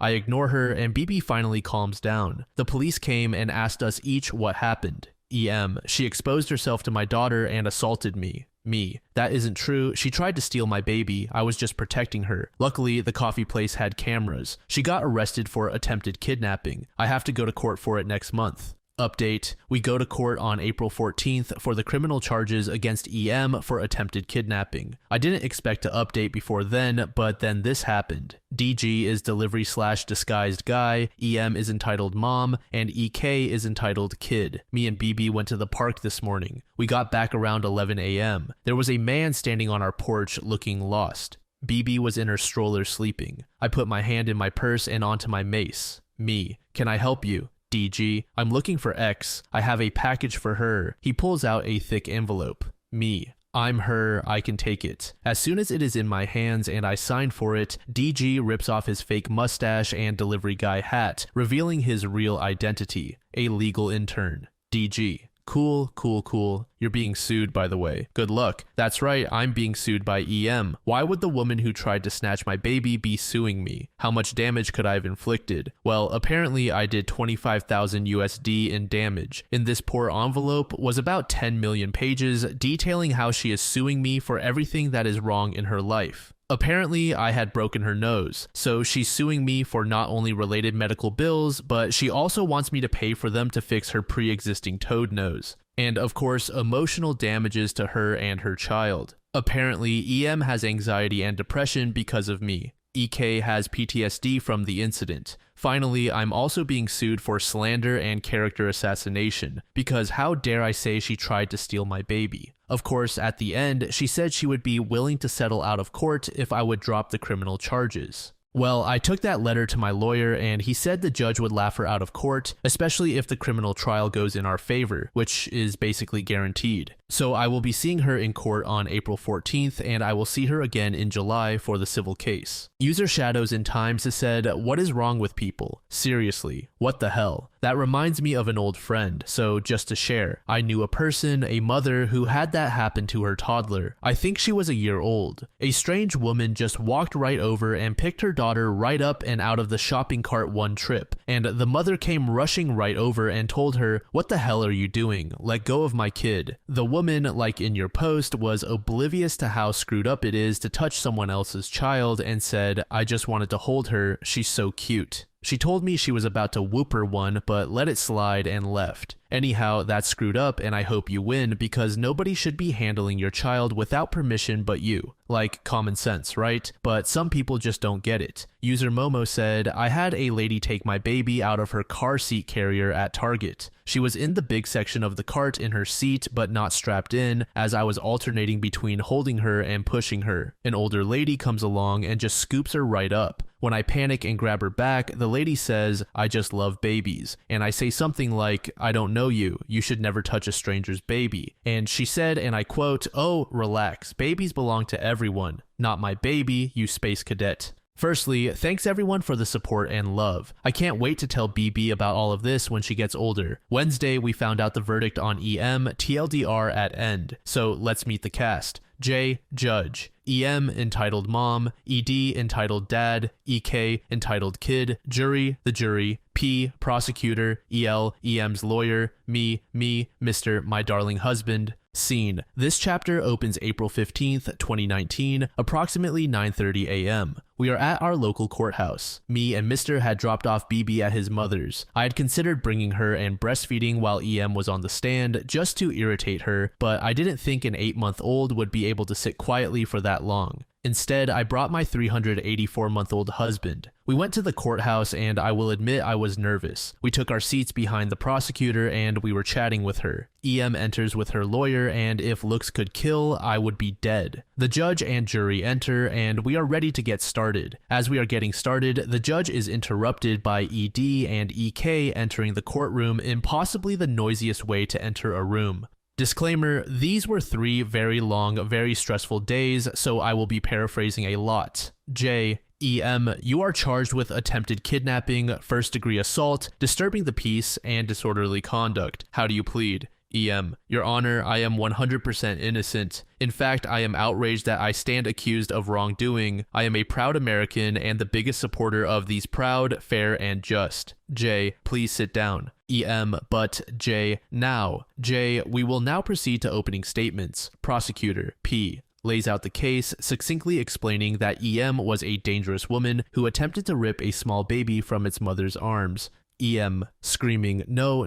[SPEAKER 1] I ignore her and BB finally calms down. The police came and asked us each what happened. EM, she exposed herself to my daughter and assaulted me. Me, that isn't true. She tried to steal my baby. I was just protecting her. Luckily, the coffee place had cameras. She got arrested for attempted kidnapping. I have to go to court for it next month. Update, we go to court on April 14th for the criminal charges against EM for attempted kidnapping. I didn't expect to update before then, but then this happened. DG is delivery/disguised guy, EM is entitled mom, and EK is entitled kid. Me and BB went to the park this morning. We got back around 11 a.m. There was a man standing on our porch looking lost. BB was in her stroller sleeping. I put my hand in my purse and onto my mace. Me, can I help you? DG, I'm looking for X. I have a package for her. He pulls out a thick envelope. Me, I'm her, I can take it. As soon as it is in my hands and I sign for it, DG rips off his fake mustache and delivery guy hat, revealing his real identity, a legal intern. DG. Cool, cool, cool. You're being sued, by the way. Good luck. That's right, I'm being sued by EM. Why would the woman who tried to snatch my baby be suing me? How much damage could I have inflicted? Well, apparently I did 25,000 USD in damage. In this poor envelope was about 10 million pages detailing how she is suing me for everything that is wrong in her life. Apparently, I had broken her nose, so she's suing me for not only related medical bills, but she also wants me to pay for them to fix her pre-existing toad nose. And of course, emotional damages to her and her child. Apparently, EM has anxiety and depression because of me. EK has PTSD from the incident. Finally, I'm also being sued for slander and character assassination, because how dare I say she tried to steal my baby? Of course, at the end, she said she would be willing to settle out of court if I would drop the criminal charges. Well, I took that letter to my lawyer and he said the judge would laugh her out of court, especially if the criminal trial goes in our favor, which is basically guaranteed. So I will be seeing her in court on April 14th and I will see her again in July for the civil case. User Shadows in Times has said, "What is wrong with people? Seriously, what the hell?" That reminds me of an old friend, so just to share, I knew a person, a mother, who had that happen to her toddler. I think she was a year old. A strange woman just walked right over and picked her daughter right up and out of the shopping cart one trip, and the mother came rushing right over and told her, "What the hell are you doing? Let go of my kid." The woman, like in your post, was oblivious to how screwed up it is to touch someone else's child and said, "I just wanted to hold her, she's so cute." She told me she was about to whoop her one, but let it slide and left. Anyhow, that's screwed up and I hope you win because nobody should be handling your child without permission but you. Like common sense, right? But some people just don't get it. User Momo said, "I had a lady take my baby out of her car seat carrier at Target. She was in the big section of the cart in her seat but not strapped in as I was alternating between holding her and pushing her. An older lady comes along and just scoops her right up. When I panic and grab her back, the lady says, 'I just love babies.' And I say something like, 'I don't know you. You should never touch a stranger's baby.' And she said, and I quote, 'Oh, relax. Babies belong to everyone. Not my baby, you space cadet.' Firstly, thanks everyone for the support and love. I can't wait to tell BB about all of this when she gets older. Wednesday, we found out the verdict on EM, TLDR at end. So let's meet the cast. J, Judge. EM, entitled Mom. ED, entitled Dad. EK, entitled Kid. Jury, the jury. P, Prosecutor. EL, EM's lawyer. Me, Mr. My Darling Husband. Scene. This chapter opens April 15th, 2019, approximately 9:30 a.m. We are at our local courthouse. Me and Mr. had dropped off BB at his mother's. I had considered bringing her and breastfeeding while EM was on the stand just to irritate her, but I didn't think an 8-month-old would be able to sit quietly for that long. Instead, I brought my 384-month-old husband. We went to the courthouse and I will admit I was nervous. We took our seats behind the prosecutor and we were chatting with her. EM enters with her lawyer and if looks could kill, I would be dead. The judge and jury enter and we are ready to get started. As we are getting started, the judge is interrupted by ED and EK entering the courtroom in possibly the noisiest way to enter a room. Disclaimer, these were 3 very long, very stressful days, so I will be paraphrasing a lot. J. EM, you are charged with attempted kidnapping, first-degree assault, disturbing the peace, and disorderly conduct. How do you plead? EM, Your Honor, I am 100% innocent. In fact, I am outraged that I stand accused of wrongdoing. I am a proud American and the biggest supporter of these proud, fair, and just. J, please sit down. EM, but J, now. J, we will now proceed to opening statements. Prosecutor, P, lays out the case, succinctly explaining that EM was a dangerous woman who attempted to rip a small baby from its mother's arms. EM, screaming, no,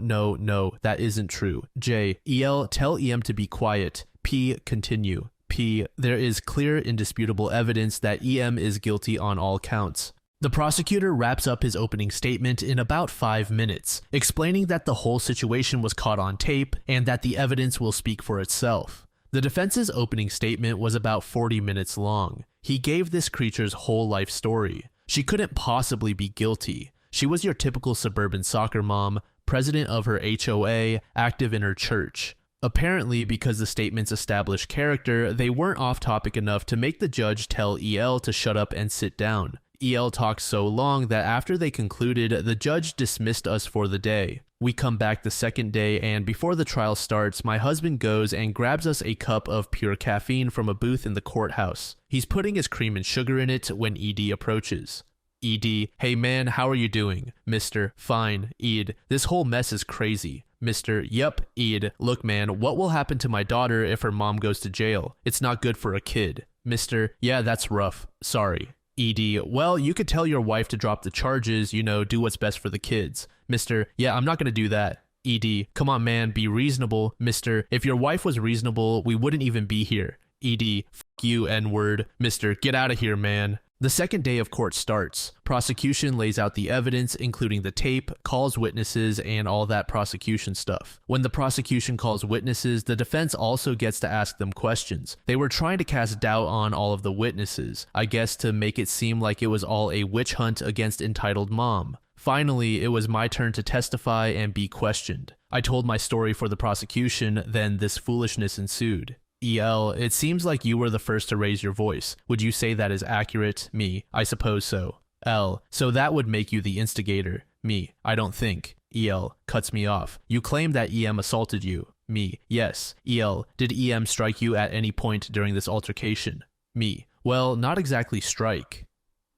[SPEAKER 1] that isn't true. J, EL, tell EM to be quiet. P, continue. P, there is clear, indisputable evidence that EM is guilty on all counts. The prosecutor wraps up his opening statement in about 5 minutes, explaining that the whole situation was caught on tape and that the evidence will speak for itself. The defense's opening statement was about 40 minutes long. He gave this creature's whole life story. She couldn't possibly be guilty. She was your typical suburban soccer mom, president of her HOA, active in her church. Apparently, because the statements established character, they weren't off topic enough to make the judge tell EL to shut up and sit down. EL talked so long that after they concluded, the judge dismissed us for the day. We come back the second day, and before the trial starts, my husband goes and grabs us a cup of pure caffeine from a booth in the courthouse. He's putting his cream and sugar in it when ED approaches. ED, hey man, how are you doing? Mr. Fine. Ed, this whole mess is crazy. Mr. Yup. Ed, look man, what will happen to my daughter if her mom goes to jail? It's not good for a kid. Mr. Yeah, that's rough. Sorry. ED, well, you could tell your wife to drop the charges, do what's best for the kids. Mr. Yeah, I'm not gonna do that. ED, come on man, be reasonable. Mr. If your wife was reasonable, we wouldn't even be here. ED, fuck you, N-word. Mr. Get out of here, man. The second day of court starts. Prosecution lays out the evidence, including the tape, calls witnesses, and all that prosecution stuff. When the prosecution calls witnesses, the defense also gets to ask them questions. They were trying to cast doubt on all of the witnesses, I guess to make it seem like it was all a witch hunt against entitled mom. Finally, it was my turn to testify and be questioned. I told my story for the prosecution, then this foolishness ensued. EL, it seems like you were the first to raise your voice. Would you say that is accurate? Me, I suppose so. L, so that would make you the instigator. Me, I don't think. EL, cuts me off. You claim that EM assaulted you. Me, yes. EL, did EM strike you at any point during this altercation? Me, well, not exactly strike.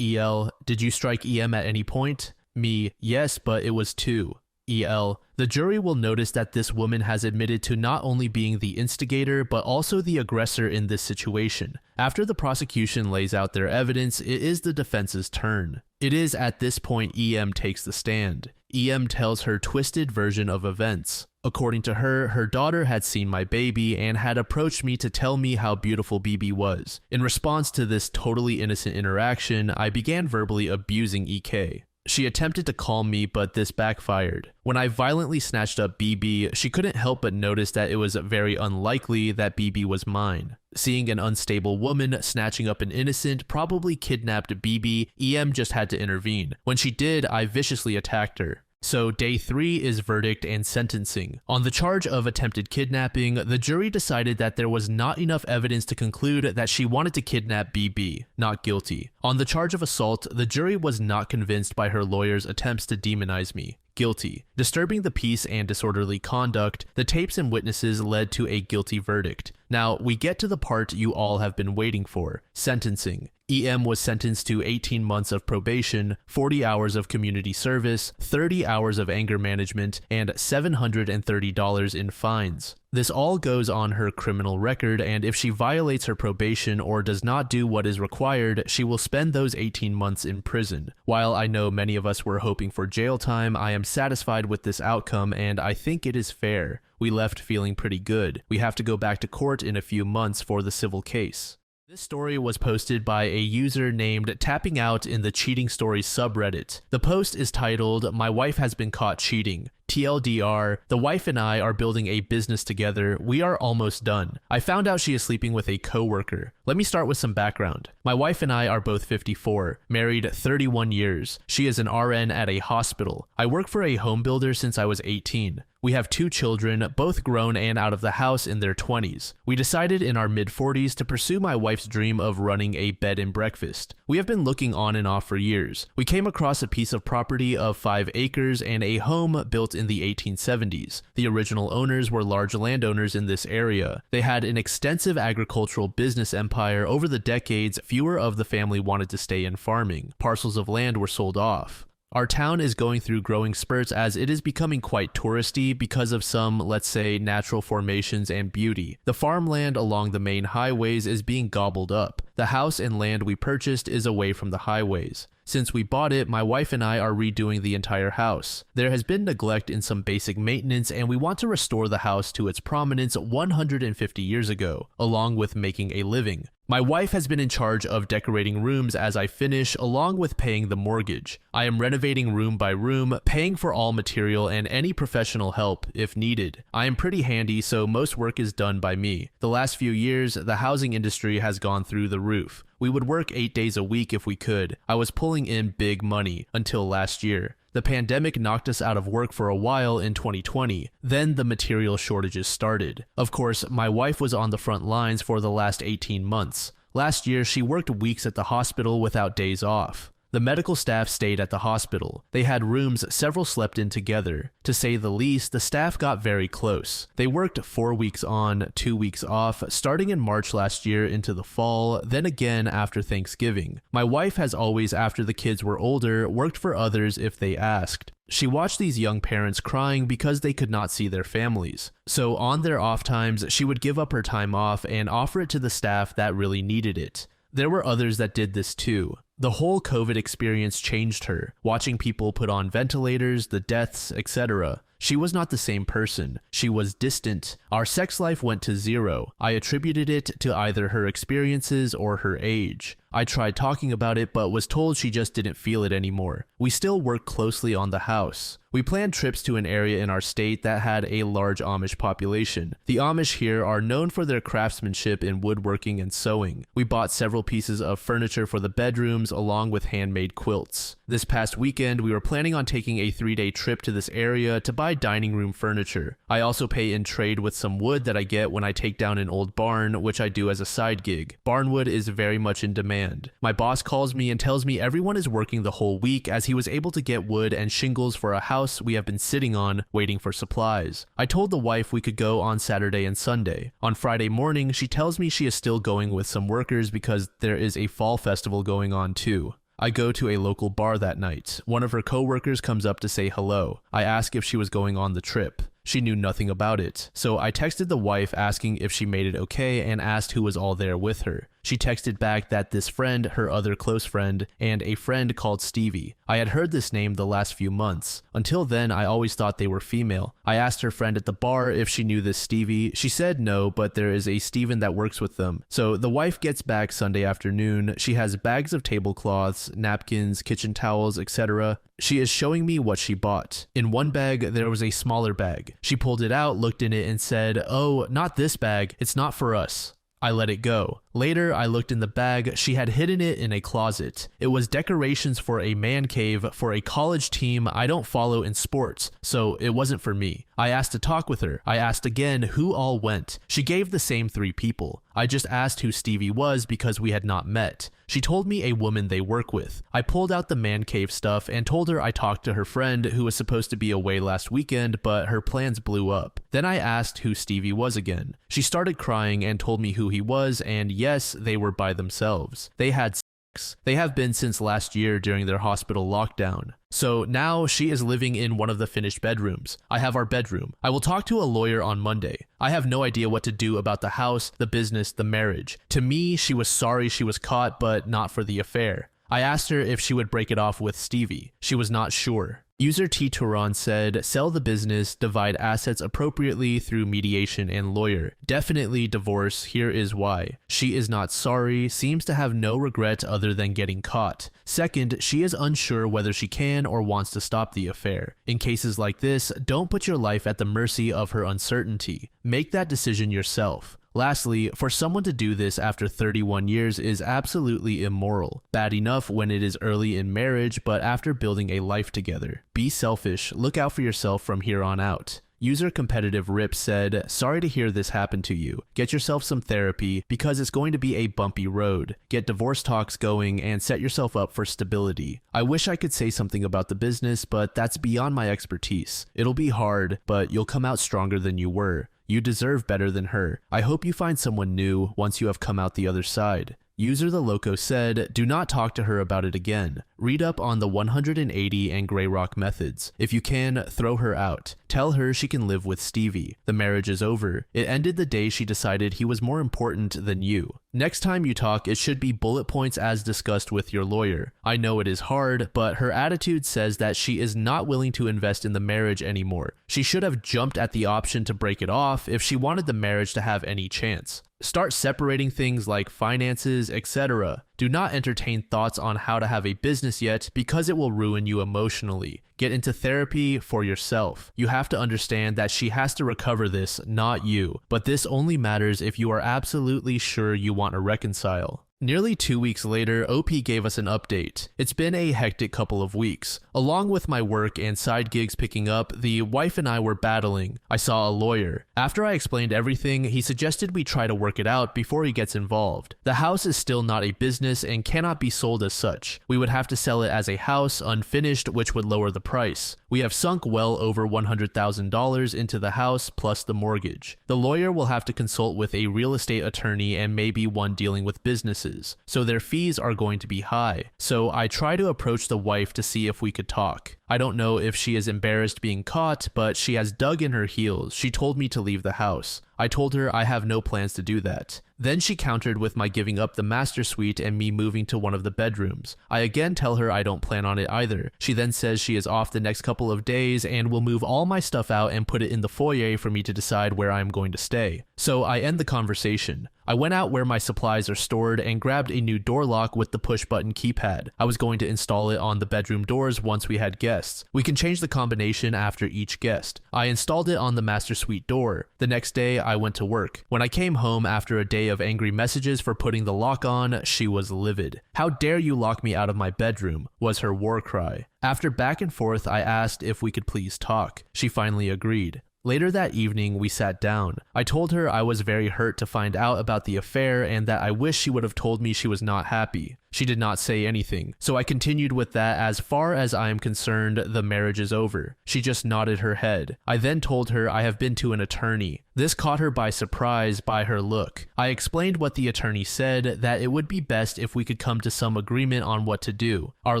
[SPEAKER 1] EL, did you strike EM at any point? Me, yes, but it was 2. EL, the jury will notice that this woman has admitted to not only being the instigator, but also the aggressor in this situation. After the prosecution lays out their evidence, it is the defense's turn. It is at this point EM takes the stand. EM tells her twisted version of events. According to her, her daughter had seen my baby and had approached me to tell me how beautiful BB was. In response to this totally innocent interaction, I began verbally abusing EK. She attempted to calm me, but this backfired. When I violently snatched up BB, she couldn't help but notice that it was very unlikely that BB was mine. Seeing an unstable woman snatching up an innocent, probably kidnapped BB, EM just had to intervene. When she did, I viciously attacked her. So day 3 is verdict and sentencing. On the charge of attempted kidnapping, the jury decided that there was not enough evidence to conclude that she wanted to kidnap BB, not guilty. On the charge of assault, the jury was not convinced by her lawyer's attempts to demonize me. Guilty. Disturbing the peace and disorderly conduct, the tapes and witnesses led to a guilty verdict. Now, we get to the part you all have been waiting for, sentencing. EM was sentenced to 18 months of probation, 40 hours of community service, 30 hours of anger management, and $730 in fines. This all goes on her criminal record, and if she violates her probation or does not do what is required, she will spend those 18 months in prison. While I know many of us were hoping for jail time, I am satisfied with this outcome, and I think it is fair. We left feeling pretty good. We have to go back to court in a few months for the civil case. This story was posted by a user named Tapping Out in the Cheating Stories subreddit. The post is titled, "My wife has been caught cheating. TLDR, the wife and I are building a business together. We are almost done. I found out she is sleeping with a coworker. Let me start with some background. My wife and I are both 54, married 31 years. She is an RN at a hospital. I work for a home builder since I was 18. We have 2 children, both grown and out of the house in their 20s. We decided in our mid-40s to pursue my wife's dream of running a bed and breakfast. We have been looking on and off for years. We came across a piece of property of 5 acres and a home built in the 1870s. The original owners were large landowners in this area. They had an extensive agricultural business empire. Over the decades, fewer of the family wanted to stay in farming. Parcels of land were sold off. Our town is going through growing spurts as it is becoming quite touristy because of some, let's say, natural formations and beauty. The farmland along the main highways is being gobbled up. The house and land we purchased is away from the highways. Since we bought it, my wife and I are redoing the entire house. There has been neglect in some basic maintenance, and we want to restore the house to its prominence 150 years ago, along with making a living. My wife has been in charge of decorating rooms as I finish, along with paying the mortgage. I am renovating room by room, paying for all material and any professional help if needed. I am pretty handy, so most work is done by me. The last few years, the housing industry has gone through the roof. We would work 8 days a week if we could. I was pulling in big money until last year. The pandemic knocked us out of work for a while in 2020. Then the material shortages started. Of course, my wife was on the front lines for the last 18 months. Last year, she worked weeks at the hospital without days off. The medical staff stayed at the hospital. They had rooms several slept in together. To say the least, the staff got very close. They worked 4 weeks on, 2 weeks off, starting in March last year into the fall, then again after Thanksgiving. My wife has always, after the kids were older, worked for others if they asked. She watched these young parents crying because they could not see their families. So on their off times, she would give up her time off and offer it to the staff that really needed it. There were others that did this too. The whole COVID experience changed her, watching people put on ventilators, the deaths, etc. She was not the same person. She was distant. Our sex life went to zero. I attributed it to either her experiences or her age. I tried talking about it, but was told she just didn't feel it anymore. We still work closely on the house. We planned trips to an area in our state that had a large Amish population. The Amish here are known for their craftsmanship in woodworking and sewing. We bought several pieces of furniture for the bedrooms along with handmade quilts. This past weekend, we were planning on taking a 3-day trip to this area to buy dining room furniture. I also pay in trade with some wood that I get when I take down an old barn, which I do as a side gig. Barnwood is very much in demand. My boss calls me and tells me everyone is working the whole week as he was able to get wood and shingles for a house we have been sitting on waiting for supplies. I told the wife we could go on Saturday and Sunday. On Friday morning, she tells me she is still going with some workers because there is a fall festival going on too. I go to a local bar that night. One of her coworkers comes up to say hello. I ask if she was going on the trip. She knew nothing about it, so I texted the wife asking if she made it okay and asked who was all there with her. She texted back that this friend, her other close friend, and a friend called Stevie. I had heard this name the last few months. Until then, I always thought they were female. I asked her friend at the bar if she knew this Stevie. She said no, but there is a Steven that works with them. So the wife gets back Sunday afternoon. She has bags of tablecloths, napkins, kitchen towels, etc. She is showing me what she bought. In one bag, there was a smaller bag. She pulled it out, looked in it, and said, "Oh, not this bag. It's not for us." I let it go. Later, I looked in the bag. She had hidden it in a closet. It was decorations for a man cave for a college team I don't follow in sports, so it wasn't for me. I asked to talk with her. I asked again who all went. She gave the same 3 people. I just asked who Stevie was because we had not met. She told me a woman they work with. I pulled out the man cave stuff and told her I talked to her friend who was supposed to be away last weekend, but her plans blew up. Then I asked who Stevie was again. She started crying and told me who he was, and yes, they were by themselves. They had sex. They have been since last year during their hospital lockdown. So now she is living in one of the finished bedrooms. I have our bedroom. I will talk to a lawyer on Monday. I have no idea what to do about the house, the business, the marriage. To me, she was sorry she was caught, but not for the affair. I asked her if she would break it off with Stevie. She was not sure. User T. Turan said, sell the business, divide assets appropriately through mediation and lawyer. Definitely divorce, here is why. She is not sorry, seems to have no regret other than getting caught. Second, she is unsure whether she can or wants to stop the affair. In cases like this, don't put your life at the mercy of her uncertainty. Make that decision yourself. Lastly, for someone to do this after 31 years is absolutely immoral. Bad enough when it is early in marriage, but after building a life together. Be selfish, look out for yourself from here on out. User Competitive Rip said, sorry to hear this happen to you. Get yourself some therapy because it's going to be a bumpy road. Get divorce talks going and set yourself up for stability. I wish I could say something about the business, but that's beyond my expertise. It'll be hard, but you'll come out stronger than you were. You deserve better than her. I hope you find someone new once you have come out the other side. User The Loco said, do not talk to her about it again. Read up on the 180 and Grey Rock methods. If you can, throw her out. Tell her she can live with Stevie. The marriage is over. It ended the day she decided he was more important than you. Next time you talk, it should be bullet points as discussed with your lawyer. I know it is hard, but her attitude says that she is not willing to invest in the marriage anymore. She should have jumped at the option to break it off if she wanted the marriage to have any chance. Start separating things like finances, etc. Do not entertain thoughts on how to have a business yet because it will ruin you emotionally. Get into therapy for yourself. You have to understand that she has to recover this, not you. But this only matters if you are absolutely sure you want to reconcile. Nearly 2 weeks later, OP gave us an update. It's been a hectic couple of weeks. Along with my work and side gigs picking up, the wife and I were battling. I saw a lawyer. After I explained everything, he suggested we try to work it out before he gets involved. The house is still not a business and cannot be sold as such. We would have to sell it as a house, unfinished, which would lower the price. We have sunk well over $100,000 into the house plus the mortgage. The lawyer will have to consult with a real estate attorney and maybe one dealing with businesses, so their fees are going to be high. So I try to approach the wife to see if we could talk. I don't know if she is embarrassed being caught, but she has dug in her heels. She told me to leave the house. I told her I have no plans to do that. Then she countered with my giving up the master suite and me moving to one of the bedrooms. I again tell her I don't plan on it either. She then says she is off the next couple of days and will move all my stuff out and put it in the foyer for me to decide where I am going to stay. So I end the conversation. I went out where my supplies are stored and grabbed a new door lock with the push button keypad. I was going to install it on the bedroom doors once we had guests. We can change the combination after each guest. I installed it on the master suite door. The next day I went to work. When I came home after a day of angry messages for putting the lock on, she was livid. "How dare you lock me out of my bedroom?" was her war cry. After back and forth, I asked if we could please talk. She finally agreed. Later that evening, we sat down. I told her I was very hurt to find out about the affair and that I wish she would have told me she was not happy. She did not say anything, so I continued with that as far as I am concerned, the marriage is over. She just nodded her head. I then told her I have been to an attorney. This caught her by surprise by her look. I explained what the attorney said, that it would be best if we could come to some agreement on what to do. Our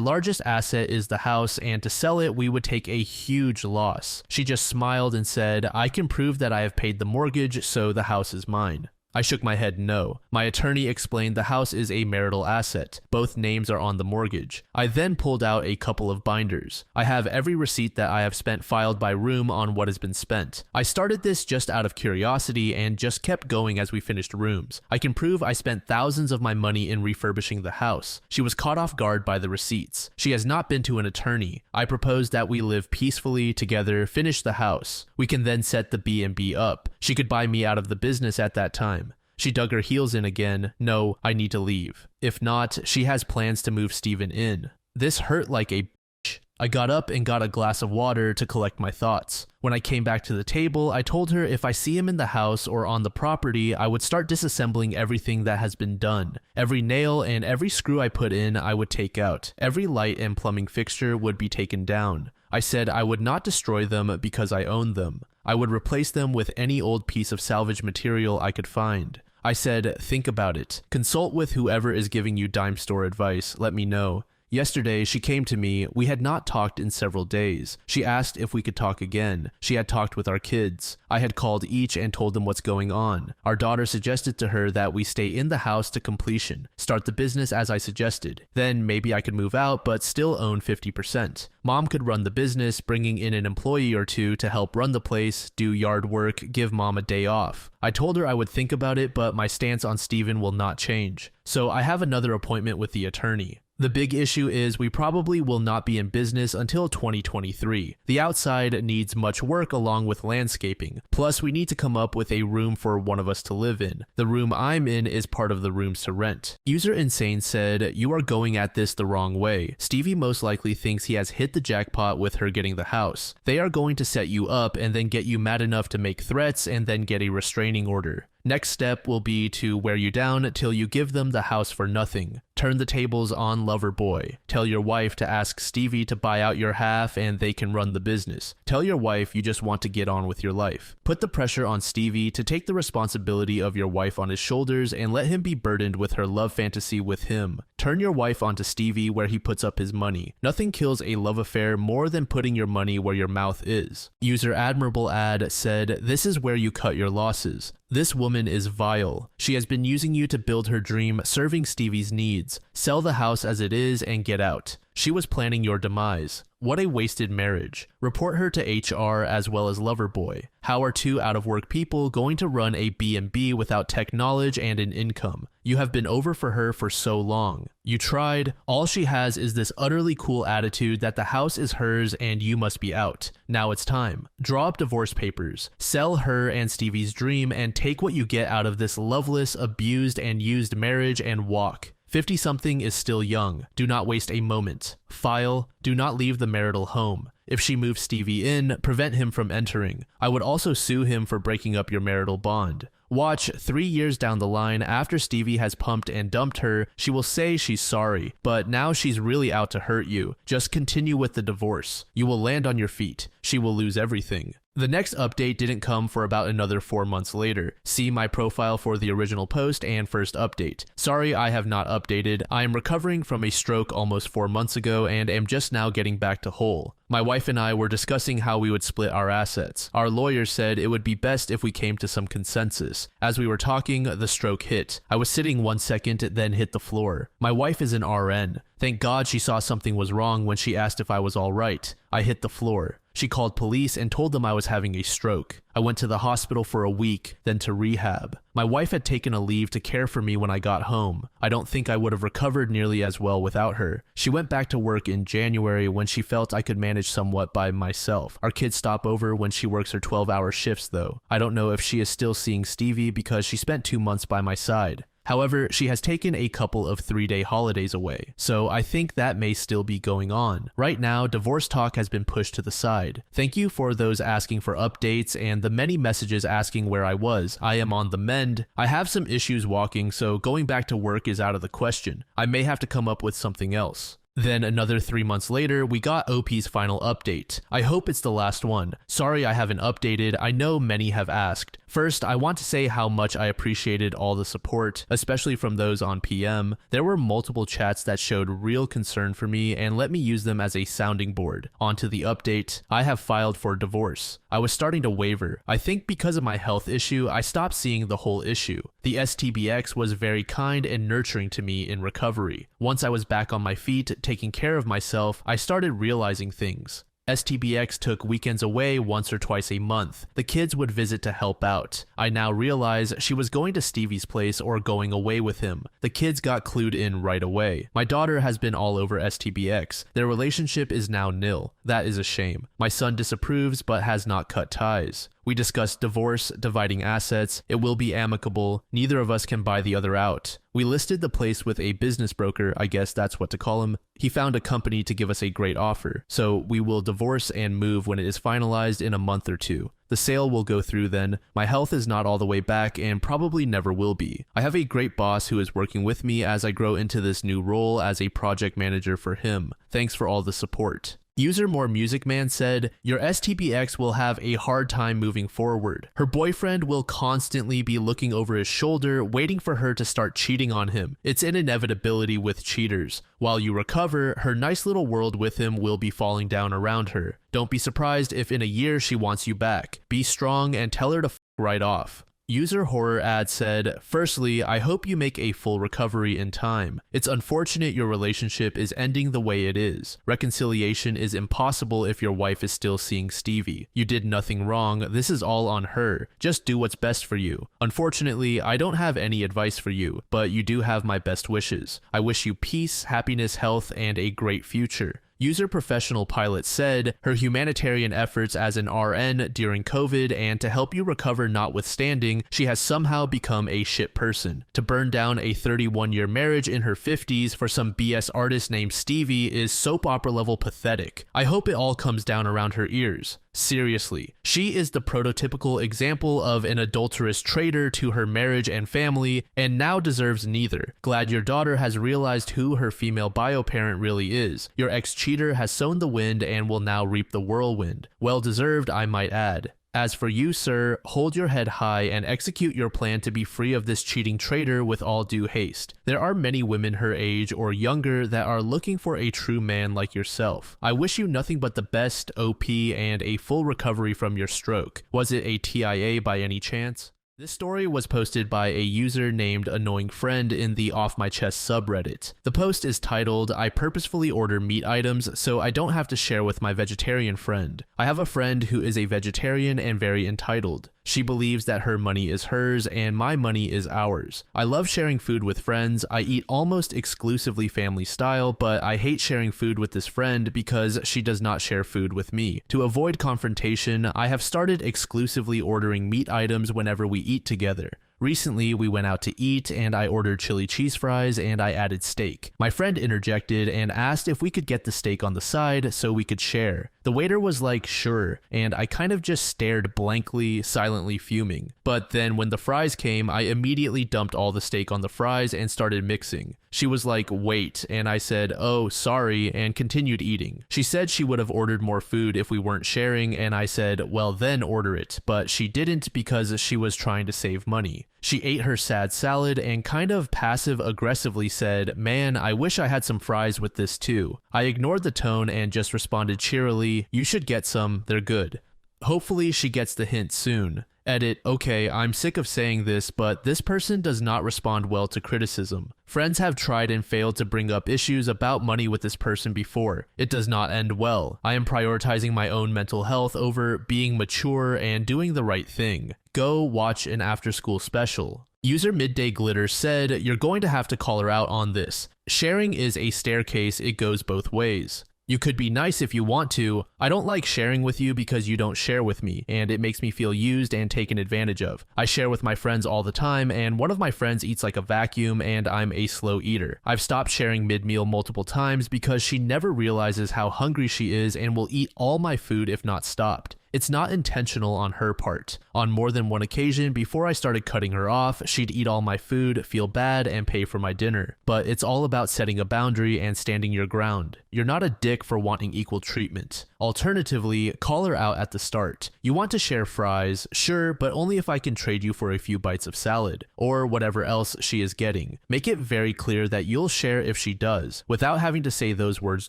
[SPEAKER 1] largest asset is the house, and to sell it, we would take a huge loss. She just smiled and said, "I can prove that I have paid the mortgage, so the house is mine." I shook my head no. My attorney explained the house is a marital asset. Both names are on the mortgage. I then pulled out a couple of binders. I have every receipt that I have spent filed by room on what has been spent. I started this just out of curiosity and just kept going as we finished rooms. I can prove I spent thousands of my money in refurbishing the house. She was caught off guard by the receipts. She has not been to an attorney. I proposed that we live peacefully together, finish the house. We can then set the B&B up. She could buy me out of the business at that time. She dug her heels in again. "No, I need to leave. If not, she has plans to move Steven in." This hurt like a bitch. I got up and got a glass of water to collect my thoughts. When I came back to the table, I told her if I see him in the house or on the property, I would start disassembling everything that has been done. Every nail and every screw I put in, I would take out. Every light and plumbing fixture would be taken down. I said I would not destroy them because I owned them. I would replace them with any old piece of salvage material I could find. I said, think about it. Consult with whoever is giving you dime store advice. Let me know. Yesterday, she came to me. We had not talked in several days. She asked if we could talk again. She had talked with our kids. I had called each and told them what's going on. Our daughter suggested to her that we stay in the house to completion, start the business as I suggested. Then maybe I could move out but still own 50%. Mom could run the business, bringing in an employee or two to help run the place, do yard work, give mom a day off. I told her I would think about it, but my stance on Steven will not change. So I have another appointment with the attorney. The big issue is we probably will not be in business until 2023. The outside needs much work along with landscaping. Plus, we need to come up with a room for one of us to live in. The room I'm in is part of the rooms to rent. User Insane said, "You are going at this the wrong way. Stevie most likely thinks he has hit the jackpot with her getting the house. They are going to set you up and then get you mad enough to make threats and then get a restraining order. Next step will be to wear you down till you give them the house for nothing. Turn the tables on Loverboy. Tell your wife to ask Stevie to buy out your half and they can run the business. Tell your wife you just want to get on with your life. Put the pressure on Stevie to take the responsibility of your wife on his shoulders and let him be burdened with her love fantasy with him. Turn your wife onto Stevie where he puts up his money. Nothing kills a love affair more than putting your money where your mouth is." User Admirable Ad said, "This is where you cut your losses. This woman is vile. She has been using you to build her dream, serving Stevie's needs. needs. Sell the house as it is and get out. She was planning your demise. What a wasted marriage. Report her to HR as well as Loverboy. How are two out-of-work people going to run a B&B without tech knowledge and an income? You have been over for her for so long. You tried. All she has is this utterly cool attitude that the house is hers and you must be out. Now it's time. Draw up divorce papers. Sell her and Stevie's dream and take what you get out of this loveless, abused, and used marriage and walk. 50-something is still young. Do not waste a moment. File. Do not leave the marital home. If she moves Stevie in, prevent him from entering. I would also sue him for breaking up your marital bond. Watch, 3 years down the line, after Stevie has pumped and dumped her, she will say she's sorry, but now she's really out to hurt you. Just continue with the divorce. You will land on your feet. She will lose everything. The next update didn't come for about another 4 months later. See my profile for the original post and first update. Sorry I have not updated. I am recovering from a stroke almost 4 months ago and am just now getting back to whole. My wife and I were discussing how we would split our assets. Our lawyer said it would be best if we came to some consensus. As we were talking, the stroke hit. I was sitting 1 second, then hit the floor. My wife is an RN. Thank God she saw something was wrong when she asked if I was all right. I hit the floor. She called police and told them I was having a stroke. I went to the hospital for a week, then to rehab. My wife had taken a leave to care for me when I got home. I don't think I would have recovered nearly as well without her. She went back to work in January when she felt I could manage somewhat by myself. Our kids stop over when she works her 12-hour shifts though. I don't know if she is still seeing Stevie because she spent 2 months by my side. However, she has taken a couple of 3-day holidays away, so I think that may still be going on. Right now, divorce talk has been pushed to the side. Thank you for those asking for updates and the many messages asking where I was. I am on the mend. I have some issues walking, so going back to work is out of the question. I may have to come up with something else. Then another 3 months later, we got OP's final update. I hope it's the last one. Sorry I haven't updated, I know many have asked. First, I want to say how much I appreciated all the support, especially from those on PM. There were multiple chats that showed real concern for me and let me use them as a sounding board. On to the update. I have filed for divorce. I was starting to waver. I think because of my health issue, I stopped seeing the whole issue. The STBX was very kind and nurturing to me in recovery. Once I was back on my feet, taking care of myself, I started realizing things. STBX took weekends away once or twice a month. The kids would visit to help out. I now realize she was going to Stevie's place or going away with him. The kids got clued in right away. My daughter has been all over STBX. Their relationship is now nil. That is a shame. My son disapproves but has not cut ties. We discussed divorce, dividing assets. It will be amicable. Neither of us can buy the other out. We listed the place with a business broker, I guess that's what to call him. He found a company to give us a great offer. So we will divorce and move when it is finalized in a month or two. The sale will go through then. My health is not all the way back and probably never will be. I have a great boss who is working with me as I grow into this new role as a project manager for him. Thanks for all the support. User More Music Man said, your STBX will have a hard time moving forward. Her boyfriend will constantly be looking over his shoulder, waiting for her to start cheating on him. It's an inevitability with cheaters. While you recover, her nice little world with him will be falling down around her. Don't be surprised if in a year she wants you back. Be strong and tell her to f right off. User Horror Ad said, firstly, I hope you make a full recovery in time. It's unfortunate your relationship is ending the way it is. Reconciliation is impossible if your wife is still seeing Stevie. You did nothing wrong. This is all on her. Just do what's best for you. Unfortunately, I don't have any advice for you, but you do have my best wishes. I wish you peace, happiness, health, and a great future. User Professional Pilot said, her humanitarian efforts as an RN during COVID and to help you recover notwithstanding, she has somehow become a shit person. To burn down a 31-year marriage in her 50s for some BS artist named Stevie is soap opera level pathetic. I hope it all comes down around her ears. Seriously, she is the prototypical example of an adulterous traitor to her marriage and family, and now deserves neither. Glad your daughter has realized who her female bio parent really is. Your ex-cheater has sown the wind and will now reap the whirlwind. Well deserved, I might add. As for you, sir, hold your head high and execute your plan to be free of this cheating traitor with all due haste. There are many women her age or younger that are looking for a true man like yourself. I wish you nothing but the best, OP, and a full recovery from your stroke. Was it a TIA by any chance? This story was posted by a user named Annoying Friend in the Off My Chest subreddit. The post is titled, "I purposefully order meat items so I don't have to share with my vegetarian friend. I have a friend who is a vegetarian and very entitled. She believes that her money is hers and my money is ours. I love sharing food with friends. I eat almost exclusively family style, but I hate sharing food with this friend because she does not share food with me. To avoid confrontation, I have started exclusively ordering meat items whenever we eat together. Recently, we went out to eat and I ordered chili cheese fries and I added steak. My friend interjected and asked if we could get the steak on the side so we could share. The waiter was like, sure, and I kind of just stared blankly, silently fuming. But then when the fries came, I immediately dumped all the steak on the fries and started mixing. She was like, wait, and I said, oh, sorry, and continued eating. She said she would have ordered more food if we weren't sharing, and I said, well, then order it, but she didn't because she was trying to save money. She ate her sad salad and kind of passive-aggressively said, man, I wish I had some fries with this too. I ignored the tone and just responded cheerily, you should get some, they're good. Hopefully she gets the hint soon. Edit, okay, I'm sick of saying this, but this person does not respond well to criticism. Friends have tried and failed to bring up issues about money with this person before. It does not end well. I am prioritizing my own mental health over being mature and doing the right thing. Go watch an after-school special. User Midday Glitter said, you're going to have to call her out on this. Sharing is a staircase, it goes both ways. You could be nice if you want to. I don't like sharing with you because you don't share with me, and it makes me feel used and taken advantage of. I share with my friends all the time, and one of my friends eats like a vacuum, and I'm a slow eater. I've stopped sharing mid-meal multiple times because she never realizes how hungry she is and will eat all my food if not stopped. It's not intentional on her part. On more than one occasion, before I started cutting her off, she'd eat all my food, feel bad, and pay for my dinner. But it's all about setting a boundary and standing your ground. You're not a dick for wanting equal treatment. Alternatively, call her out at the start. You want to share fries, sure, but only if I can trade you for a few bites of salad, or whatever else she is getting. Make it very clear that you'll share if she does, without having to say those words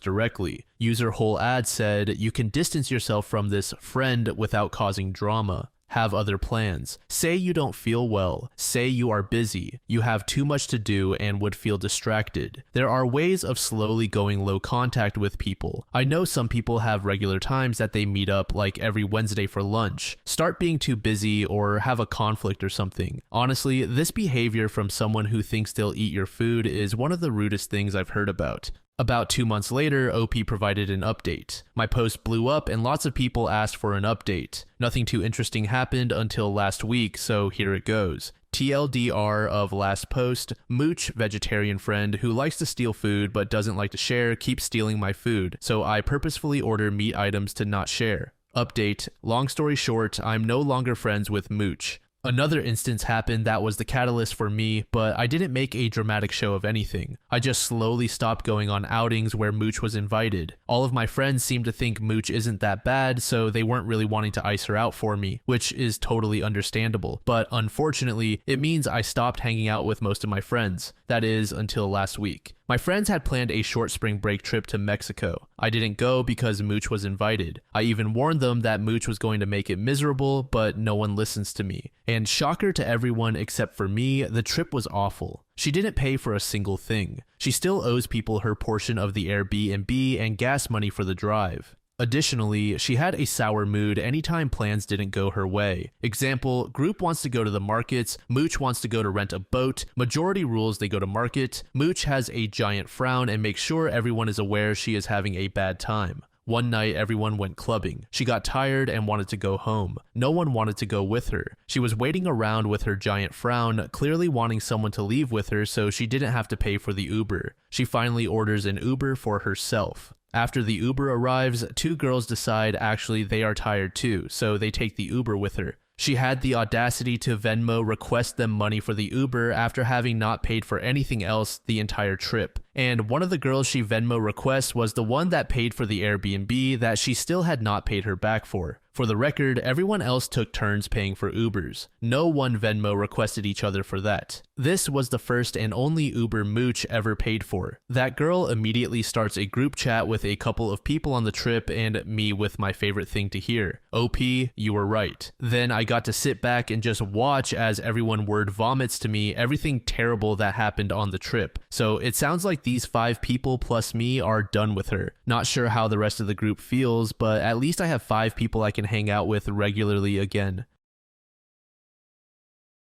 [SPEAKER 1] directly. User Whole Ad said, you can distance yourself from this friend without causing drama. Have other plans. Say you don't feel well. Say you are busy. You have too much to do and would feel distracted. There are ways of slowly going low contact with people. I know some people have regular times that they meet up, like every Wednesday for lunch. Start being too busy or have a conflict or something. Honestly, this behavior from someone who thinks they'll eat your food is one of the rudest things I've heard about. About 2 months later, OP provided an update. My post blew up and lots of people asked for an update. Nothing too interesting happened until last week, so here it goes. TLDR of last post, Mooch, vegetarian friend who likes to steal food but doesn't like to share, keeps stealing my food, so I purposefully order meat items to not share. Update, long story short, I'm no longer friends with Mooch. Another instance happened that was the catalyst for me, but I didn't make a dramatic show of anything. I just slowly stopped going on outings where Mooch was invited. All of my friends seemed to think Mooch isn't that bad, so they weren't really wanting to ice her out for me, which is totally understandable. But unfortunately, it means I stopped hanging out with most of my friends. That is, until last week. My friends had planned a short spring break trip to Mexico. I didn't go because Mooch was invited. I even warned them that Mooch was going to make it miserable, but no one listens to me. And shocker to everyone except for me, the trip was awful. She didn't pay for a single thing. She still owes people her portion of the Airbnb and gas money for the drive. Additionally, she had a sour mood anytime plans didn't go her way. Example, group wants to go to the markets, Mooch wants to go to rent a boat, majority rules they go to market, Mooch has a giant frown and makes sure everyone is aware she is having a bad time. One night, everyone went clubbing. She got tired and wanted to go home. No one wanted to go with her. She was waiting around with her giant frown, clearly wanting someone to leave with her so she didn't have to pay for the Uber. She finally orders an Uber for herself. After the Uber arrives, 2 girls decide actually they are tired too, so they take the Uber with her. She had the audacity to Venmo request them money for the Uber after having not paid for anything else the entire trip. and one of the girls she Venmo requests was the one that paid for the Airbnb that she still had not paid her back for. For the record, everyone else took turns paying for Ubers. No one Venmo requested each other for that. This was the first and only Uber mooch ever paid for. That girl immediately starts a group chat with a couple of people on the trip and me with my favorite thing to hear. OP, you were right. Then I got to sit back and just watch as everyone word vomits to me everything terrible that happened on the trip. So it sounds like these 5 people plus me are done with her. Not sure how the rest of the group feels, but at least I have 5 people I can hang out with regularly again.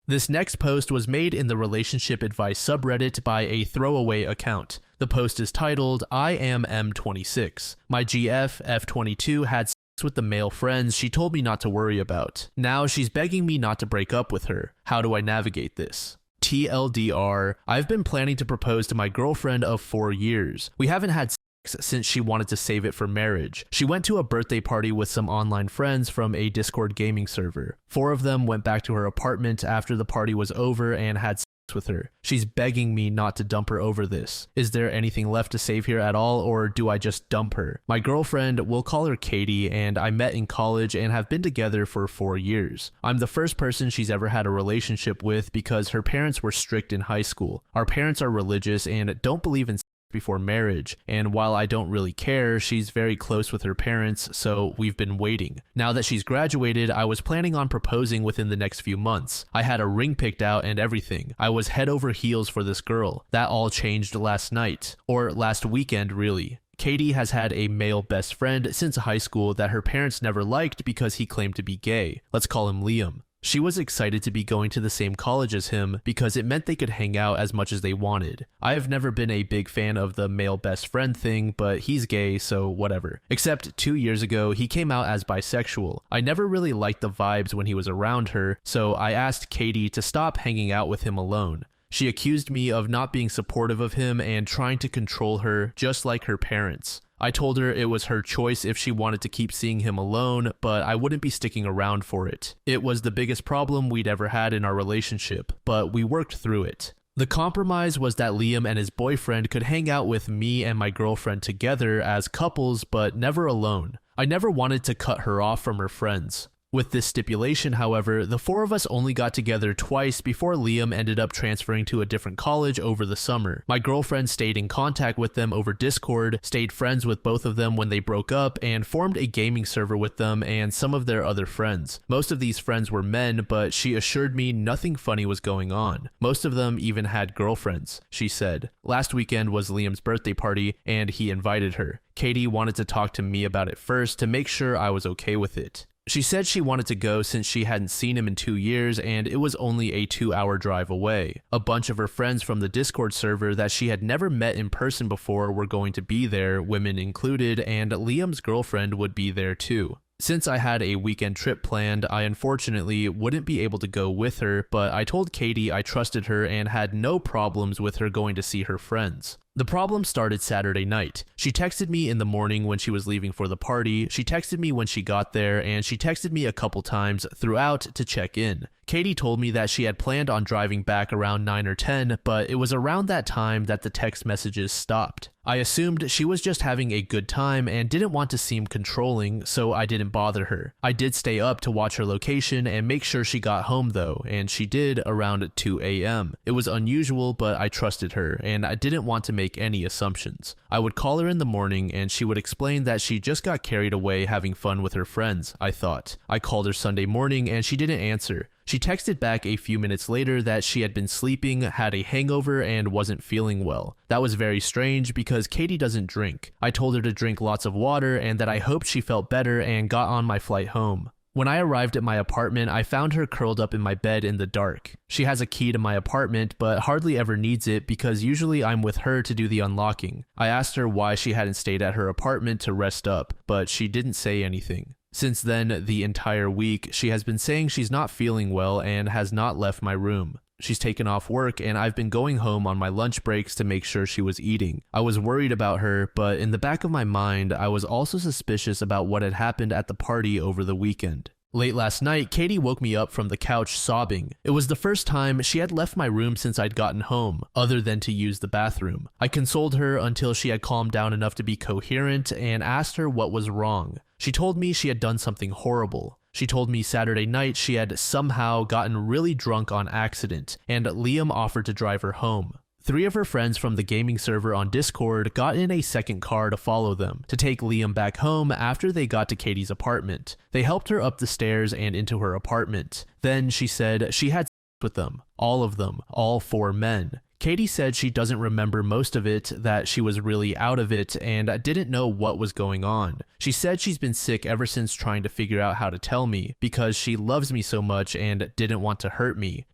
[SPEAKER 1] This next post was made in the relationship advice subreddit by a throwaway account. The post is titled, I am M26. My GF, F22, had sex with the male friends she told me not to worry about. Now she's begging me not to break up with her. How do I navigate this? TLDR, I've been planning to propose to my girlfriend of 4 years. We haven't had since she wanted to save it for marriage. She went to a birthday party with some online friends from a Discord gaming server. 4 of them went back to her apartment after the party was over and had sex with her. She's begging me not to dump her over this. Is there anything left to save here at all, or do I just dump her? My girlfriend, we'll call her Katie, and I met in college and have been together for 4 years. I'm the first person she's ever had a relationship with because her parents were strict in high school. Our parents are religious and don't believe in before marriage, and while I don't really care, she's very close with her parents, so we've been waiting. Now that she's graduated, I was planning on proposing within the next few months. I had a ring picked out and everything. I was head over heels for this girl. That all changed last night, or last weekend really. Katie has had a male best friend since high school that her parents never liked because he claimed to be gay. Let's call him Liam. She was excited to be going to the same college as him because it meant they could hang out as much as they wanted. I have never been a big fan of the male best friend thing, but he's gay, so whatever. Except 2 years ago, he came out as bisexual. I never really liked the vibes when he was around her, so I asked Katie to stop hanging out with him alone. She accused me of not being supportive of him and trying to control her, just like her parents. I told her it was her choice if she wanted to keep seeing him alone, but I wouldn't be sticking around for it. It was the biggest problem we'd ever had in our relationship, but we worked through it. The compromise was that Liam and his boyfriend could hang out with me and my girlfriend together as couples, but never alone. I never wanted to cut her off from her friends. With this stipulation, however, the 4 of us only got together twice before Liam ended up transferring to a different college over the summer. My girlfriend stayed in contact with them over Discord, stayed friends with both of them when they broke up, and formed a gaming server with them and some of their other friends. Most of these friends were men, but she assured me nothing funny was going on. Most of them even had girlfriends, she said. Last weekend was Liam's birthday party, and he invited her. Katie wanted to talk to me about it first to make sure I was okay with it. She said she wanted to go since she hadn't seen him in 2 years and it was only a 2-hour drive away. A bunch of her friends from the Discord server that she had never met in person before were going to be there, women included, and Liam's girlfriend would be there too. Since I had a weekend trip planned, I unfortunately wouldn't be able to go with her, but I told Katie I trusted her and had no problems with her going to see her friends. The problem started Saturday night. She texted me in the morning when she was leaving for the party, she texted me when she got there, and she texted me a couple times throughout to check in. Katie told me that she had planned on driving back around 9 or 10, but it was around that time that the text messages stopped. I assumed she was just having a good time and didn't want to seem controlling, so I didn't bother her. I did stay up to watch her location and make sure she got home though, and she did around 2 a.m. It was unusual, but I trusted her, and I didn't want to make any assumptions. I would call her in the morning and she would explain that she just got carried away having fun with her friends, I thought. I called her Sunday morning and she didn't answer. She texted back a few minutes later that she had been sleeping, had a hangover, and wasn't feeling well. That was very strange because Katie doesn't drink. I told her to drink lots of water and that I hoped she felt better and got on my flight home. When I arrived at my apartment, I found her curled up in my bed in the dark. She has a key to my apartment, but hardly ever needs it because usually I'm with her to do the unlocking. I asked her why she hadn't stayed at her apartment to rest up, but she didn't say anything. Since then, the entire week, she has been saying she's not feeling well and has not left my room. She's taken off work and I've been going home on my lunch breaks to make sure she was eating. I was worried about her, but in the back of my mind, I was also suspicious about what had happened at the party over the weekend. Late last night, Katie woke me up from the couch sobbing. It was the first time she had left my room since I'd gotten home, other than to use the bathroom. I consoled her until she had calmed down enough to be coherent and asked her what was wrong. She told me she had done something horrible. She told me Saturday night she had somehow gotten really drunk on accident, and Liam offered to drive her home. 3 of her friends from the gaming server on Discord got in a second car to follow them, to take Liam back home after they got to Katie's apartment. They helped her up the stairs and into her apartment. Then she said she had sex with them, all 4 men. Katie said she doesn't remember most of it, that she was really out of it and didn't know what was going on. She said she's been sick ever since trying to figure out how to tell me, because she loves me so much and didn't want to hurt me.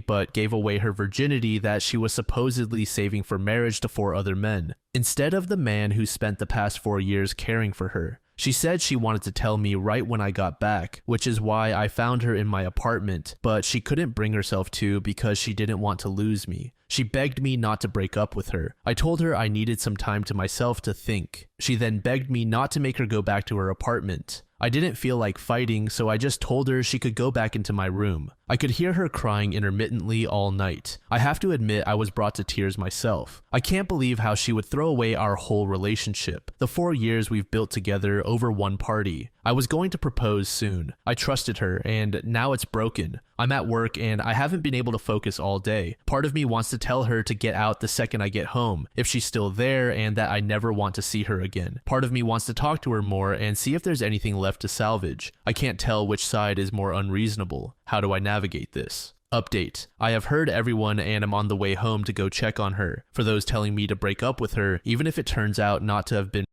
[SPEAKER 1] But gave away her virginity that she was supposedly saving for marriage to 4 other men, instead of the man who spent the past 4 years caring for her. She said she wanted to tell me right when I got back, which is why I found her in my apartment, but she couldn't bring herself to because she didn't want to lose me. She begged me not to break up with her. I told her I needed some time to myself to think. She then begged me not to make her go back to her apartment. I didn't feel like fighting, so I just told her she could go back into my room. I could hear her crying intermittently all night. I have to admit I was brought to tears myself. I can't believe how she would throw away our whole relationship, the 4 years we've built together over one party. I was going to propose soon. I trusted her, and now it's broken. I'm at work and I haven't been able to focus all day. Part of me wants to tell her to get out the second I get home, if she's still there, and that I never want to see her again. Part of me wants to talk to her more and see if there's anything left to salvage. I can't tell which side is more unreasonable. How do I navigate this? Update. I have heard everyone and am on the way home to go check on her. For those telling me to break up with her, even if it turns out not to have been,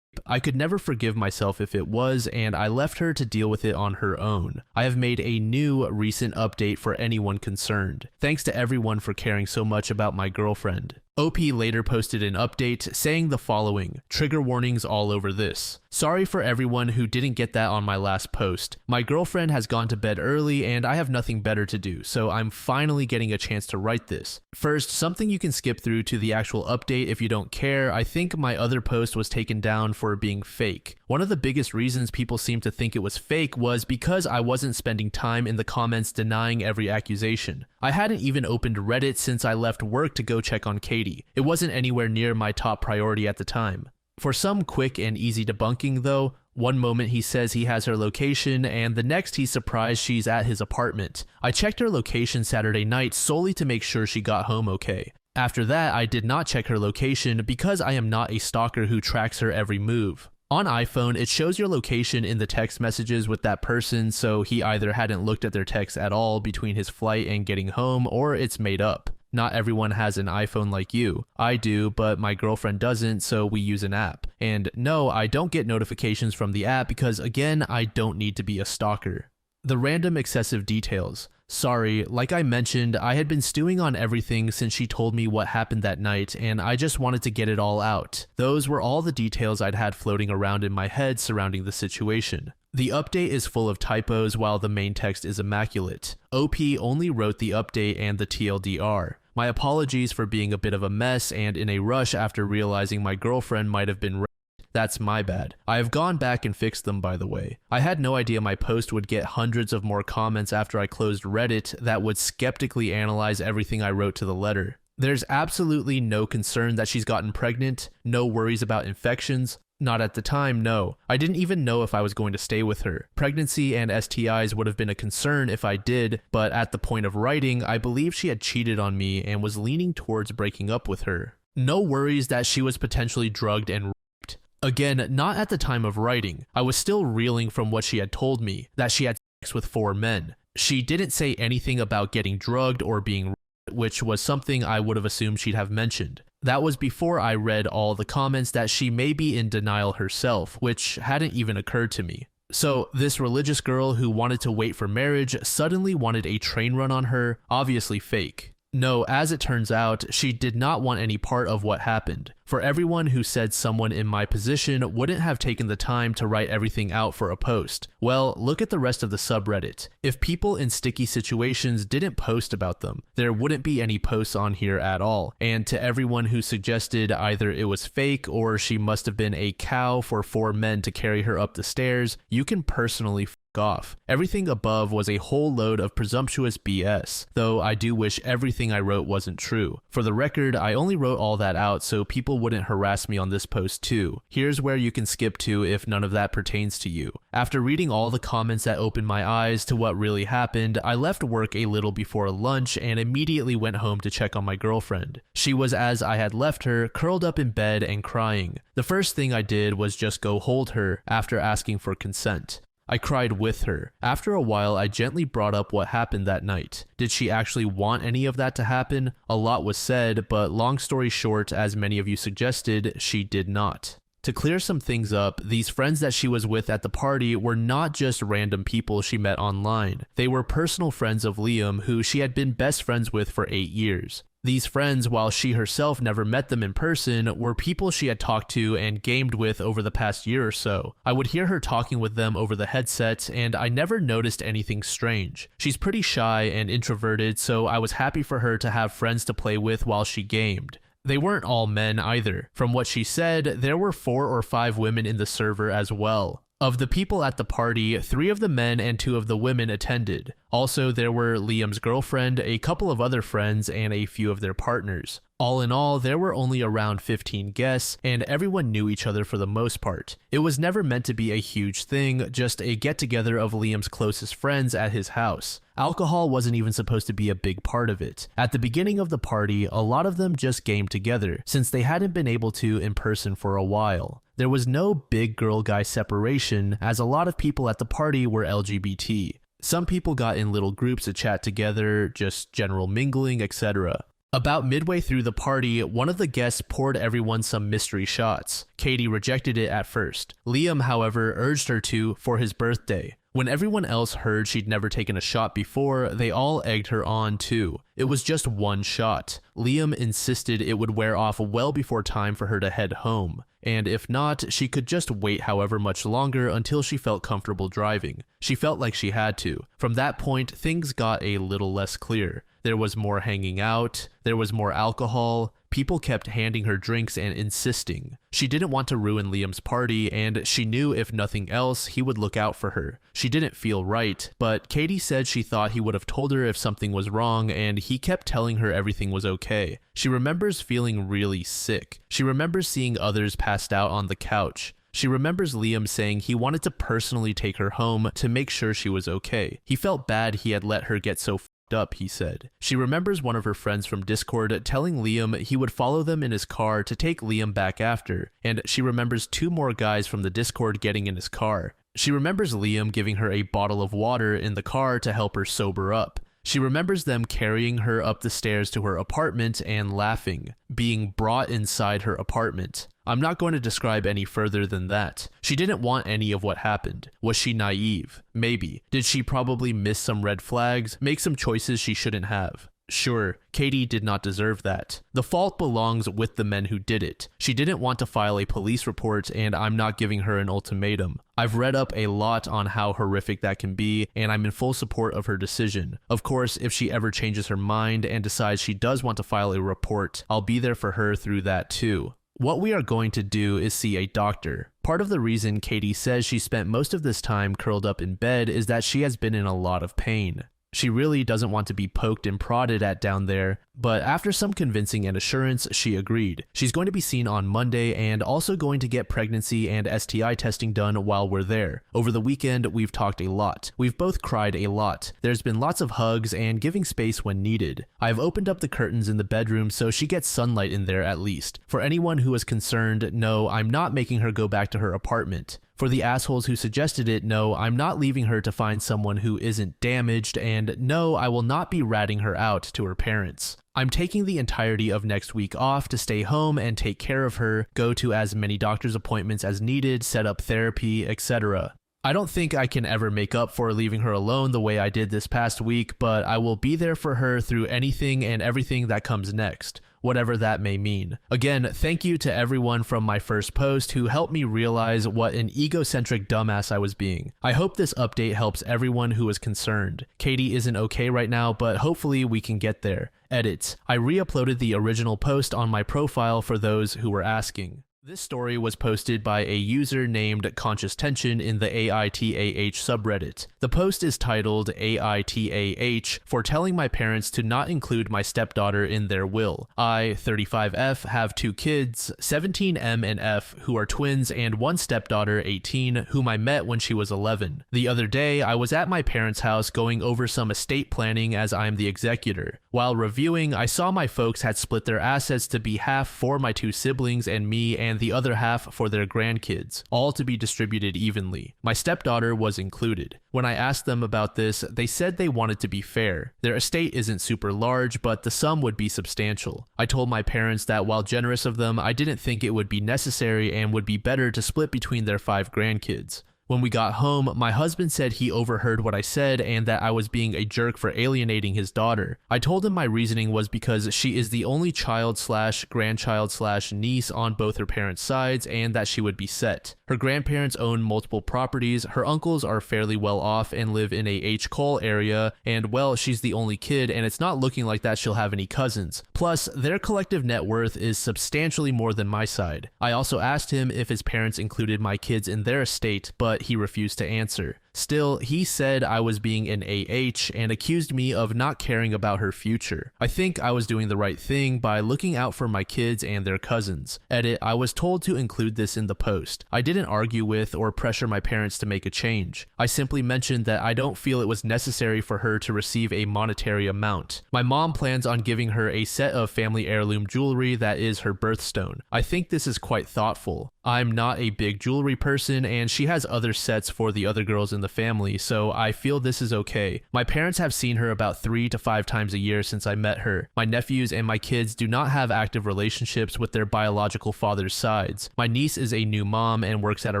[SPEAKER 1] I could never forgive myself if it was, and I left her to deal with it on her own. I have made a new recent update for anyone concerned. Thanks to everyone for caring so much about my girlfriend. OP later posted an update saying the following: trigger warnings all over this. Sorry for everyone who didn't get that on my last post. My girlfriend has gone to bed early and I have nothing better to do, so I'm finally getting a chance to write this. First, something you can skip through to the actual update if you don't care. I think my other post was taken down for being fake. One of the biggest reasons people seem to think it was fake was because I wasn't spending time in the comments denying every accusation. I hadn't even opened Reddit since I left work to go check on Katie. It wasn't anywhere near my top priority at the time. For some quick and easy debunking though, one moment he says he has her location and the next he's surprised she's at his apartment. I checked her location Saturday night solely to make sure she got home okay. After that, I did not check her location because I am not a stalker who tracks her every move. On iPhone, it shows your location in the text messages with that person, so he either hadn't looked at their texts at all between his flight and getting home, or it's made up. Not everyone has an iPhone like you. I do, but my girlfriend doesn't, so we use an app. And no, I don't get notifications from the app because, again, I don't need to be a stalker. The random excessive details. Sorry, like I mentioned, I had been stewing on everything since she told me what happened that night, and I just wanted to get it all out. Those were all the details I'd had floating around in my head surrounding the situation. The update is full of typos while the main text is immaculate. OP only wrote the update and the TLDR. My apologies for being a bit of a mess and in a rush after realizing my girlfriend might have been raped. That's my bad. I have gone back and fixed them, by the way. I had no idea my post would get hundreds of more comments after I closed Reddit that would skeptically analyze everything I wrote to the letter. There's absolutely no concern that she's gotten pregnant, no worries about infections. Not at the time, no. I didn't even know if I was going to stay with her. Pregnancy and STIs would have been a concern if I did, but at the point of writing, I believe she had cheated on me and was leaning towards breaking up with her. No worries that she was potentially drugged and raped. Again, not at the time of writing. I was still reeling from what she had told me, that she had sex with 4 men. She didn't say anything about getting drugged or being raped, which was something I would have assumed she'd have mentioned. That was before I read all the comments that she may be in denial herself, which hadn't even occurred to me. So this religious girl who wanted to wait for marriage suddenly wanted a train run on her, obviously fake. No, as it turns out, she did not want any part of what happened. For everyone who said someone in my position wouldn't have taken the time to write everything out for a post, well, look at the rest of the subreddit. If people in sticky situations didn't post about them, there wouldn't be any posts on here at all. And to everyone who suggested either it was fake or she must have been a cow for 4 men to carry her up the stairs, you can personally f off. Everything above was a whole load of presumptuous BS, though I do wish everything I wrote wasn't true. For the record, I only wrote all that out so people wouldn't harass me on this post too. Here's where you can skip to if none of that pertains to you. After reading all the comments that opened my eyes to what really happened, I left work a little before lunch and immediately went home to check on my girlfriend. She was as I had left her, curled up in bed and crying. The first thing I did was just go hold her after asking for consent. I cried with her. After a while, I gently brought up what happened that night. Did she actually want any of that to happen? A lot was said, but long story short, as many of you suggested, she did not. To clear some things up, these friends that she was with at the party were not just random people she met online. They were personal friends of Liam who she had been best friends with for 8 years. These friends, while she herself never met them in person, were people she had talked to and gamed with over the past year or so. I would hear her talking with them over the headset, and I never noticed anything strange. She's pretty shy and introverted, so I was happy for her to have friends to play with while she gamed. They weren't all men either. From what she said, there were 4 or 5 women in the server as well. Of the people at the party, 3 of the men and 2 of the women attended. Also, there were Liam's girlfriend, a couple of other friends, and a few of their partners. All in all, there were only around 15 guests, and everyone knew each other for the most part. It was never meant to be a huge thing, just a get-together of Liam's closest friends at his house. Alcohol wasn't even supposed to be a big part of it. At the beginning of the party, a lot of them just gamed together, since they hadn't been able to in person for a while. There was no big girl-guy separation, as a lot of people at the party were LGBT. Some people got in little groups to chat together, just general mingling, etc. About midway through the party, one of the guests poured everyone some mystery shots. Katie rejected it at first. Liam, however, urged her to for his birthday. When everyone else heard she'd never taken a shot before, they all egged her on too. It was just one shot. Liam insisted it would wear off well before time for her to head home, and if not, she could just wait however much longer until she felt comfortable driving. She felt like she had to. From that point, things got a little less clear. There was more hanging out, there was more alcohol, people kept handing her drinks and insisting. She didn't want to ruin Liam's party, and she knew if nothing else, he would look out for her. She didn't feel right, but Katie said she thought he would have told her if something was wrong, and he kept telling her everything was okay. She remembers feeling really sick. She remembers seeing others passed out on the couch. She remembers Liam saying he wanted to personally take her home to make sure she was okay. He felt bad he had let her get so f***ed up, he said. She remembers one of her friends from Discord telling Liam he would follow them in his car to take Liam back after, and she remembers 2 more guys from the Discord getting in his car. She remembers Liam giving her a bottle of water in the car to help her sober up. She remembers them carrying her up the stairs to her apartment and laughing, being brought inside her apartment. I'm not going to describe any further than that. She didn't want any of what happened. Was she naive? Maybe. Did she probably miss some red flags, make some choices she shouldn't have? Sure, Katie did not deserve that. The fault belongs with the men who did it. She didn't want to file a police report, and I'm not giving her an ultimatum. I've read up a lot on how horrific that can be, and I'm in full support of her decision. Of course, if she ever changes her mind and decides she does want to file a report, I'll be there for her through that too. What we are going to do is see a doctor. Part of the reason Katie says she spent most of this time curled up in bed is that she has been in a lot of pain. She really doesn't want to be poked and prodded at down there, but after some convincing and assurance, she agreed. She's going to be seen on Monday and also going to get pregnancy and STI testing done while we're there. Over the weekend, we've talked a lot. We've both cried a lot. There's been lots of hugs and giving space when needed. I've opened up the curtains in the bedroom so she gets sunlight in there at least. For anyone who is concerned, no, I'm not making her go back to her apartment. For the assholes who suggested it, no, I'm not leaving her to find someone who isn't damaged, and no, I will not be ratting her out to her parents. I'm taking the entirety of next week off to stay home and take care of her, go to as many doctor's appointments as needed, set up therapy, etc. I don't think I can ever make up for leaving her alone the way I did this past week, but I will be there for her through anything and everything that comes next, whatever that may mean. Again, thank you to everyone from my first post who helped me realize what an egocentric dumbass I was being. I hope this update helps everyone who is concerned. Katie isn't okay right now, but hopefully we can get there. Edit. I re-uploaded the original post on my profile for those who were asking. This story was posted by a user named Conscious Tension in the AITAH subreddit. The post is titled AITAH for telling my parents to not include my stepdaughter in their will. I, 35F, have 2 kids, 17M and F, who are twins, and one stepdaughter, 18, whom I met when she was 11. The other day, I was at my parents' house going over some estate planning as I am the executor. While reviewing, I saw my folks had split their assets to be half for my 2 siblings and me, and the other half for their grandkids, all to be distributed evenly. My stepdaughter was included. When I asked them about this, they said they wanted to be fair. Their estate isn't super large, but the sum would be substantial. I told my parents that while generous of them, I didn't think it would be necessary and would be better to split between their 5 grandkids. When we got home, my husband said he overheard what I said and that I was being a jerk for alienating his daughter. I told him my reasoning was because she is the only child/grandchild/niece on both her parents' sides and that she would be set. Her grandparents own multiple properties, her uncles are fairly well off and live in a H. Cole area, and well, she's the only kid and it's not looking like that she'll have any cousins. Plus, their collective net worth is substantially more than my side. I also asked him if his parents included my kids in their estate, but he refused to answer. Still, he said I was being an AH and accused me of not caring about her future. I think I was doing the right thing by looking out for my kids and their cousins. Edit, I was told to include this in the post. I didn't argue with or pressure my parents to make a change. I simply mentioned that I don't feel it was necessary for her to receive a monetary amount. My mom plans on giving her a set of family heirloom jewelry that is her birthstone. I think this is quite thoughtful. I'm not a big jewelry person and she has other sets for the other girls in the family, so I feel this is okay. My parents have seen her about 3 to 5 times a year since I met her. My nephews and my kids do not have active relationships with their biological father's sides. My niece is a new mom and works at a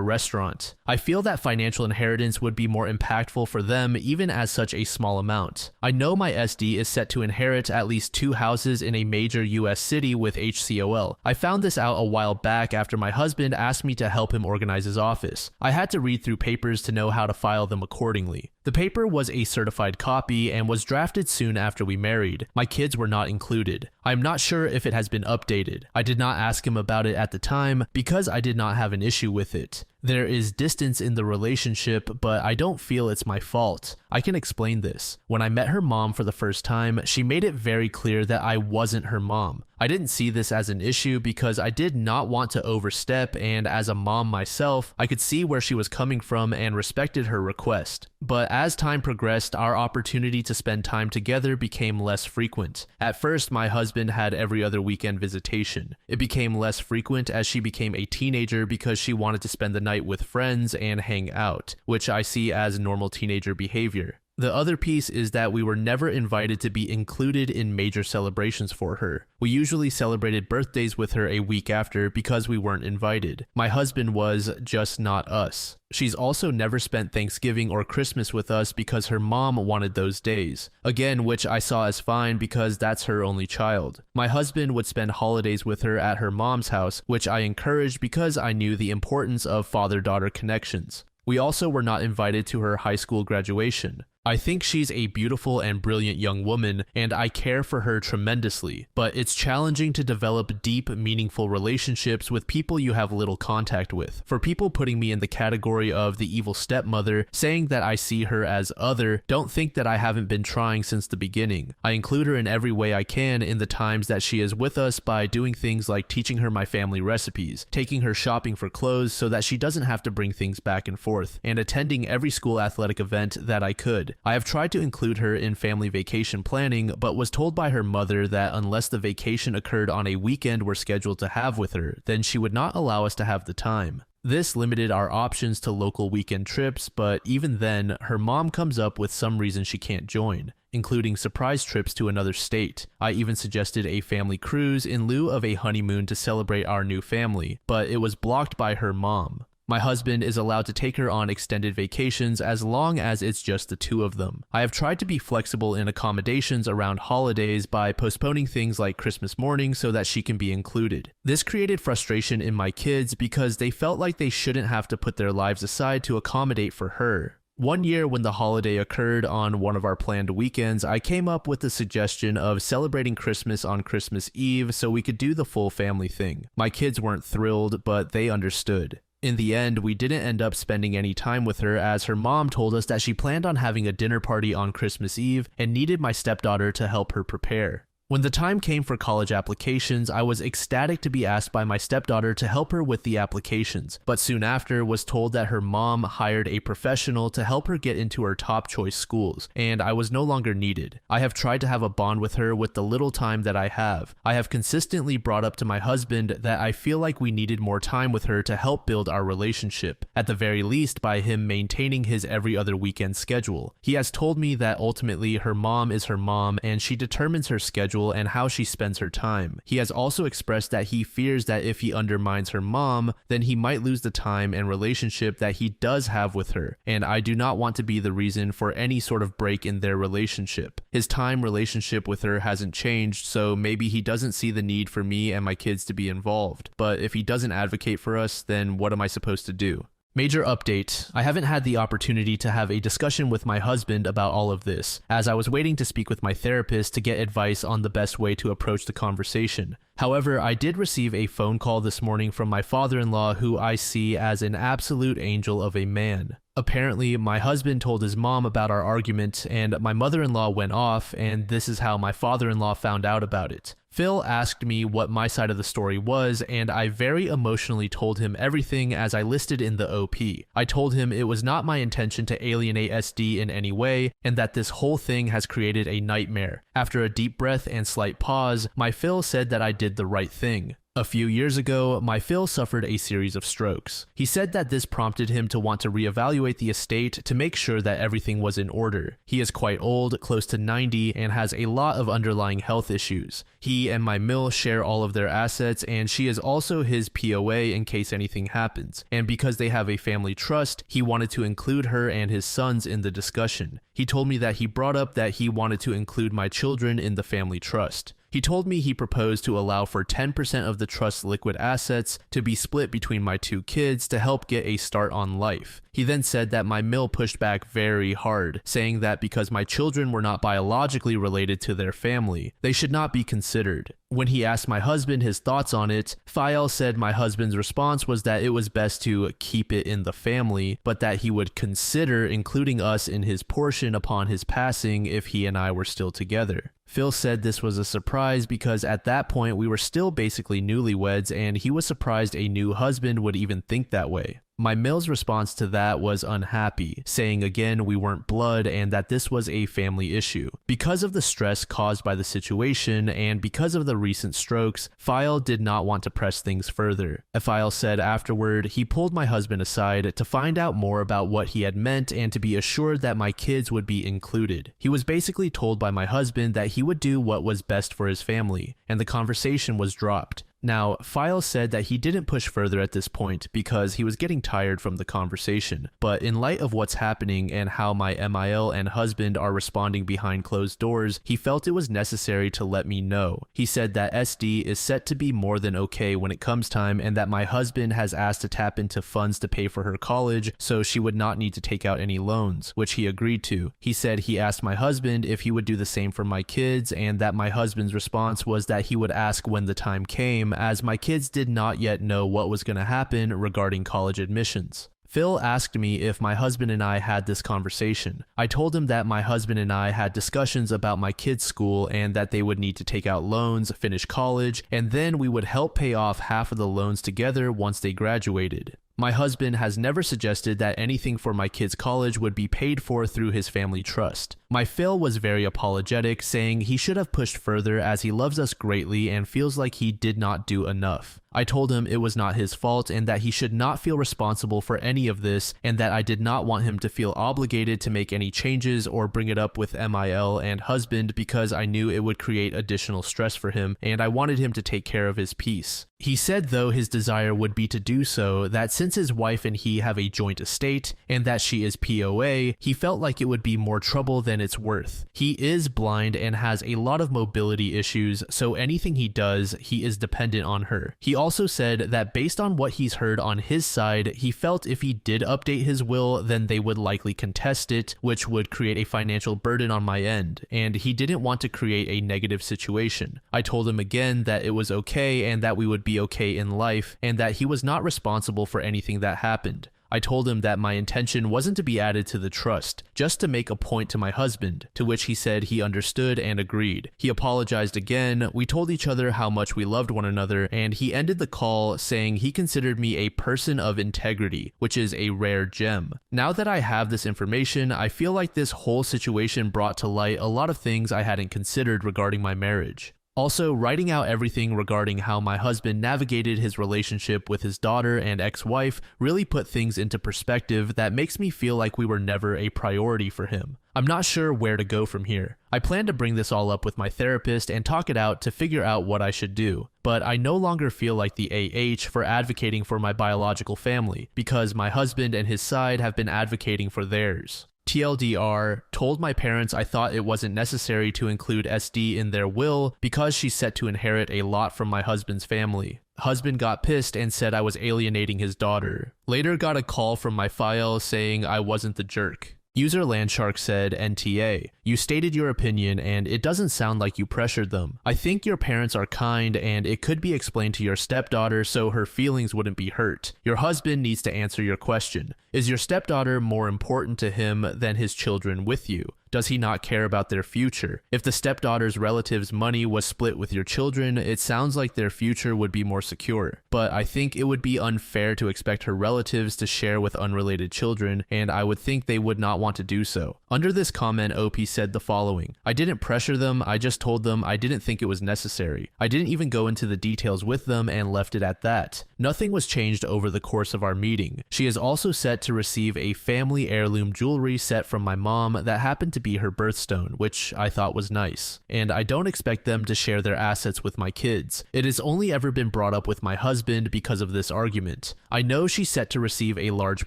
[SPEAKER 1] restaurant. I feel that financial inheritance would be more impactful for them even as such a small amount. I know my SD is set to inherit at least 2 houses in a major US city with HCOL. I found this out a while back after my husband asked me to help him organize his office. I had to read through papers to know how to file them accordingly. The paper was a certified copy and was drafted soon after we married. My kids were not included. I'm not sure if it has been updated. I did not ask him about it at the time because I did not have an issue with it. There is distance in the relationship, but I don't feel it's my fault. I can explain this. When I met her mom for the first time, she made it very clear that I wasn't her mom. I didn't see this as an issue because I did not want to overstep, and as a mom myself, I could see where she was coming from and respected her request. But as time progressed, our opportunity to spend time together became less frequent. At first, my husband had every other weekend visitation. It became less frequent as she became a teenager because she wanted to spend the night with friends and hang out, which I see as normal teenager behavior. The other piece is that we were never invited to be included in major celebrations for her. We usually celebrated birthdays with her a week after because we weren't invited. My husband was just not us. She's also never spent Thanksgiving or Christmas with us because her mom wanted those days. Again, which I saw as fine because that's her only child. My husband would spend holidays with her at her mom's house, which I encouraged because I knew the importance of father-daughter connections. We also were not invited to her high school graduation. I think she's a beautiful and brilliant young woman, and I care for her tremendously, but it's challenging to develop deep, meaningful relationships with people you have little contact with. For people putting me in the category of the evil stepmother, saying that I see her as other, don't think that I haven't been trying since the beginning. I include her in every way I can in the times that she is with us by doing things like teaching her my family recipes, taking her shopping for clothes so that she doesn't have to bring things back and forth, and attending every school athletic event that I could. I have tried to include her in family vacation planning, but was told by her mother that unless the vacation occurred on a weekend we're scheduled to have with her, then she would not allow us to have the time. This limited our options to local weekend trips, but even then, her mom comes up with some reason she can't join, including surprise trips to another state. I even suggested a family cruise in lieu of a honeymoon to celebrate our new family, but it was blocked by her mom. My husband is allowed to take her on extended vacations as long as it's just the 2 of them. I have tried to be flexible in accommodations around holidays by postponing things like Christmas morning so that she can be included. This created frustration in my kids because they felt like they shouldn't have to put their lives aside to accommodate for her. One year when the holiday occurred on one of our planned weekends, I came up with the suggestion of celebrating Christmas on Christmas Eve so we could do the full family thing. My kids weren't thrilled, but they understood. In the end, we didn't end up spending any time with her as her mom told us that she planned on having a dinner party on Christmas Eve and needed my stepdaughter to help her prepare. When the time came for college applications, I was ecstatic to be asked by my stepdaughter to help her with the applications, but soon after was told that her mom hired a professional to help her get into her top choice schools, and I was no longer needed. I have tried to have a bond with her with the little time that I have. I have consistently brought up to my husband that I feel like we needed more time with her to help build our relationship, at the very least by him maintaining his every other weekend schedule. He has told me that ultimately her mom is her mom and she determines her schedule and how she spends her time. He has also expressed that he fears that if he undermines her mom, then he might lose the time and relationship that he does have with her, and I do not want to be the reason for any sort of break in their relationship. His time relationship with her hasn't changed, so maybe he doesn't see the need for me and my kids to be involved, but if he doesn't advocate for us, then what am I supposed to do? Major update, I haven't had the opportunity to have a discussion with my husband about all of this, as I was waiting to speak with my therapist to get advice on the best way to approach the conversation. However, I did receive a phone call this morning from my father-in-law who I see as an absolute angel of a man. Apparently, my husband told his mom about our argument and my mother-in-law went off, and this is how my father-in-law found out about it. Phil asked me what my side of the story was, and I very emotionally told him everything as I listed in the OP. I told him it was not my intention to alienate SD in any way, and that this whole thing has created a nightmare. After a deep breath and slight pause, my Phil said that I did the right thing. A few years ago, my Phil suffered a series of strokes. He said that this prompted him to want to reevaluate the estate to make sure that everything was in order. He is quite old, close to 90, and has a lot of underlying health issues. He and my mill share all of their assets, and she is also his POA in case anything happens. And because they have a family trust, he wanted to include her and his sons in the discussion. He told me that he brought up that he wanted to include my children in the family trust. He told me he proposed to allow for 10% of the trust's liquid assets to be split between my two kids to help get a start on life. He then said that my mill pushed back very hard, saying that because my children were not biologically related to their family, they should not be considered. When he asked my husband his thoughts on it, Fael said my husband's response was that it was best to keep it in the family, but that he would consider including us in his portion upon his passing if he and I were still together. Phil said this was a surprise because at that point we were still basically newlyweds and he was surprised a new husband would even think that way. My mill's response to that was unhappy, saying again we weren't blood and that this was a family issue. Because of the stress caused by the situation and because of the recent strokes, Fael did not want to press things further. Fael said afterward he pulled my husband aside to find out more about what he had meant and to be assured that my kids would be included. He was basically told by my husband that he would do what was best for his family, and the conversation was dropped. Now, Fael said that he didn't push further at this point because he was getting tired from the conversation, but in light of what's happening and how my MIL and husband are responding behind closed doors, he felt it was necessary to let me know. He said that SD is set to be more than okay when it comes time and that my husband has asked to tap into funds to pay for her college so she would not need to take out any loans, which he agreed to. He said he asked my husband if he would do the same for my kids and that my husband's response was that he would ask when the time came, as my kids did not yet know what was going to happen regarding college admissions. Phil asked me if my husband and I had this conversation. I told him that my husband and I had discussions about my kids' school and that they would need to take out loans, finish college, and then we would help pay off half of the loans together once they graduated. My husband has never suggested that anything for my kids' college would be paid for through his family trust. My Phil was very apologetic, saying he should have pushed further as he loves us greatly and feels like he did not do enough. I told him it was not his fault and that he should not feel responsible for any of this and that I did not want him to feel obligated to make any changes or bring it up with MIL and husband because I knew it would create additional stress for him and I wanted him to take care of his peace. He said though his desire would be to do so, that since his wife and he have a joint estate and that she is POA, he felt like it would be more trouble than than it's worth. He is blind and has a lot of mobility issues, so anything he does, he is dependent on her. He also said that based on what he's heard on his side, he felt if he did update his will, then they would likely contest it, which would create a financial burden on my end, and he didn't want to create a negative situation. I told him again that it was okay and that we would be okay in life, and that he was not responsible for anything that happened. I told him that my intention wasn't to be added to the trust, just to make a point to my husband, to which he said he understood and agreed. He apologized again, we told each other how much we loved one another, and he ended the call saying he considered me a person of integrity, which is a rare gem. Now that I have this information, I feel like this whole situation brought to light a lot of things I hadn't considered regarding my marriage. Also, writing out everything regarding how my husband navigated his relationship with his daughter and ex-wife really put things into perspective that makes me feel like we were never a priority for him. I'm not sure where to go from here. I plan to bring this all up with my therapist and talk it out to figure out what I should do, but I no longer feel like the AH for advocating for my biological family, because my husband and his side have been advocating for theirs. TLDR, told my parents I thought it wasn't necessary to include SD in their will because she's set to inherit a lot from my husband's family. Husband got pissed and said I was alienating his daughter. Later got a call from my file saying I wasn't the jerk. User Landshark said, NTA, you stated your opinion and it doesn't sound like you pressured them. I think your parents are kind and it could be explained to your stepdaughter so her feelings wouldn't be hurt. Your husband needs to answer your question. Is your stepdaughter more important to him than his children with you? Does he not care about their future? If the stepdaughter's relatives' money was split with your children, it sounds like their future would be more secure. But I think it would be unfair to expect her relatives to share with unrelated children, and I would think they would not want to do so. Under this comment, OP said the following: I didn't pressure them, I just told them I didn't think it was necessary. I didn't even go into the details with them and left it at that. Nothing was changed over the course of our meeting. She is also set to receive a family heirloom jewelry set from my mom that happened to be her birthstone, which I thought was nice. And I don't expect them to share their assets with my kids. It has only ever been brought up with my husband because of this argument. I know she's set to receive a large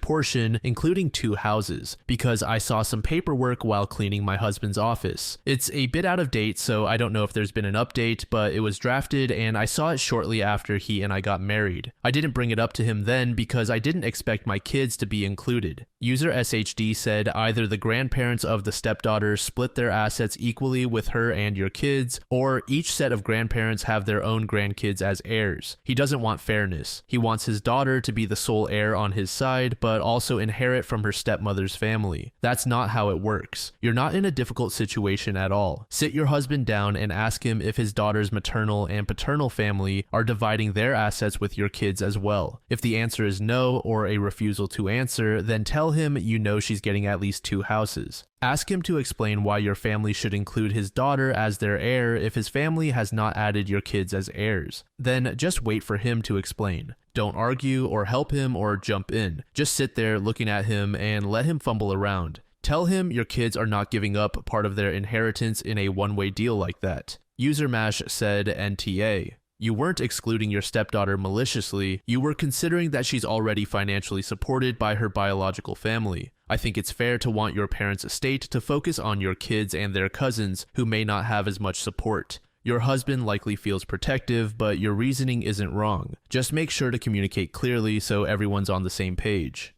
[SPEAKER 1] portion, including 2 houses, because I saw some paperwork while cleaning my husband's office. It's a bit out of date, so I don't know if there's been an update, but it was drafted and I saw it shortly after he and I got married. I didn't bring it up to him then because I didn't expect my kids to be included. User SHD said either the grandparents of the stepdaughter split their assets equally with her and your kids, or each set of grandparents have their own grandkids as heirs. He doesn't want fairness. He wants his daughter to be the sole heir on his side, but also inherit from her stepmother's family. That's not how it works. You're not in a difficult situation at all. Sit your husband down and ask him if his daughter's maternal and paternal family are dividing their assets with your kids as well. If the answer is no, or a refusal to answer, then tell him you know she's getting at least 2 houses. Ask him to explain why your family should include his daughter as their heir if his family has not added your kids as heirs. Then just wait for him to explain. Don't argue or help him or jump in. Just sit there looking at him and let him fumble around. Tell him your kids are not giving up part of their inheritance in a one-way deal like that. User Mash said NTA. You weren't excluding your stepdaughter maliciously, you were considering that she's already financially supported by her biological family. I think it's fair to want your parents' estate to focus on your kids and their cousins who may not have as much support. Your husband likely feels protective, but your reasoning isn't wrong. Just make sure to communicate clearly so everyone's on the same page.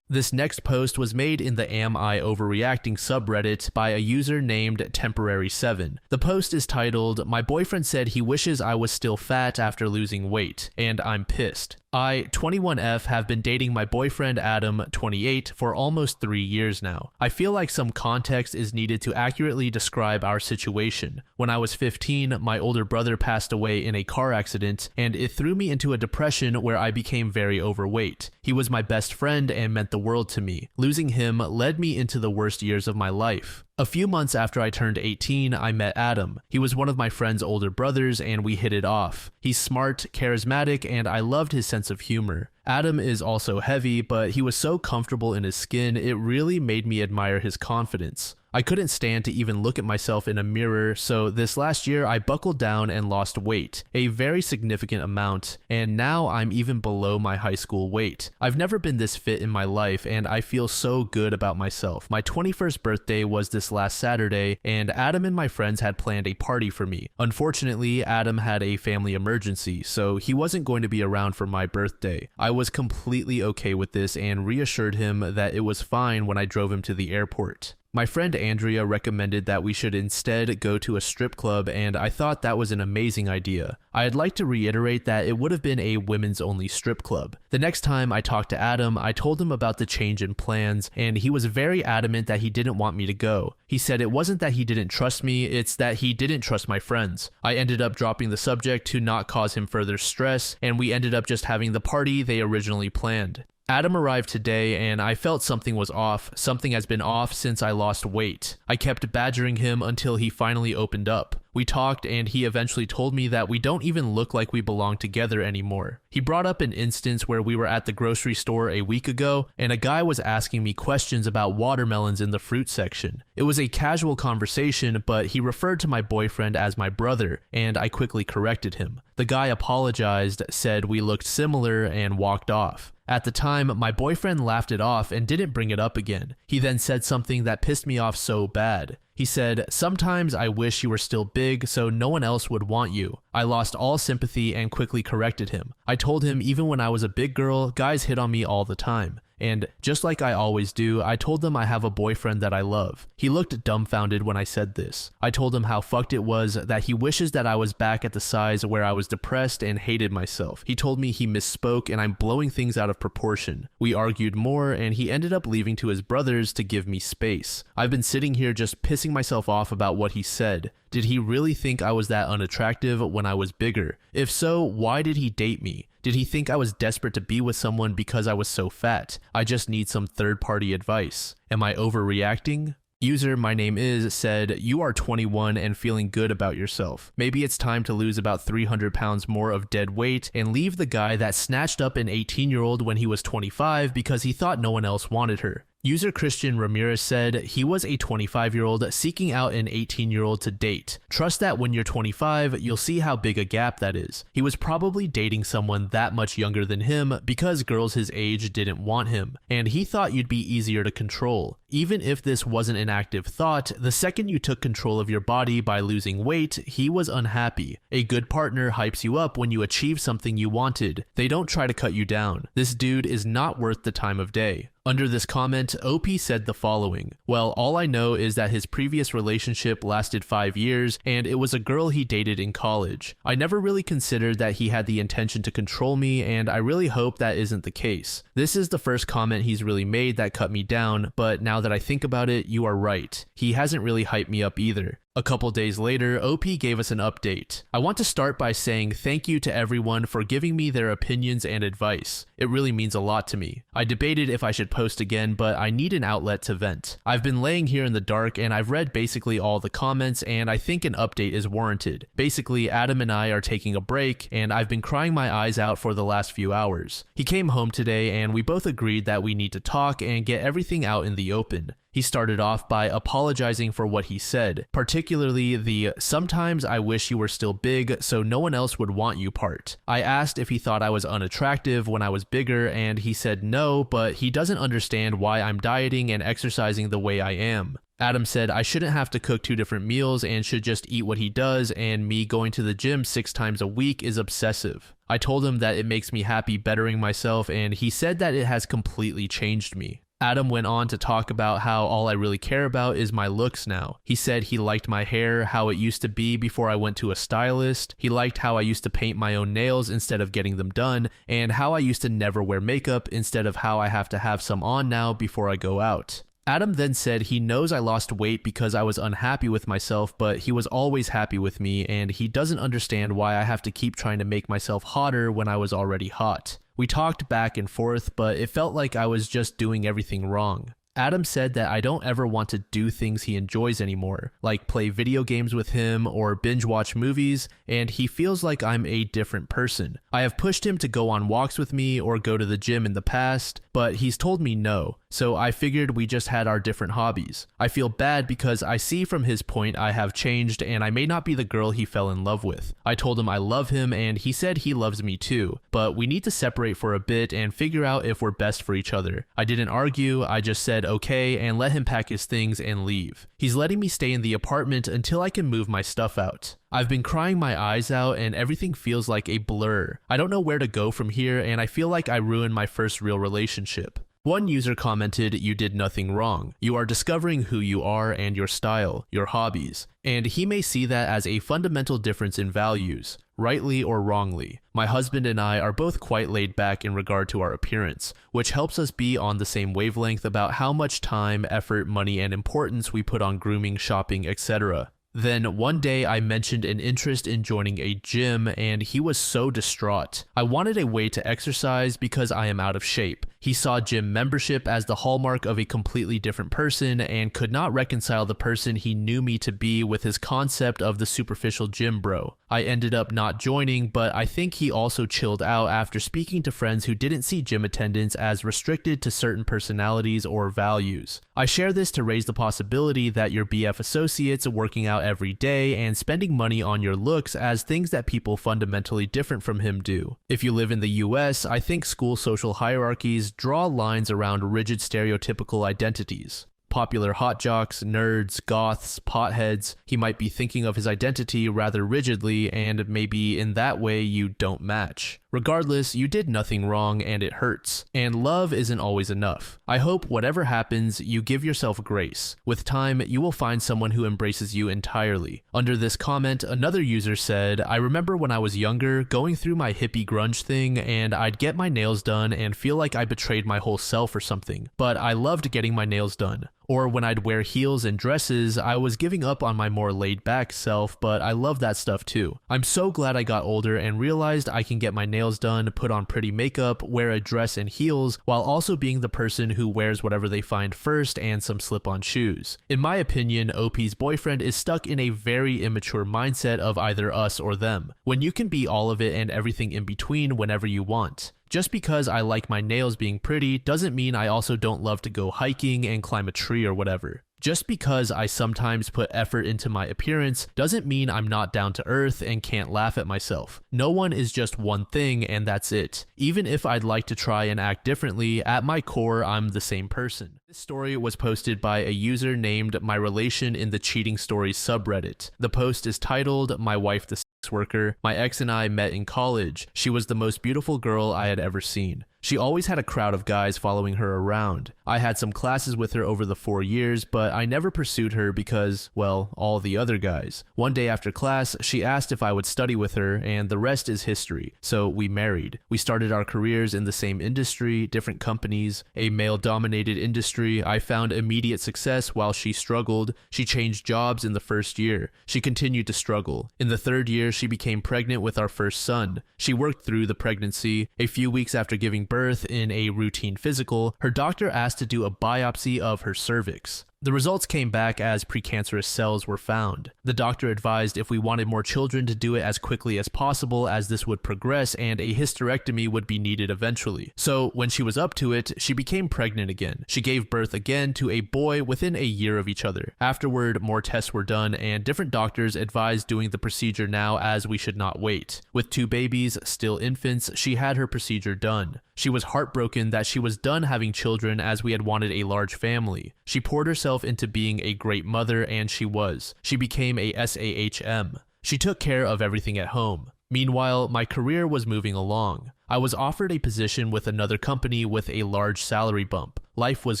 [SPEAKER 1] This next post was made in the Am I Overreacting subreddit by a user named Temporary7. The post is titled, My boyfriend said he wishes I was still fat after losing weight, and I'm pissed. I, 21F, have been dating my boyfriend Adam, 28, for almost 3 years now. I feel like some context is needed to accurately describe our situation. When I was 15, my older brother passed away in a car accident, and it threw me into a depression where I became very overweight. He was my best friend and meant the world to me. Losing him led me into the worst years of my life. A few months after I turned 18, I met Adam. He was one of my friend's older brothers and we hit it off. He's smart, charismatic, and I loved his sense of humor. Adam is also heavy, but he was so comfortable in his skin, it really made me admire his confidence. I couldn't stand to even look at myself in a mirror, so this last year I buckled down and lost weight, a very significant amount, and now I'm even below my high school weight. I've never been this fit in my life, and I feel so good about myself. My 21st birthday was this last Saturday, and Adam and my friends had planned a party for me. Unfortunately, Adam had a family emergency, so he wasn't going to be around for my birthday. I was completely okay with this and reassured him that it was fine when I drove him to the airport. My friend Andrea recommended that we should instead go to a strip club, and I thought that was an amazing idea. I'd like to reiterate that it would have been a women's only strip club. The next time I talked to Adam, I told him about the change in plans, and he was very adamant that he didn't want me to go. He said it wasn't that he didn't trust me, it's that he didn't trust my friends. I ended up dropping the subject to not cause him further stress, and we ended up just having the party they originally planned. Adam arrived today and I felt something was off. Something has been off since I lost weight. I kept badgering him until he finally opened up. We talked and he eventually told me that we don't even look like we belong together anymore. He brought up an instance where we were at the grocery store a week ago and a guy was asking me questions about watermelons in the fruit section. It was a casual conversation, but he referred to my boyfriend as my brother and I quickly corrected him. The guy apologized, said we looked similar, and walked off. At the time, my boyfriend laughed it off and didn't bring it up again. He then said something that pissed me off so bad. He said, "Sometimes I wish you were still big so no one else would want you." I lost all sympathy and quickly corrected him. I told him even when I was a big girl, guys hit on me all the time. And just like I always do, I told them I have a boyfriend that I love. He looked dumbfounded when I said this. I told him how fucked it was, that he wishes that I was back at the size where I was depressed and hated myself. He told me he misspoke and I'm blowing things out of proportion. We argued more and he ended up leaving to his brothers to give me space. I've been sitting here just pissing myself off about what he said. Did he really think I was that unattractive when I was bigger? If so, why did he date me? Did he think I was desperate to be with someone because I was so fat? I just need some third-party advice. Am I overreacting? User my name is said, "You are 21 and feeling good about yourself. Maybe it's time to lose about 300 pounds more of dead weight and leave the guy that snatched up an 18-year-old when he was 25 because he thought no one else wanted her." User Christian Ramirez said he was a 25-year-old seeking out an 18-year-old to date. Trust that when you're 25, you'll see how big a gap that is. He was probably dating someone that much younger than him because girls his age didn't want him, and he thought you'd be easier to control. Even if this wasn't an active thought, the second you took control of your body by losing weight, he was unhappy. A good partner hypes you up when you achieve something you wanted. They don't try to cut you down. This dude is not worth the time of day. Under this comment, OP said the following: "Well, all I know is that his previous relationship lasted 5 years, and it was a girl he dated in college. I never really considered that he had the intention to control me, and I really hope that isn't the case. This is the first comment he's really made that cut me down, but now that I think about it, you are right. He hasn't really hyped me up either." A couple days later, OP gave us an update. "I want to start by saying thank you to everyone for giving me their opinions and advice. It really means a lot to me. I debated if I should post again, but I need an outlet to vent. I've been laying here in the dark and I've read basically all the comments and I think an update is warranted. Basically, Adam and I are taking a break and I've been crying my eyes out for the last few hours. He came home today and we both agreed that we need to talk and get everything out in the open. He started off by apologizing for what he said, particularly the 'sometimes I wish you were still big so no one else would want you' part. I asked if he thought I was unattractive when I was bigger and he said no, but he doesn't understand why I'm dieting and exercising the way I am. Adam said I shouldn't have to cook 2 different meals and should just eat what he does, and me going to the gym 6 times a week is obsessive. I told him that it makes me happy bettering myself and he said that it has completely changed me. Adam went on to talk about how all I really care about is my looks now. He said he liked my hair, how it used to be before I went to a stylist. He liked how I used to paint my own nails instead of getting them done, and how I used to never wear makeup instead of how I have to have some on now before I go out. Adam then said he knows I lost weight because I was unhappy with myself, but he was always happy with me, and he doesn't understand why I have to keep trying to make myself hotter when I was already hot. We talked back and forth, but it felt like I was just doing everything wrong. Adam said that I don't ever want to do things he enjoys anymore, like play video games with him or binge watch movies, and he feels like I'm a different person. I have pushed him to go on walks with me or go to the gym in the past, but he's told me no, so I figured we just had our different hobbies. I feel bad because I see from his point I have changed and I may not be the girl he fell in love with. I told him I love him and he said he loves me too, but we need to separate for a bit and figure out if we're best for each other. I didn't argue, I just said okay and let him pack his things and leave. He's letting me stay in the apartment until I can move my stuff out. I've been crying my eyes out and everything feels like a blur. I don't know where to go from here and I feel like I ruined my first real relationship. One user commented, "You did nothing wrong. You are discovering who you are and your style, your hobbies." And he may see that as a fundamental difference in values, rightly or wrongly. My husband and I are both quite laid back in regard to our appearance, which helps us be on the same wavelength about how much time, effort, money, and importance we put on grooming, shopping, etc. Then one day I mentioned an interest in joining a gym and he was so distraught. I wanted a way to exercise because I am out of shape. He saw gym membership as the hallmark of a completely different person and could not reconcile the person he knew me to be with his concept of the superficial gym bro. I ended up not joining, but I think he also chilled out after speaking to friends who didn't see gym attendance as restricted to certain personalities or values. I share this to raise the possibility that your BF associates working out every day and spending money on your looks as things that people fundamentally different from him do. If you live in the US, I think school social hierarchies draw lines around rigid stereotypical identities. Popular hot jocks, nerds, goths, potheads, he might be thinking of his identity rather rigidly and maybe in that way you don't match. Regardless, you did nothing wrong and it hurts. And love isn't always enough. I hope whatever happens, you give yourself grace. With time, you will find someone who embraces you entirely. Under this comment, another user said, "I remember when I was younger, going through my hippie grunge thing and I'd get my nails done and feel like I betrayed my whole self or something. But I loved getting my nails done. Or when I'd wear heels and dresses, I was giving up on my more laid-back self, but I love that stuff too. I'm so glad I got older and realized I can get my nails done, put on pretty makeup, wear a dress and heels, while also being the person who wears whatever they find first and some slip-on shoes. In my opinion, OP's boyfriend is stuck in a very immature mindset of either us or them, when you can be all of it and everything in between whenever you want. Just because I like my nails being pretty doesn't mean I also don't love to go hiking and climb a tree or whatever. Just because I sometimes put effort into my appearance doesn't mean I'm not down to earth and can't laugh at myself. No one is just one thing and that's it. Even if I'd like to try and act differently, at my core I'm the same person." This story was posted by a user named My Relation in the Cheating Stories subreddit. The post is titled, "My Wife the Sex Worker. My ex and I met in college. She was the most beautiful girl I had ever seen. She always had a crowd of guys following her around. I had some classes with her over the 4 years, but I never pursued her because, well, all the other guys. One day after class, she asked if I would study with her, and the rest is history. So we married. We started our careers in the same industry, different companies, a male-dominated industry. I found immediate success while she struggled. She changed jobs in the first year. She continued to struggle. In the third year, she became pregnant with our first son. She worked through the pregnancy. A few weeks after giving birth in a routine physical, her doctor asked to do a biopsy of her cervix. The results came back as precancerous cells were found. The doctor advised if we wanted more children to do it as quickly as possible as this would progress and a hysterectomy would be needed eventually. So when she was up to it, she became pregnant again. She gave birth again to a boy within a year of each other. Afterward, more tests were done and different doctors advised doing the procedure now as we should not wait. With 2 babies, still infants, she had her procedure done. She was heartbroken that she was done having children as we had wanted a large family. She poured herself into being a great mother and she was. She became a SAHM. She took care of everything at home. Meanwhile, my career was moving along. I was offered a position with another company with a large salary bump. Life was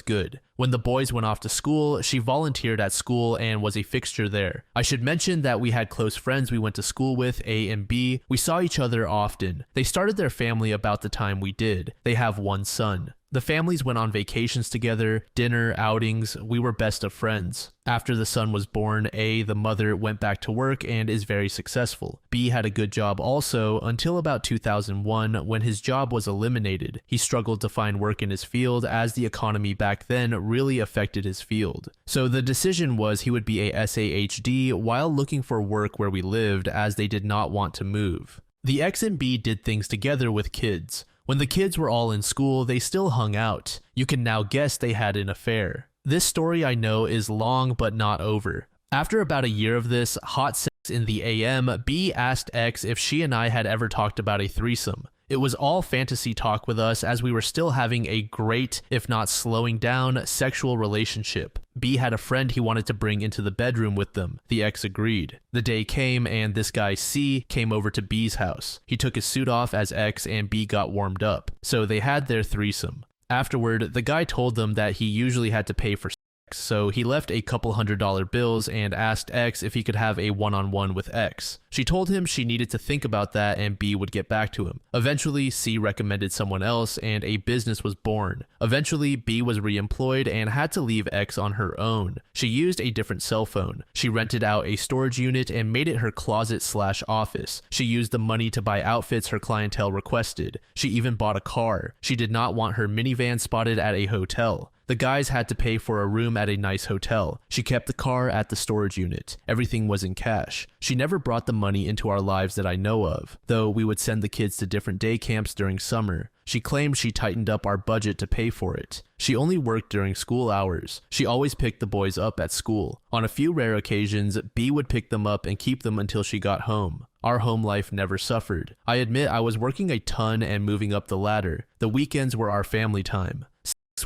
[SPEAKER 1] good. When the boys went off to school, she volunteered at school and was a fixture there. I should mention that we had close friends we went to school with, A and B. We saw each other often. They started their family about the time we did. They have 1 son. The families went on vacations together, dinner, outings. We were best of friends. After the son was born, A, the mother, went back to work and is very successful. B had a good job also until about 2001 when his job was eliminated. He struggled to find work in his field as the economy back then really affected his field. So the decision was he would be a SAHD while looking for work where we lived as they did not want to move. The X and B did things together with kids. When the kids were all in school, they still hung out. You can now guess they had an affair. This story I know is long but not over. After about a year of this hot sex in the AM, B asked X if she and I had ever talked about a threesome. It was all fantasy talk with us as we were still having a great, if not slowing down, sexual relationship. B had a friend he wanted to bring into the bedroom with them. The X agreed. The day came and this guy C came over to B's house. He took his suit off as X and B got warmed up. So they had their threesome. Afterward, the guy told them that he usually had to pay for so he left a couple $100 bills and asked X if he could have a one-on-one with X. She told him she needed to think about that and B would get back to him. Eventually, C recommended someone else and a business was born. Eventually, B was reemployed and had to leave X on her own. She used a different cell phone. She rented out a storage unit and made it her closet/office. She used the money to buy outfits her clientele requested. She even bought a car. She did not want her minivan spotted at a hotel. The guys had to pay for a room at a nice hotel. She kept the car at the storage unit. Everything was in cash. She never brought the money into our lives that I know of, though we would send the kids to different day camps during summer. She claimed she tightened up our budget to pay for it. She only worked during school hours. She always picked the boys up at school. On a few rare occasions, B would pick them up and keep them until she got home. Our home life never suffered. I admit I was working a ton and moving up the ladder. The weekends were our family time.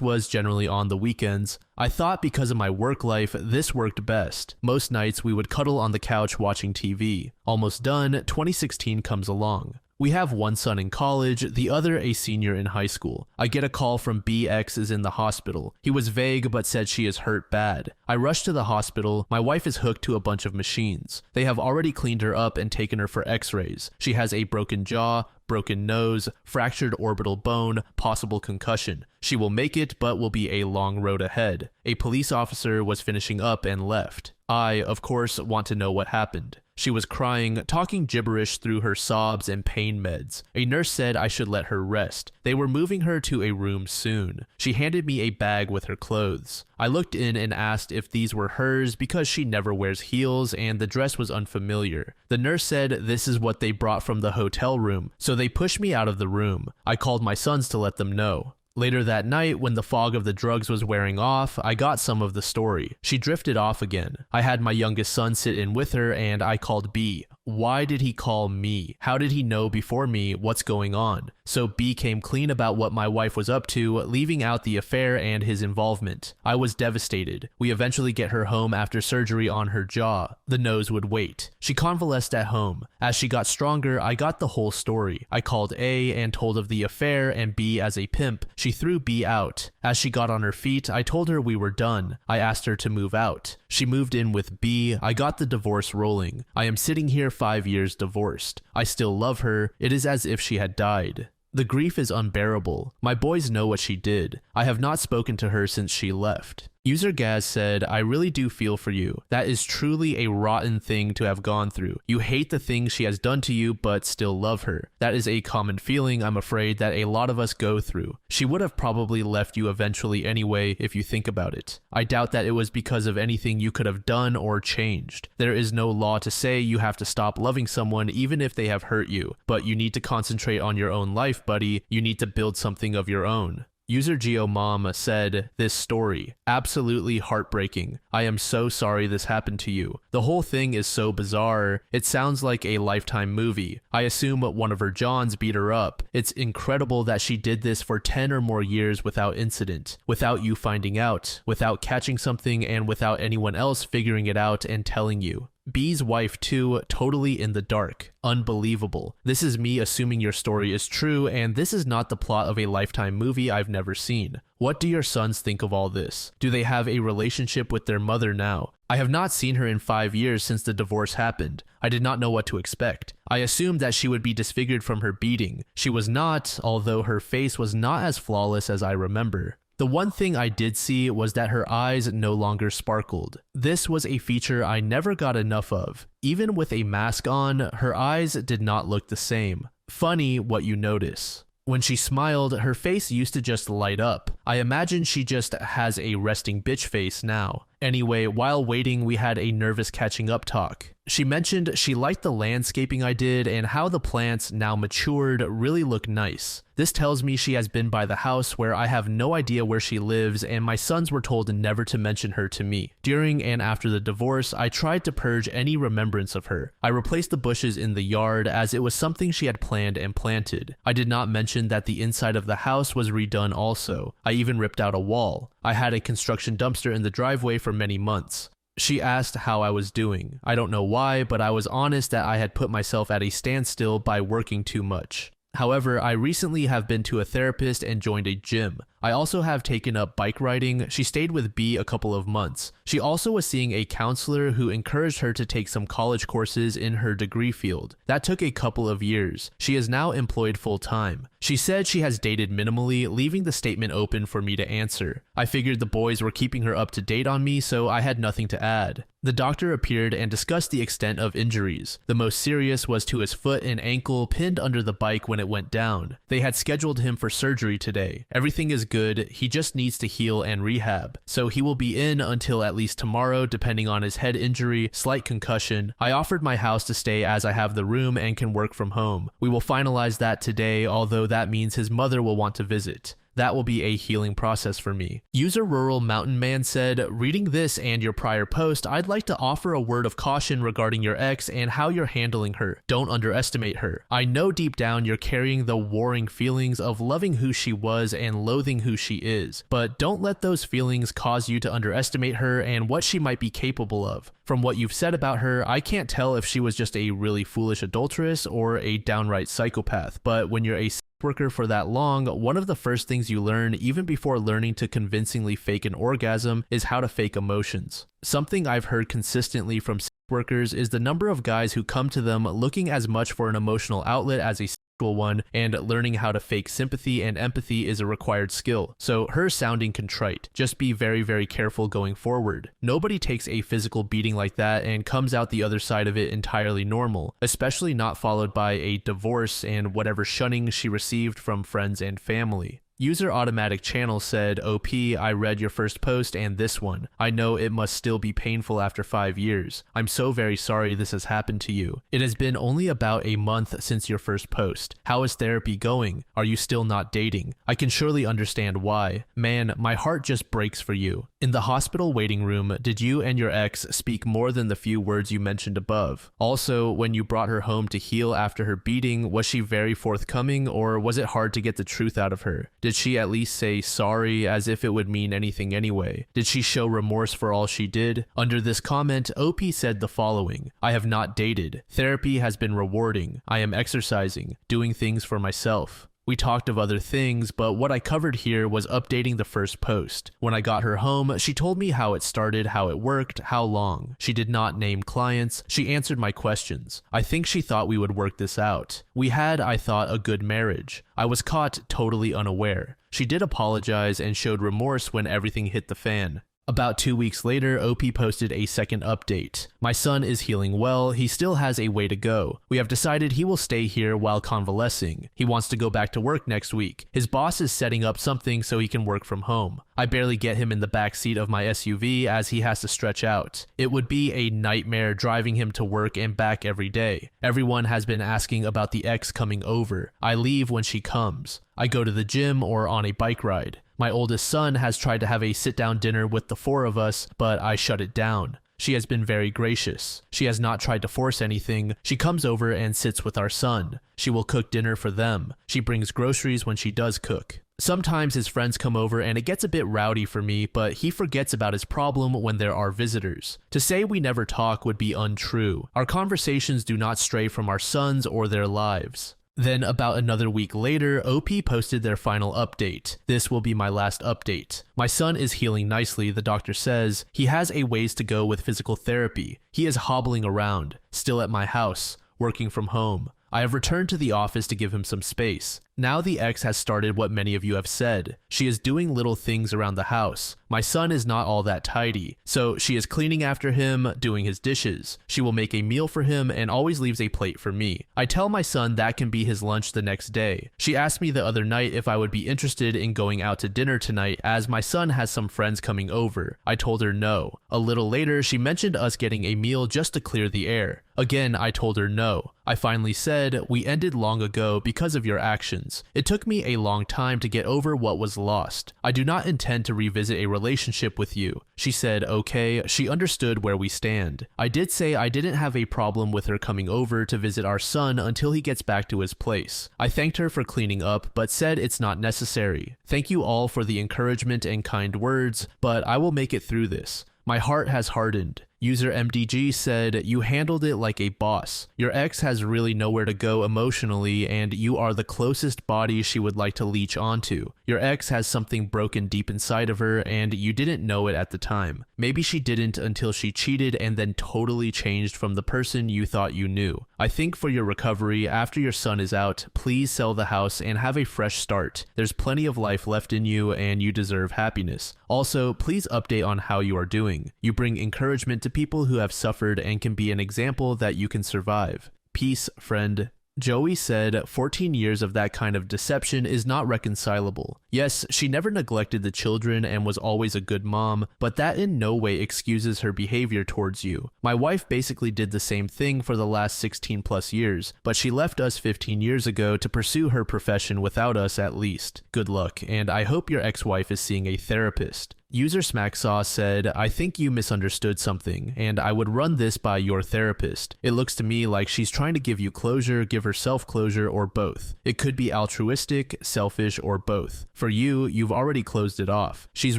[SPEAKER 1] Was generally on the weekends. I thought because of my work life, this worked best. Most nights we would cuddle on the couch watching TV. Almost done, 2016 comes along. We have one son in college, the other a senior in high school. I get a call from BX is in the hospital. He was vague but said she is hurt bad. I rush to the hospital. My wife is hooked to a bunch of machines. They have already cleaned her up and taken her for x-rays. She has a broken jaw, broken nose, fractured orbital bone, possible concussion. She will make it, but will be a long road ahead. A police officer was finishing up and left. I, of course, want to know what happened. She was crying, talking gibberish through her sobs and pain meds. A nurse said I should let her rest. They were moving her to a room soon. She handed me a bag with her clothes. I looked in and asked if these were hers because she never wears heels and the dress was unfamiliar. The nurse said this is what they brought from the hotel room, so they pushed me out of the room. I called my sons to let them know. Later that night, when the fog of the drugs was wearing off, I got some of the story. She drifted off again. I had my youngest son sit in with her and I called B. Why did he call me? How did he know before me what's going on? So B came clean about what my wife was up to, leaving out the affair and his involvement. I was devastated. We eventually get her home after surgery on her jaw. The nose would wait. She convalesced at home. As she got stronger, I got the whole story. I called A and told of the affair and B as a pimp. She threw B out. As she got on her feet, I told her we were done. I asked her to move out. She moved in with B. I got the divorce rolling. I am sitting here 5 years divorced. I still love her. It is as if she had died. The grief is unbearable. My boys know what she did. I have not spoken to her since she left. User Gaz said, I really do feel for you. That is truly a rotten thing to have gone through. You hate the things she has done to you, but still love her. That is a common feeling, I'm afraid, that a lot of us go through. She would have probably left you eventually anyway, if you think about it. I doubt that it was because of anything you could have done or changed. There is no law to say you have to stop loving someone even if they have hurt you, but you need to concentrate on your own life, buddy. You need to build something of your own. User GeoMom said, this story, absolutely heartbreaking. I am so sorry this happened to you. The whole thing is so bizarre. It sounds like a Lifetime movie. I assume one of her Johns beat her up. It's incredible that she did this for 10 or more years without incident, without you finding out, without catching something, and without anyone else figuring it out and telling you. B's wife too, totally in the dark. Unbelievable. This is me assuming your story is true, and this is not the plot of a Lifetime movie I've never seen. What do your sons think of all this? Do they have a relationship with their mother now? I have not seen her in 5 years since the divorce happened. I did not know what to expect. I assumed that she would be disfigured from her beating. She was not, although her face was not as flawless as I remember. The one thing I did see was that her eyes no longer sparkled. This was a feature I never got enough of. Even with a mask on, her eyes did not look the same. Funny what you notice. When she smiled, her face used to just light up. I imagine she just has a resting bitch face now. Anyway, while waiting, we had a nervous catching up talk. She mentioned she liked the landscaping I did and how the plants, now matured, really look nice. This tells me she has been by the house where I have no idea where she lives, and my sons were told never to mention her to me. During and after the divorce, I tried to purge any remembrance of her. I replaced the bushes in the yard as it was something she had planned and planted. I did not mention that the inside of the house was redone also. I even ripped out a wall. I had a construction dumpster in the driveway for many months. She asked how I was doing. I don't know why, but I was honest that I had put myself at a standstill by working too much. However, I recently have been to a therapist and joined a gym. I also have taken up bike riding. She stayed with B a couple of months. She also was seeing a counselor who encouraged her to take some college courses in her degree field. That took a couple of years. She is now employed full-time. She said she has dated minimally, leaving the statement open for me to answer. I figured the boys were keeping her up to date on me, so I had nothing to add. The doctor appeared and discussed the extent of injuries. The most serious was to his foot and ankle pinned under the bike when it went down. They had scheduled him for surgery today. Everything is good, he just needs to heal and rehab. So he will be in until at least tomorrow depending on his head injury, slight concussion. I offered my house to stay as I have the room and can work from home. We will finalize that today, although that means his mother will want to visit. That will be a healing process for me. User Rural Mountain Man said, reading this and your prior post, I'd like to offer a word of caution regarding your ex and how you're handling her. Don't underestimate her. I know deep down you're carrying the warring feelings of loving who she was and loathing who she is, but don't let those feelings cause you to underestimate her and what she might be capable of. From what you've said about her, I can't tell if she was just a really foolish adulteress or a downright psychopath, but when you're a worker for that long, one of the first things you learn, even before learning to convincingly fake an orgasm, is how to fake emotions. Something I've heard consistently from workers is the number of guys who come to them looking as much for an emotional outlet as a one, and learning how to fake sympathy and empathy is a required skill. So her sounding contrite. Just be very, very careful going forward. Nobody takes a physical beating like that and comes out the other side of it entirely normal, especially not followed by a divorce and whatever shunning she received from friends and family. User Automatic Channel said, OP, I read your first post and this one. I know it must still be painful after 5 years. I'm so very sorry this has happened to you. It has been only about a month since your first post. How is therapy going? Are you still not dating? I can surely understand why. Man, my heart just breaks for you. In the hospital waiting room, did you and your ex speak more than the few words you mentioned above? Also, when you brought her home to heal after her beating, was she very forthcoming or was it hard to get the truth out of her? Did she at least say sorry as if it would mean anything anyway? Did she show remorse for all she did? Under this comment, OP said the following: I have not dated. Therapy has been rewarding. I am exercising, doing things for myself. We talked of other things, but what I covered here was updating the first post. When I got her home, she told me how it started, how it worked, how long. She did not name clients. She answered my questions. I think she thought we would work this out. We had, I thought, a good marriage. I was caught totally unaware. She did apologize and showed remorse when everything hit the fan. About 2 weeks later, OP posted a second update. My son is healing well, he still has a way to go. We have decided he will stay here while convalescing. He wants to go back to work next week. His boss is setting up something so he can work from home. I barely get him in the back seat of my SUV as he has to stretch out. It would be a nightmare driving him to work and back every day. Everyone has been asking about the ex coming over. I leave when she comes. I go to the gym or on a bike ride. My oldest son has tried to have a sit-down dinner with the 4 of us, but I shut it down. She has been very gracious. She has not tried to force anything. She comes over and sits with our son. She will cook dinner for them. She brings groceries when she does cook. Sometimes his friends come over and it gets a bit rowdy for me, but he forgets about his problem when there are visitors. To say we never talk would be untrue. Our conversations do not stray from our sons or their lives. Then about another week later, OP posted their final update. This will be my last update. My son is healing nicely, the doctor says. He has a ways to go with physical therapy. He is hobbling around, still at my house, working from home. I have returned to the office to give him some space. Now the ex has started what many of you have said. She is doing little things around the house. My son is not all that tidy, so she is cleaning after him, doing his dishes. She will make a meal for him and always leaves a plate for me. I tell my son that can be his lunch the next day. She asked me the other night if I would be interested in going out to dinner tonight as my son has some friends coming over. I told her no. A little later, she mentioned us getting a meal just to clear the air. Again, I told her no. I finally said, "We ended long ago because of your actions. It took me a long time to get over what was lost. I do not intend to revisit a relationship with you." She said, okay, she understood where we stand. I did say I didn't have a problem with her coming over to visit our son until he gets back to his place. I thanked her for cleaning up, but said it's not necessary. Thank you all for the encouragement and kind words, but I will make it through this. My heart has hardened. User MDG said, "You handled it like a boss. Your ex has really nowhere to go emotionally, and you are the closest body she would like to leech onto. Your ex has something broken deep inside of her, and you didn't know it at the time. Maybe she didn't until she cheated and then totally changed from the person you thought you knew. I think for your recovery, after your son is out, please sell the house and have a fresh start. There's plenty of life left in you, and you deserve happiness. Also, please update on how you are doing. You bring encouragement to people who have suffered and can be an example that you can survive. Peace, friend." Joey said 14 years of that kind of deception is not reconcilable. Yes, she never neglected the children and was always a good mom, but that in no way excuses her behavior towards you. My wife basically did the same thing for the last 16 plus years, but she left us 15 years ago to pursue her profession without us at least. Good luck, and I hope your ex-wife is seeing a therapist. User Smacksaw said, "I think you misunderstood something, and I would run this by your therapist. It looks to me like she's trying to give you closure, give herself closure, or both. It could be altruistic, selfish, or both. For you, you've already closed it off. She's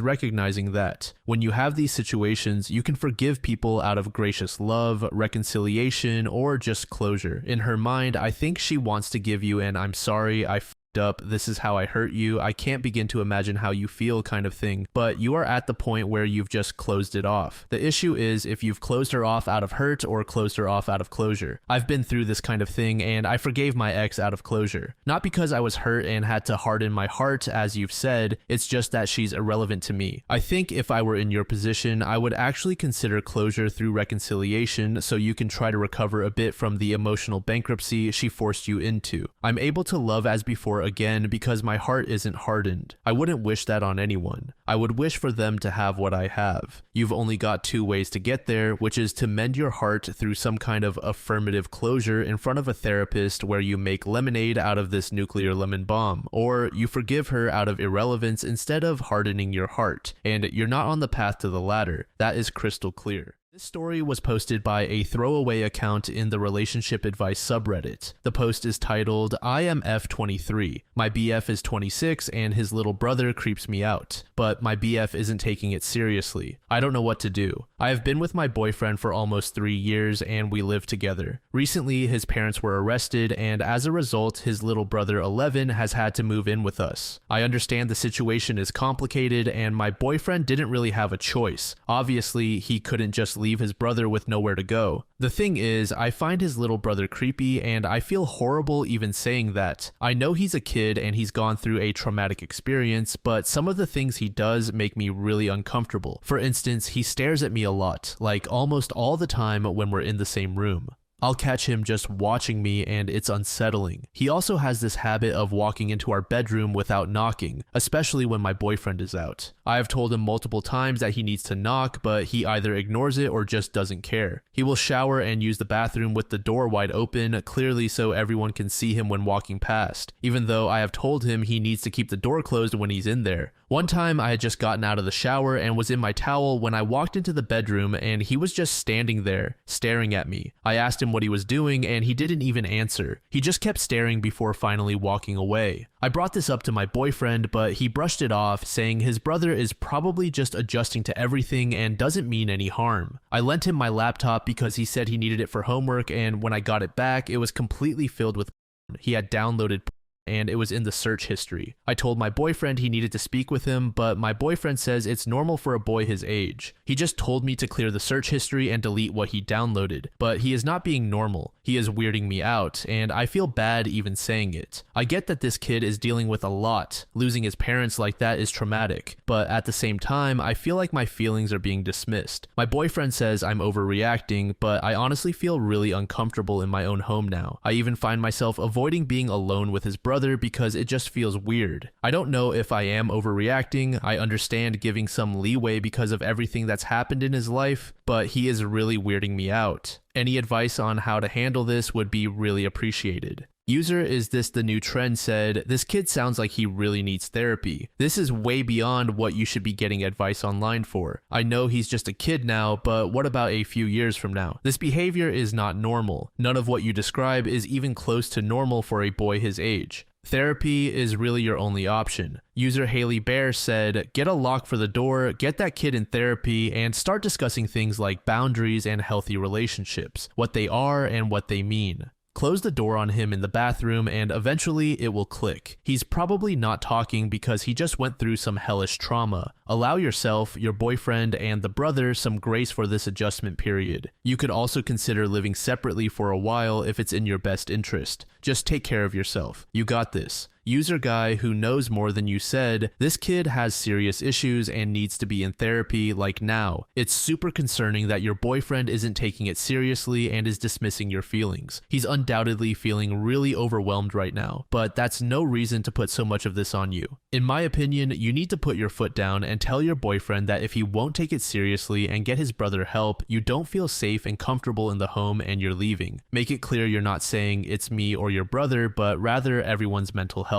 [SPEAKER 1] recognizing that. When you have these situations, you can forgive people out of gracious love, reconciliation, or just closure. In her mind, I think she wants to give you an 'I'm sorry, I up, this is how I hurt you, I can't begin to imagine how you feel' kind of thing, but you are at the point where you've just closed it off. The issue is if you've closed her off out of hurt or closed her off out of closure. I've been through this kind of thing, and I forgave my ex out of closure. Not because I was hurt and had to harden my heart, as you've said, it's just that she's irrelevant to me. I think if I were in your position, I would actually consider closure through reconciliation so you can try to recover a bit from the emotional bankruptcy she forced you into. I'm able to love as before again because my heart isn't hardened. I wouldn't wish that on anyone. I would wish for them to have what I have. You've only got two ways to get there, which is to mend your heart through some kind of affirmative closure in front of a therapist where you make lemonade out of this nuclear lemon bomb, or you forgive her out of irrelevance instead of hardening your heart, and you're not on the path to the latter. That is crystal clear. This story was posted by a throwaway account in the relationship advice subreddit. The post is titled, "I am F23. My BF is 26 and his little brother creeps me out, but my BF isn't taking it seriously. I don't know what to do. I have been with my boyfriend for almost 3 years and we live together. Recently, his parents were arrested and as a result, his little brother 11 has had to move in with us. I understand the situation is complicated and my boyfriend didn't really have a choice. Obviously, he couldn't just leave his brother with nowhere to go. The thing is, I find his little brother creepy and I feel horrible even saying that. I know he's a kid and he's gone through a traumatic experience, but some of the things he does make me really uncomfortable. For instance, he stares at me a lot, like almost all the time when we're in the same room. I'll catch him just watching me and it's unsettling. He also has this habit of walking into our bedroom without knocking, especially when my boyfriend is out. I have told him multiple times that he needs to knock, but he either ignores it or just doesn't care. He will shower and use the bathroom with the door wide open, clearly so everyone can see him when walking past, even though I have told him he needs to keep the door closed when he's in there. One time I had just gotten out of the shower and was in my towel when I walked into the bedroom and he was just standing there, staring at me. I asked him what he was doing and he didn't even answer. He just kept staring before finally walking away. I brought this up to my boyfriend, but he brushed it off, saying his brother is probably just adjusting to everything and doesn't mean any harm. I lent him my laptop because he said he needed it for homework, and when I got it back, it was completely filled with he had downloaded and it was in the search history. I told my boyfriend he needed to speak with him, but my boyfriend says it's normal for a boy his age. He just told me to clear the search history and delete what he downloaded, but he is not being normal. He is weirding me out, and I feel bad even saying it. I get that this kid is dealing with a lot. Losing his parents like that is traumatic, but at the same time, I feel like my feelings are being dismissed. My boyfriend says I'm overreacting, but I honestly feel really uncomfortable in my own home now. I even find myself avoiding being alone with his brother because it just feels weird. I don't know if I am overreacting. I understand giving some leeway because of everything that's happened in his life, but he is really weirding me out. Any advice on how to handle this would be really appreciated. User Is This the New Trend said, this kid sounds like he really needs therapy. This is way beyond what you should be getting advice online for. I know he's just a kid now, but what about a few years from now? This behavior is not normal. None of what you describe is even close to normal for a boy his age. Therapy is really your only option. User Haley Bear said, get a lock for the door, get that kid in therapy, and start discussing things like boundaries and healthy relationships, what they are and what they mean. Close the door on him in the bathroom and eventually it will click. He's probably not talking because he just went through some hellish trauma. Allow yourself, your boyfriend, and the brother some grace for this adjustment period. You could also consider living separately for a while if it's in your best interest. Just take care of yourself. You got this. User Guy Who Knows More Than You said, this kid has serious issues and needs to be in therapy like now. It's super concerning that your boyfriend isn't taking it seriously and is dismissing your feelings. He's undoubtedly feeling really overwhelmed right now, but that's no reason to put so much of this on you. In my opinion, you need to put your foot down and tell your boyfriend that if he won't take it seriously and get his brother help, you don't feel safe and comfortable in the home and you're leaving. Make it clear you're not saying it's me or your brother, but rather everyone's mental health.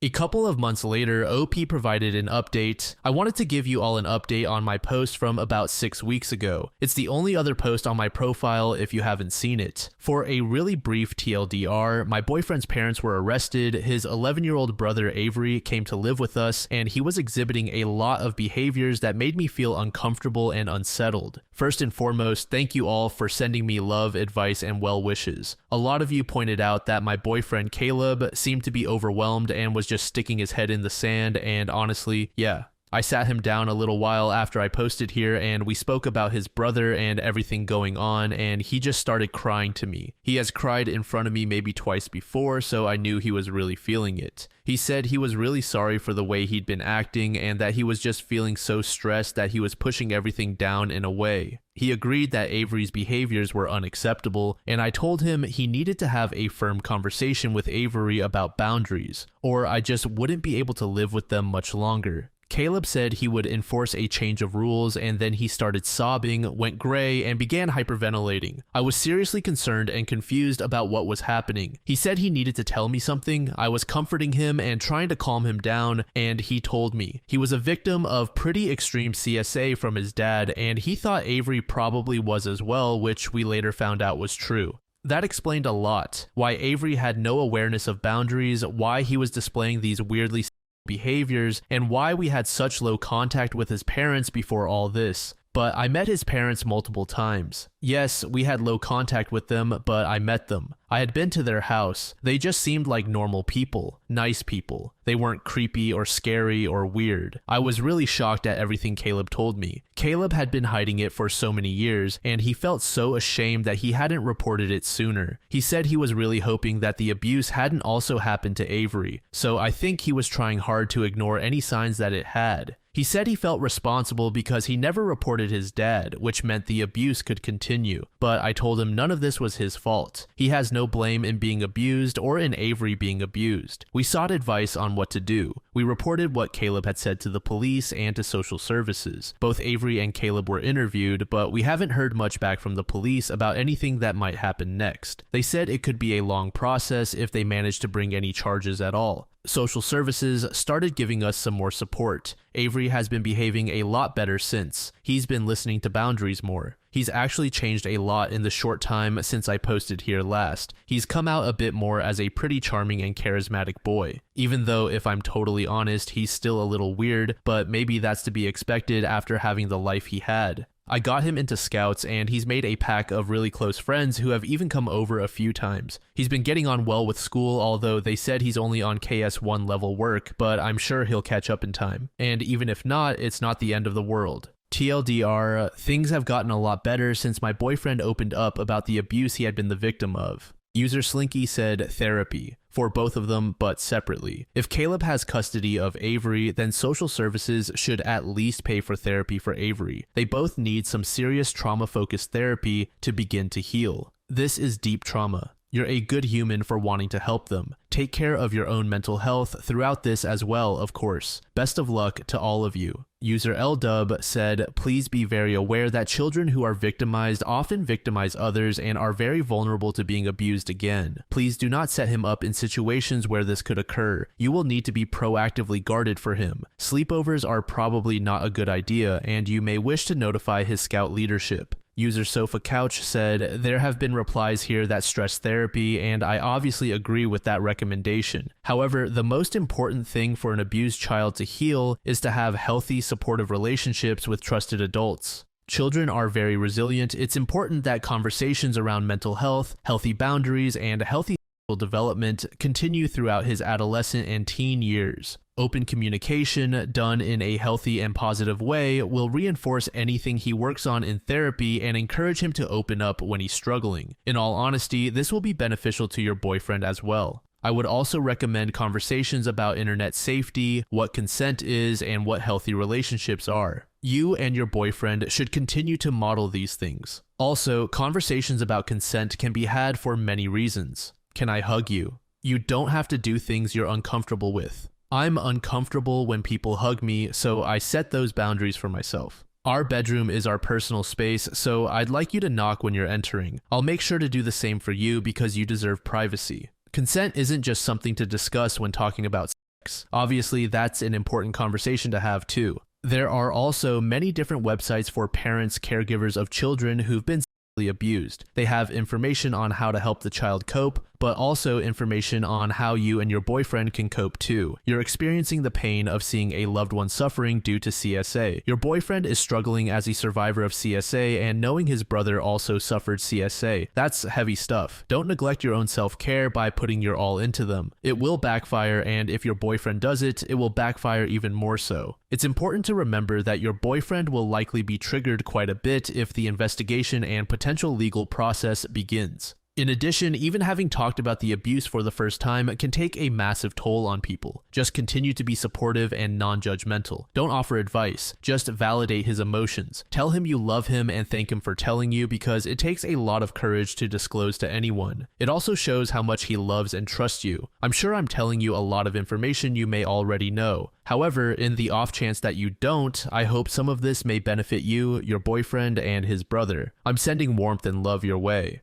[SPEAKER 1] A couple of months later, OP provided an update. I wanted to give you all an update on my post from about 6 weeks ago. It's the only other post on my profile if you haven't seen it. For a really brief TLDR, my boyfriend's parents were arrested, his 11-year-old brother Avery came to live with us, and he was exhibiting a lot of behaviors that made me feel uncomfortable and unsettled. First and foremost, thank you all for sending me love, advice, and well wishes. A lot of you pointed out that my boyfriend Caleb seemed to be overwhelmed and was just sticking his head in the sand, and honestly, yeah. I sat him down a little while after I posted here and we spoke about his brother and everything going on, and he just started crying to me. He has cried in front of me maybe twice before, so I knew he was really feeling it. He said he was really sorry for the way he'd been acting and that he was just feeling so stressed that he was pushing everything down in a way. He agreed that Avery's behaviors were unacceptable, and I told him he needed to have a firm conversation with Avery about boundaries, or I just wouldn't be able to live with them much longer. Caleb said he would enforce a change of rules, and then he started sobbing, went gray, and began hyperventilating. I was seriously concerned and confused about what was happening. He said he needed to tell me something. I was comforting him and trying to calm him down, and he told me. He was a victim of pretty extreme CSA from his dad, and he thought Avery probably was as well, which we later found out was true. That explained a lot. Why Avery had no awareness of boundaries, why he was displaying these weirdly behaviors, and why we had such low contact with his parents before all this. But I met his parents multiple times. Yes, we had low contact with them, but I met them. I had been to their house. They just seemed like normal people, nice people. They weren't creepy or scary or weird. I was really shocked at everything Caleb told me. Caleb had been hiding it for so many years, and he felt so ashamed that he hadn't reported it sooner. He said he was really hoping that the abuse hadn't also happened to Avery, so I think he was trying hard to ignore any signs that it had. He said he felt responsible because he never reported his dad, which meant the abuse could continue, but I told him none of this was his fault. He has no blame in being abused or in Avery being abused. We sought advice on what to do. We reported what Caleb had said to the police and to social services. Both Avery and Caleb were interviewed, but we haven't heard much back from the police about anything that might happen next. They said it could be a long process if they managed to bring any charges at all. Social services started giving us some more support. Avery has been behaving a lot better since. He's been listening to boundaries more. He's actually changed a lot in the short time since I posted here last. He's come out a bit more as a pretty charming and charismatic boy. Even though, if I'm totally honest, he's still a little weird, but maybe that's to be expected after having the life he had. I got him into scouts and he's made a pack of really close friends who have even come over a few times. He's been getting on well with school, although they said he's only on KS1 level work, but I'm sure he'll catch up in time. And even if not, it's not the end of the world. TLDR, things have gotten a lot better since my boyfriend opened up about the abuse he had been the victim of. User Slinky said therapy, for both of them, but separately. If Caleb has custody of Avery, then social services should at least pay for therapy for Avery. They both need some serious trauma-focused therapy to begin to heal. This is deep trauma. You're a good human for wanting to help them. Take care of your own mental health throughout this as well, of course. Best of luck to all of you. User LDub said, please be very aware that children who are victimized often victimize others and are very vulnerable to being abused again. Please do not set him up in situations where this could occur. You will need to be proactively guarded for him. Sleepovers are probably not a good idea, and you may wish to notify his scout leadership. User Sofa Couch said, there have been replies here that stress therapy, and I obviously agree with that recommendation. However, the most important thing for an abused child to heal is to have healthy, supportive relationships with trusted adults. Children are very resilient. It's important that conversations around mental health, healthy boundaries, and healthy development continue throughout his adolescent and teen years. Open communication, done in a healthy and positive way, will reinforce anything he works on in therapy and encourage him to open up when he's struggling. In all honesty, this will be beneficial to your boyfriend as well. I would also recommend conversations about internet safety, what consent is, and what healthy relationships are. You and your boyfriend should continue to model these things. Also, conversations about consent can be had for many reasons. Can I hug you? You don't have to do things you're uncomfortable with. I'm uncomfortable when people hug me, so I set those boundaries for myself. Our bedroom is our personal space, so I'd like you to knock when you're entering. I'll make sure to do the same for you because you deserve privacy. Consent isn't just something to discuss when talking about sex. Obviously, that's an important conversation to have too. There are also many different websites for parents, caregivers of children who've been sexually abused. They have information on how to help the child cope, but also information on how you and your boyfriend can cope too. You're experiencing the pain of seeing a loved one suffering due to CSA. Your boyfriend is struggling as a survivor of CSA and knowing his brother also suffered CSA. That's heavy stuff. Don't neglect your own self-care by putting your all into them. It will backfire, and if your boyfriend does it, it will backfire even more so. It's important to remember that your boyfriend will likely be triggered quite a bit if the investigation and potential legal process begins. In addition, even having talked about the abuse for the first time can take a massive toll on people. Just continue to be supportive and non-judgmental. Don't offer advice, just validate his emotions. Tell him you love him and thank him for telling you, because it takes a lot of courage to disclose to anyone. It also shows how much he loves and trusts you. I'm sure I'm telling you a lot of information you may already know. However, in the off chance that you don't, I hope some of this may benefit you, your boyfriend, and his brother. I'm sending warmth and love your way.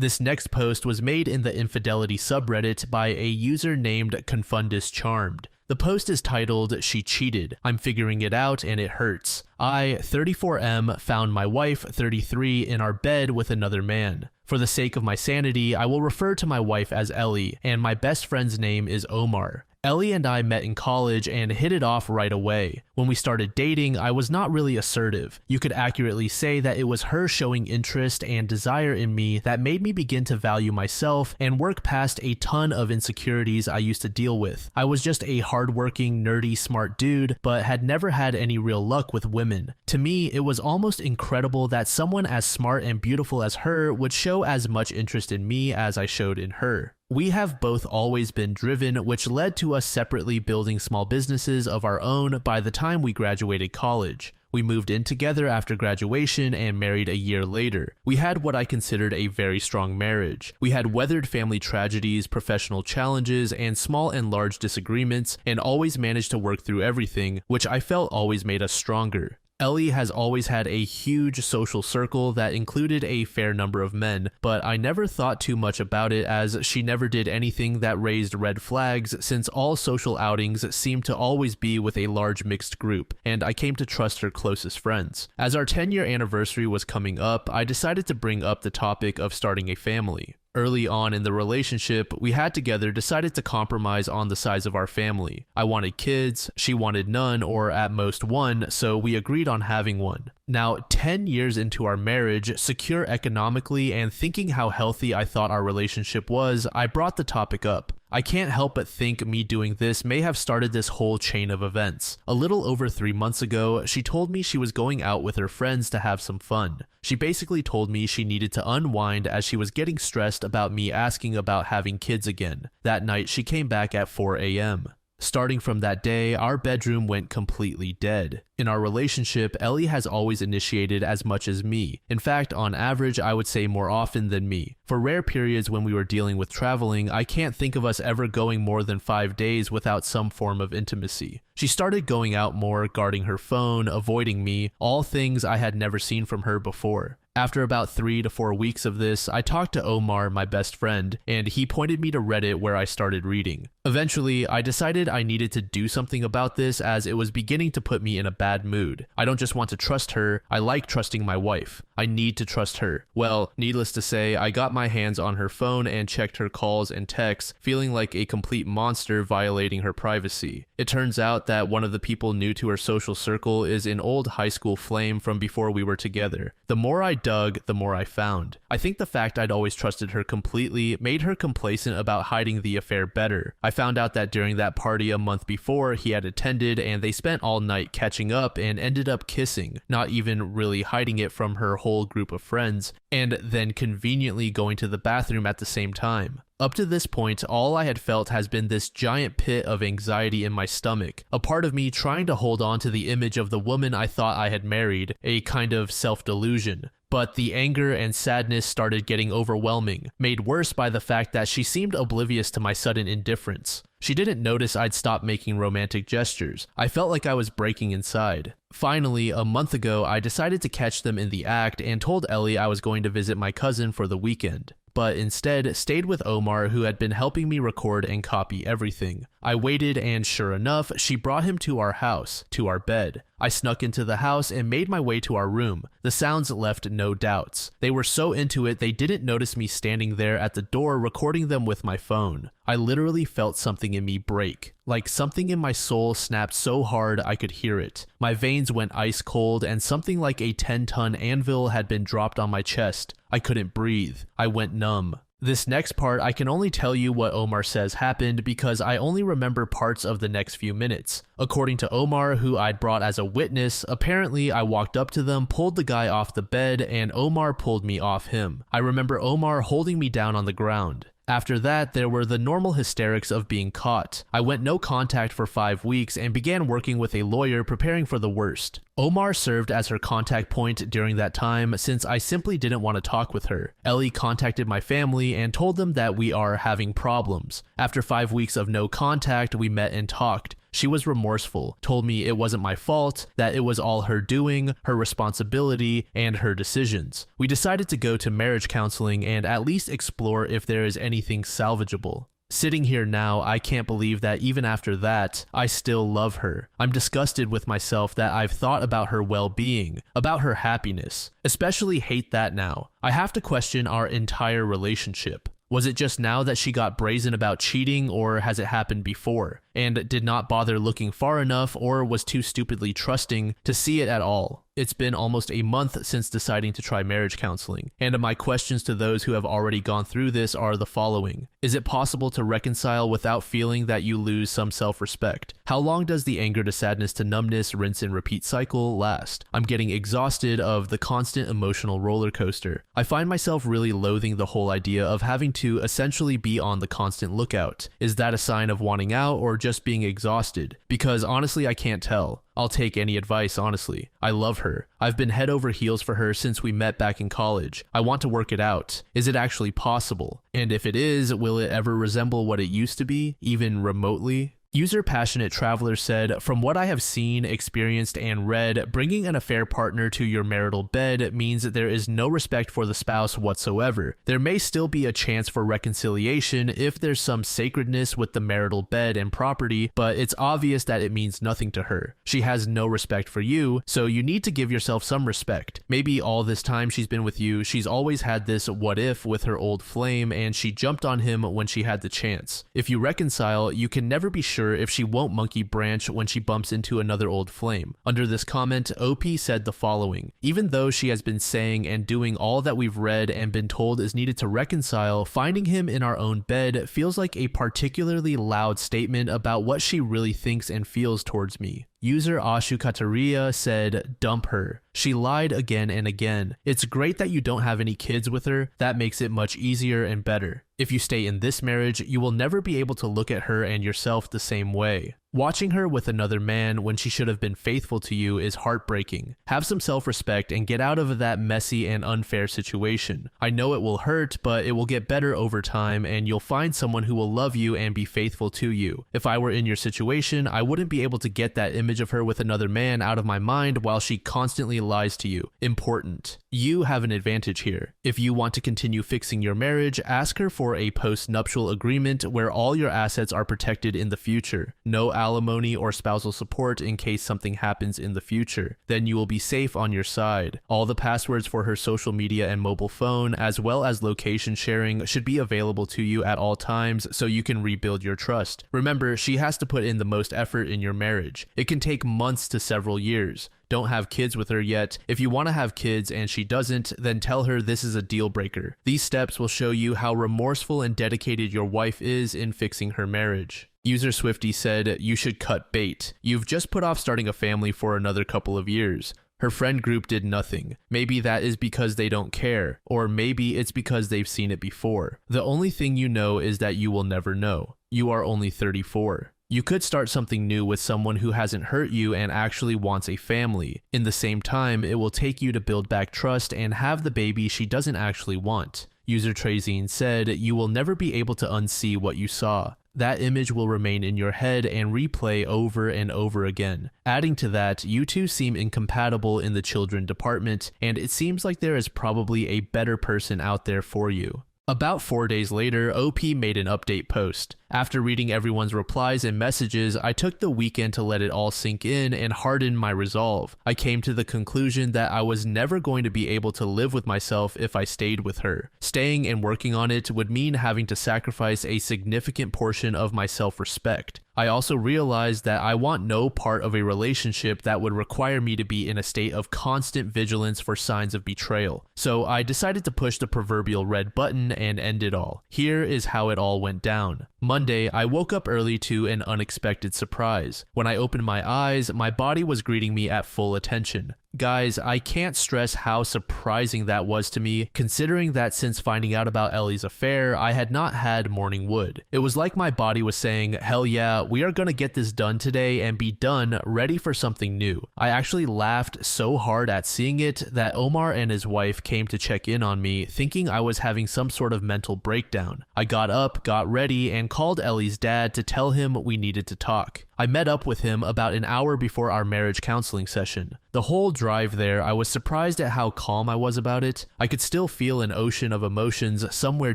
[SPEAKER 1] This next post was made in the infidelity subreddit by a user named Confundus Charmed. The post is titled, She Cheated. I'm figuring it out and it hurts. I, 34M, found my wife, 33, in our bed with another man. For the sake of my sanity, I will refer to my wife as Ellie, and my best friend's name is Omar. Ellie and I met in college and hit it off right away. When we started dating, I was not really assertive. You could accurately say that it was her showing interest and desire in me that made me begin to value myself and work past a ton of insecurities I used to deal with. I was just a hardworking, nerdy, smart dude, but had never had any real luck with women. To me, it was almost incredible that someone as smart and beautiful as her would show as much interest in me as I showed in her. We have both always been driven, which led to us separately building small businesses of our own by the time we graduated college. We moved in together after graduation and married a year later. We had what I considered a very strong marriage. We had weathered family tragedies, professional challenges, and small and large disagreements, and always managed to work through everything, which I felt always made us stronger. Ellie has always had a huge social circle that included a fair number of men, but I never thought too much about it as she never did anything that raised red flags, since all social outings seemed to always be with a large mixed group, and I came to trust her closest friends. As our 10-year anniversary was coming up, I decided to bring up the topic of starting a family. Early on in the relationship we had together decided to compromise on the size of our family. I wanted kids, she wanted none or at most one, so we agreed on having one. Now, 10 years into our marriage, secure economically and thinking how healthy I thought our relationship was, I brought the topic up. I can't help but think me doing this may have started this whole chain of events. A little over 3 months ago, she told me she was going out with her friends to have some fun. She basically told me she needed to unwind as she was getting stressed about me asking about having kids again. That night, she came back at 4 a.m. Starting from that day, our bedroom went completely dead. In our relationship, Ellie has always initiated as much as me. In fact, on average, I would say more often than me. For rare periods when we were dealing with traveling, I can't think of us ever going more than 5 days without some form of intimacy. She started going out more, guarding her phone, avoiding me, all things I had never seen from her before. After about 3 to 4 weeks of this, I talked to Omar, my best friend, and he pointed me to Reddit where I started reading. Eventually, I decided I needed to do something about this as it was beginning to put me in a bad mood. I don't just want to trust her, I like trusting my wife. I need to trust her. Well, needless to say, I got my hands on her phone and checked her calls and texts, feeling like a complete monster violating her privacy. It turns out that one of the people new to her social circle is an old high school flame from before we were together. The more I dug, the more I found. I think the fact I'd always trusted her completely made her complacent about hiding the affair better. I found out that during that party a month before he had attended and they spent all night catching up and ended up kissing, not even really hiding it from her whole group of friends, and then conveniently going to the bathroom at the same time. Up to this point, all I had felt has been this giant pit of anxiety in my stomach, a part of me trying to hold on to the image of the woman I thought I had married, a kind of self-delusion. But the anger and sadness started getting overwhelming, made worse by the fact that she seemed oblivious to my sudden indifference. She didn't notice I'd stopped making romantic gestures. I felt like I was breaking inside. Finally, a month ago, I decided to catch them in the act and told Ellie I was going to visit my cousin for the weekend, but instead stayed with Omar, who had been helping me record and copy everything. I waited and sure enough, she brought him to our house, to our bed. I snuck into the house and made my way to our room. The sounds left no doubts. They were so into it they didn't notice me standing there at the door recording them with my phone. I literally felt something in me break. Like something in my soul snapped so hard I could hear it. My veins went ice cold and something like a 10-ton anvil had been dropped on my chest. I couldn't breathe. I went numb. This next part, I can only tell you what Omar says happened because I only remember parts of the next few minutes. According to Omar, who I'd brought as a witness, apparently I walked up to them, pulled the guy off the bed, and Omar pulled me off him. I remember Omar holding me down on the ground. After that, there were the normal hysterics of being caught. I went no contact for 5 weeks and began working with a lawyer preparing for the worst. Omar served as her contact point during that time since I simply didn't want to talk with her. Ellie contacted my family and told them that we are having problems. After 5 weeks of no contact, we met and talked. She was remorseful, told me it wasn't my fault, that it was all her doing, her responsibility, and her decisions. We decided to go to marriage counseling and at least explore if there is anything salvageable. Sitting here now, I can't believe that even after that, I still love her. I'm disgusted with myself that I've thought about her well-being, about her happiness. Especially hate that now. I have to question our entire relationship. Was it just now that she got brazen about cheating, or has it happened before, and did not bother looking far enough or was too stupidly trusting to see it at all? It's been almost a month since deciding to try marriage counseling, and my questions to those who have already gone through this are the following. Is it possible to reconcile without feeling that you lose some self-respect? How long does the anger to sadness to numbness rinse and repeat cycle last? I'm getting exhausted of the constant emotional roller coaster. I find myself really loathing the whole idea of having to essentially be on the constant lookout. Is that a sign of wanting out or just being exhausted? Because honestly, I can't tell. I'll take any advice, honestly. I love her. I've been head over heels for her since we met back in college. I want to work it out. Is it actually possible? And if it is, will it ever resemble what it used to be, even remotely? User Passionate Traveler said, "From what I have seen, experienced, and read, bringing an affair partner to your marital bed means that there is no respect for the spouse whatsoever. There may still be a chance for reconciliation if there's some sacredness with the marital bed and property, but it's obvious that it means nothing to her. She has no respect for you, so you need to give yourself some respect. Maybe all this time she's been with you, she's always had this what if with her old flame, and she jumped on him when she had the chance. If you reconcile, you can never be sure if she won't monkey branch when she bumps into another old flame." Under this comment, OP said the following: "Even though she has been saying and doing all that we've read and been told is needed to reconcile, finding him in our own bed feels like a particularly loud statement about what she really thinks and feels towards me." User Ashu Kataria said, "Dump her. She lied again and again. It's great that you don't have any kids with her. That makes it much easier and better. If you stay in this marriage, you will never be able to look at her and yourself the same way. Watching her with another man when she should have been faithful to you is heartbreaking. Have some self-respect and get out of that messy and unfair situation. I know it will hurt, but it will get better over time and you'll find someone who will love you and be faithful to you. If I were in your situation, I wouldn't be able to get that image of her with another man out of my mind while she constantly lies to you. Important. You have an advantage here. If you want to continue fixing your marriage, ask her for a post-nuptial agreement where all your assets are protected in the future. No alimony or spousal support in case something happens in the future. Then you will be safe on your side. All the passwords for her social media and mobile phone, as well as location sharing, should be available to you at all times so you can rebuild your trust. Remember, she has to put in the most effort in your marriage. It can take months to several years. Don't have kids with her yet. If you want to have kids and she doesn't, then tell her this is a deal breaker. These steps will show you how remorseful and dedicated your wife is in fixing her marriage." User Swifty said, "You should cut bait. You've just put off starting a family for another couple of years. Her friend group did nothing. Maybe that is because they don't care, or maybe it's because they've seen it before. The only thing you know is that you will never know. You are only 34. You could start something new with someone who hasn't hurt you and actually wants a family. In the same time, it will take you to build back trust and have the baby she doesn't actually want." User Trazine said, "You will never be able to unsee what you saw. That image will remain in your head and replay over and over again. Adding to that, you two seem incompatible in the children department, and it seems like there is probably a better person out there for you." About 4 days later, OP made an update post. After reading everyone's replies and messages, I took the weekend to let it all sink in and harden my resolve. I came to the conclusion that I was never going to be able to live with myself if I stayed with her. Staying and working on it would mean having to sacrifice a significant portion of my self-respect. I also realized that I want no part of a relationship that would require me to be in a state of constant vigilance for signs of betrayal. So I decided to push the proverbial red button and end it all. Here is how it all went down. Monday, I woke up early to an unexpected surprise. When I opened my eyes, my body was greeting me at full attention. Guys, I can't stress how surprising that was to me, considering that since finding out about Ellie's affair, I had not had morning wood. It was like my body was saying, hell yeah, we are gonna get this done today and be done, ready for something new. I actually laughed so hard at seeing it that Omar and his wife came to check in on me, thinking I was having some sort of mental breakdown. I got up, got ready, and called Ellie's dad to tell him we needed to talk. I met up with him about an hour before our marriage counseling session. The whole drive there, I was surprised at how calm I was about it. I could still feel an ocean of emotions somewhere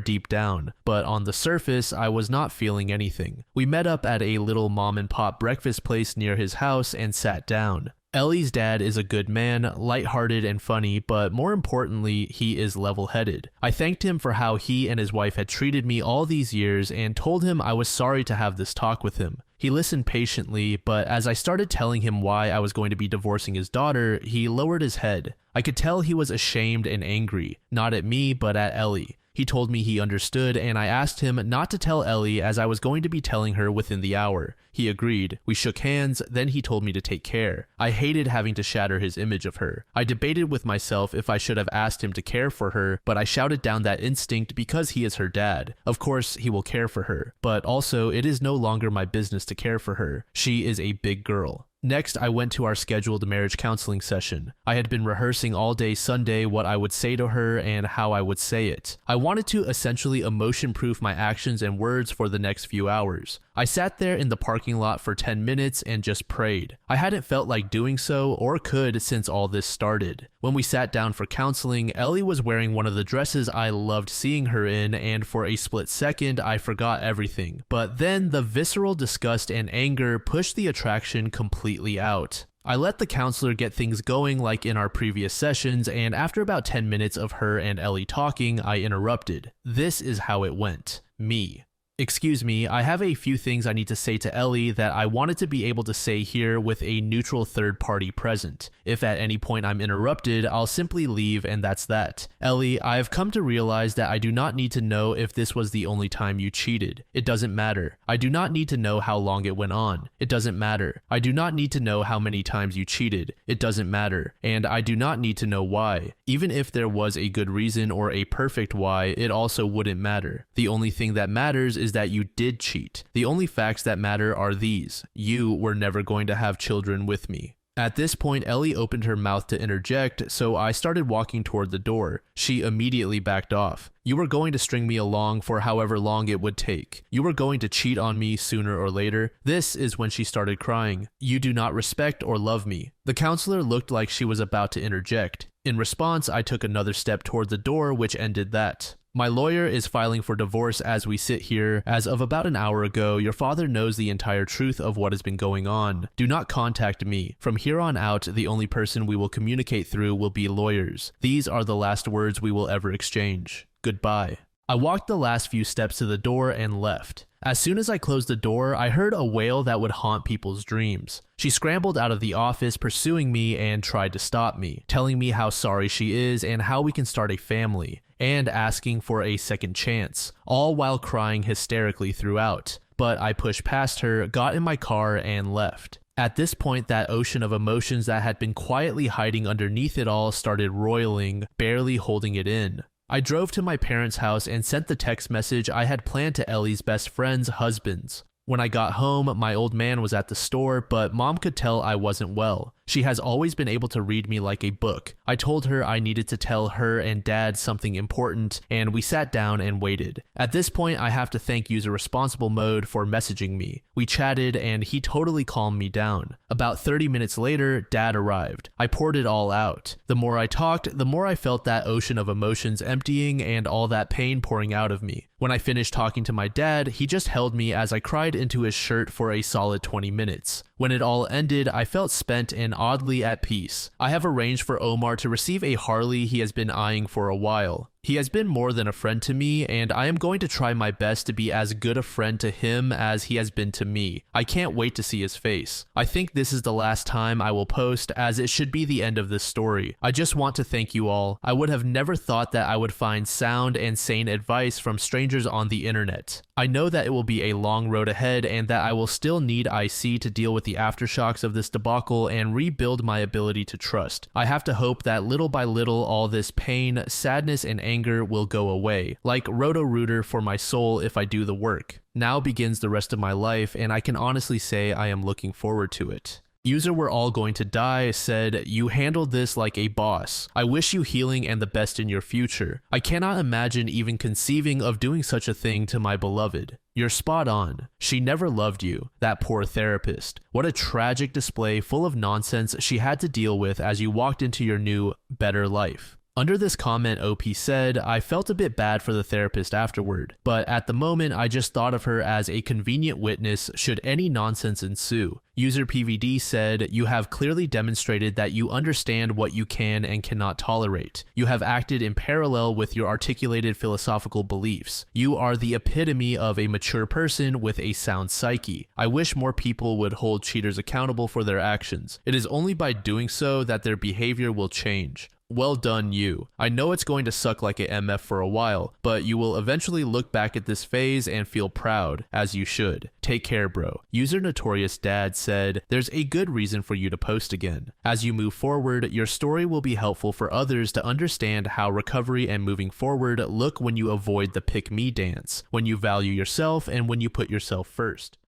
[SPEAKER 1] deep down, but on the surface, I was not feeling anything. We met up at a little mom and pop breakfast place near his house and sat down. Ellie's dad is a good man, lighthearted and funny, but more importantly, he is level-headed. I thanked him for how he and his wife had treated me all these years and told him I was sorry to have this talk with him. He listened patiently, but as I started telling him why I was going to be divorcing his daughter, he lowered his head. I could tell he was ashamed and angry, not at me, but at Ellie. He told me he understood, and I asked him not to tell Ellie as I was going to be telling her within the hour. He agreed. We shook hands, then he told me to take care. I hated having to shatter his image of her. I debated with myself if I should have asked him to care for her, but I shouted down that instinct because he is her dad. Of course, he will care for her, but also it is no longer my business to care for her. She is a big girl. Next, I went to our scheduled marriage counseling session. I had been rehearsing all day Sunday what I would say to her and how I would say it. I wanted to essentially emotion-proof my actions and words for the next few hours. I sat there in the parking lot for 10 minutes and just prayed. I hadn't felt like doing so or could since all this started. When we sat down for counseling, Ellie was wearing one of the dresses I loved seeing her in, and for a split second I forgot everything. But then the visceral disgust and anger pushed the attraction completely out. I let the counselor get things going like in our previous sessions, and after about 10 minutes of her and Ellie talking, I interrupted. This is how it went. Me. Excuse me, I have a few things I need to say to Ellie that I wanted to be able to say here with a neutral third party present. If at any point I'm interrupted, I'll simply leave and that's that. Ellie, I have come to realize that I do not need to know if this was the only time you cheated. It doesn't matter. I do not need to know how long it went on. It doesn't matter. I do not need to know how many times you cheated. It doesn't matter. And I do not need to know why. Even if there was a good reason or a perfect why, it also wouldn't matter. The only thing that matters is that you did cheat. The only facts that matter are these. You were never going to have children with me. At this point, Ellie opened her mouth to interject, so I started walking toward the door. She immediately backed off. You were going to string me along for however long it would take. You were going to cheat on me sooner or later. This is when she started crying. You do not respect or love me. The counselor looked like she was about to interject. In response, I took another step toward the door, which ended that. My lawyer is filing for divorce as we sit here. As of about an hour ago, your father knows the entire truth of what has been going on. Do not contact me. From here on out, the only person we will communicate through will be lawyers. These are the last words we will ever exchange. Goodbye. I walked the last few steps to the door and left. As soon as I closed the door, I heard a wail that would haunt people's dreams. She scrambled out of the office, pursuing me and tried to stop me, telling me how sorry she is and how we can start a family, and asking for a second chance, all while crying hysterically throughout. But I pushed past her, got in my car, and left. At this point, that ocean of emotions that had been quietly hiding underneath it all started roiling, barely holding it in. I drove to my parents' house and sent the text message I had planned to Ellie's best friends' husbands. When I got home, my old man was at the store, but Mom could tell I wasn't well. She has always been able to read me like a book. I told her I needed to tell her and Dad something important, and we sat down and waited. At this point, I have to thank User Responsible Mode for messaging me. We chatted, and he totally calmed me down. About 30 minutes later, Dad arrived. I poured it all out. The more I talked, the more I felt that ocean of emotions emptying and all that pain pouring out of me. When I finished talking to my dad, he just held me as I cried into his shirt for a solid 20 minutes. When it all ended, I felt spent and oddly at peace. I have arranged for Omar to receive a Harley he has been eyeing for a while. He has been more than a friend to me, and I am going to try my best to be as good a friend to him as he has been to me. I can't wait to see his face. I think this is the last time I will post, as it should be the end of this story. I just want to thank you all. I would have never thought that I would find sound and sane advice from strangers on the internet. I know that it will be a long road ahead and that I will still need IC to deal with the aftershocks of this debacle and rebuild my ability to trust. I have to hope that little by little all this pain, sadness, and anger will go away, like Roto-Rooter for my soul if I do the work. Now begins the rest of my life, and I can honestly say I am looking forward to it. User We're All Going to Die said, "You handled this like a boss. I wish you healing and the best in your future. I cannot imagine even conceiving of doing such a thing to my beloved. You're spot on. She never loved you. That poor therapist. What a tragic display full of nonsense she had to deal with as you walked into your new, better life." Under this comment, OP said, "I felt a bit bad for the therapist afterward, but at the moment I just thought of her as a convenient witness should any nonsense ensue." User PVD said, "You have clearly demonstrated that you understand what you can and cannot tolerate. You have acted in parallel with your articulated philosophical beliefs. You are the epitome of a mature person with a sound psyche. I wish more people would hold cheaters accountable for their actions. It is only by doing so that their behavior will change. Well done, you. I know it's going to suck like a MF for a while, but you will eventually look back at this phase and feel proud, as you should. Take care, bro." User Notorious Dad said, "There's a good reason for you to post again. As you move forward, your story will be helpful for others to understand how recovery and moving forward look when you avoid the pick me dance, when you value yourself, and when you put yourself first."